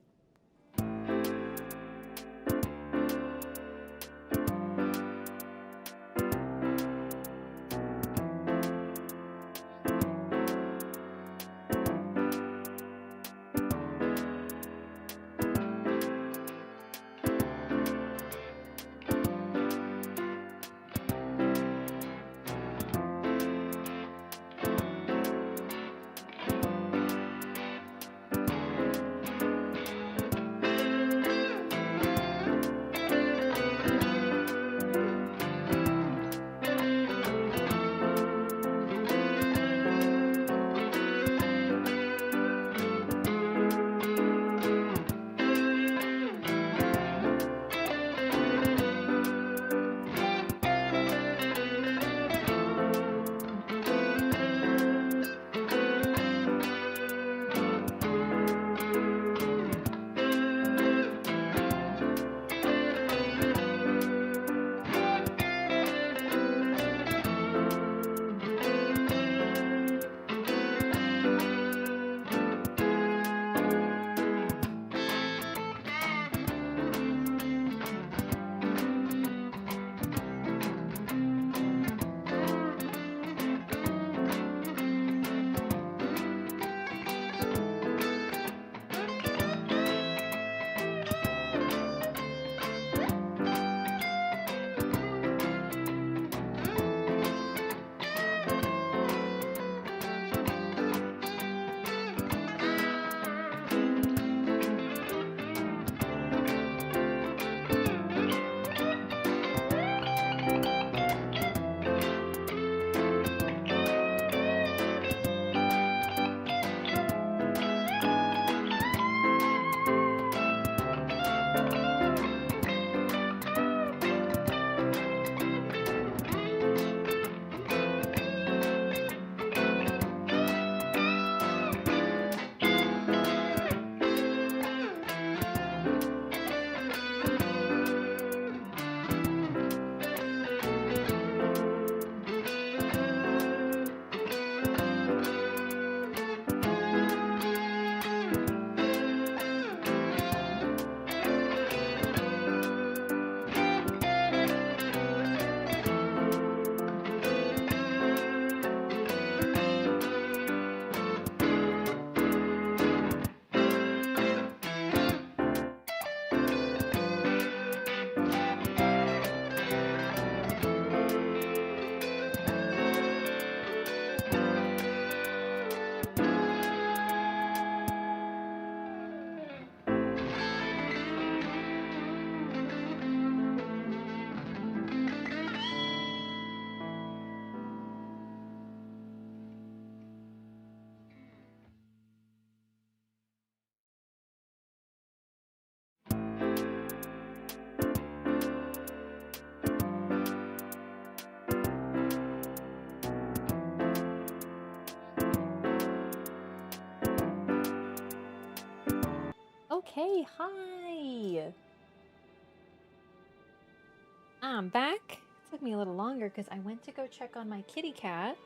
I'm back. It took me a little longer because I went to go check on my kitty cat.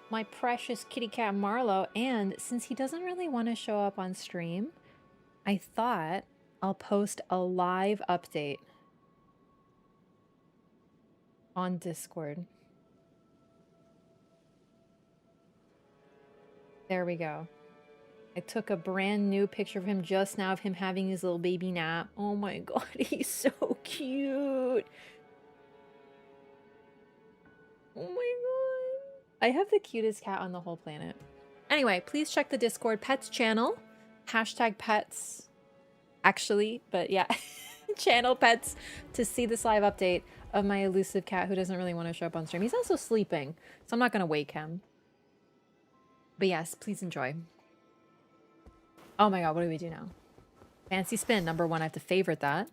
My precious kitty cat Marlo, and since he doesn't really want to show up on stream, I thought I'll post a live update on Discord. There we go. I took a brand new picture of him just now of him having his little baby nap. Oh my god, he's so cute. Oh my god. I have the cutest cat on the whole planet. Anyway, please check the Discord Pets channel. Hashtag pets. Actually, but yeah. Channel pets to see this live update of my elusive cat who doesn't really want to show up on stream. He's also sleeping, so I'm not going to wake him. But yes, please enjoy. Oh my god, what do we do now? Fancy spin, number 1. I have to favorite that.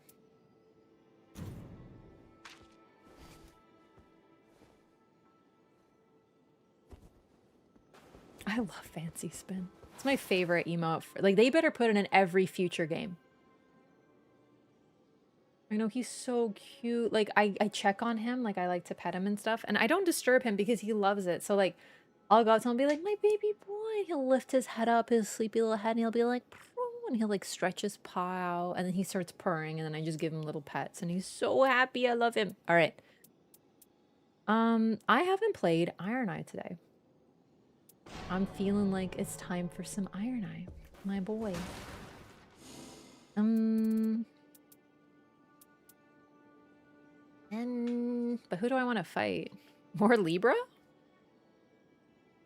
I love fancy spin. It's my favorite emote. Like, they better put it in every future game. I know, he's so cute. Like, I check on him. Like, I like to pet him and stuff. And I don't disturb him because he loves it. So, like, I'll go up to him and be like, my baby boy. He'll lift his head up, his sleepy little head, and he'll be like, and he'll, like, stretch his paw out. And then he starts purring, and then I just give him little pets. And he's so happy. I love him. All right. I haven't played Iron Eye today. I'm feeling like it's time for some Iron Eye, my boy. But who do I want to fight? More Libra?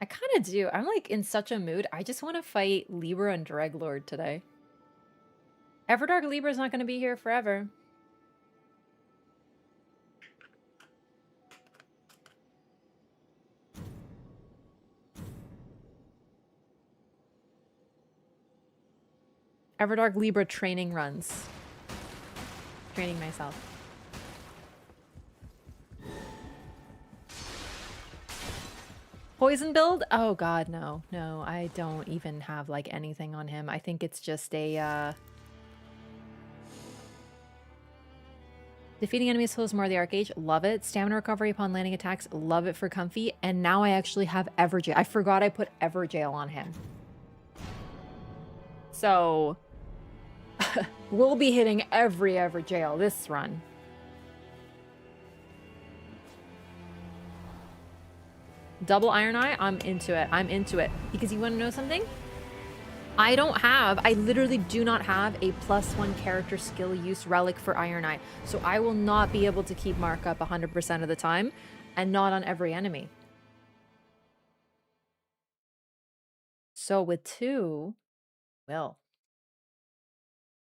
I kind of do. I'm like in such a mood. I just want to fight Libra and Dreglord today. Everdark Libra's not going to be here forever. Everdark Libra training runs. Training myself. Poison build? Oh god, no. No, I don't even have like anything on him. I think it's just a defeating enemies flows more of the Archage. Love it. Stamina recovery upon landing attacks. Love it for comfy. And now I actually have Everjail. I forgot I put Everjail on him. So we'll be hitting every Everjail this run. Double Iron Eye, I'm into it. I'm into it. Because you want to know something? I literally do not have a +1 character skill use relic for Iron Eye. So I will not be able to keep markup 100% of the time, and not on every enemy. So with 2, well.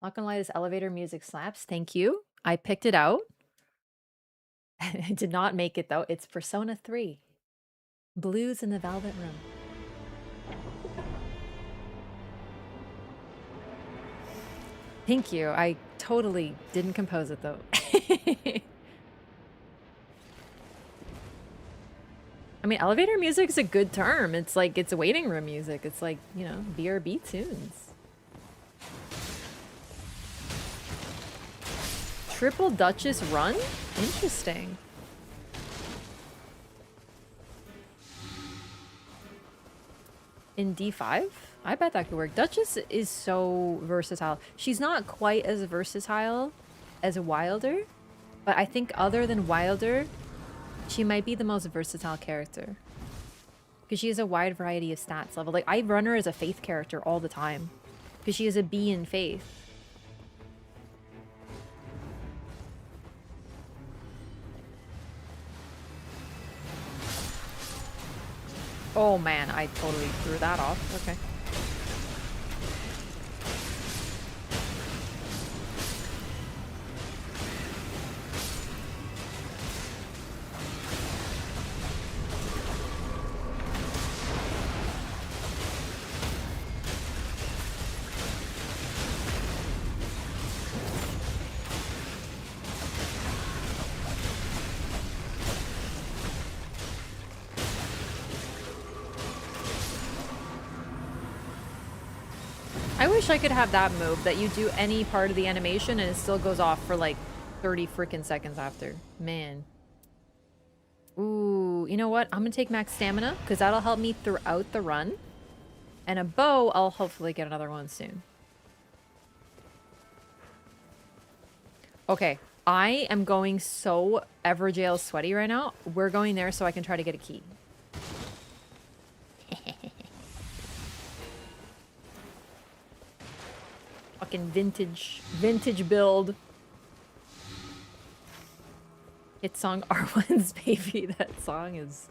Not gonna lie, this elevator music slaps. Thank you. I picked it out. I did not make it though. It's Persona 3. Blues in the Velvet Room. Thank you. I totally didn't compose it though. I mean, elevator music is a good term. It's like, it's waiting room music. It's like, you know, BRB tunes. Triple Duchess run? Interesting. In D5? I bet that could work. Duchess is so versatile. She's not quite as versatile as Wilder, but I think other than Wilder, she might be the most versatile character. Because she has a wide variety of stats level. Like, I run her as a Faith character all the time. Because she has a B in Faith. Oh man, I totally threw that off. Okay. I wish I could have that move that you do any part of the animation and it still goes off for like 30 freaking seconds after. Man. Ooh, you know what? I'm gonna take max stamina, because that'll help me throughout the run. And a bow, I'll hopefully get another one soon. Okay, I am going so Everjail sweaty right now. We're going there so I can try to get a key. Fucking vintage build. Hit song R1's Baby. That song is...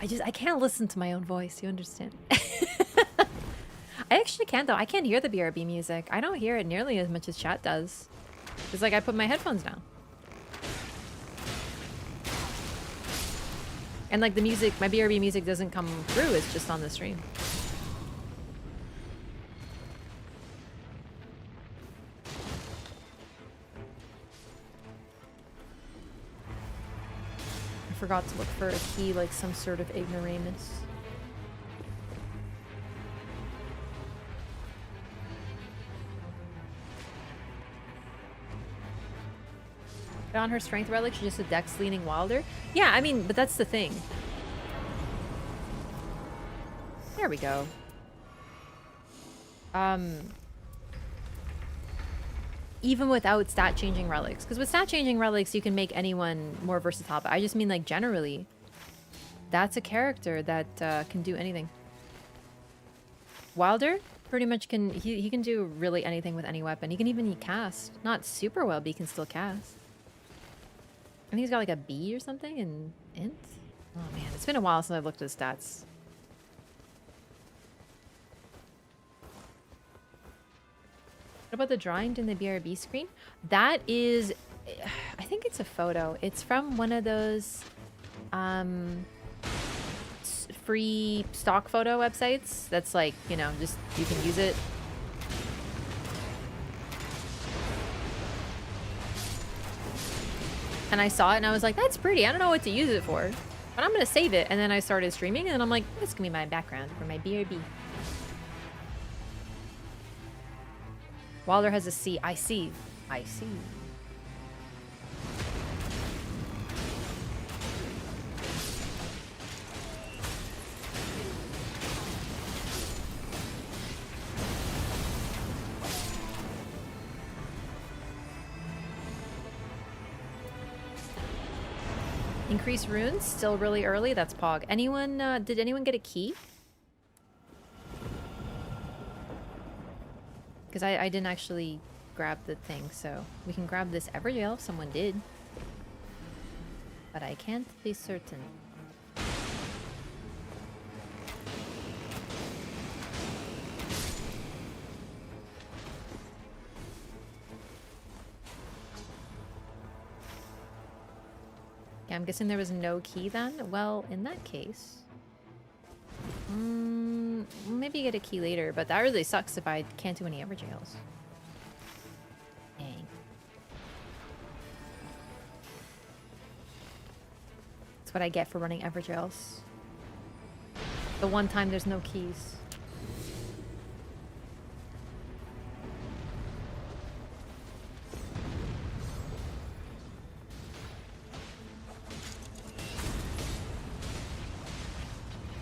I can't listen to my own voice, you understand? I actually can't though. I can't hear the BRB music. I don't hear it nearly as much as chat does. It's like I put my headphones down. And like the music, my BRB music doesn't come through, it's just on the stream. I forgot to look for a key, like some sort of ignoramus. On her strength relic, she's just a dex leaning wilder. Yeah, I mean, but that's the thing. There we go. Even without stat changing relics, because with stat changing relics you can make anyone more versatile, but I just mean like generally that's a character that can do anything. Wilder pretty much can, he can do really anything with any weapon. He can even cast, not super well, but he can still cast. I think he's got like a B or something in int. Oh man, it's been a while since I've looked at his stats. What about the drawing in the BRB screen? That is, I think it's a photo. It's from one of those free stock photo websites. That's like, you know, just you can use it. And I saw it and I was like, that's pretty. I don't know what to use it for, but I'm gonna save it. And then I started streaming and I'm like, this can be my background for my BRB. Wilder has a C. I see. I see. Increase runes, still really early. That's Pog. Anyone, did anyone get a key? Because I didn't actually grab the thing, so we can grab this Everjail if someone did. But I can't be certain. Yeah, I'm guessing there was no key then? Well, in that case... maybe get a key later, but that really sucks if I can't do any Everjails. Dang. That's what I get for running Everjails. The one time there's no keys.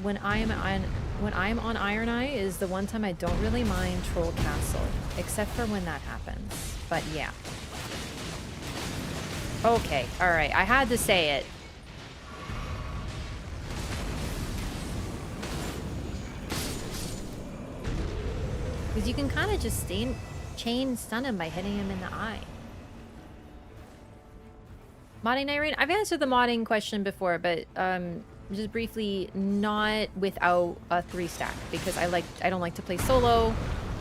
When I'm on Iron Eye is the one time I don't really mind Troll Castle, except for when that happens. But yeah. Okay, alright, I had to say it. Because you can kind of just chain stun him by hitting him in the eye. Modding Nightreign? I've answered the modding question before, but just briefly, not without a 3-stack, because I don't like to play solo,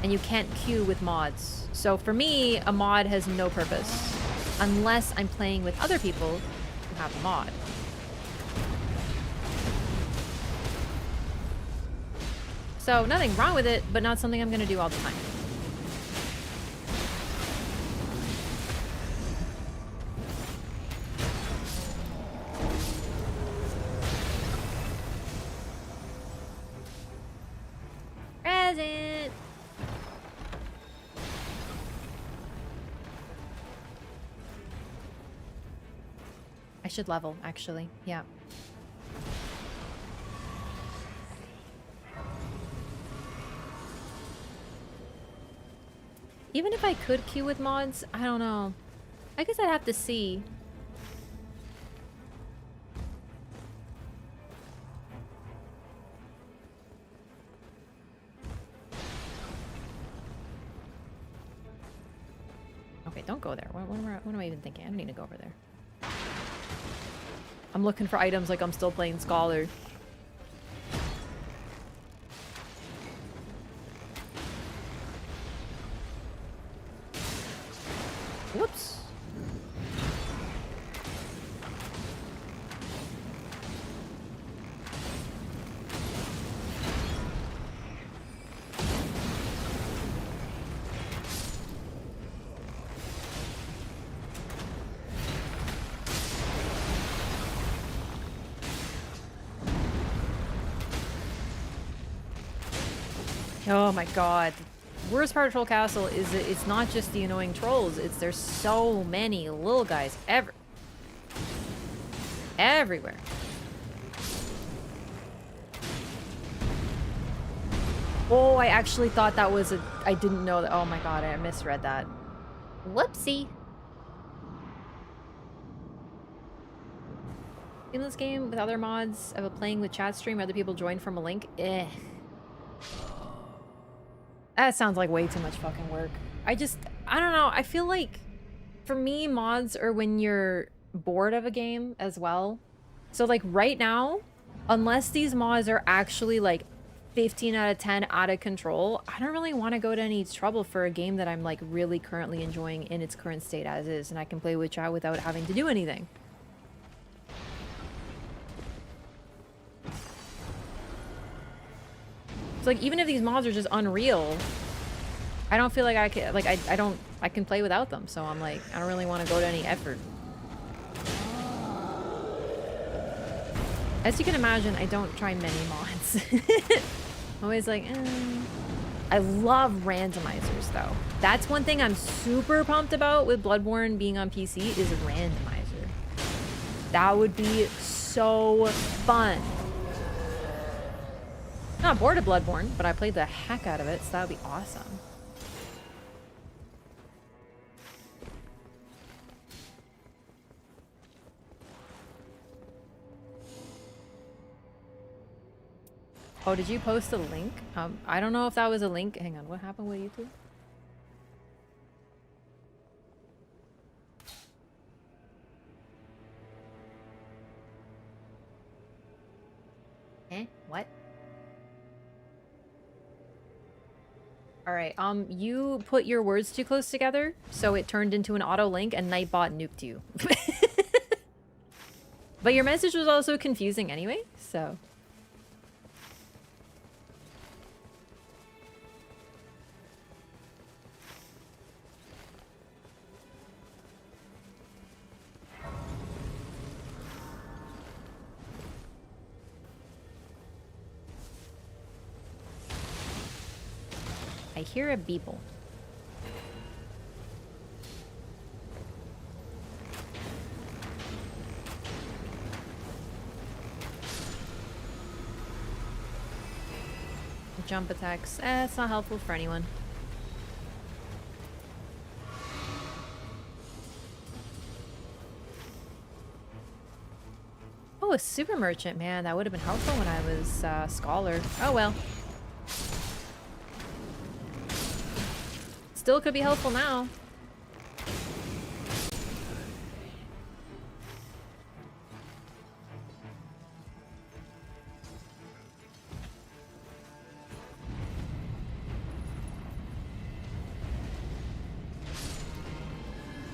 and you can't queue with mods. So for me, a mod has no purpose unless I'm playing with other people who have a mod. So nothing wrong with it, but not something I'm gonna do all the time. Present! I should level, actually. Yeah. Even if I could queue with mods, I don't know. I guess I'd have to see. Okay, don't go there. What am I even thinking? I don't need to go over there. I'm looking for items like I'm still playing Scholar. Whoops. Oh my god. The worst part of Troll Castle is that it's not just the annoying trolls, it's there's so many little guys everywhere. Oh, I actually thought that was I didn't know that. Oh my god, I misread that. Whoopsie. In this game with other mods of a playing with chat stream, other people join from a link. Eh. That sounds like way too much fucking work. I don't know. I feel like for me, mods are when you're bored of a game as well. So like right now, unless these mods are actually like 15 out of 10 out of control, I don't really want to go to any trouble for a game that I'm like really currently enjoying in its current state as is, and I can play with chat without having to do anything. So like even if these mods are just unreal, I don't feel like I can like I can play without them. So I'm like, I don't really want to go to any effort. As you can imagine, I don't try many mods. I'm always like, I love randomizers though. That's one thing I'm super pumped about with Bloodborne being on PC is a randomizer. That would be so fun. Not bored of Bloodborne, but I played the heck out of it, so that would be awesome. Oh, did you post a link? I don't know if that was a link. Hang on, what happened with YouTube? Eh? What? Alright, you put your words too close together, so it turned into an auto link and Nightbot nuked you. But your message was also confusing anyway, so... I hear a beeple. Jump attacks. It's not helpful for anyone. Oh, a super merchant, man. That would have been helpful when I was scholar. Oh well. Still could be helpful now.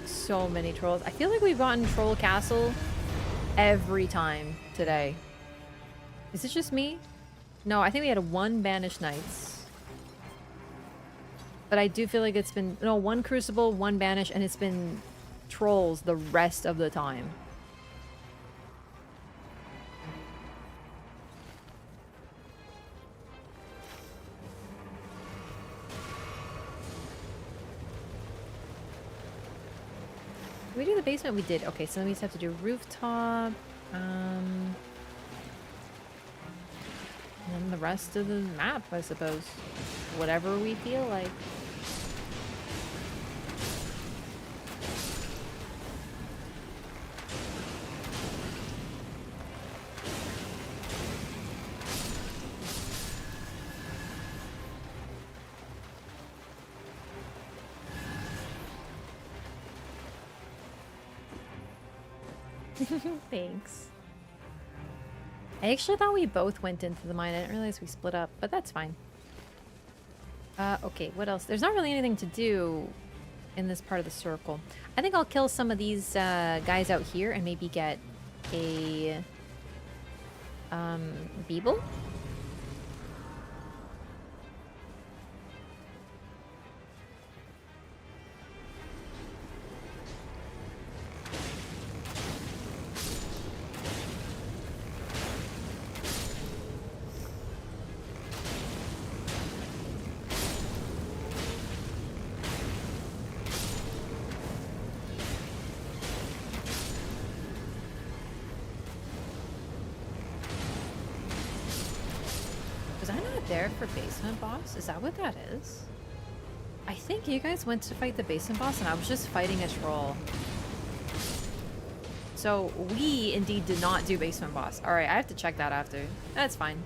So many trolls. I feel like we've gotten Troll Castle every time today. Is it just me? No, I think we had one Banished Knights. But I do feel like it's been... No, one Crucible, one Banish, and it's been Trolls the rest of the time. Can we do the basement? We did. Okay, so then we just have to do rooftop. And then the rest of the map, I suppose. Whatever we feel like. Thanks. I actually thought we both went into the mine. I didn't realize we split up, but that's fine. Okay, what else? There's not really anything to do in this part of the circle. I think I'll kill some of these guys out here and maybe get a Beeble. There for basement boss? Is that what that is? I think you guys went to fight the basement boss and I was just fighting a troll. So we indeed did not do basement boss. Alright, I have to check that after. That's fine.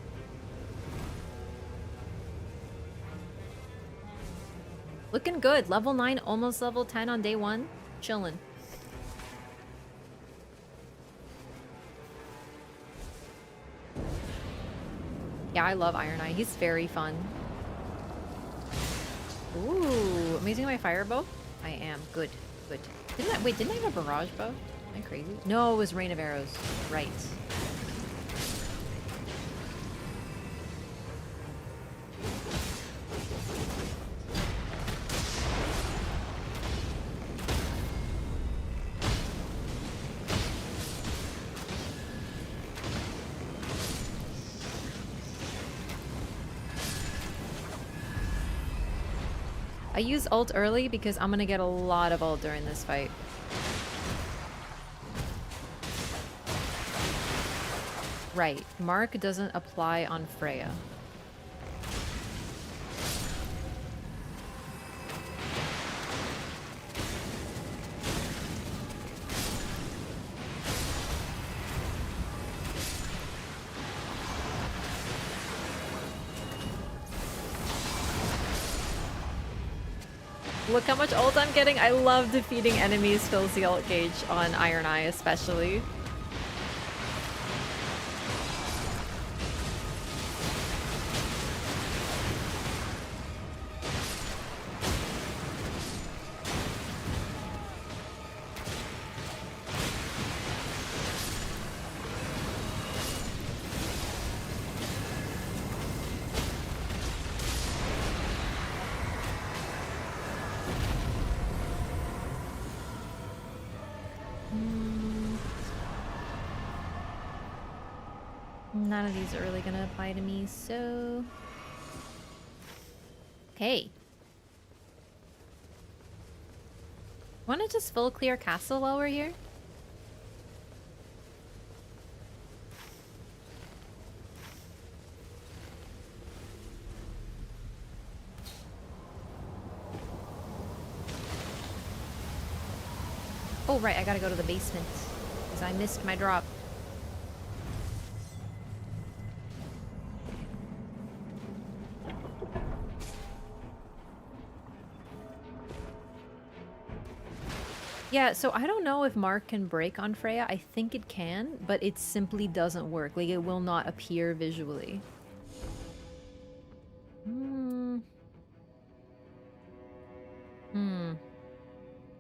Looking good. Level 9, almost level 10 on day 1. Chillin'. Yeah, I love Iron Eye. He's very fun. Ooh, I'm using my fire bow? I am. Good. Good. Wait, didn't I have a barrage bow? Am I crazy? No, it was Rain of Arrows. Right. I use ult early because I'm gonna get a lot of ult during this fight. Right. Mark doesn't apply on Freya. Look how much ult I'm getting. I love defeating enemies fills the ult gauge on Iron Eye especially. None of these are really gonna apply to me, so... Okay. Wanna just full clear castle while we're here? Oh, right, I gotta go to the basement. Because I missed my drop. Yeah, so I don't know if Mark can break on Freya. I think it can, but it simply doesn't work. Like, it will not appear visually.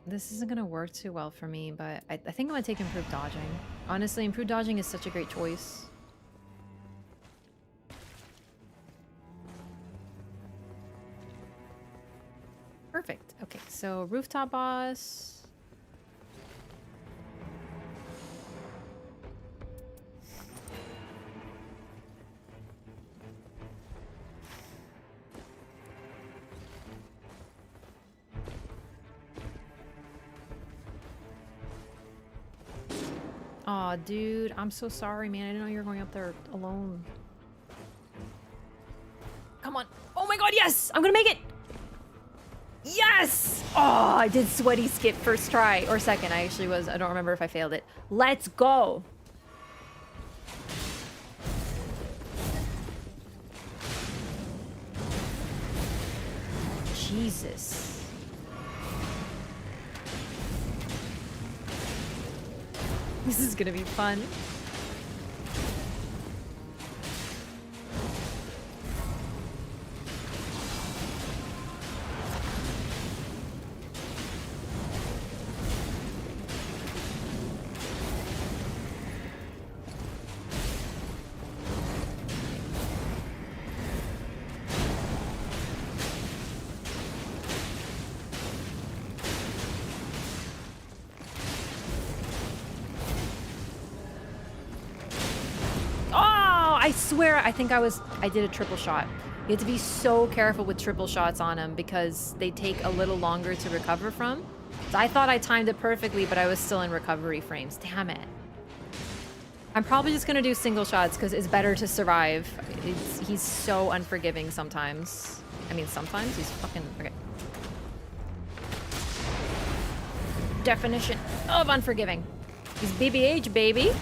This isn't gonna work too well for me, but I think I'm gonna take improved dodging. Honestly, improved dodging is such a great choice. Perfect. Okay, so rooftop boss. Aw, dude, I'm so sorry, man. I didn't know you were going up there alone. Come on. Oh my god, yes! I'm gonna make it! Yes! Oh, I did sweaty skip first try. Or second, I actually was. I don't remember if I failed it. Let's go! Jesus. This is gonna be fun. I swear, I think I did a triple shot. You have to be so careful with triple shots on them because they take a little longer to recover from. So I thought I timed it perfectly, but I was still in recovery frames. Damn it. I'm probably just gonna do single shots because it's better to survive. He's so unforgiving sometimes. I mean, sometimes he's fucking... Okay. Definition of unforgiving. He's BBH, baby.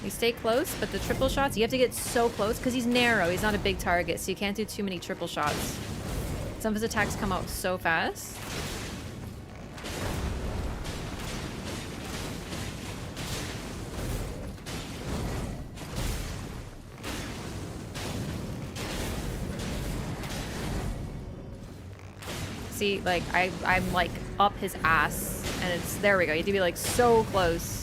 You stay close, but the triple shots, you have to get so close because he's narrow. He's not a big target, so you can't do too many triple shots. Some of his attacks come out so fast. See, like, I'm like up his ass, and it's, there we go. You have to be like so close.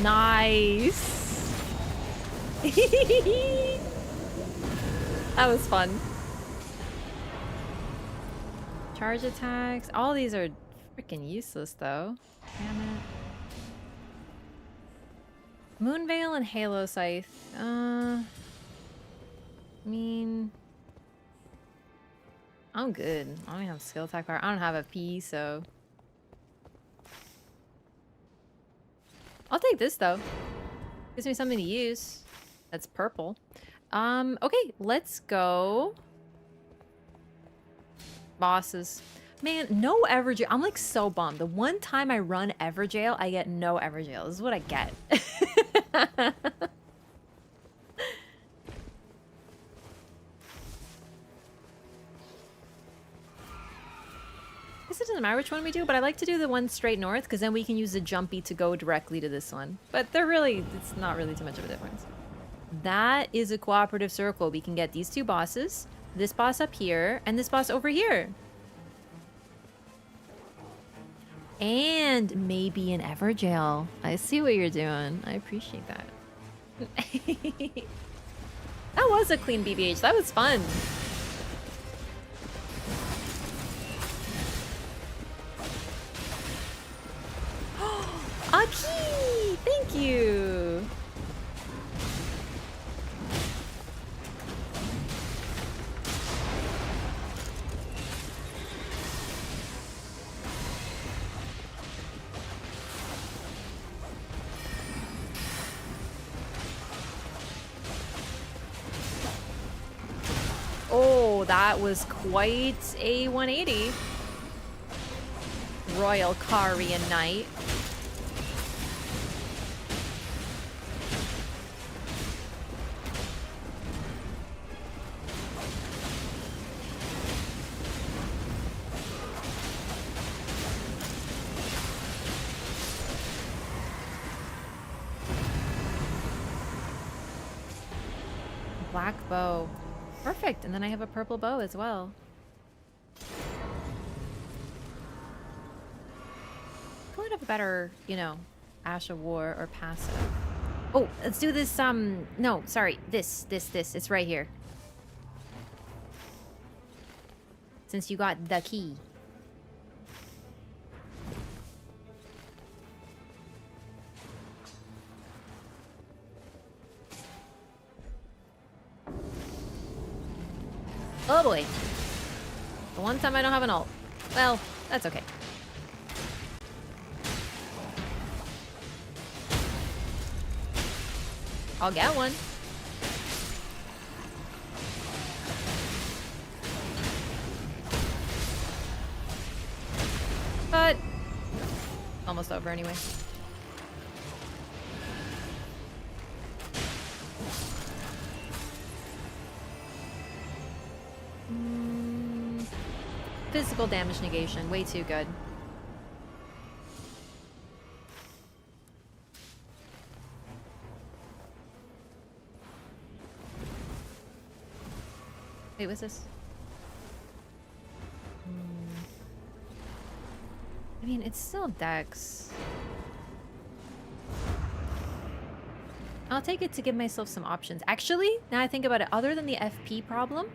Nice. That was fun. Charge attacks. All these are freaking useless though. Damn it. Moonveil and Halo Scythe. I mean, I'm good. I don't have skill attack power. I don't have a P, so I'll take this though. Gives me something to use. That's purple. Okay, let's go. Bosses. Man, no Everjail. I'm like so bummed. The one time I run Everjail, I get no Everjail. This is what I get. It doesn't matter which one we do, but I like to do the one straight north because then we can use the jumpy to go directly to this one. But they're really, it's not really too much of a difference. That is a cooperative circle. We can get these two bosses, this boss up here, and this boss over here. And maybe an Everjail. I see what you're doing. I appreciate that. That was a clean BBH. That was fun. Aki! Thank you! Oh, that was quite a 180. Royal Karian Knight. Black bow. Perfect, and then I have a purple bow as well. might have a better, you know, Ash of War or passive. Oh, let's do this, no, sorry. This. It's right here. Since you got the key. Oh boy. The one time I don't have an ult. Well, that's okay. I'll get one. But almost over anyway. Physical damage negation, way too good. Wait, what's this? I mean, it's still Dex. I'll take it to give myself some options. Actually, now I think about it, other than the FP problem,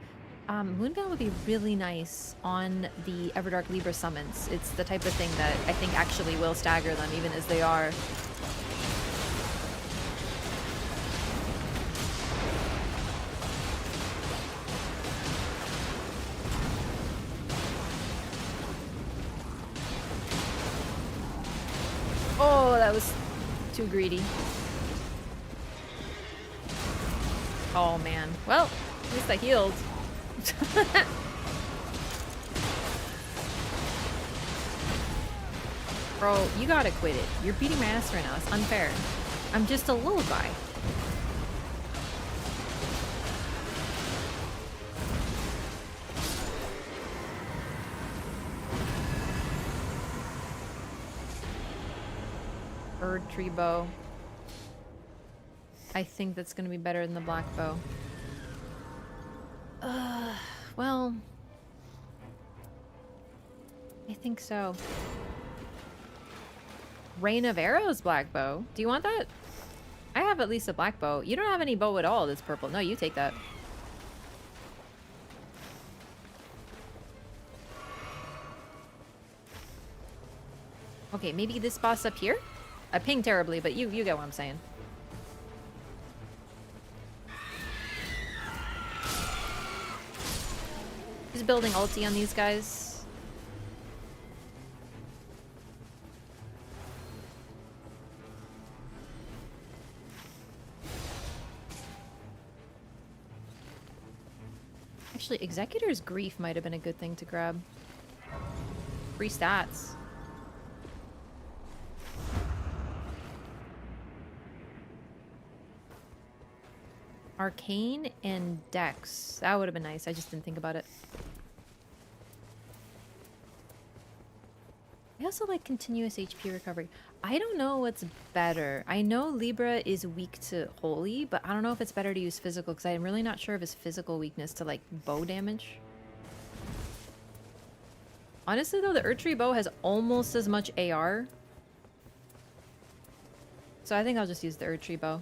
Moonveil would be really nice on the Everdark Libra summons. It's the type of thing that I think actually will stagger them, even as they are. Oh, that was too greedy. Oh, man. Well, at least I healed. Bro, you gotta quit it. You're beating my ass right now. It's unfair. I'm just a lullaby. Bird tree bow. I think that's gonna be better than the black bow. Well, I think so. Rain of Arrows black bow. Do you want that? I have at least a black bow. You don't have any bow at all that's purple. No, you take that. Okay, maybe this boss up here? I pinged terribly, but you get what I'm saying. Just building ulti on these guys. Actually, Executor's Grief might have been a good thing to grab. Free stats. Arcane and Dex. That would have been nice. I just didn't think about it. I also like continuous HP recovery. I don't know what's better. I know Libra is weak to Holy, but I don't know if it's better to use physical because I'm really not sure of his physical weakness to like bow damage. Honestly though, the Erdtree bow has almost as much AR. So I think I'll just use the Erdtree bow.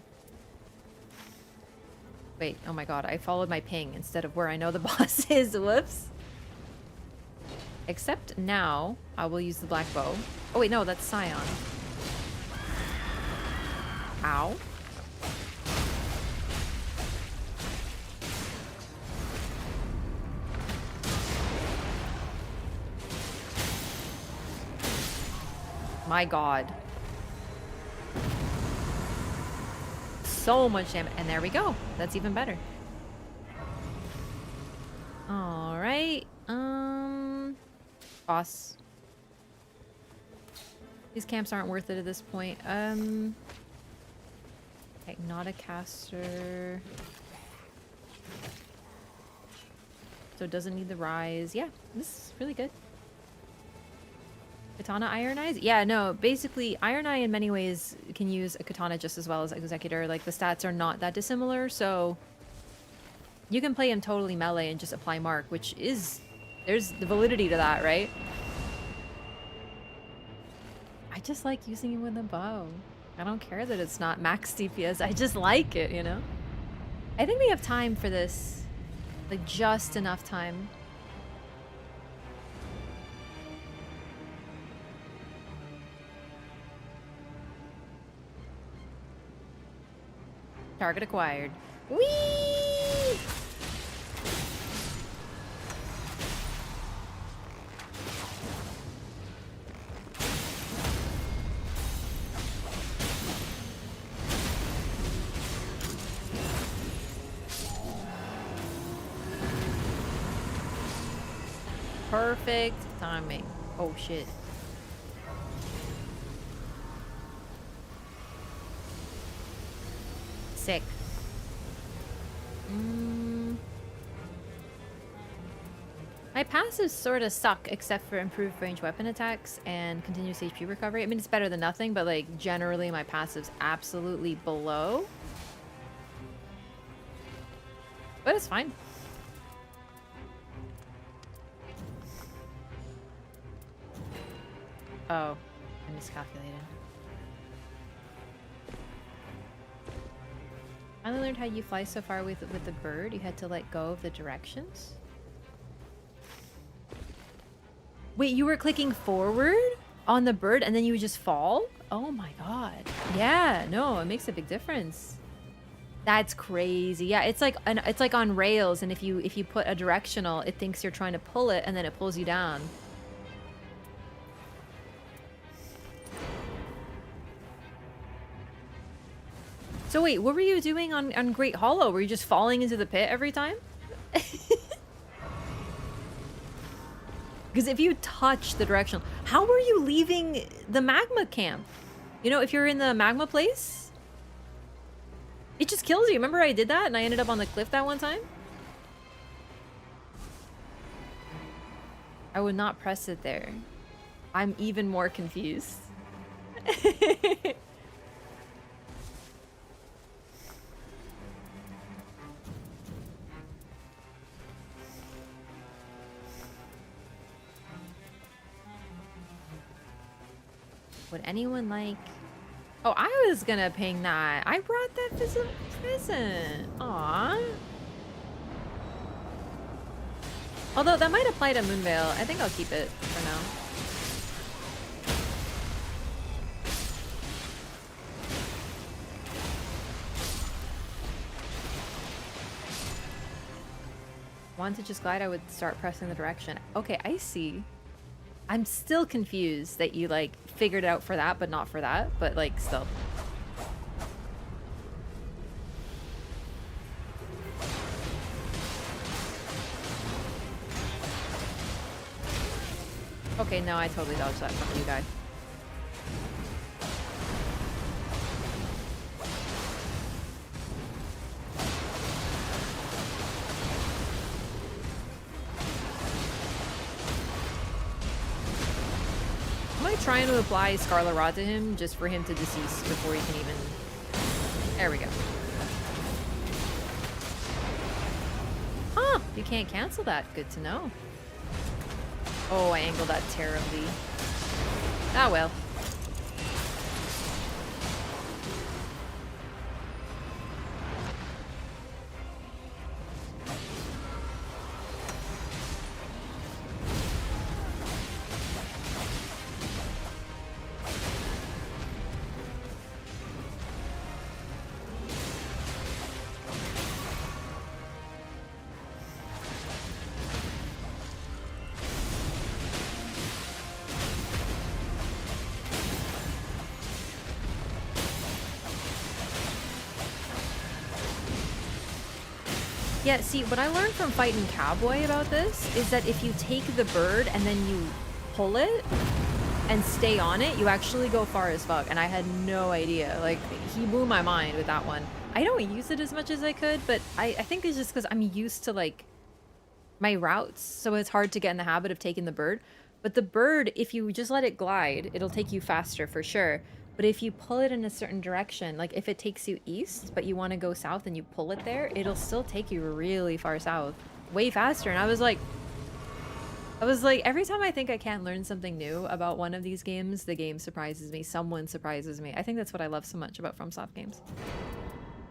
Wait, oh my god, I followed my ping instead of where I know the boss is. Whoops. Except now, I will use the black bow. Oh wait, no, that's Scion. Ow. My god. So much damage. And there we go. That's even better. Alright. Boss. These camps aren't worth it at this point. Okay, not a caster. So it doesn't need the rise. Yeah, this is really good. Katana Iron Eyes? Yeah, no, basically Iron Eye in many ways can use a katana just as well as Executor. Like the stats are not that dissimilar, so you can play him totally melee and just apply mark, which is, there's the validity to that, right? I just like using it with a bow. I don't care that it's not max DPS. I just like it, you know? I think we have time for this. Like, just enough time. Target acquired. Whee! Perfect timing. Oh shit. Sick. My passives sort of suck except for improved range weapon attacks and continuous HP recovery. I mean, it's better than nothing, but like generally my passive's absolutely below. But it's fine. Oh, I miscalculated. I only learned how you fly so far with the bird. You had to let go of the directions. Wait, you were clicking forward on the bird and then you would just fall? Oh my god. Yeah, no, it makes a big difference. That's crazy. Yeah, it's like on rails, and if you put a directional, it thinks you're trying to pull it and then it pulls you down. So wait, what were you doing on Great Hollow? Were you just falling into the pit every time? Because if you touch the directional, how were you leaving the magma camp? You know, if you're in the magma place, it just kills you. Remember I did that and I ended up on the cliff that one time? I would not press it there. I'm even more confused. Would anyone like... Oh, I was gonna ping that. I brought that pheasant. Aww. Although that might apply to Moonveil. I think I'll keep it for now. Want to just glide, I would start pressing the direction. Okay, I see. I'm still confused that you, like, figured it out for that, but not for that. But, like, still. Okay, no, I totally dodged that from you guy. Trying to apply Scarlet Rod to him just for him to decease before he can even... There we go. Huh, you can't cancel that. Good to know. Oh, I angled that terribly. Ah, well. Yeah, see, what I learned from fighting Cowboy about this is that if you take the bird and then you pull it and stay on it, you actually go far as fuck. And I had no idea. Like, he blew my mind with that one. I don't use it as much as I could, but I think it's just because I'm used to, like, my routes. So it's hard to get in the habit of taking the bird. But the bird, if you just let it glide, it'll take you faster for sure. But if you pull it in a certain direction, like if it takes you east, but you want to go south and you pull it there, it'll still take you really far south. Way faster. And I was like, I was like, every time I think I can't learn something new about one of these games, the game surprises me. Someone surprises me. I think that's what I love so much about FromSoft games.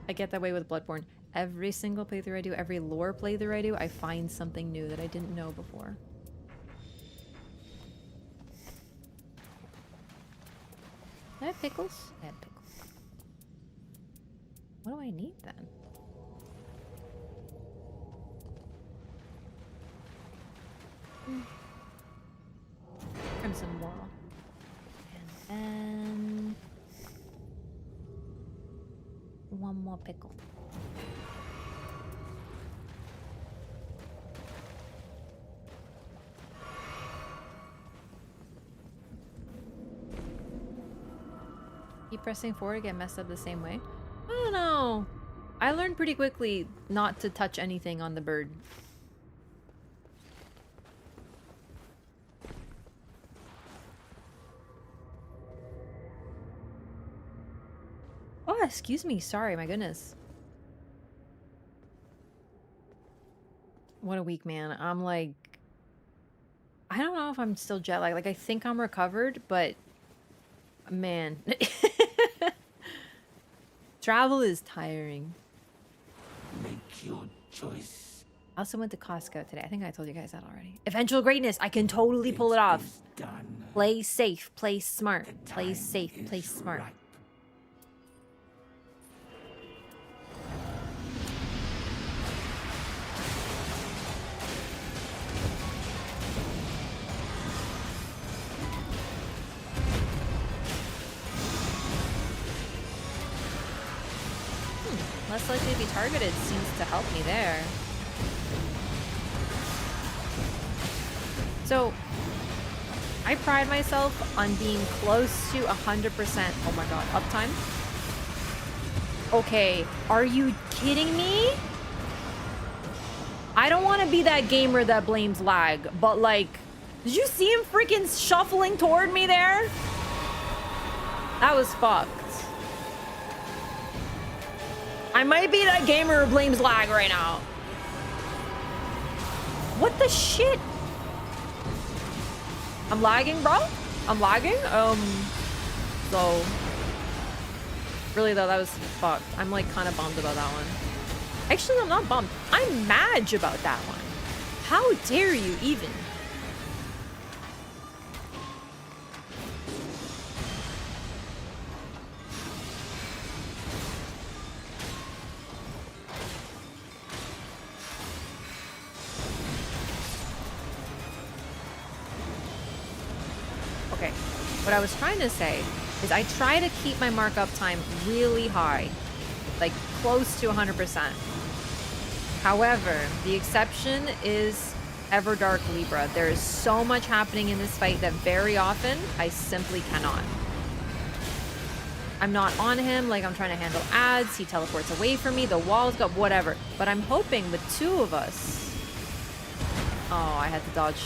I get that way with Bloodborne. Every single playthrough I do, every lore playthrough I do, I find something new that I didn't know before. I have pickles? I have pickles. What do I need then? Crimson Wall. And then... one more pickle. Keep pressing forward, get messed up the same way. I don't know. I learned pretty quickly not to touch anything on the bird. Oh, excuse me. Sorry, my goodness. What a week, man. I'm like... I don't know if I'm still jet lagged. Like, I think I'm recovered, but... man. Travel is tiring. Make your choice. I also went to Costco today. I think I told you guys that already. Eventual greatness. I can totally pull it off. Is done. Play safe. Play smart. The Play time safe. Play is smart. ripe. Less likely to be targeted seems to help me there. So, I pride myself on being close to 100%, oh my god, uptime. Okay, are you kidding me? I don't want to be that gamer that blames lag, but like, did you see him freaking shuffling toward me there? That was fucked. I might be that gamer who blames lag right now. What the shit? I'm lagging, bro? I'm lagging? So... really though, that was fucked. I'm like kind of bummed about that one. Actually, I'm not bummed. I'm mad about that one. How dare you even? Okay, what I was trying to say is I try to keep my markup time really high, like close to 100%. However, the exception is Everdark Libra. There is so much happening in this fight that very often I simply cannot. I'm not on him, like I'm trying to handle ads, he teleports away from me, the walls go, whatever. But I'm hoping with two of us... oh, I had to dodge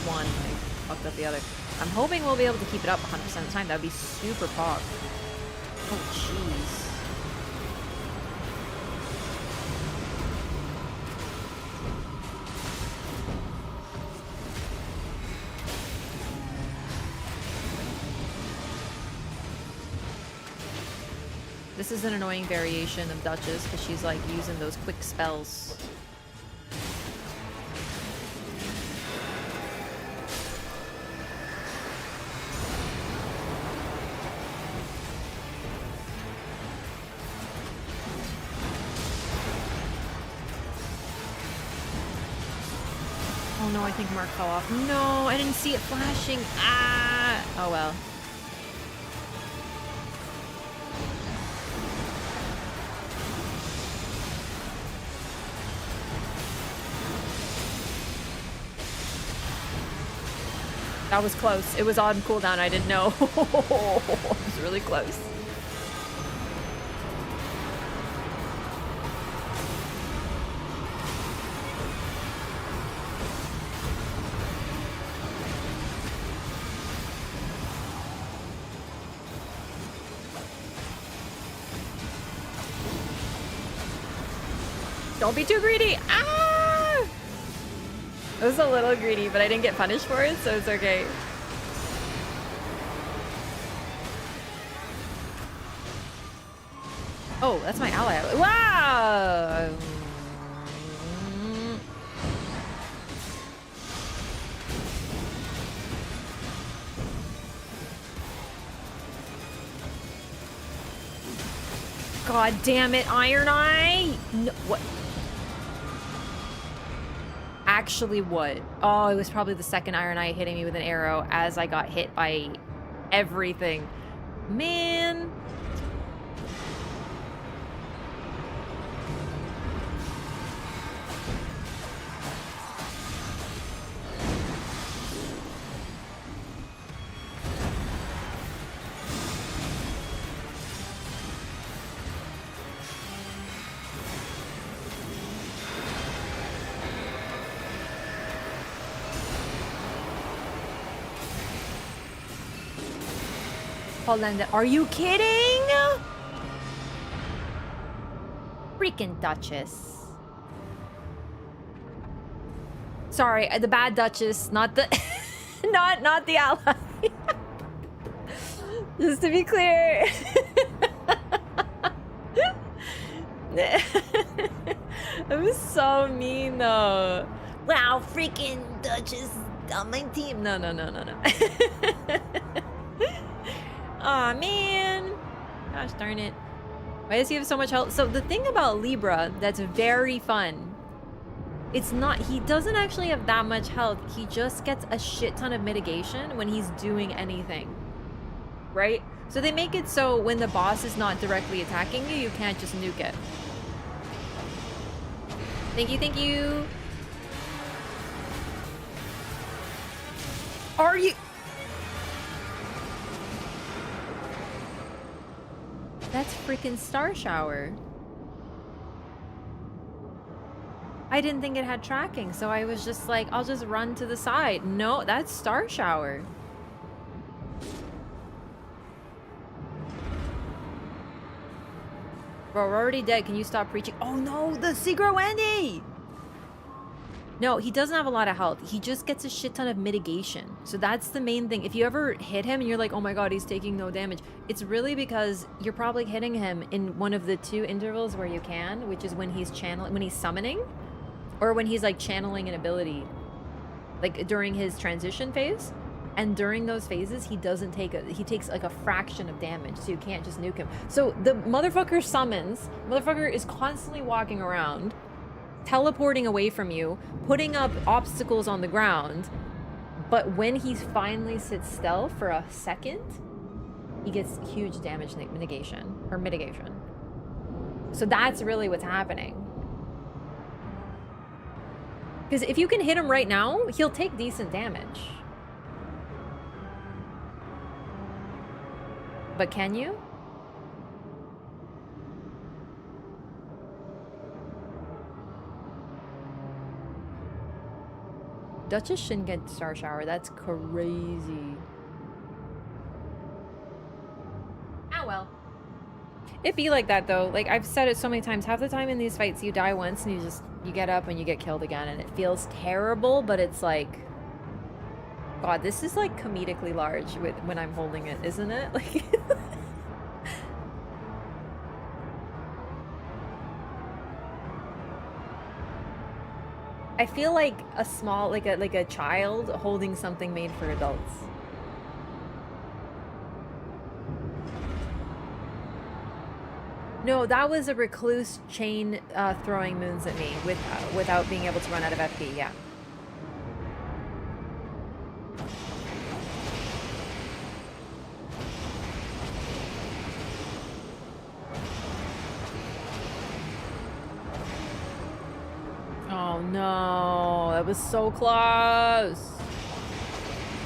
one, I fucked up the other. I'm hoping we'll be able to keep it up 100% of the time. That would be super pog. Oh, jeez. This is an annoying variation of Duchess because she's like using those quick spells. Oh no, I think Mark fell off. No, I didn't see it flashing. Ah! Oh well. That was close. It was on cooldown. I didn't know. It was really close. Don't be too greedy. Ah! It was a little greedy, but I didn't get punished for it, so it's okay. Oh, that's my ally. Wow! God damn it, Iron Eye! No, what? Actually, what? Oh, it was probably the second Iron Eye hitting me with an arrow as I got hit by everything. Man. Hold on, are you kidding? Freaking Duchess. Sorry, the bad Duchess, not the not the ally. Just to be clear. That was so mean though. Wow, freaking Duchess on my team. No. Aw, man. Gosh darn it. Why does he have so much health? So the thing about Libra that's very fun, it's not, he doesn't actually have that much health. He just gets a shit ton of mitigation when he's doing anything. Right? So they make it so when the boss is not directly attacking you, you can't just nuke it. Thank you. Are you... That's freaking Star Shower. I didn't think it had tracking, so I was just like, I'll just run to the side. No, that's Star Shower. Bro, we're already dead. Can you stop preaching? Oh no, the Secret Wendy! No, he doesn't have a lot of health. He just gets a shit ton of mitigation. So that's the main thing. If you ever hit him and you're like, oh my god, he's taking no damage, it's really because you're probably hitting him in one of the two intervals where you can, which is when he's summoning, or when he's like channeling an ability, like during his transition phase. And during those phases, he takes like a fraction of damage, so you can't just nuke him. So the motherfucker summons, motherfucker is constantly walking around, teleporting away from you, putting up obstacles on the ground, but when he finally sits still for a second, he gets huge damage mitigation. So that's really what's happening. Because if you can hit him right now, he'll take decent damage. But can you? Duchess shouldn't get Star Shower. That's crazy. Oh well. It be like that though. Like I've said it so many times. Half the time in these fights you die once and you get up and you get killed again and it feels terrible, but it's like, God, this is like comedically large when I'm holding it, isn't it? Like I feel like a small, like a child holding something made for adults. No, that was a Recluse chain throwing moons at me without being able to run out of FP, yeah. Oh no, that was so close.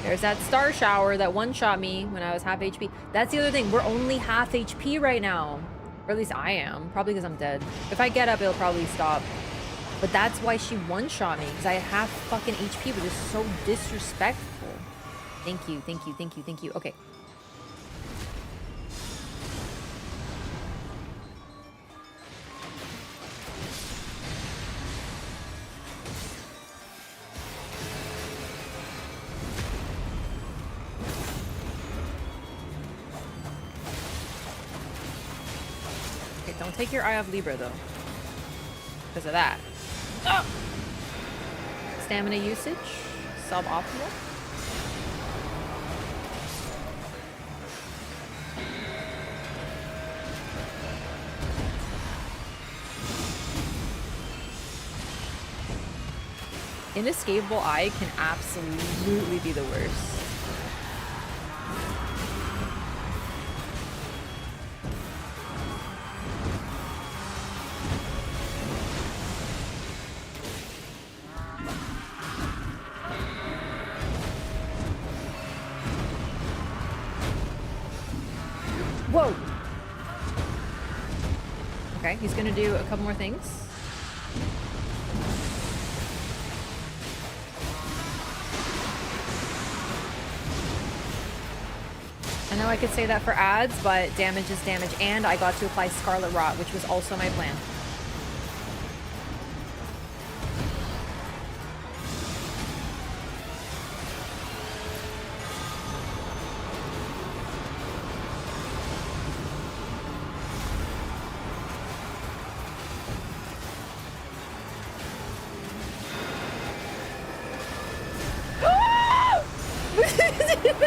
There's that Star Shower that one-shot me when I was half HP. That's the other thing, we're only half HP right now. Or at least I am, probably because I'm dead. If I get up, it'll probably stop. But that's why she one-shot me, because I had half fucking HP, but it's so disrespectful. Thank you. Okay. Don't take your eye off Libra, though. Because of that. Oh! Stamina usage. Suboptimal. Inescapable eye can absolutely be the worst. Whoa! Okay, he's gonna do a couple more things. I know I could say that for ads, but damage is damage, and I got to apply Scarlet Rot, which was also my plan.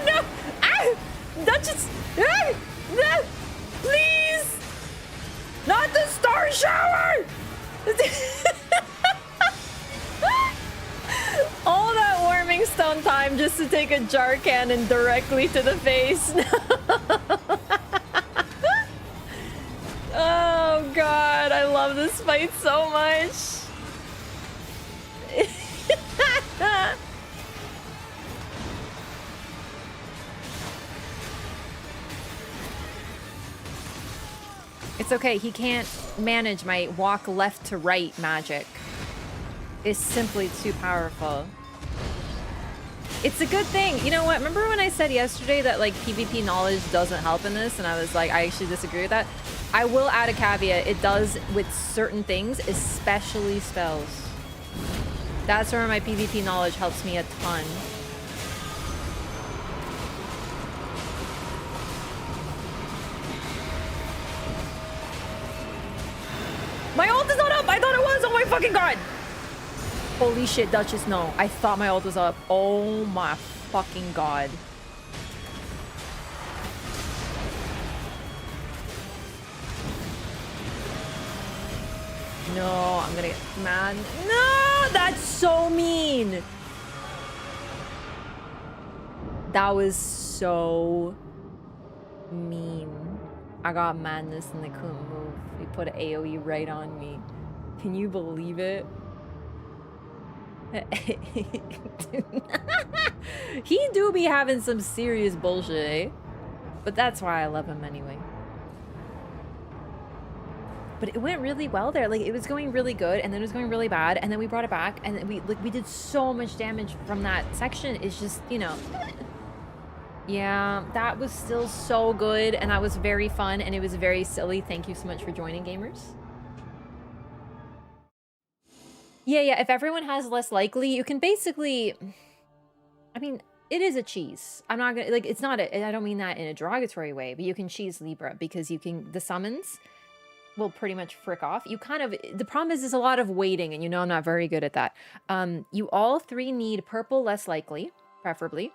No! Ah! Duchess! Ah! Ah! Please! Not the star shower! All that warming stone time just to take a jar cannon directly to the face. Oh god, I love this fight so much. It's okay, he can't manage my walk left to right magic. It's simply too powerful. It's a good thing. You know what? Remember when I said yesterday that like PvP knowledge doesn't help in this? And I was like, I actually disagree with that. I will add a caveat. It does with certain things, especially spells. That's where my PvP knowledge helps me a ton. My ult is not up! I thought it was! Oh my fucking god! Holy shit, Duchess, no. I thought my ult was up. Oh my fucking god. No, I'm gonna get mad. No! That's so mean! That was so mean. I got madness and they couldn't move. He put an AoE right on me. Can you believe it? He do be having some serious bullshit, eh? But that's why I love him anyway. But it went really well there. Like, it was going really good, and then it was going really bad, and then we brought it back, and then we did so much damage from that section. It's just, you know... Yeah, that was still so good, and that was very fun, and it was very silly. Thank you so much for joining, gamers. Yeah, if everyone has less likely, you can basically... I mean, it is a cheese. I'm not gonna... Like, it's not a... I don't mean that in a derogatory way, but you can cheese Libra, because you can... The summons will pretty much frick off. You kind of... The problem is there's a lot of waiting, and you know I'm not very good at that. You all three need purple less likely, preferably.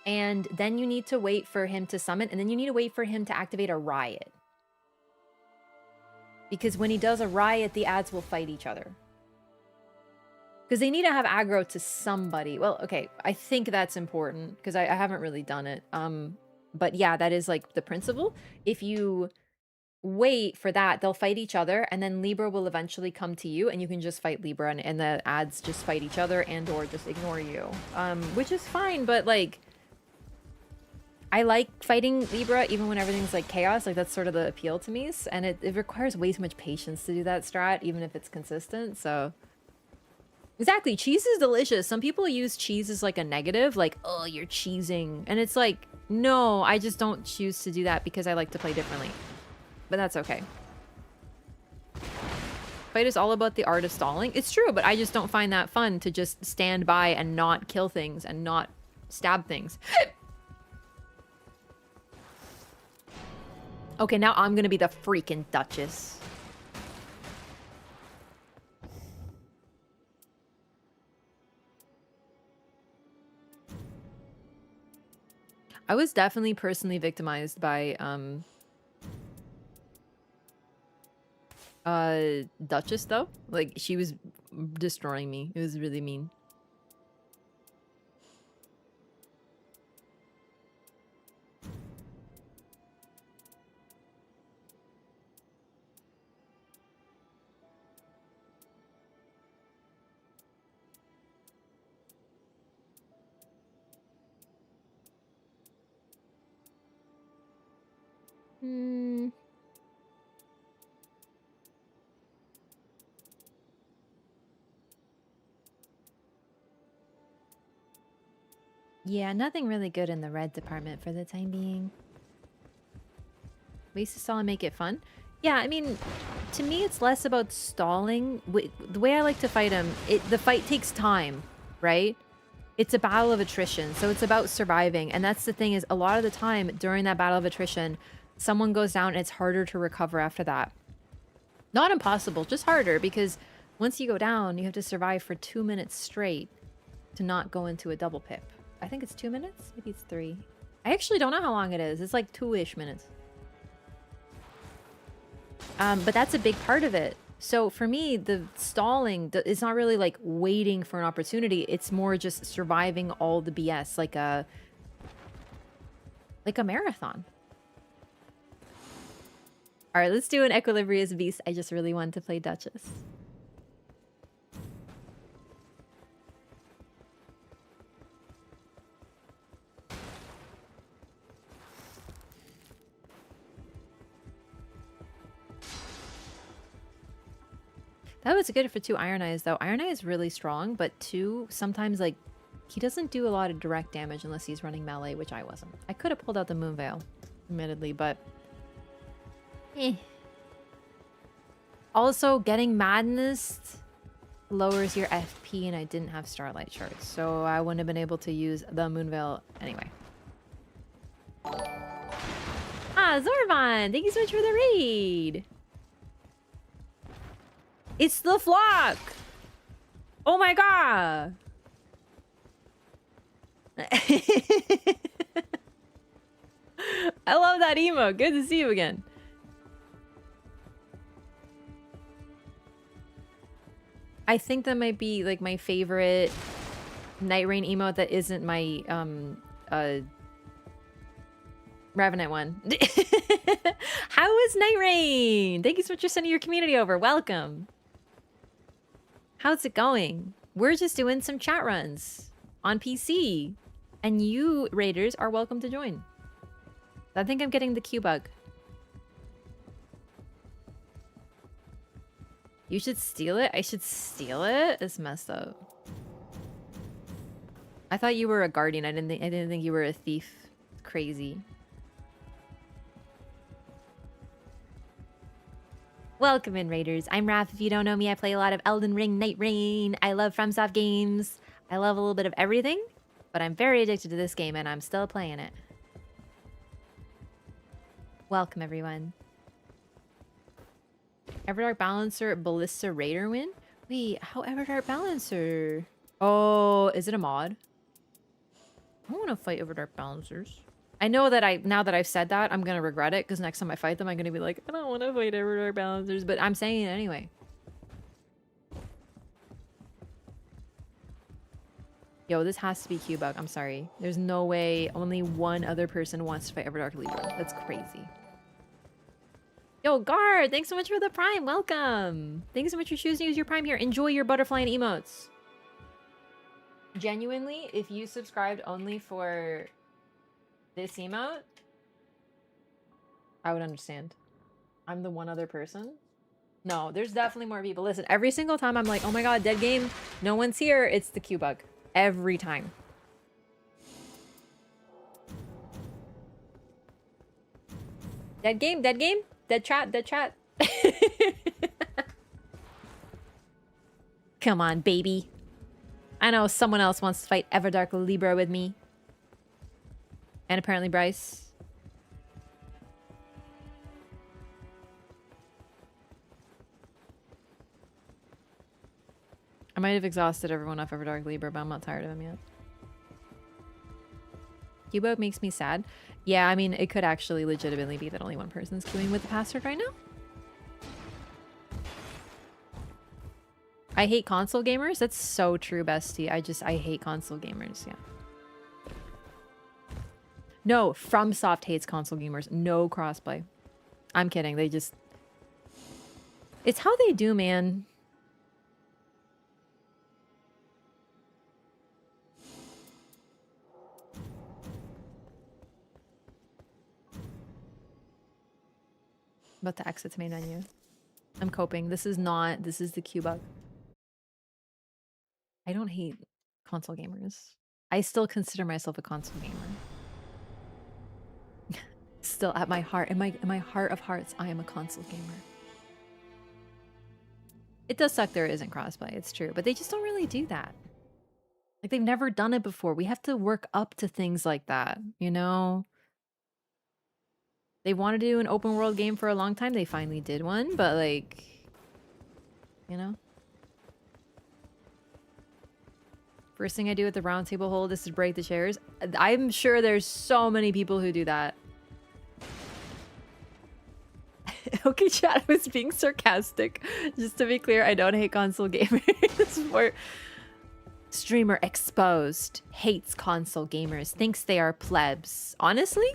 And then you need to wait for him to summon, and then you need to wait for him to activate a riot. Because when he does a riot, the ads will fight each other. Because they need to have aggro to somebody. Well, okay, I think that's important, because I haven't really done it. But yeah, that is like the principle. If you wait for that, they'll fight each other, and then Libra will eventually come to you, and you can just fight Libra, and the ads just fight each other and or just ignore you. Which is fine, but like... I like fighting Libra even when everything's like chaos. Like, that's sort of the appeal to me. And it requires way too much patience to do that strat, even if it's consistent. So exactly, cheese is delicious. Some people use cheese as like a negative, like, oh, you're cheesing. And it's like, no, I just don't choose to do that because I like to play differently. But that's okay. Fight is all about the art of stalling. It's true, but I just don't find that fun to just stand by and not kill things and not stab things. Okay, now I'm gonna be the freaking Duchess. I was definitely personally victimized by Duchess though. Like she was destroying me. It was really mean. Hmm. Yeah, nothing really good in the red department for the time being. Ways to stall and make it fun. Yeah, I mean, to me, it's less about stalling. The way I like to fight him, the fight takes time, right? It's a battle of attrition, so it's about surviving. And that's the thing is, a lot of the time during that battle of attrition, someone goes down and it's harder to recover after that. Not impossible, just harder, because once you go down, you have to survive for 2 minutes straight to not go into a double pip. I think it's 2 minutes? Maybe it's 3. I actually don't know how long it is. It's like 2-ish minutes. But that's a big part of it. So for me, the stalling is not really like waiting for an opportunity. It's more just surviving all the BS, like a marathon. All right, let's do an Equilibrious Beast. I just really want to play Duchess. That was good for 2 Iron Eyes, though. Iron Eye is really strong, but 2, sometimes, like, he doesn't do a lot of direct damage unless he's running melee, which I wasn't. I could have pulled out the Moon Veil, admittedly, but... eh. Also, getting Madness lowers your FP, and I didn't have Starlight Shards, so I wouldn't have been able to use the Moon Veil anyway. Ah, Zorvan! Thank you so much for the raid! It's the flock! Oh my god! I love that emo. Good to see you again. I think that might be like my favorite Nightreign emote that isn't my Ravenet one. How is Nightreign? Thank you so much for sending your community over. Welcome. How's it going? We're just doing some chat runs on PC. And you, raiders, are welcome to join. I think I'm getting the Q bug. You should steal it? I should steal it? It's messed up. I thought you were a guardian. I didn't think you were a thief. Crazy. Welcome in, raiders. I'm Wraff. If you don't know me, I play a lot of Elden Ring, Nightreign. I love FromSoft games. I love a little bit of everything, but I'm very addicted to this game and I'm still playing it. Welcome, everyone. Everdark Balancer, Ballista Raider win? Wait, how Everdark Balancer? Oh, is it a mod? I want to fight Everdark Balancers. I know that now that I've said that, I'm going to regret it, because next time I fight them, I'm going to be like, I don't want to fight Everdark Balancers, but I'm saying it anyway. Yo, this has to be Q-Bug. I'm sorry. There's no way only one other person wants to fight Everdark Libra. That's crazy. Yo, Guard, thanks so much for the Prime. Welcome. Thanks so much for choosing to use your Prime here. Enjoy your butterfly and emotes. Genuinely, if you subscribed only for this emote, I would understand. I'm the one other person. No, there's definitely more people. Listen, every single time I'm like, oh my god, dead game. No one's here. It's the Q-Bug. Every time. Dead game, dead game. Dead chat, dead chat. Come on, baby. I know someone else wants to fight Everdark Libra with me. And apparently Bryce. I might have exhausted everyone off Everdark Libra, but I'm not tired of him yet. Cubo makes me sad. Yeah, I mean, it could actually legitimately be that only one person's queuing with the password right now. I hate console gamers. That's so true, bestie. I hate console gamers, yeah. No, FromSoft hates console gamers. No crossplay. I'm kidding. They just... It's how they do, man. About to exit to main menu. I'm coping. This is the queue bug. I don't hate console gamers. I still consider myself a console gamer. Still, at my heart, in my heart of hearts, I am a console gamer. It does suck there isn't crossplay, it's true, but they just don't really do that. Like, they've never done it before. We have to work up to things like that, you know? They wanted to do an open world game for a long time. They finally did one, but like, you know? First thing I do at the round table hold is to break the chairs. I'm sure there's so many people who do that. Okay, chat, I was being sarcastic. Just to be clear, I don't hate console gamers. For streamer exposed hates console gamers, thinks they are plebs. Honestly,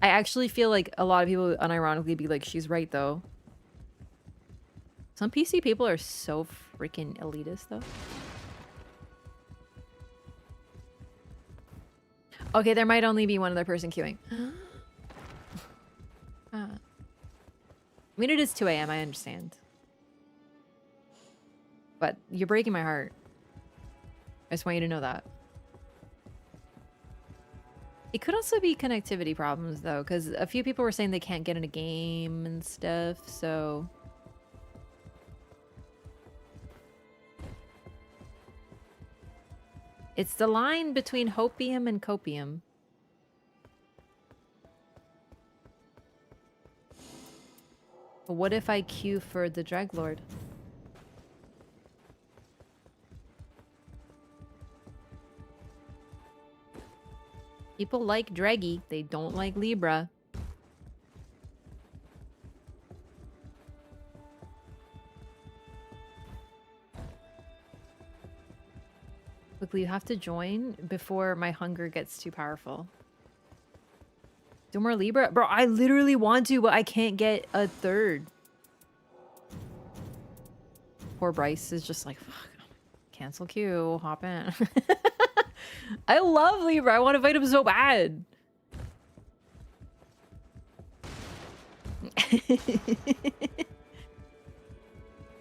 I actually feel like a lot of people unironically be like, she's right though. Some PC people are so freaking elitist though. Okay, there might only be one other person queuing. I mean, it is 2 a.m., I understand. But you're breaking my heart. I just want you to know that. It could also be connectivity problems, though, because a few people were saying they can't get in a game and stuff, so... It's the line between hopium and copium. But what if I queue for the Dreglord? People like Dreggy, they don't like Libra. Quickly, you have to join before my hunger gets too powerful. Do more Libra? Bro, I literally want to, but I can't get a third. Poor Bryce is just like, fuck, cancel queue, hop in. I love Libra. I want to fight him so bad.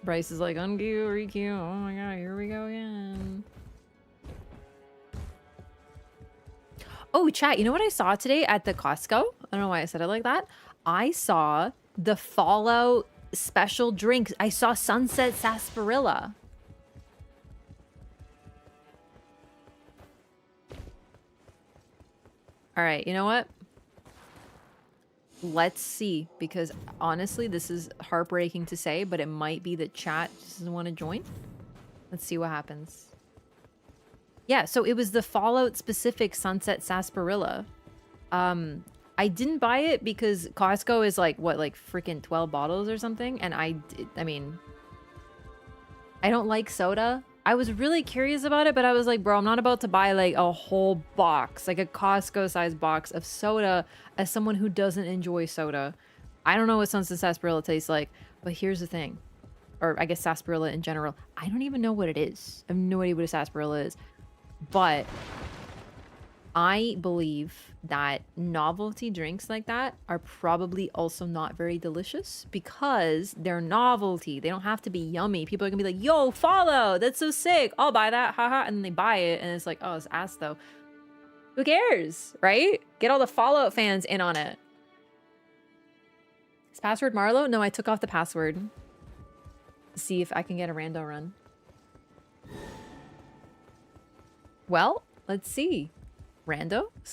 Bryce is like, unqueue, requeue. Oh my god, here we go again. Oh, chat, you know what I saw today at the Costco? I don't know why I said it like that. I saw the Fallout special drinks. I saw Sunset Sarsaparilla. All right, you know what? Let's see, because honestly, this is heartbreaking to say, but it might be that chat doesn't want to join. Let's see what happens. Yeah, so it was the Fallout specific Sunset Sarsaparilla. I didn't buy it because Costco is like, what, like freaking 12 bottles or something? And I mean, I don't like soda. I was really curious about it, but I was like, bro, I'm not about to buy like a whole box, like a Costco sized box of soda as someone who doesn't enjoy soda. I don't know what Sunset Sarsaparilla tastes like, but here's the thing. Or I guess sarsaparilla in general. I don't even know what it is. I have no idea what a sarsaparilla is. But I believe that novelty drinks like that are probably also not very delicious because they're novelty. They don't have to be yummy. People are gonna be like, yo, Fallout, that's so sick. I'll buy that, haha. And then they buy it and it's like, oh, it's ass though. Who cares, right? Get all the Fallout fans in on it. Is password Marlowe? No, I took off the password. See if I can get a rando run. Well, let's see. Rando /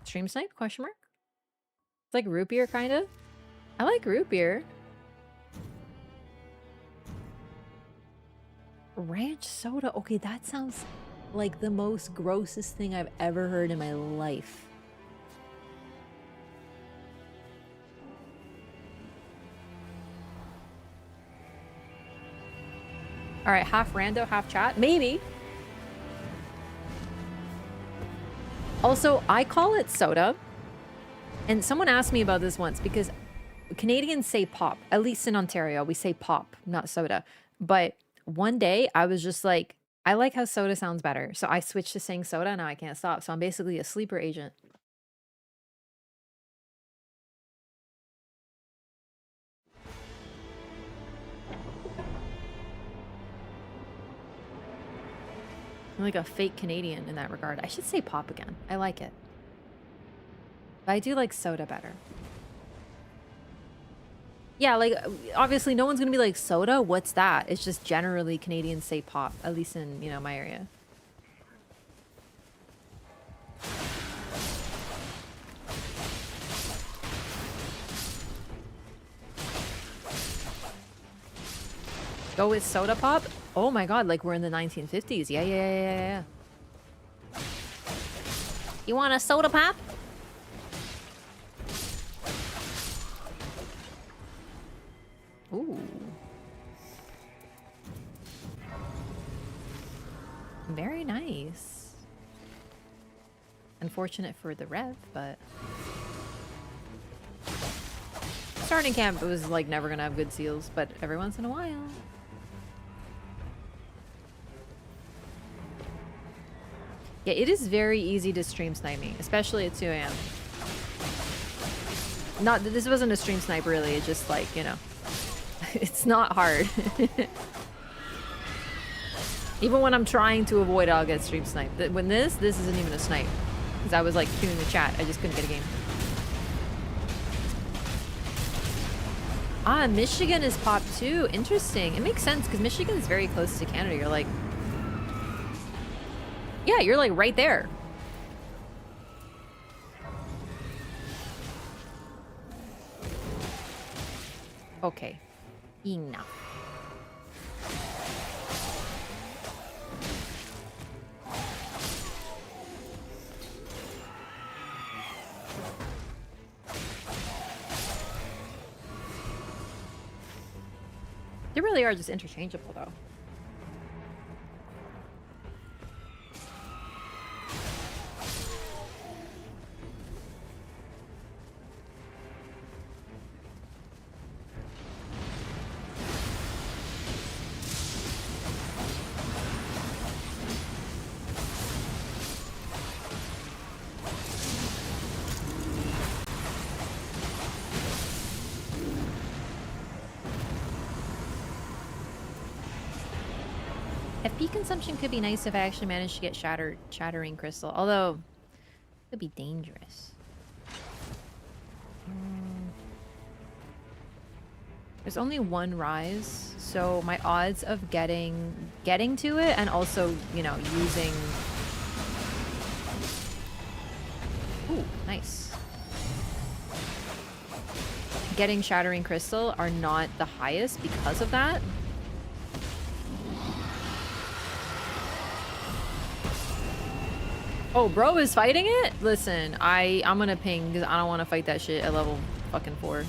stream snipe question mark? It's like root beer kind of. I like root beer. Ranch soda. Okay, that sounds like the most grossest thing I've ever heard in my life. All right, half rando, half chat. Maybe. Also, I call it soda. And someone asked me about this once because Canadians say pop. At least in Ontario, we say pop, not soda. But one day I was just like, I like how soda sounds better. So I switched to saying soda. Now I can't stop. So I'm basically a sleeper agent. I'm like a fake Canadian in that regard. I should say pop again. I like it. But I do like soda better. Yeah, like, obviously no one's gonna be like, soda? What's that? It's just generally Canadians say pop, at least in, you know, my area. Go with soda pop? Oh my god, like we're in the 1950s. Yeah. You want a soda pop? Ooh. Very nice. Unfortunate for the rev, but... Starting camp was like never gonna have good seals, but every once in a while. Yeah, it is very easy to stream snipe me, especially at 2 AM. Not that this wasn't a stream snipe really, it's just like, you know, it's not hard. Even when I'm trying to avoid it, I'll get stream sniped. When this isn't even a snipe. Because I was like queuing the chat, I just couldn't get a game. Ah, Michigan is pop too. Interesting. It makes sense because Michigan is very close to Canada. You're like... Yeah, you're like right there. Okay. Enough. They really are just interchangeable though. FP consumption could be nice if I actually managed to get shattering crystal, although it could be dangerous. There's only one rise, so my odds of getting to it and also, you know, using... Ooh, nice. Getting shattering crystal are not the highest because of that. Oh, bro is fighting it? Listen, I'm gonna ping because I don't want to fight that shit at level fucking 4.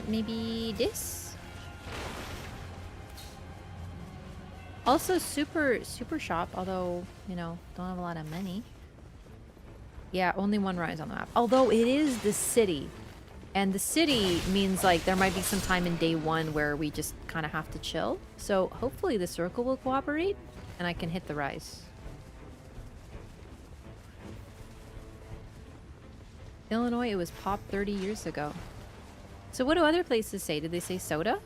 Maybe this? Also super shop, although, you know, don't have a lot of money. Yeah, only one rise on the map. Although it is the city. And the city means like there might be some time in day 1 where we just kind of have to chill. So hopefully the circle will cooperate and I can hit the rise. Illinois, it was pop 30 years ago. So what do other places say? Did they say soda?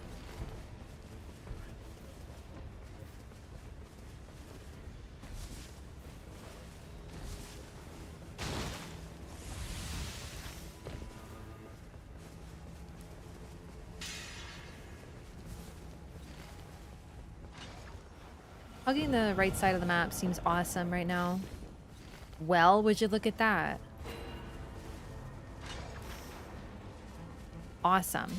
Hugging the right side of the map seems awesome right now. Well, would you look at that? Awesome.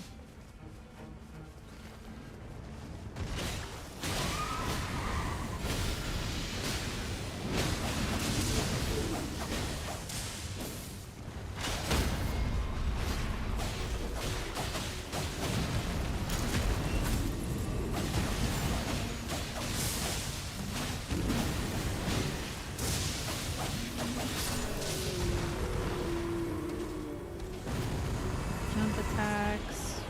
Jump attacks.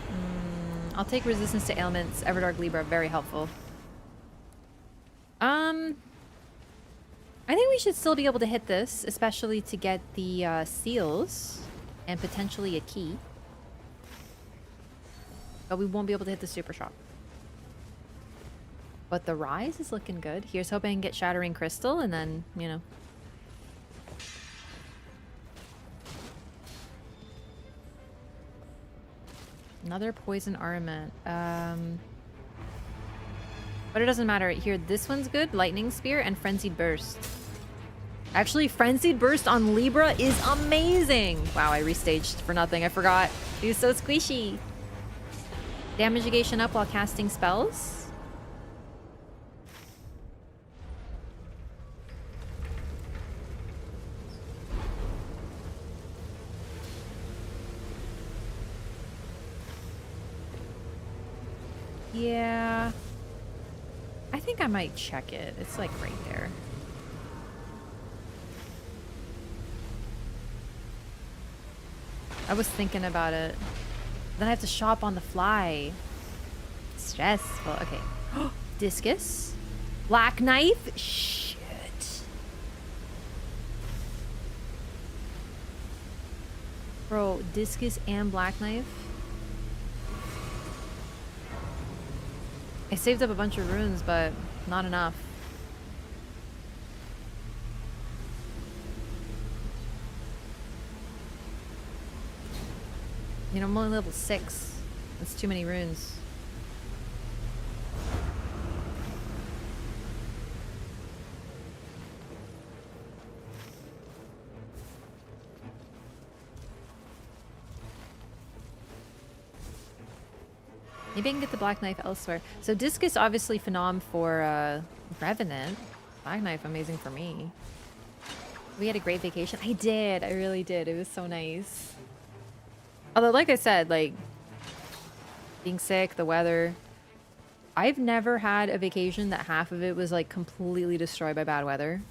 I'll take resistance to ailments. Everdark Libra, very helpful. I think we should still be able to hit this, especially to get the seals and potentially a key. But we won't be able to hit the super shock. But the rise is looking good. Here's hoping I can get Shattering Crystal and then, you know. Another poison armament. But it doesn't matter. Here, this one's good. Lightning Spear and Frenzied Burst. Actually, Frenzied Burst on Libra is amazing. Wow, I restaged for nothing. I forgot. He was so squishy. Damage negation up while casting spells. Yeah. I think I might check it. It's like right there. I was thinking about it. Then I have to shop on the fly. Stressful. Okay. Discus. Black Knife. Shit. Bro, Discus and Black Knife. I saved up a bunch of runes, but not enough. You know, I'm only level 6. That's too many runes. Maybe I can get the Black Knife elsewhere. So Discus obviously phenom for Revenant. Black Knife amazing for me. We had a great vacation. I did. I really did. It was so nice. Although, like I said, like, being sick, the weather. I've never had a vacation that half of it was, like, completely destroyed by bad weather.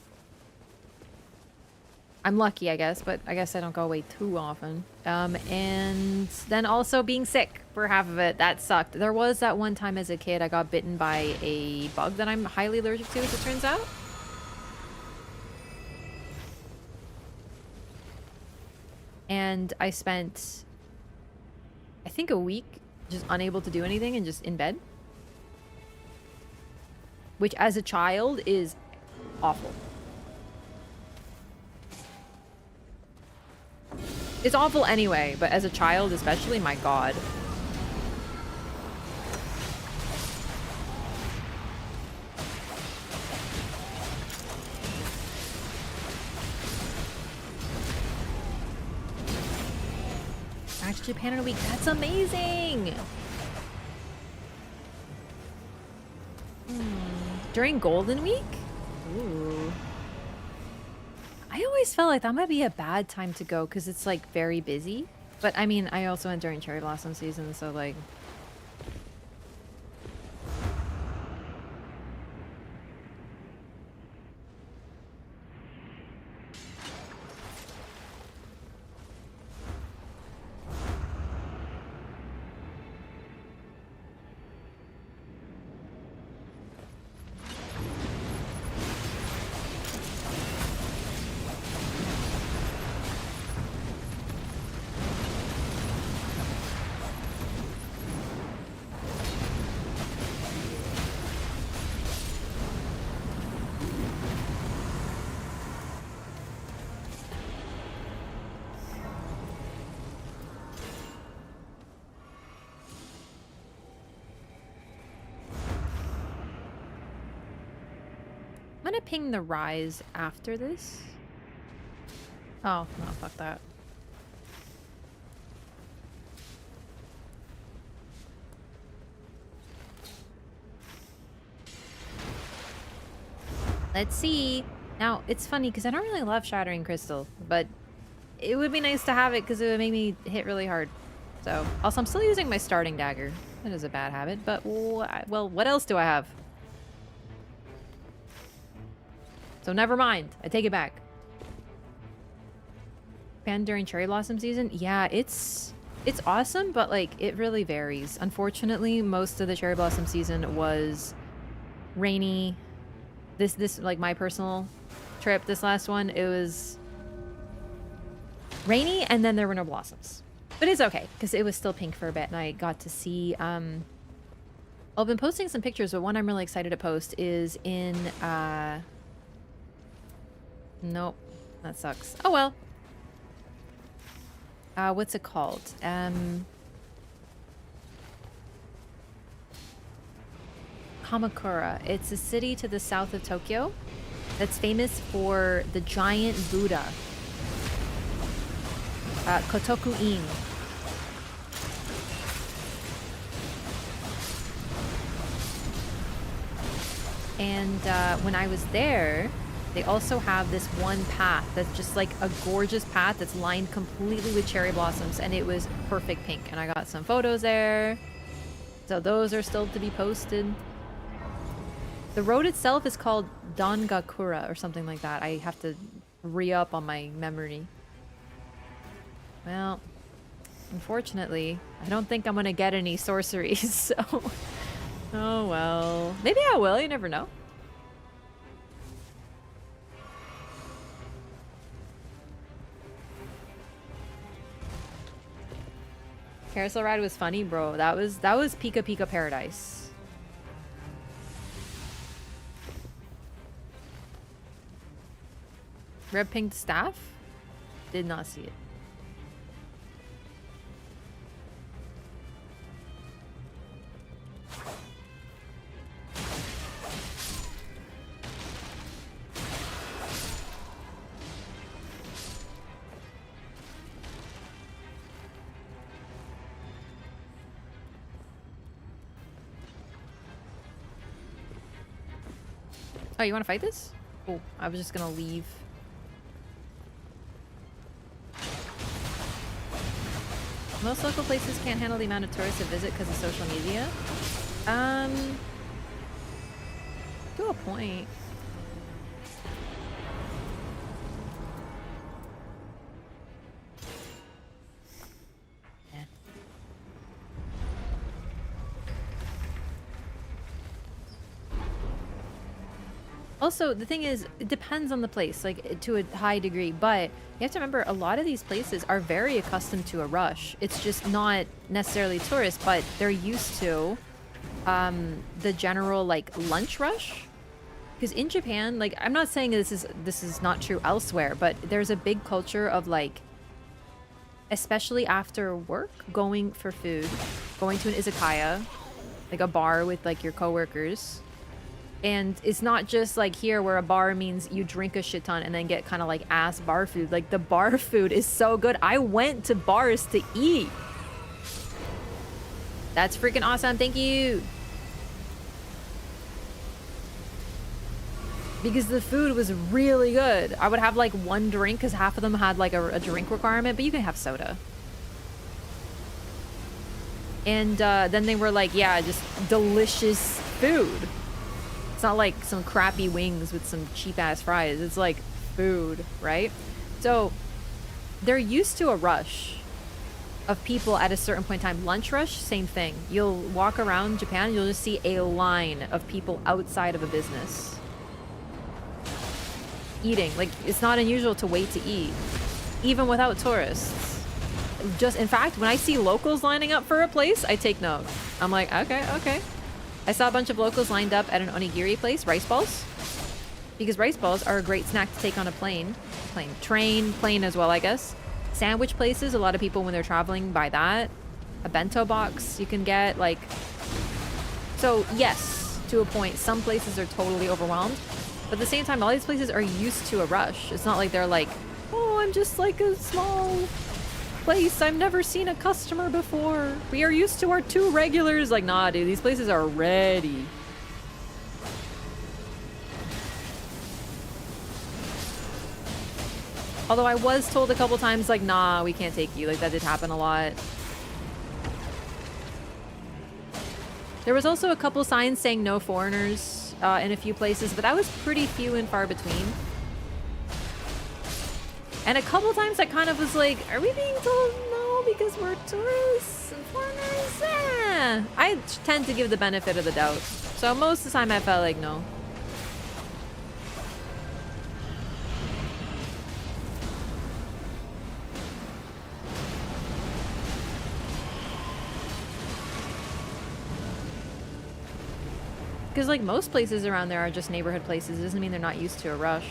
I'm lucky, I guess, but I guess I don't go away too often. And then also being sick for half of it. That sucked. There was that one time as a kid I got bitten by a bug that I'm highly allergic to, as it turns out. And I spent, I think, a week just unable to do anything and just in bed. Which, as a child, is awful. It's awful anyway, but as a child especially, my god. Back to Japan in a week. That's amazing! During Golden Week? Ooh. I always felt like that might be a bad time to go because it's like very busy. But I mean, I also went during cherry blossom season, so like... I'm gonna ping the rise after this. Oh, no, fuck that. Let's see. Now, it's funny because I don't really love Shattering Crystal, but it would be nice to have it because it would make me hit really hard. So, also, I'm still using my starting dagger. That is a bad habit, but well, what else do I have? So never mind. I take it back. Japan during cherry blossom season? Yeah, it's awesome, but like it really varies. Unfortunately, most of the cherry blossom season was rainy. This like my personal trip, this last one, it was rainy and then there were no blossoms. But it's okay, because it was still pink for a bit and I got to see I've been posting some pictures, but one I'm really excited to post is in nope, that sucks. Oh well. What's it called? Kamakura. It's a city to the south of Tokyo that's famous for the giant Buddha. Kotoku-in. And when I was there, they also have this one path that's just like a gorgeous path that's lined completely with cherry blossoms, and it was perfect pink. And I got some photos there. So those are still to be posted. The road itself is called Dongakura or something like that. I have to re-up on my memory. Well, unfortunately, I don't think I'm gonna get any sorceries, so... Oh well. Maybe I will, you never know. Carousel ride was funny, bro. That was Pika Pika Paradise. Red pink staff? Did not see it. Oh, you want to fight this? Oh, I was just gonna leave. Most local places can't handle the amount of tourists that visit because of social media. To a point. Also, the thing is, it depends on the place, like, to a high degree, but you have to remember, a lot of these places are very accustomed to a rush. It's just not necessarily tourists, but they're used to the general, like, lunch rush. Because in Japan, like, I'm not saying this is not true elsewhere, but there's a big culture of, like, especially after work, going for food, going to an izakaya, like a bar with, like, your coworkers. And it's not just like here where a bar means you drink a shit ton and then get kind of like ass bar food. Like the bar food is so good. I went to bars to eat. That's freaking awesome. Thank you. Because the food was really good. I would have like one drink because half of them had like a drink requirement, but you can have soda. And then they were like, yeah, just delicious food. It's not like some crappy wings with some cheap-ass fries. It's like food, right? So they're used to a rush of people at a certain point in time. Lunch rush, same thing. You'll walk around Japan, you'll just see a line of people outside of a business eating. Like, it's not unusual to wait to eat, even without tourists. Just, in fact, when I see locals lining up for a place, I take note. I'm like, okay. I saw a bunch of locals lined up at an onigiri place, rice balls. Because rice balls are a great snack to take on a plane as well, I guess. Sandwich places, a lot of people when they're traveling buy that. A bento box you can get, like... So, yes, to a point, some places are totally overwhelmed. But at the same time, all these places are used to a rush. It's not like they're like, oh, I'm just like a small place. I've never seen a customer before. We are used to our 2 regulars. Like, nah, dude, these places are ready. Although I was told a couple times, like, nah, we can't take you. Like, that did happen a lot. There was also a couple signs saying no foreigners in a few places, but that was pretty few and far between. And a couple times I kind of was like, are we being told no because we're tourists and foreigners? Eh. I tend to give the benefit of the doubt. So most of the time I felt like no. Because, like, most places around there are just neighborhood places. It doesn't mean they're not used to a rush.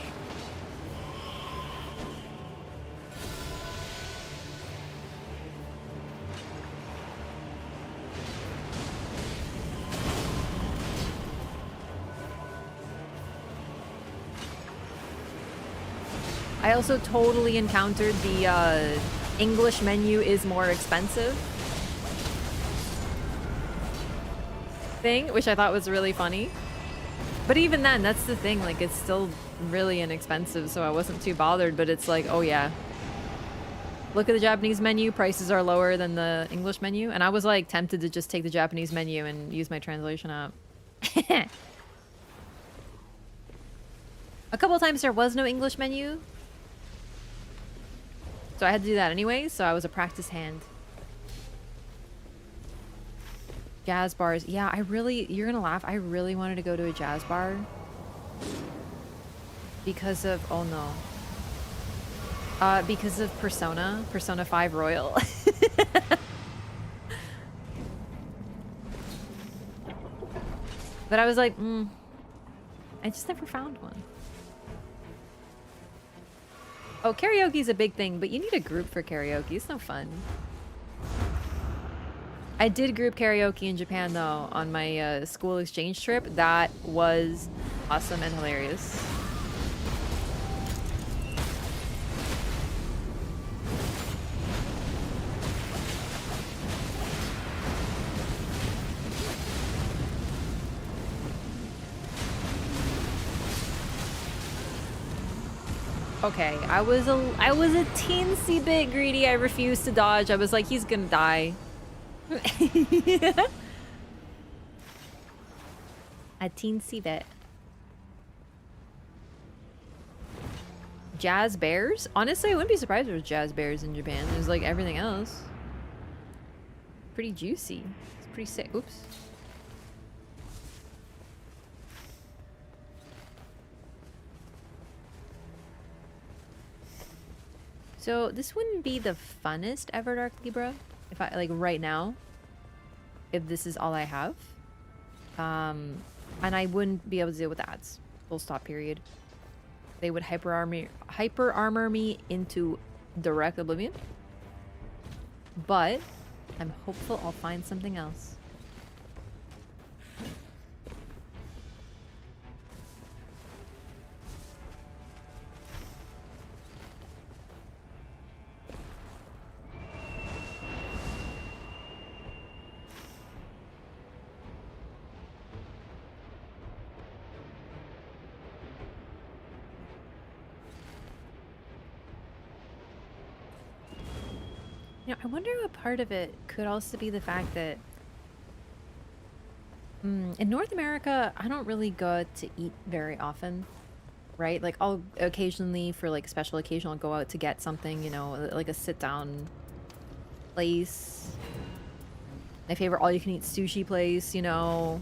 I also totally encountered the English menu is more expensive thing, which I thought was really funny. But even then, that's the thing, like, it's still really inexpensive, so I wasn't too bothered, but it's like, oh yeah. Look at the Japanese menu, prices are lower than the English menu, and I was like tempted to just take the Japanese menu and use my translation app. A couple of times there was no English menu, so I had to do that anyway, so I was a practice hand. Jazz bars. Yeah, you're gonna laugh. I really wanted to go to a jazz bar. Because of, oh no. Because of Persona 5 Royal. But I was like, I just never found one. Oh, karaoke's a big thing, but you need a group for karaoke. It's no fun. I did group karaoke in Japan, though, on my school exchange trip. That was awesome and hilarious. Okay, I was a teensy bit greedy. I refused to dodge. I was like, he's gonna die. A teensy bit. Jazz bears? Honestly, I wouldn't be surprised if there was jazz bears in Japan. There's like everything else. Pretty juicy. It's pretty sick. Oops. So this wouldn't be the funnest ever Dark Libra. If I, like, right now, if this is all I have. And I wouldn't be able to deal with ads. Full stop, period. They would hyper armor me into direct oblivion. But I'm hopeful I'll find something else. You know, I wonder what part of it could also be the fact that in North America, I don't really go out to eat very often, right? Like, I'll occasionally, for like special occasion, I'll go out to get something, you know, like a sit-down place. My favorite all-you-can-eat sushi place, you know.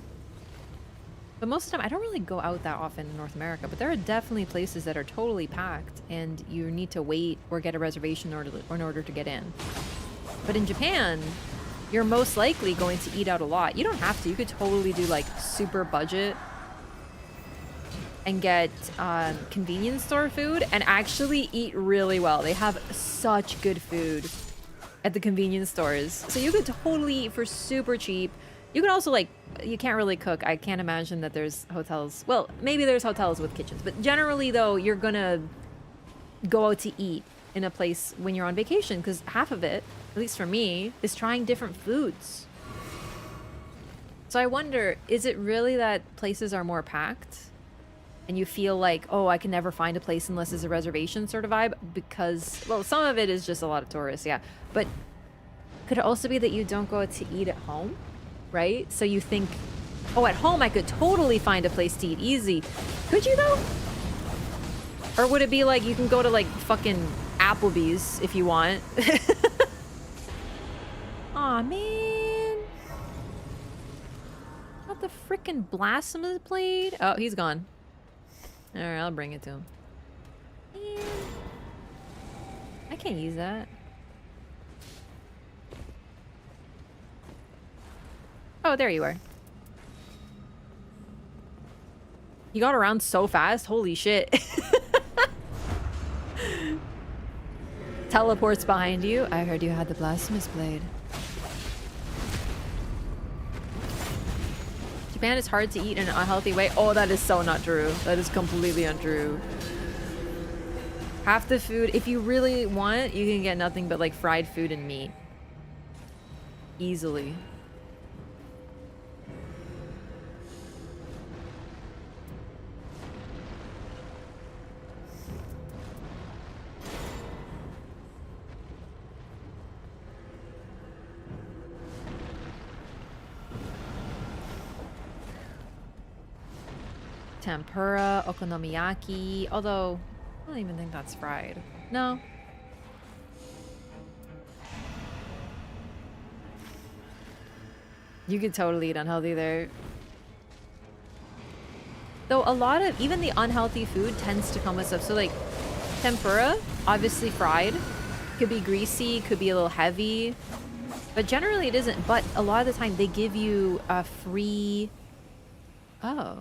But most of the time, I don't really go out that often in North America, but there are definitely places that are totally packed and you need to wait or get a reservation in order to get in. But in Japan, you're most likely going to eat out a lot. You don't have to. You could totally do like super budget and get convenience store food and actually eat really well. They have such good food at the convenience stores. So you could totally eat for super cheap. You can also, like, you can't really cook. I can't imagine that there's hotels. Well, maybe there's hotels with kitchens, but generally, though, you're gonna go out to eat in a place when you're on vacation, because half of it, at least for me, is trying different foods. So I wonder, is it really that places are more packed? And you feel like, oh, I can never find a place unless there's a reservation sort of vibe? Because, well, some of it is just a lot of tourists, yeah. But could it also be that you don't go out to eat at home? Right? So you think, oh, at home I could totally find a place to eat easy. Could you though? Or would it be like you can go to like fucking Applebee's if you want? Aw, man. Not the frickin' blasphemous blade. Oh, he's gone. Alright, I'll bring it to him. Man. I can't use that. Oh, there you are. You got around so fast. Holy shit. Teleports behind you. I heard you had the blasphemous blade. Japan is hard to eat in an unhealthy way. Oh, that is so not true. That is completely untrue. Half the food, if you really want, you can get nothing but like fried food and meat. Easily. Tempura, okonomiyaki, although I don't even think that's fried. No. You could totally eat unhealthy there. Though a lot of, even the unhealthy food tends to come with stuff. So like tempura, obviously fried, could be greasy, could be a little heavy, but generally it isn't. But a lot of the time they give you a free, oh.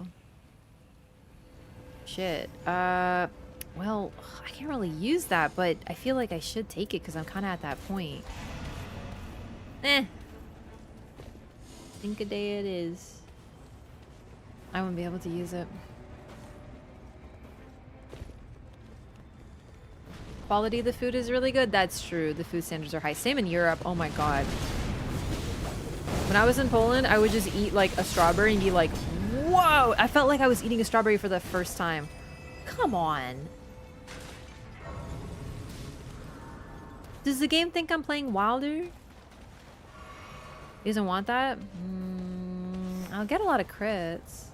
Shit. Well, I can't really use that, but I feel like I should take it because I'm kind of at that point. Think a day it is. I wouldn't be able to use it. Quality of the food is really good. That's true. The food standards are high. Same in Europe. Oh my god. When I was in Poland, I would just eat like a strawberry and be like, whoa! I felt like I was eating a strawberry for the first time. Come on. Does the game think I'm playing Wilder? He doesn't want that? I'll get a lot of crits.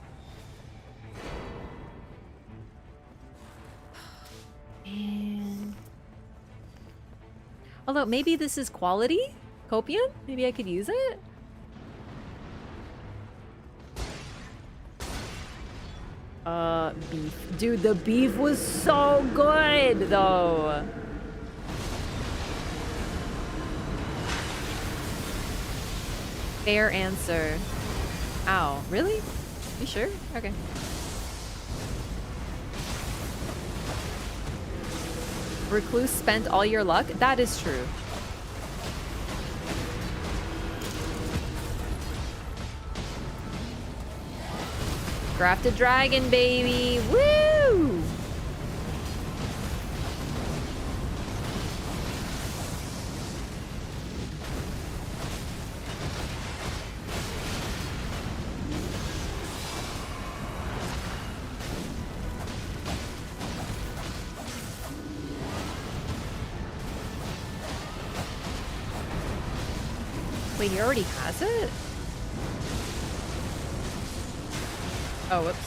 Man. Although, maybe this is quality? Copium? Maybe I could use it? Beef. Dude, the beef was so good, though. Fair answer. Ow. Really? You sure? Okay. Recluse spent all your luck? That is true. Grafted dragon, baby! Woo! Wait, he already has it? Oh, whoops.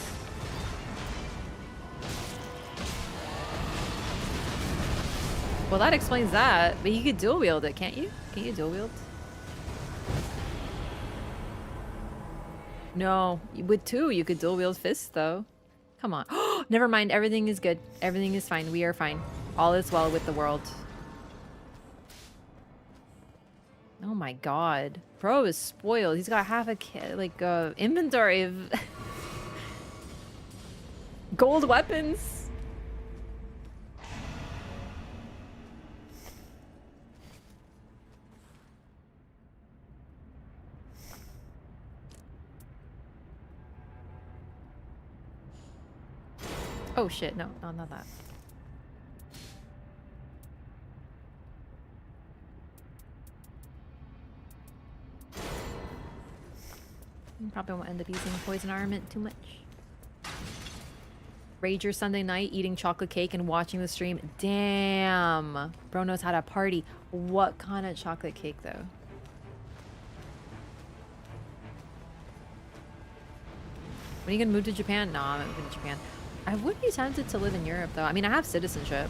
Well, that explains that. But you could dual wield it, can't you? Can you dual wield? No. With two, you could dual wield fists, though. Come on. Never mind. Everything is good. Everything is fine. We are fine. All is well with the world. Oh my god. Pro is spoiled. He's got half a inventory of gold weapons. Oh shit, no, not that. Probably won't end up using poison armament too much. Rager Sunday night, eating chocolate cake and watching the stream. Damn. Bro knows how to party. What kind of chocolate cake, though? When are you gonna move to Japan? No, I'm not moving to Japan. I would be tempted to live in Europe, though. I mean, I have citizenship.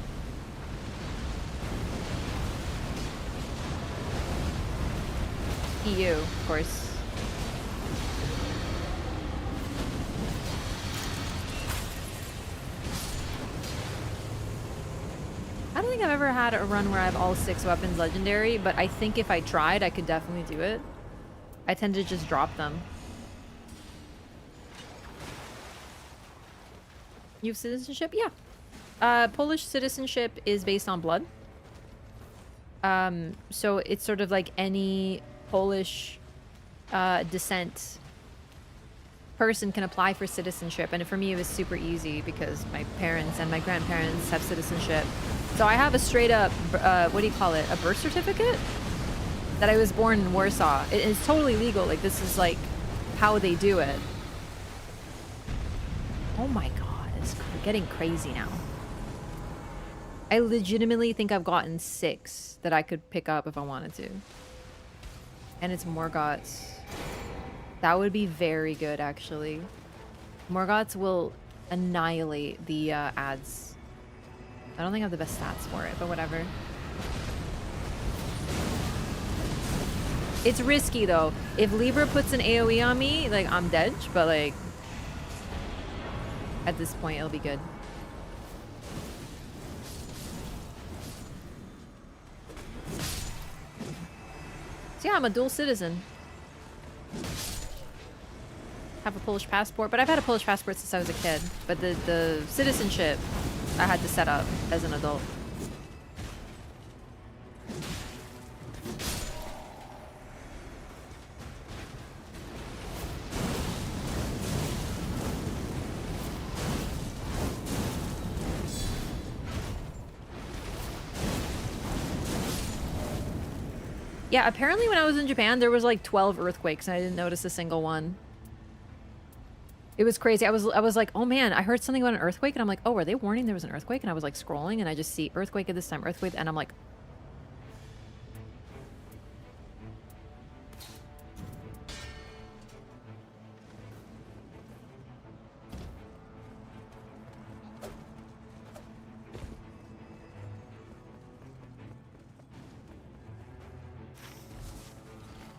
EU, of course. I don't think I've ever had a run where I have all 6 weapons legendary, but I think if I tried, I could definitely do it. I tend to just drop them. You have citizenship? Yeah. Polish citizenship is based on blood. So it's sort of like any Polish descent person can apply for citizenship, and for me it was super easy because my parents and my grandparents have citizenship. So I have a straight up what do you call it, a birth certificate that I was born in Warsaw. It's totally legal. Like, this is like how they do it. Oh my god, it's getting crazy now. I legitimately think I've gotten 6 that I could pick up if I wanted to, and it's Morgoth's. That would be very good, actually. Morgoth's will annihilate the ads. I don't think I have the best stats for it, but whatever. It's risky, though. If Libra puts an AoE on me, like, I'm dead, but, like, at this point, it'll be good. So, yeah, I'm a dual citizen. Have a Polish passport, but I've had a Polish passport since I was a kid. But the citizenship I had to set up as an adult. Yeah, apparently when I was in Japan, there was like 12 earthquakes and I didn't notice a single one. It was crazy. I was like, oh man, I heard something about an earthquake, and I'm like, oh, were they warning there was an earthquake? And I was like scrolling, and I just see earthquake at this time, earthquake, and I'm like,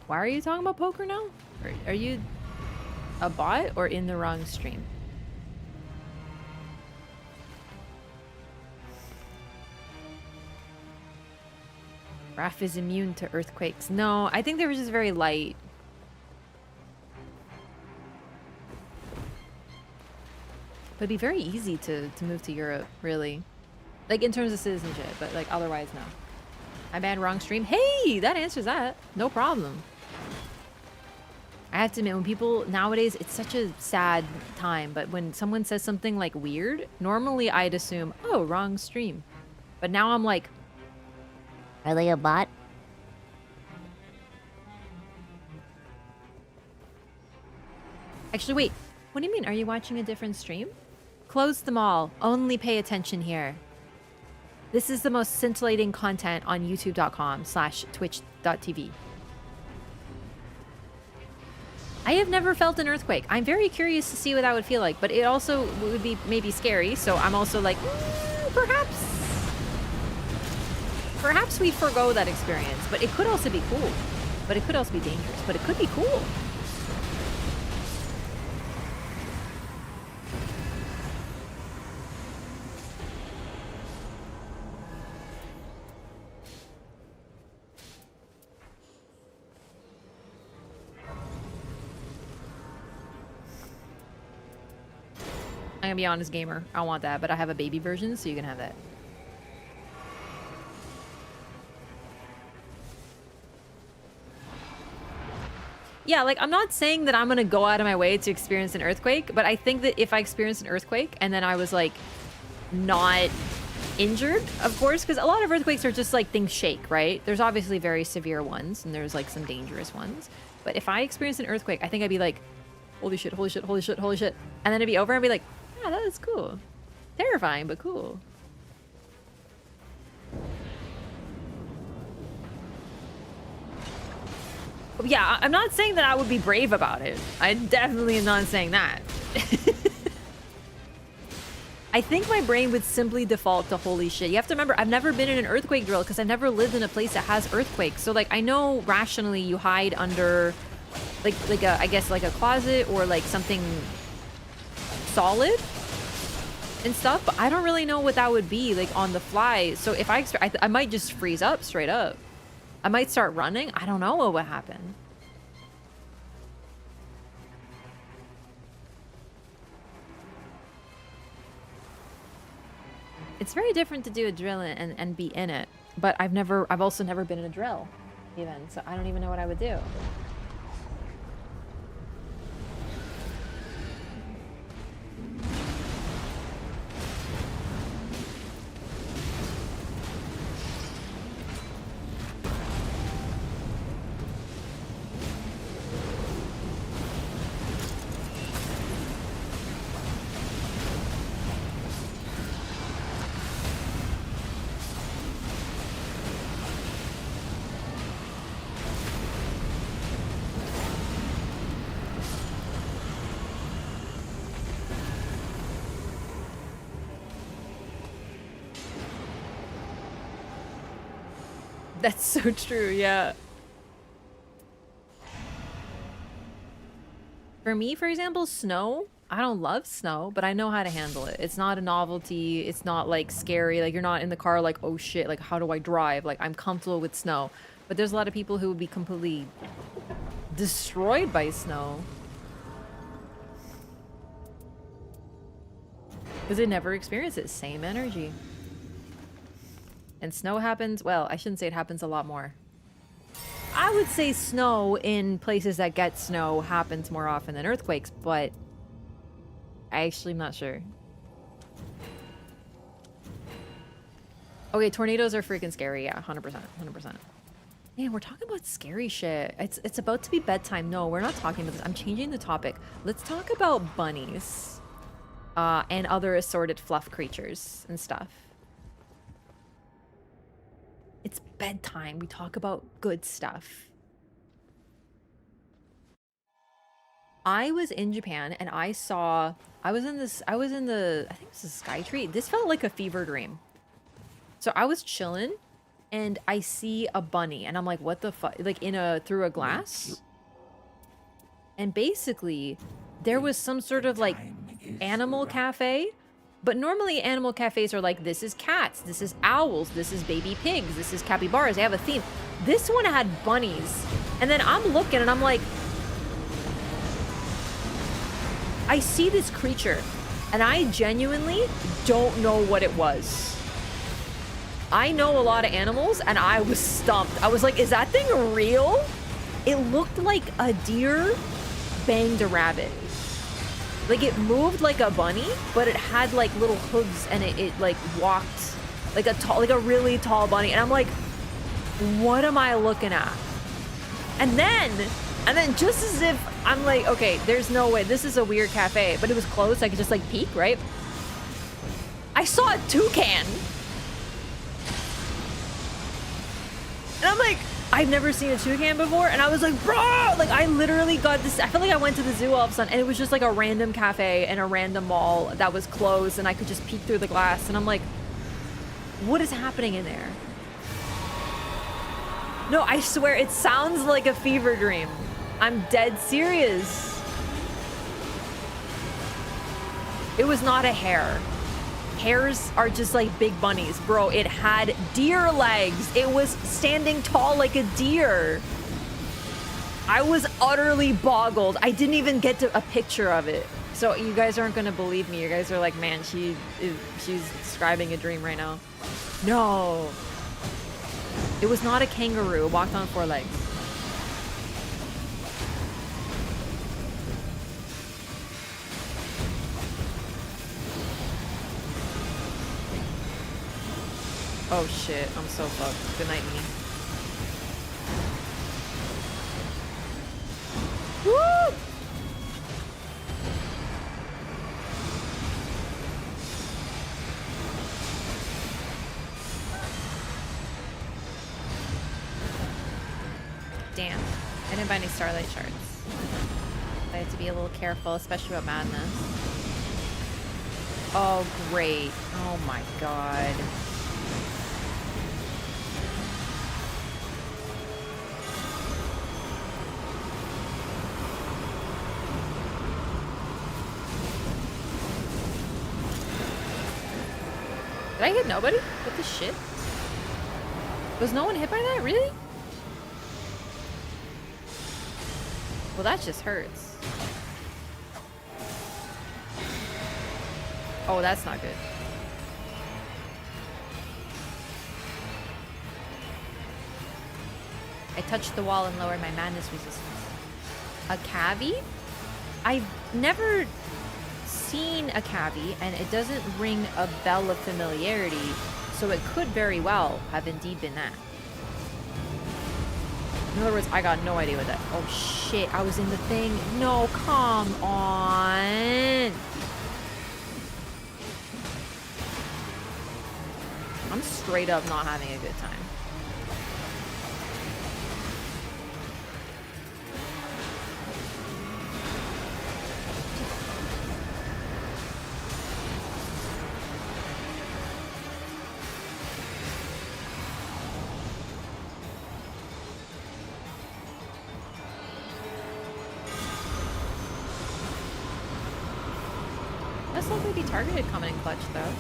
why are you talking about poker now? Are you a bot or in the wrong stream? Wraff is immune to earthquakes. No, I think they were just very light. But it'd be very easy to move to Europe, really. Like, in terms of citizenship, but, like, otherwise, no. I bad wrong stream. Hey, that answers that. No problem. I have to admit, when people nowadays, it's such a sad time, but when someone says something like weird, normally I'd assume, oh, wrong stream. But now I'm like, are they a bot? Actually, wait, what do you mean? Are you watching a different stream? Close them all. Only pay attention here. This is the most scintillating content on youtube.com/twitch.tv. I have never felt an earthquake. I'm very curious to see what that would feel like, but it also would be maybe scary, so I'm also like, perhaps we forgo that experience, but it could also be cool. But it could also be dangerous, but it could be cool. I'm gonna be honest, gamer. I want that, but I have a baby version, so you can have that. Yeah, like, I'm not saying that I'm gonna go out of my way to experience an earthquake, but I think that if I experienced an earthquake and then I was, like, not injured, of course, because a lot of earthquakes are just, like, things shake, right? There's obviously very severe ones, and there's, like, some dangerous ones. But if I experienced an earthquake, I think I'd be like, holy shit, holy shit, holy shit, holy shit. And then it'd be over and I'd be like, yeah, that was cool. Terrifying, but cool. Yeah, I'm not saying that I would be brave about it. I definitely am not saying that. I think my brain would simply default to holy shit. You have to remember, I've never been in an earthquake drill because I've never lived in a place that has earthquakes. So like, I know rationally you hide under like a, I guess like a closet or like something solid and stuff, but I don't really know what that would be like on the fly. So if I might just freeze up straight up. I might start running. I don't know what would happen. It's very different to do a drill and be in it, but I've also never been in a drill even, so I don't even know what I would do. That's so true, yeah. For me, for example, snow, I don't love snow, but I know how to handle it. It's not a novelty. It's not like scary. Like you're not in the car like, oh shit, like how do I drive? Like I'm comfortable with snow. But there's a lot of people who would be completely destroyed by snow. Because they never experience it. Same energy. And snow happens, well, I shouldn't say it happens a lot more. I would say snow in places that get snow happens more often than earthquakes, but I actually am not sure. Okay, tornadoes are freaking scary. Yeah, 100%, 100%. Man, we're talking about scary shit. It's about to be bedtime. No, we're not talking about this. I'm changing the topic. Let's talk about bunnies and other assorted fluff creatures and stuff. It's bedtime. We talk about good stuff. I was in Japan and I was in the, I think it was a Sky Tree. This felt like a fever dream. So I was chilling and I see a bunny and I'm like, what the fuck? Like through a glass. And basically there was some sort of like animal cafe. But normally animal cafes are like, this is cats, this is owls, this is baby pigs, this is capybaras. They have a theme. This one had bunnies. And then I'm looking and I'm like, I see this creature and I genuinely don't know what it was. I know a lot of animals and I was stumped. I was like, is that thing real? It looked like a deer banged a rabbit. Like it moved like a bunny, but it had like little hooves and it like walked like a really tall bunny. And I'm like, what am I looking at? And then just as if I'm like, okay, there's no way, this is a weird cafe, but it was closed, so I could just like peek, right? I saw a toucan. And I'm like, I've never seen a toucan before, and I was like, bro, like I literally got this. I felt like I went to the zoo all of a sudden, and it was just like a random cafe and a random mall that was closed, and I could just peek through the glass, and I'm like, what is happening in there? No, I swear, it sounds like a fever dream. I'm dead serious. It was not a hare. Hares are just like big bunnies. Bro, it had deer legs. It was standing tall like a deer. I was utterly boggled. I didn't even get to a picture of it. So you guys aren't gonna believe me. You guys are like, man, she's describing a dream right now. No. It was not a kangaroo. It walked on 4 legs. Oh shit, I'm so fucked. Good night, me. Woo! Damn. I didn't buy any Starlight Shards. I have to be a little careful, especially about madness. Oh, great. Oh my god. Did I hit nobody? What the shit? Was no one hit by that? Really? Well, that just hurts. Oh, that's not good. I touched the wall and lowered my madness resistance. A cavi? I've never seen a cavi, and it doesn't ring a bell of familiarity, so it could very well have indeed been that. In other words, I got no idea what that... Oh shit, I was in the thing. No, come on. I'm straight up not having a good time. That's likely to be targeted coming in clutch, though.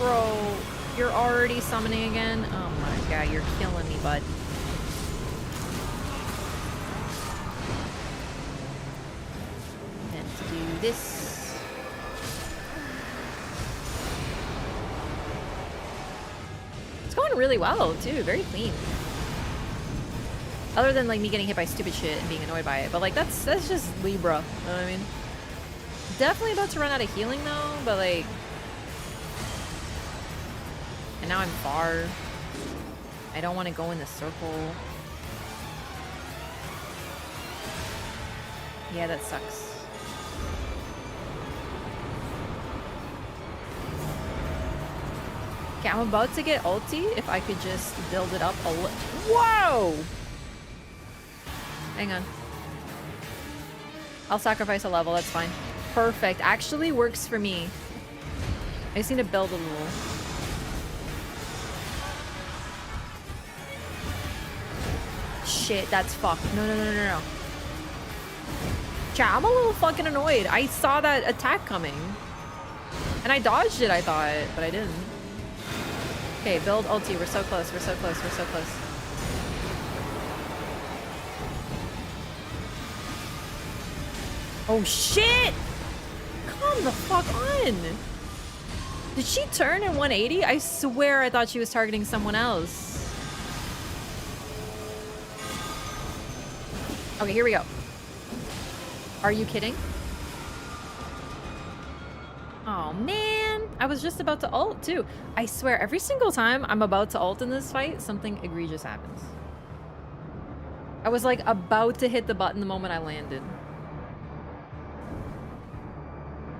Bro, you're already summoning again? Oh my god, you're killing me, bud. Let's do this. It's going really well, too. Very clean. Other than, like, me getting hit by stupid shit and being annoyed by it. But, like, that's just Libra. You know what I mean? Definitely about to run out of healing, though. But, like... And now I'm far. I don't want to go in the circle. Yeah, that sucks. Okay, I'm about to get ulti if I could just build it up a little. Whoa! Hang on. I'll sacrifice a level, that's fine. Perfect. Actually works for me. I just need to build a little. Shit, that's fucked. No, no, no, no, no. Chat, I'm a little fucking annoyed. I saw that attack coming. And I dodged it, I thought, but I didn't. Okay, build ulti. We're so close, we're so close, we're so close. Oh shit! Come the fuck on! Did she turn in 180? I swear I thought she was targeting someone else. Okay, here we go. Are you kidding? Oh man, I was just about to ult too. I swear every single time I'm about to ult in this fight, something egregious happens. I was like about to hit the button the moment I landed.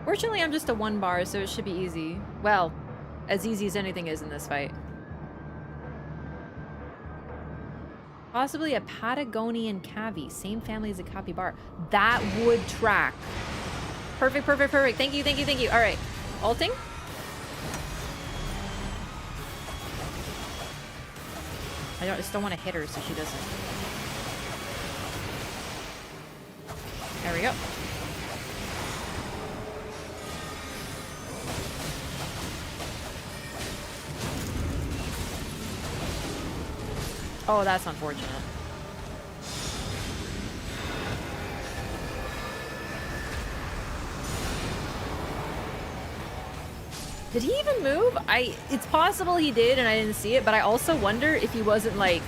Fortunately, I'm just a 1 bar, so it should be easy. Well, as easy as anything is in this fight. Possibly a Patagonian cavi. Same family as a capybara. That would track. Perfect, perfect, perfect. Thank you, thank you, thank you. All right. Ulting. I just don't want to hit her so she doesn't. There we go. Oh, that's unfortunate. Did he even move? It's possible he did and I didn't see it, but I also wonder if he wasn't like,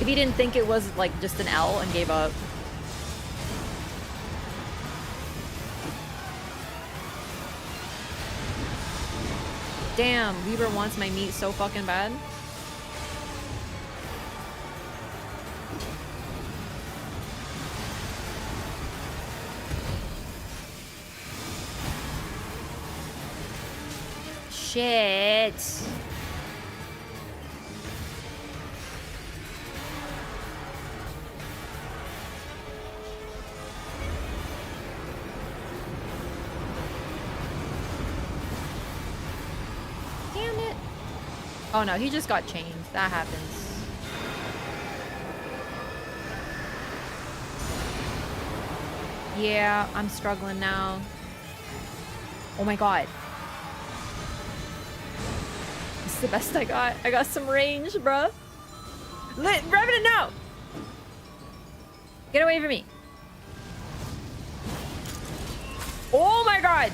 if he didn't think it was like just an L and gave up. Damn, Weaver wants my meat so fucking bad. Shit. Damn it. Oh no, he just got chained. That happens. Yeah, I'm struggling now. Oh my god. The best I got. I got some range, bruh. Revenant, no! Get away from me. Oh my god!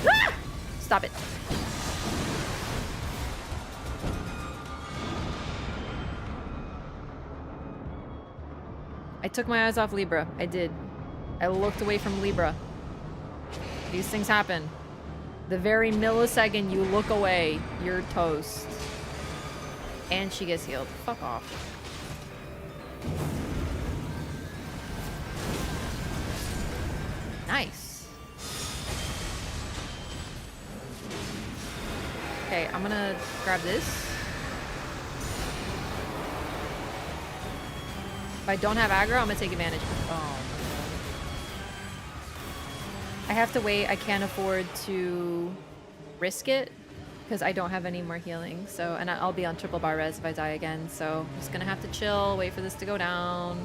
Ah! Stop it. I took my eyes off Libra. I did. I looked away from Libra. These things happen. The very millisecond you look away, you're toast. And she gets healed. Fuck off. Nice. Okay, I'm gonna grab this. If I don't have aggro, I'm gonna take advantage. Oh. I have to wait. I can't afford to risk it because I don't have any more healing. So, and I'll be on triple bar res if I die again. So I'm just gonna have to chill, wait for this to go down.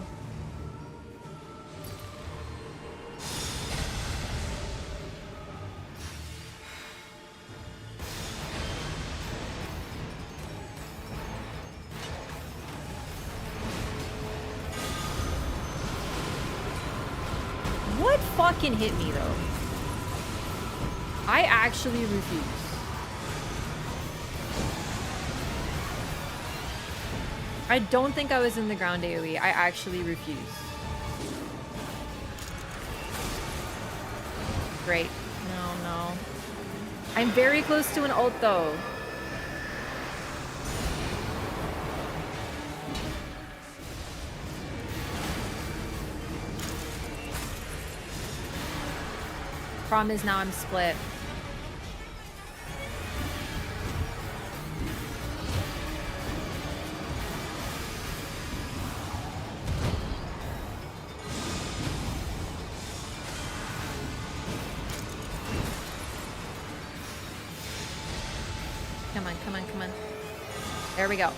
What fucking hit me though? I actually refuse. I don't think I was in the ground AoE. I actually refuse. Great. No, no. I'm very close to an ult though. Problem is now I'm split. Come on, come on, come on. There we go.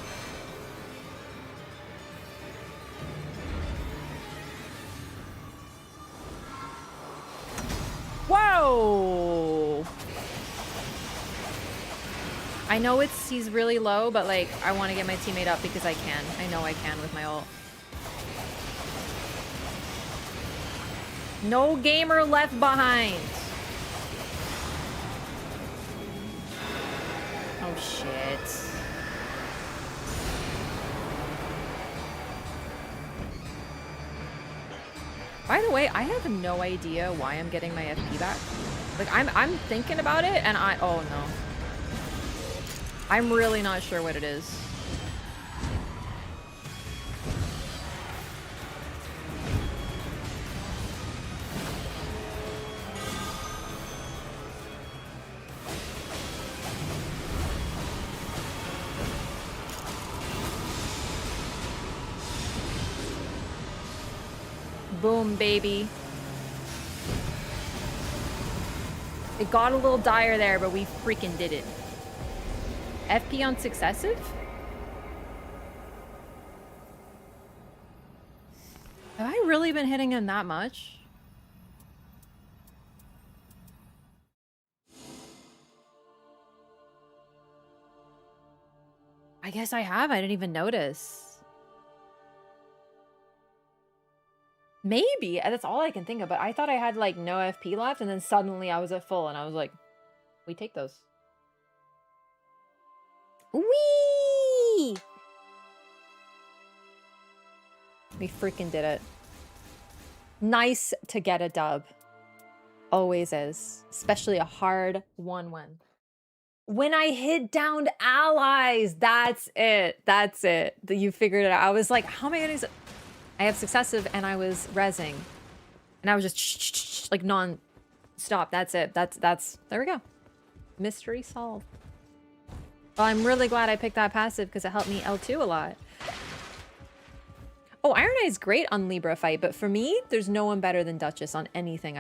Whoa! I know he's really low, but like I want to get my teammate up because I can. I know I can with my ult. No gamer left behind. Oh shit. By the way, I have no idea why I'm getting my FP back. Like I'm thinking about it and oh no. I'm really not sure what it is. Boom, baby. It got a little dire there, but we freaking did it. FP on successive? Have I really been hitting him that much? I guess I have. I didn't even notice. Maybe. That's all I can think of. But I thought I had like no FP left, and then suddenly I was at full, and I was like, we take those. Whee! We freaking did it. Nice to get a dub. Always is. Especially a hard 1-1. When I hit downed allies, that's it. That's it. You figured it out. I was like, how am I gonna... I have successive and I was rezzing. And I was just like non-stop. That's it. That's... There we go. Mystery solved. Well, I'm really glad I picked that passive because it helped me L2 a lot. Oh, Iron Eye is great on Libra fight, but for me, there's no one better than Duchess on anything.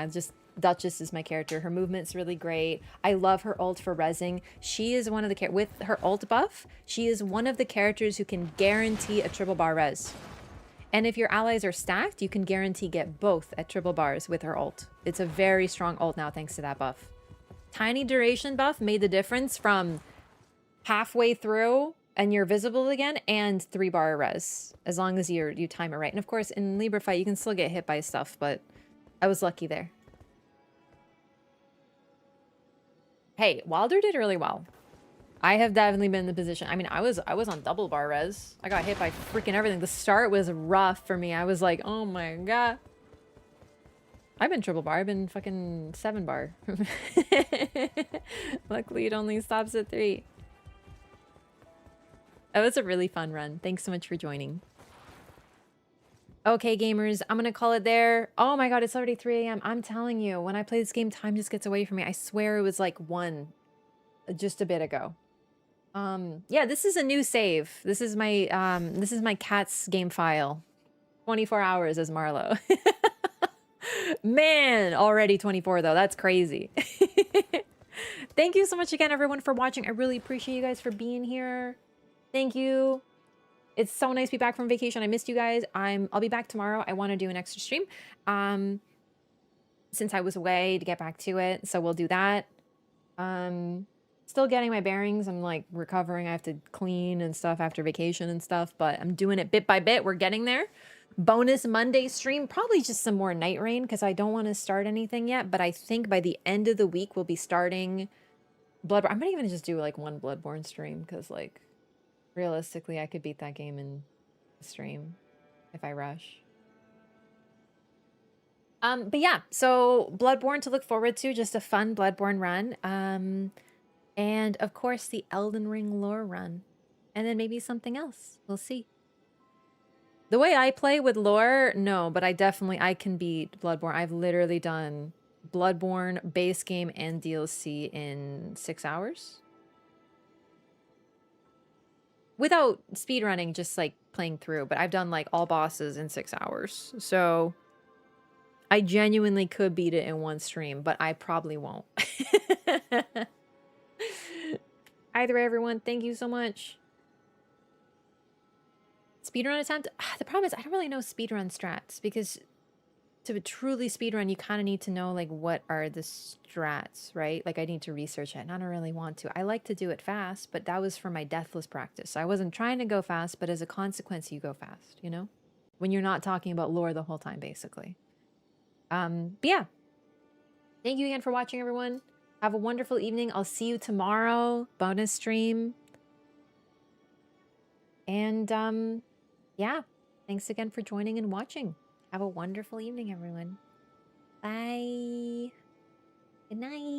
Duchess is my character. Her movement's really great. I love her ult for rezzing. She is one of the with her ult buff, she is one of the characters who can guarantee a triple bar res. And if your allies are stacked, you can guarantee get both at triple bars with her ult. It's a very strong ult now thanks to that buff. Tiny duration buff made the difference from halfway through and you're visible again, and 3-bar res, as long as you time it right. And of course, in Libra fight, you can still get hit by stuff, but I was lucky there. Hey, Wilder did really well. I have definitely been in the position. I mean, I was on double bar res. I got hit by freaking everything. The start was rough for me. I was like, oh my god. I've been triple bar. I've been fucking 7-bar. Luckily, it only stops at 3. That was a really fun run. Thanks so much for joining. Okay, gamers, I'm gonna call it there. Oh my god, it's already 3 a.m. I'm telling you, when I play this game, time just gets away from me. I swear it was like 1 just a bit ago. Yeah, this is a new save. This is my cat's game file. 24 hours as Marlowe. Man, already 24 though. That's crazy. Thank you so much again, everyone, for watching. I really appreciate you guys for being here. Thank you. It's so nice to be back from vacation. I missed you guys. I'll be back tomorrow. I want to do an extra stream. Since I was away to get back to it. So we'll do that. Still getting my bearings. I'm like recovering. I have to clean and stuff after vacation and stuff, but I'm doing it bit by bit. We're getting there. Bonus Monday stream. Probably just some more Nightreign because I don't want to start anything yet, but I think by the end of the week we'll be starting Bloodborne. I might even just do like one Bloodborne stream because like realistically, I could beat that game in a stream if I rush. But yeah, so Bloodborne to look forward to, just a fun Bloodborne run. And of course the Elden Ring lore run. And then maybe something else. We'll see. The way I play with lore, no, but I can beat Bloodborne. I've literally done Bloodborne base game and DLC in 6 hours. Without speedrunning, just like playing through, but I've done like all bosses in 6 hours. So I genuinely could beat it in one stream, but I probably won't. Either way, everyone, thank you so much. Speedrun attempt? The problem is I don't really know speedrun strats because to truly speedrun, you kind of need to know like what are the strats, right? Like I need to research it and I don't really want to. I like to do it fast, but that was for my deathless practice. So I wasn't trying to go fast, but as a consequence, you go fast, you know? When you're not talking about lore the whole time, basically. But yeah. Thank you again for watching, everyone. Have a wonderful evening. I'll see you tomorrow. Bonus stream. And yeah. Thanks again for joining and watching. Have a wonderful evening, everyone. Bye. Good night.